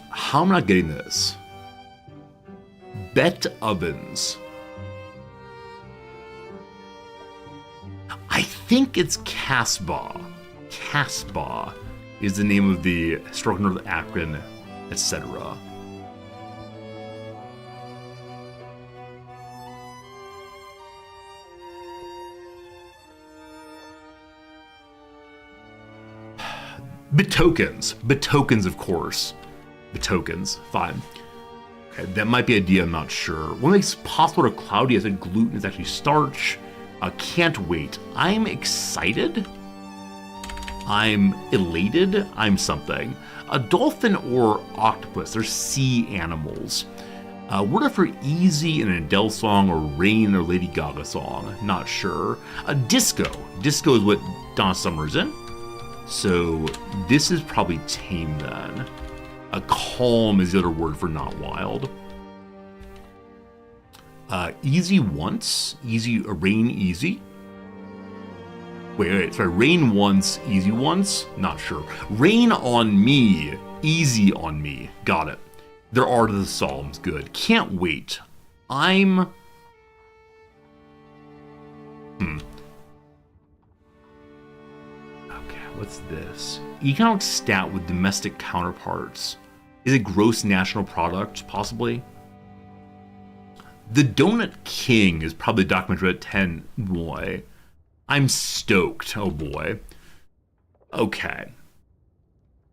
How am I not getting this? Bet ovens. I think it's Casbah. Casbah is the name of the historical North Akron, etc. Betokens. Betokens, of course. Betokens. Fine. Okay, that might be a idea, I'm not sure. What makes possible or cloudy as a gluten is actually starch. Can't wait. I'm excited. I'm elated. I'm something. A dolphin or octopus. They're sea animals. Word for easy in an Adele song or Rain or Lady Gaga song. Not sure. A disco. Disco is what Donna Summer's in. So this is probably tame then. A calm is the other word for not wild. Easy once. Easy. Rain easy. Wait, sorry, rain once, easy once? Not sure. Rain on me, easy on me. Got it. There are the Psalms, good. Can't wait. I'm... Okay, what's this? Economic stat with domestic counterparts. Is it gross national product, possibly? The Donut King is probably documented at 10. Boy. I'm stoked. Oh boy. Okay.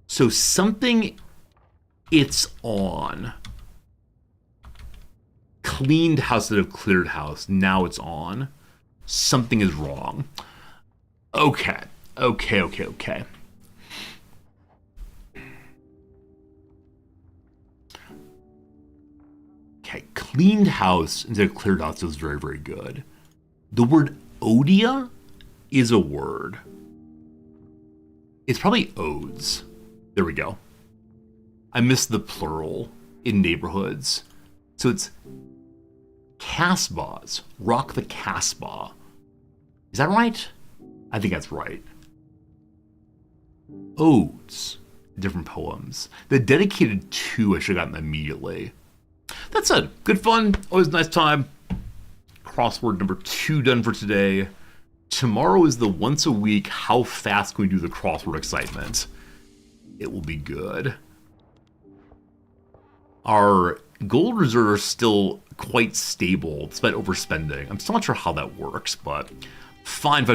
So something it's on. Cleaned house instead of cleared house. Now it's on. Something is wrong. Okay. Okay. Okay, cleaned house instead of cleared house is very, very good. The word Odia is a word. It's probably odes. There we go. I missed the plural in neighborhoods. So it's Casbahs. Rock the Casbah. Is that right? I think that's right. Odes. Different poems. The dedicated to I should have gotten immediately. That's it. Good fun. Always a nice time. Crossword number 2 done for today. Tomorrow is the once a week how fast can we do the crossword excitement. It will be good. Our gold reserve are still quite stable despite overspending. I'm still not sure how that works, but fine.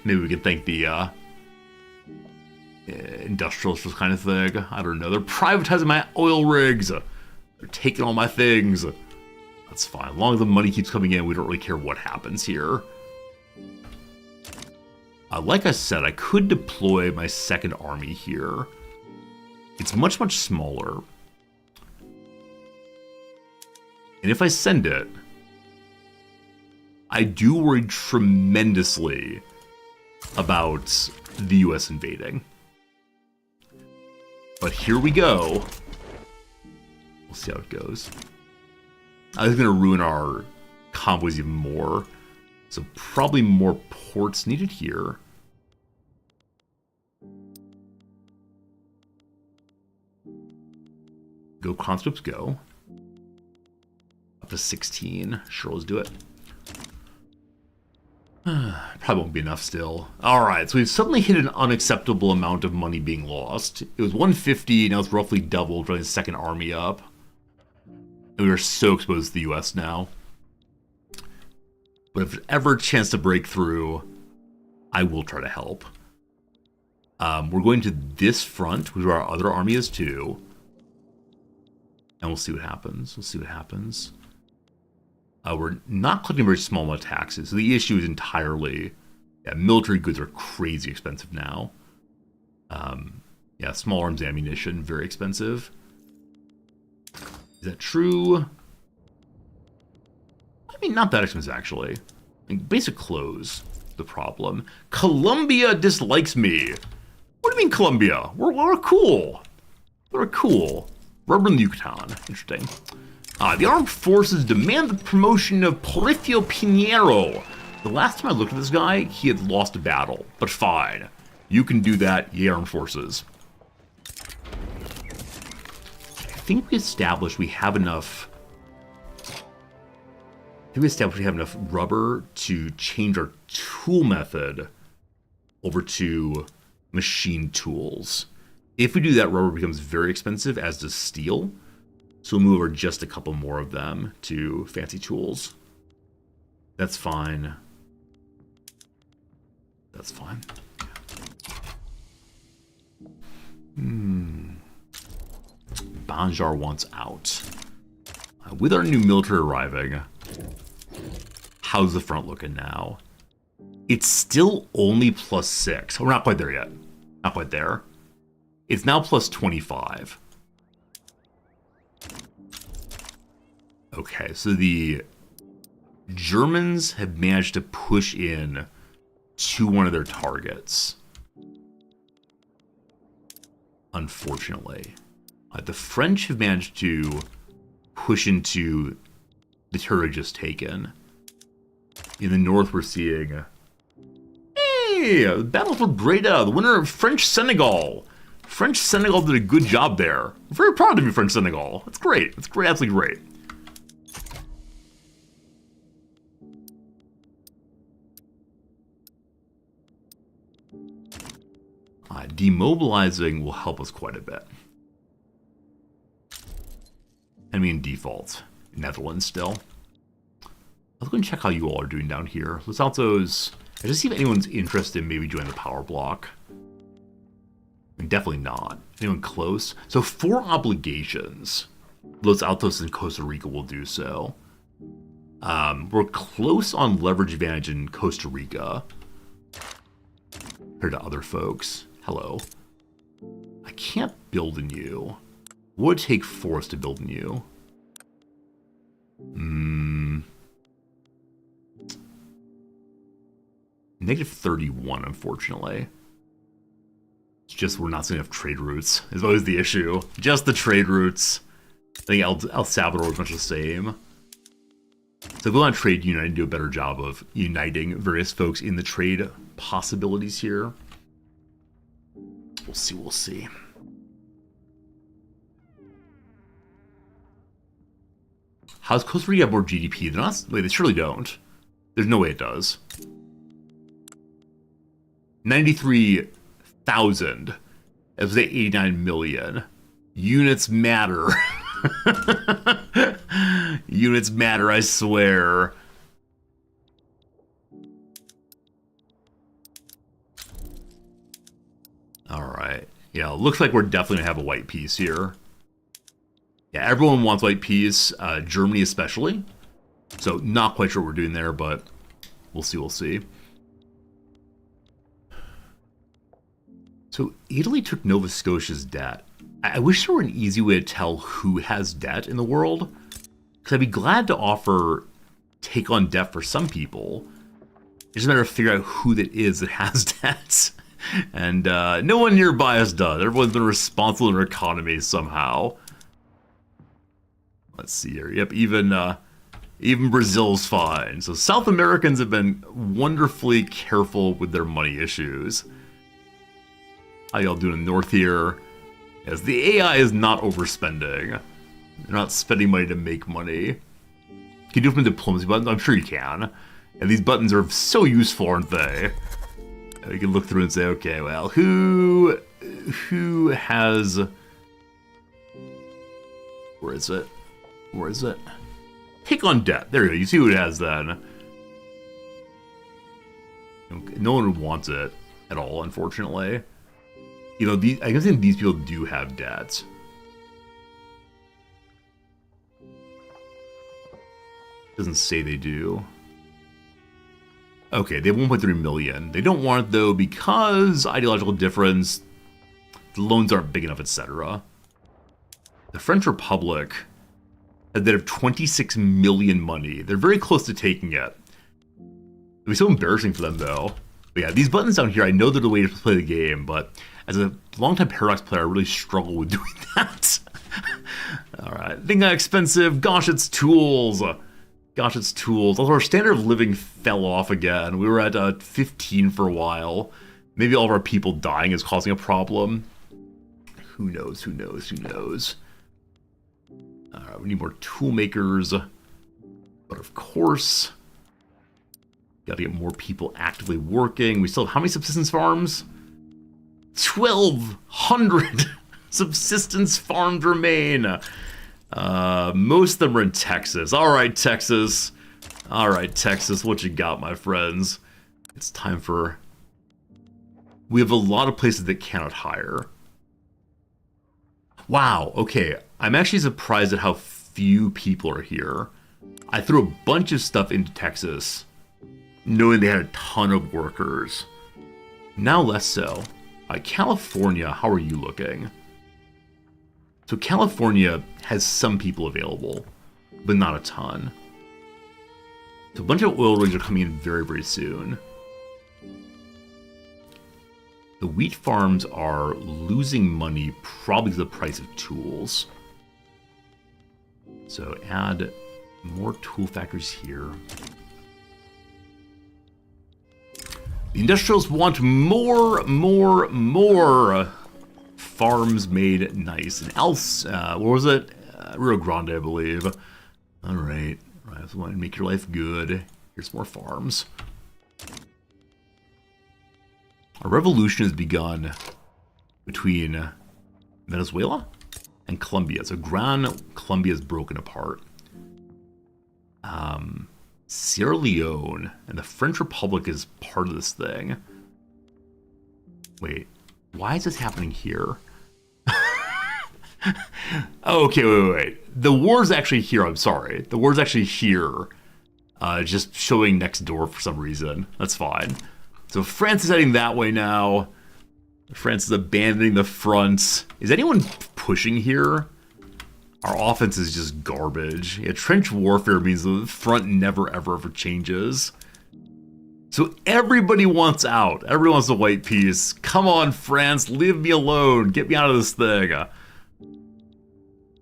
Maybe we can thank the industrialist kind of thing. I don't know. They're privatizing my oil rigs. They're taking all my things. That's fine. As long as the money keeps coming in, we don't really care what happens here. Like I said, I could deploy my second army here. It's much, much smaller. And if I send it, I do worry tremendously about the US invading. But here we go. We'll see how it goes. I was going to ruin our convoys even more. So probably more ports needed here. Go conscripts, go. Up to 16. Sure, let's do it. Probably won't be enough still. Alright, so we've suddenly hit an unacceptable amount of money being lost. It was 150, now it's roughly doubled, running the second army up. And we are so exposed to the US now. But if there's ever a chance to break through, I will try to help. We're going to this front, which our other army is too. And we'll see what happens. We'll see what happens. We're not collecting a very small amount of taxes. So the issue is entirely, military goods are crazy expensive now. Small arms ammunition, very expensive. Is that true? I mean, not that expensive, actually. I mean, basic clothes, the problem. Colombia dislikes me. What do you mean, Colombia? We're cool. We're cool. Rubber in the Yucatan. Interesting. The armed forces demand the promotion of Porfirio Pinheiro. The last time I looked at this guy, he had lost a battle. But fine. You can do that, ye armed forces. I think we established we have enough... rubber to change our tool method over to machine tools. If we do that, rubber becomes very expensive, as does steel. So we'll move over just a couple more of them to fancy tools. That's fine. That's fine. Banjar wants out. With our new military arriving, how's the front looking now? It's still only +6. We're not quite there yet. Not quite there. It's now +25. Okay, so the Germans have managed to push in to one of their targets. Unfortunately. The French have managed to push into the territory just taken. In the north, we're seeing... Hey! Battle for Breda, the winner of French Senegal. French Senegal did a good job there. I'm very proud of you, French Senegal. That's great. That's great. Absolutely great. Demobilizing will help us quite a bit. I mean, default. Netherlands still. Let's go and check how you all are doing down here. Los Altos. I just see if anyone's interested in maybe joining the power block. And definitely not. Anyone close? So 4 obligations. Los Altos and Costa Rica will do so. We're close on leverage advantage in Costa Rica compared to other folks. Hello. I can't build in you. What would it take force to build in you? -31, unfortunately. It's just we're not seeing enough trade routes, is always the issue. Just the trade routes. I think El Salvador is much the same. So if we want to trade unite and do a better job of uniting various folks in the trade possibilities here. We'll see, we'll see. How's Costa Rica have more GDP than us? Wait, they surely don't. There's no way it does. 93,000. It was 89 million. Units matter. Units matter, I swear. Alright. Yeah, looks like we're definitely going to have a white peace here. Yeah, everyone wants white peace, Germany especially. So not quite sure what we're doing there, but we'll see, we'll see. So Italy took Nova Scotia's debt. I wish there were an easy way to tell who has debt in the world. Because I'd be glad to offer take on debt for some people. It's just a matter of figuring out who that is that has debts. And no one nearby us does. Everyone's been responsible in our economy somehow. Let's see here. Yep, even Brazil's fine. So South Americans have been wonderfully careful with their money issues. How y'all doing in the north here? Yes, the AI is not overspending. They're not spending money to make money. Can you do it from the diplomacy buttons? I'm sure you can. And these buttons are so useful, aren't they? You can look through and say, okay, well, who has... Where is it? Where is it? Take on debt. There you go. You see who it has then. No one wants it at all, unfortunately. You know, I think these people do have debts. Doesn't say they do. Okay, they have 1.3 million. They don't want it, though, because ideological difference, the loans aren't big enough, etc. The French Republic, they have 26 million money. They're very close to taking it. It'd be so embarrassing for them, though. But yeah, these buttons down here, I know they're the way to play the game, but as a longtime Paradox player, I really struggle with doing that. Alright, think that expensive? Gosh, it's tools. Gosh, it's tools. Also, our standard of living fell off again. We were at 15 for a while. Maybe all of our people dying is causing a problem. Who knows, who knows, who knows. Alright, we need more tool makers. But of course, gotta get more people actively working. We still have how many subsistence farms? 1,200 subsistence farms remain. Most of them are in Texas. Alright, Texas. Alright, Texas, what you got, my friends? It's time for... We have a lot of places that cannot hire. Wow, okay. I'm actually surprised at how few people are here. I threw a bunch of stuff into Texas, knowing they had a ton of workers. Now less so. California, how are you looking? So California has some people available, but not a ton. So a bunch of oil rigs are coming in very, very soon. The wheat farms are losing money probably to the price of tools. So add more tool factories here. The industrials want more farms made nice. And else, what was it? Rio Grande, I believe. All right. I just want to make your life good. Here's more farms. A revolution has begun between Venezuela and Colombia. So Gran Colombia is broken apart. Sierra Leone and the French Republic is part of this thing. Wait, why is this happening here? Okay, wait. The war's actually here, I'm sorry. The war's actually here. Just showing next door for some reason. That's fine. So France is heading that way now. France is abandoning the front. Is anyone pushing here? Our offense is just garbage. Yeah, trench warfare means the front never ever changes. So everybody wants out. Everyone wants a white piece. Come on, France, leave me alone. Get me out of this thing.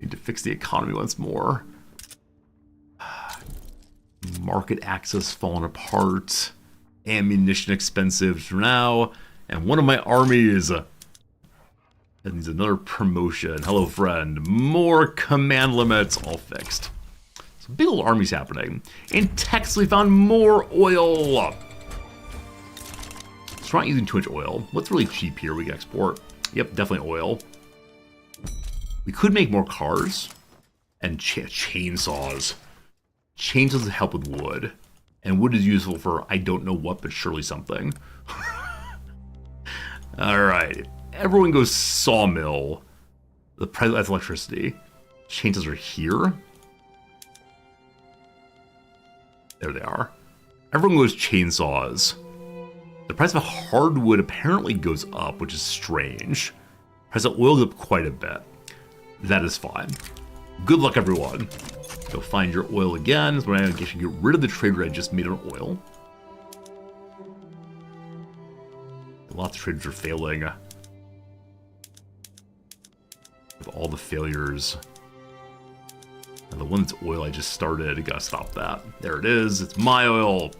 Need to fix the economy once more. Market access falling apart. Ammunition expensive for now. And one of my armies that needs another promotion. Hello, friend. More command limits. All fixed. So big old armies happening. In Texas, we found more oil. So we're not using too much oil. What's really cheap here we can export? Yep, definitely oil. We could make more cars. And chainsaws. Chainsaws help with wood. And wood is useful for I don't know what, but surely something. Alright. Everyone goes sawmill. The price of electricity. Chainsaws are here. There they are. Everyone goes chainsaws. The price of hardwood apparently goes up, which is strange. Price of oil goes up quite a bit. That is fine. Good luck, everyone. Go find your oil again. So I guess you get rid of the trader I just made on oil. Lots of traders are failing. Of all the failures. And the one that's oil I just started, I gotta stop that. There it is. It's my oil.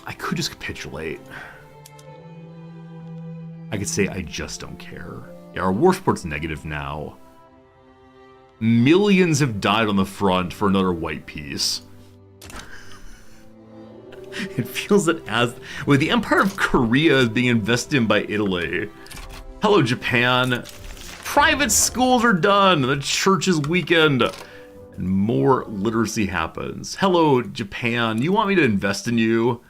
I could just capitulate. I could say I just don't care. Yeah, our war support's negative now. Millions have died on the front for another white peace. It feels that as... Wait, the Empire of Korea is being invested in by Italy. Hello, Japan. Private schools are done. The church is weakened. And more literacy happens. Hello, Japan. You want me to invest in you?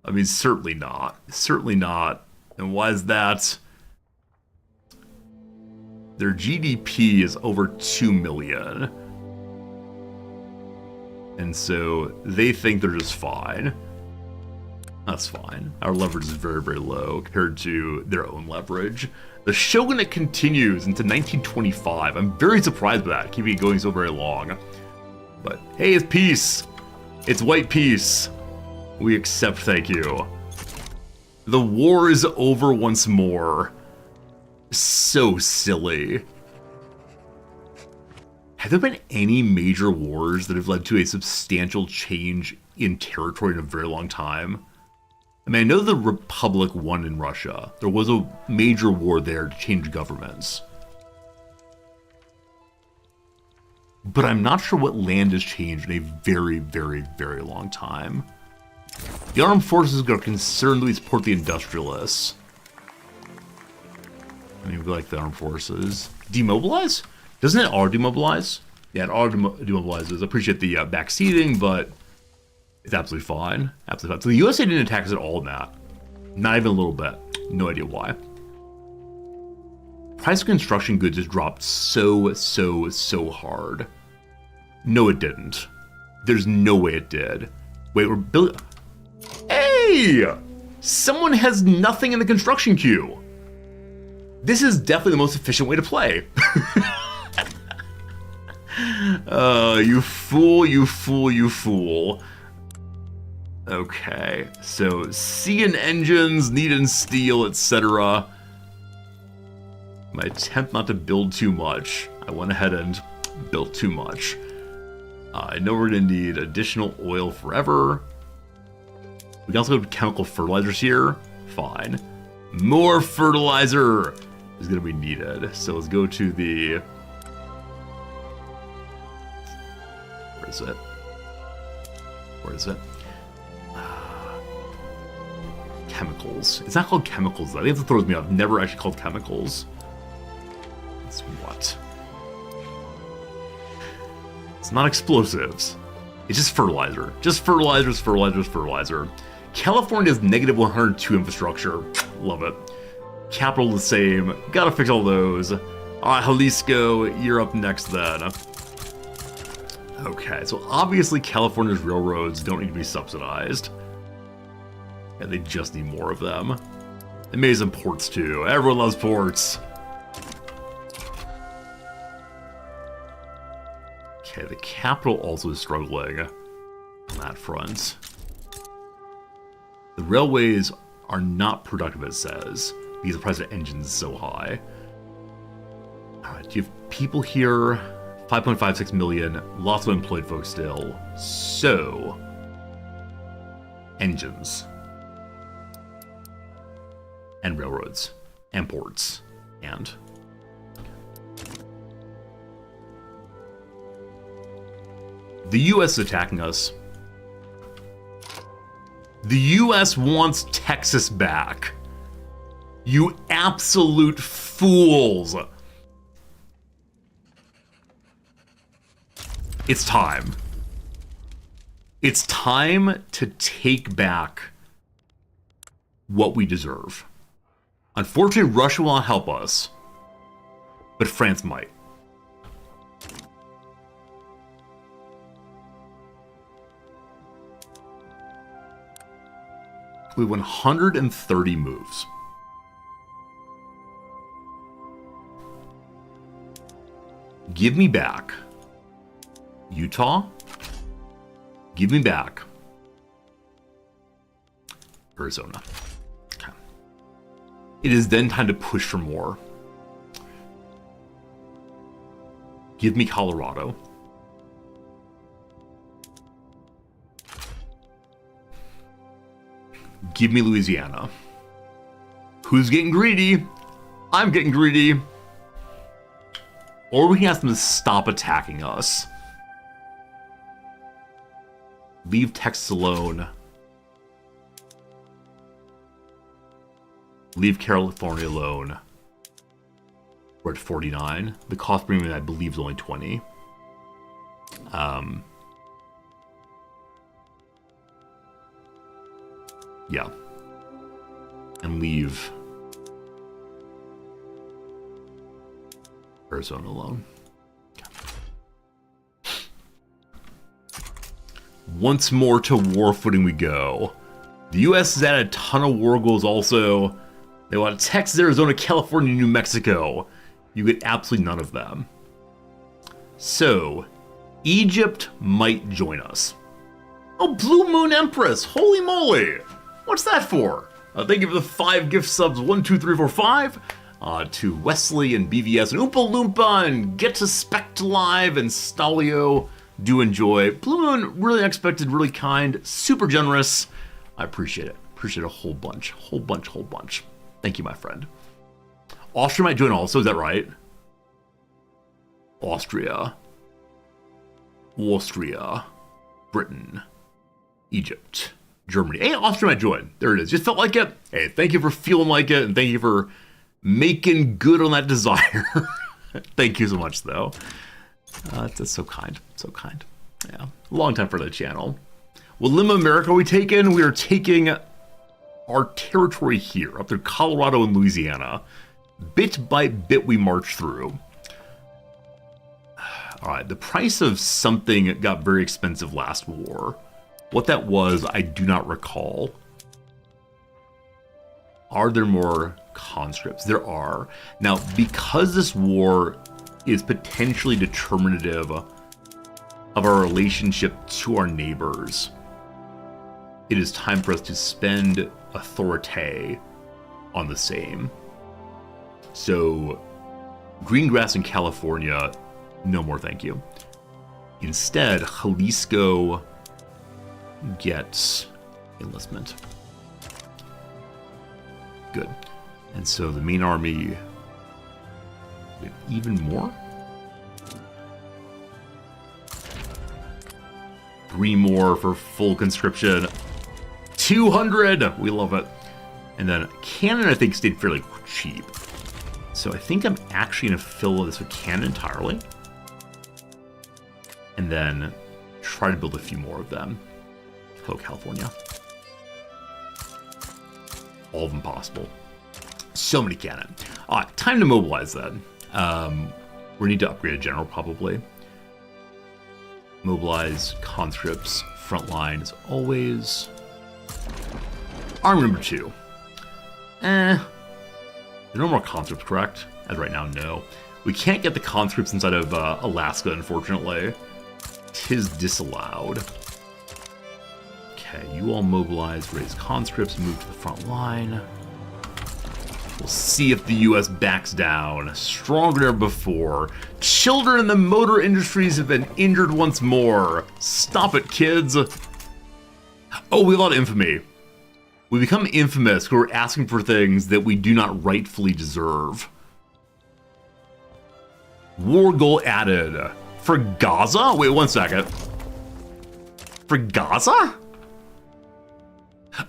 I mean, certainly not. Certainly not. And why is that? Their GDP is over 2 million. And so they think they're just fine. That's fine. Our leverage is very, very low compared to their own leverage. The shogunate continues into 1925. I'm very surprised by that, keeping it going so very long. But hey, it's peace. It's white peace. We accept, thank you. The war is over once more. So silly. Have there been any major wars that have led to a substantial change in territory in a very long time? I mean, I know the Republic won in Russia. There was a major war there to change governments. But I'm not sure what land has changed in a very, very, very long time. The armed forces are concerned that we support the industrialists. I mean, we like the armed forces. Demobilize? Doesn't it auto demobilize? Yeah, it auto demobilizes. I appreciate the backseating, but it's absolutely fine. Absolutely fine. So the USA didn't attack us at all in that. Not even a little bit. No idea why. Price of construction goods has dropped so hard. No, it didn't. There's no way it did. Wait, we're building... Hey! Someone has nothing in the construction queue. This is definitely the most efficient way to play. You fool, you fool, you fool. Okay, so sea and engines, need and steel, etc. My attempt not to build too much. I went ahead and built too much. I know we're going to need additional oil forever. We can also go to chemical fertilizers here. Fine. More fertilizer is going to be needed. So let's go to the... Where is it? Where is it? Chemicals. It's not called chemicals, though. I think that throws me off. Never actually called chemicals. It's what? It's not explosives. It's just fertilizer. Just fertilizers, fertilizers, fertilizer. California is negative 102 infrastructure. Love it. Capital the same. Gotta fix all those. Alright, Jalisco, you're up next then. Okay, so obviously California's railroads don't need to be subsidized. And they just need more of them. They made some ports too. Everyone loves ports. Okay, the capital also is struggling on that front. The railways are not productive, it says, because the price of engines is so high. Alright, do you have people here? 5.56 million, lots of employed folks still. So, engines. And railroads. And ports. And... the US is attacking us. The US wants Texas back. You absolute fools. It's time. It's time to take back what we deserve. Unfortunately, Russia will not help us, but France might. We have 130 moves. Give me back Utah. Give me back Arizona. Okay. It is then time to push for more. Give me Colorado. Give me Louisiana. Who's getting greedy? I'm getting greedy. Or we can ask them to stop attacking us. Leave Texas alone. Leave California alone. We're at 49. The cost premium, I believe, is only 20. Yeah. And leave Arizona alone. Okay. Once more to war footing we go. The U.S. has added a ton of war goals also. They want Texas, Arizona, California, New Mexico. You get absolutely none of them. So, Egypt might join us. Oh, Blue Moon Empress! Holy moly! What's that for? Thank you for the 5 gift subs, 1, 2, 3, 4, 5. To Wesley and BVS and Oompa Loompa and Get to Spect Live and Stalio. Do enjoy. Blue Moon, really unexpected, really kind, super generous. I appreciate it. Appreciate a whole bunch. Whole bunch. Thank you, my friend. Austria might join also, is that right? Austria, Britain, Egypt, Germany. Hey, Austria might join. There it is. Just felt like it. Hey, thank you for feeling like it, and thank you for making good on that desire. Thank you so much, though. That's so kind. So kind. Yeah. Long time for the channel. What limb of America are we taking? We are taking our territory here, up through Colorado and Louisiana. Bit by bit, we march through. All right, the price of something got very expensive last war. What that was, I do not recall. Are there more conscripts? There are. Now, because this war is potentially determinative of our relationship to our neighbors, it is time for us to spend authority on the same. So, Greengrass in California, no more thank you. Instead, Jalisco gets enlistment. Good. And so the main army, even more? 3 more for full conscription. 200! We love it. And then Cannon, I think, stayed fairly cheap. So I think I'm actually going to fill this with Cannon entirely. And then try to build a few more of them. Hello, California. All of them possible. So many cannon. All right, time to mobilize then. We need to upgrade a general probably. Mobilize conscripts. Frontline as always. Army number 2. There are no more conscripts, correct? As right now, no. We can't get the conscripts inside of Alaska, unfortunately. 'Tis disallowed. Okay, you all mobilize, raise conscripts, move to the front line. We'll see if the U.S. backs down. Stronger than ever before. Children in the motor industries have been injured once more. Stop it, kids. Oh, we have a lot of infamy. We become infamous because we're asking for things that we do not rightfully deserve. War goal added. For Gaza? Wait, 1 second. For Gaza?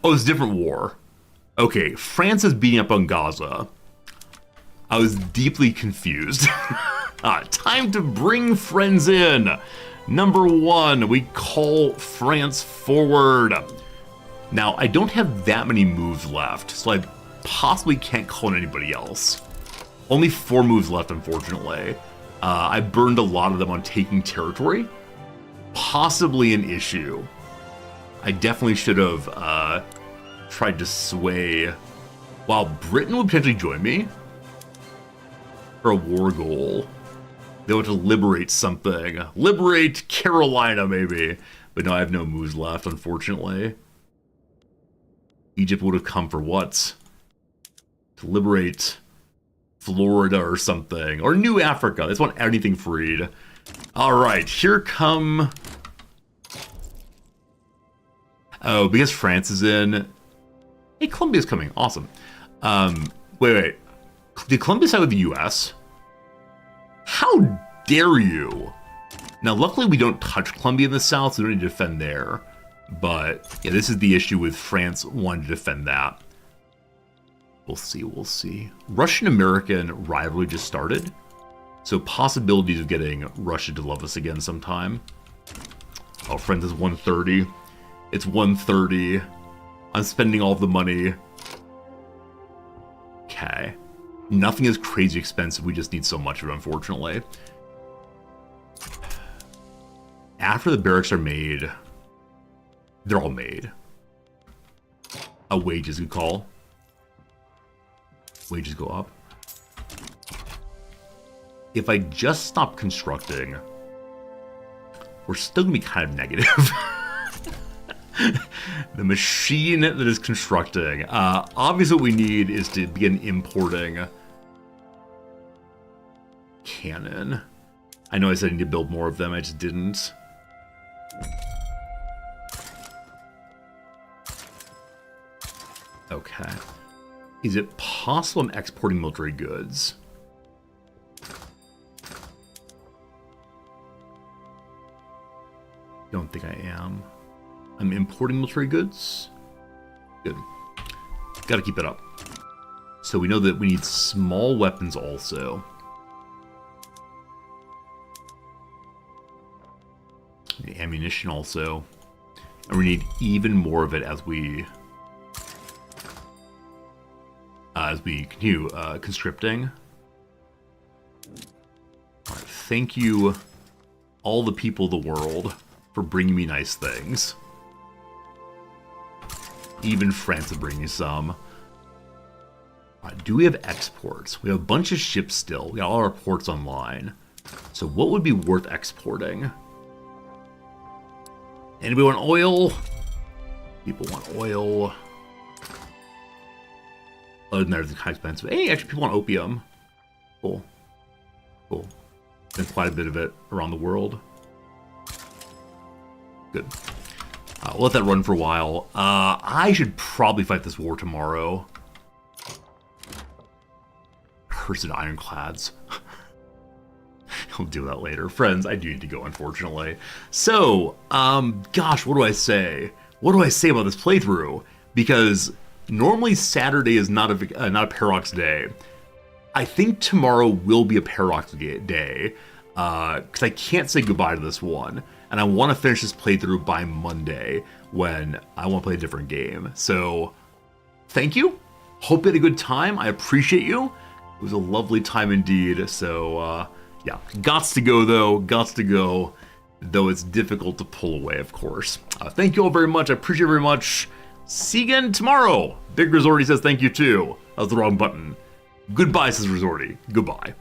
Oh, it's a different war. Okay, France is beating up on Gaza. I was deeply confused. Time to bring friends in. Number 1, we call France forward. Now, I don't have that many moves left, so I possibly can't call in anybody else. Only 4 moves left, unfortunately. I burned a lot of them on taking territory. Possibly an issue. I definitely should have tried to sway, while Britain would potentially join me for a war goal. They want to liberate something. Liberate Carolina, maybe. But no, I have no moves left, unfortunately. Egypt would have come for what? To liberate Florida or something. Or New Africa. They just want anything freed. Alright, here come... Oh, because France is in... Hey, Colombia's coming. Awesome. Wait. Did Colombia side with the US? How dare you? Now, luckily we don't touch Colombia in the south, so we don't need to defend there. But, yeah, this is the issue with France wanting to defend that. We'll see. Russian-American rivalry just started. So possibilities of getting Russia to love us again sometime. Oh, friends, it's 130. It's 130. I'm spending all of the money. Okay. Nothing is crazy expensive. We just need so much of it, unfortunately. After the barracks are made, they're all made. A wages we call. Wages go up. If I just stop constructing, we're still going to be kind of negative. The machine that is constructing. Obviously what we need is to begin importing cannon. I know I said I need to build more of them, I just didn't. Okay. Is it possible I'm exporting military goods? Don't think I am. I'm importing military goods. Good. Gotta keep it up. So we know that we need small weapons also. Need ammunition also. And we need even more of it as we continue conscripting. All right, thank you, all the people of the world, for bringing me nice things. Even France will bring me some. Do we have exports? We have a bunch of ships still. We got all our ports online. So what would be worth exporting? Anybody want oil? People want oil. Other than that, it's kind of expensive. Hey, actually, people want opium. Cool. Cool. Been quite a bit of it around the world. Good. We'll let that run for a while. I should probably fight this war tomorrow. Cursed ironclads. I'll do that later. Friends, I do need to go, unfortunately. So, gosh, what do I say? What do I say about this playthrough? Because normally Saturday is not a Paradox day. I think tomorrow will be a Paradox day. Because I can't say goodbye to this one. And I want to finish this playthrough by Monday when I want to play a different game. So, thank you. Hope you had a good time. I appreciate you. It was a lovely time indeed. So, yeah. Gots to go, though. Gots to go. Though it's difficult to pull away, of course. Thank you all very much. I appreciate it very much. See you again tomorrow. Big Resorty says thank you, too. That was the wrong button. Goodbye, says Resorty. Goodbye.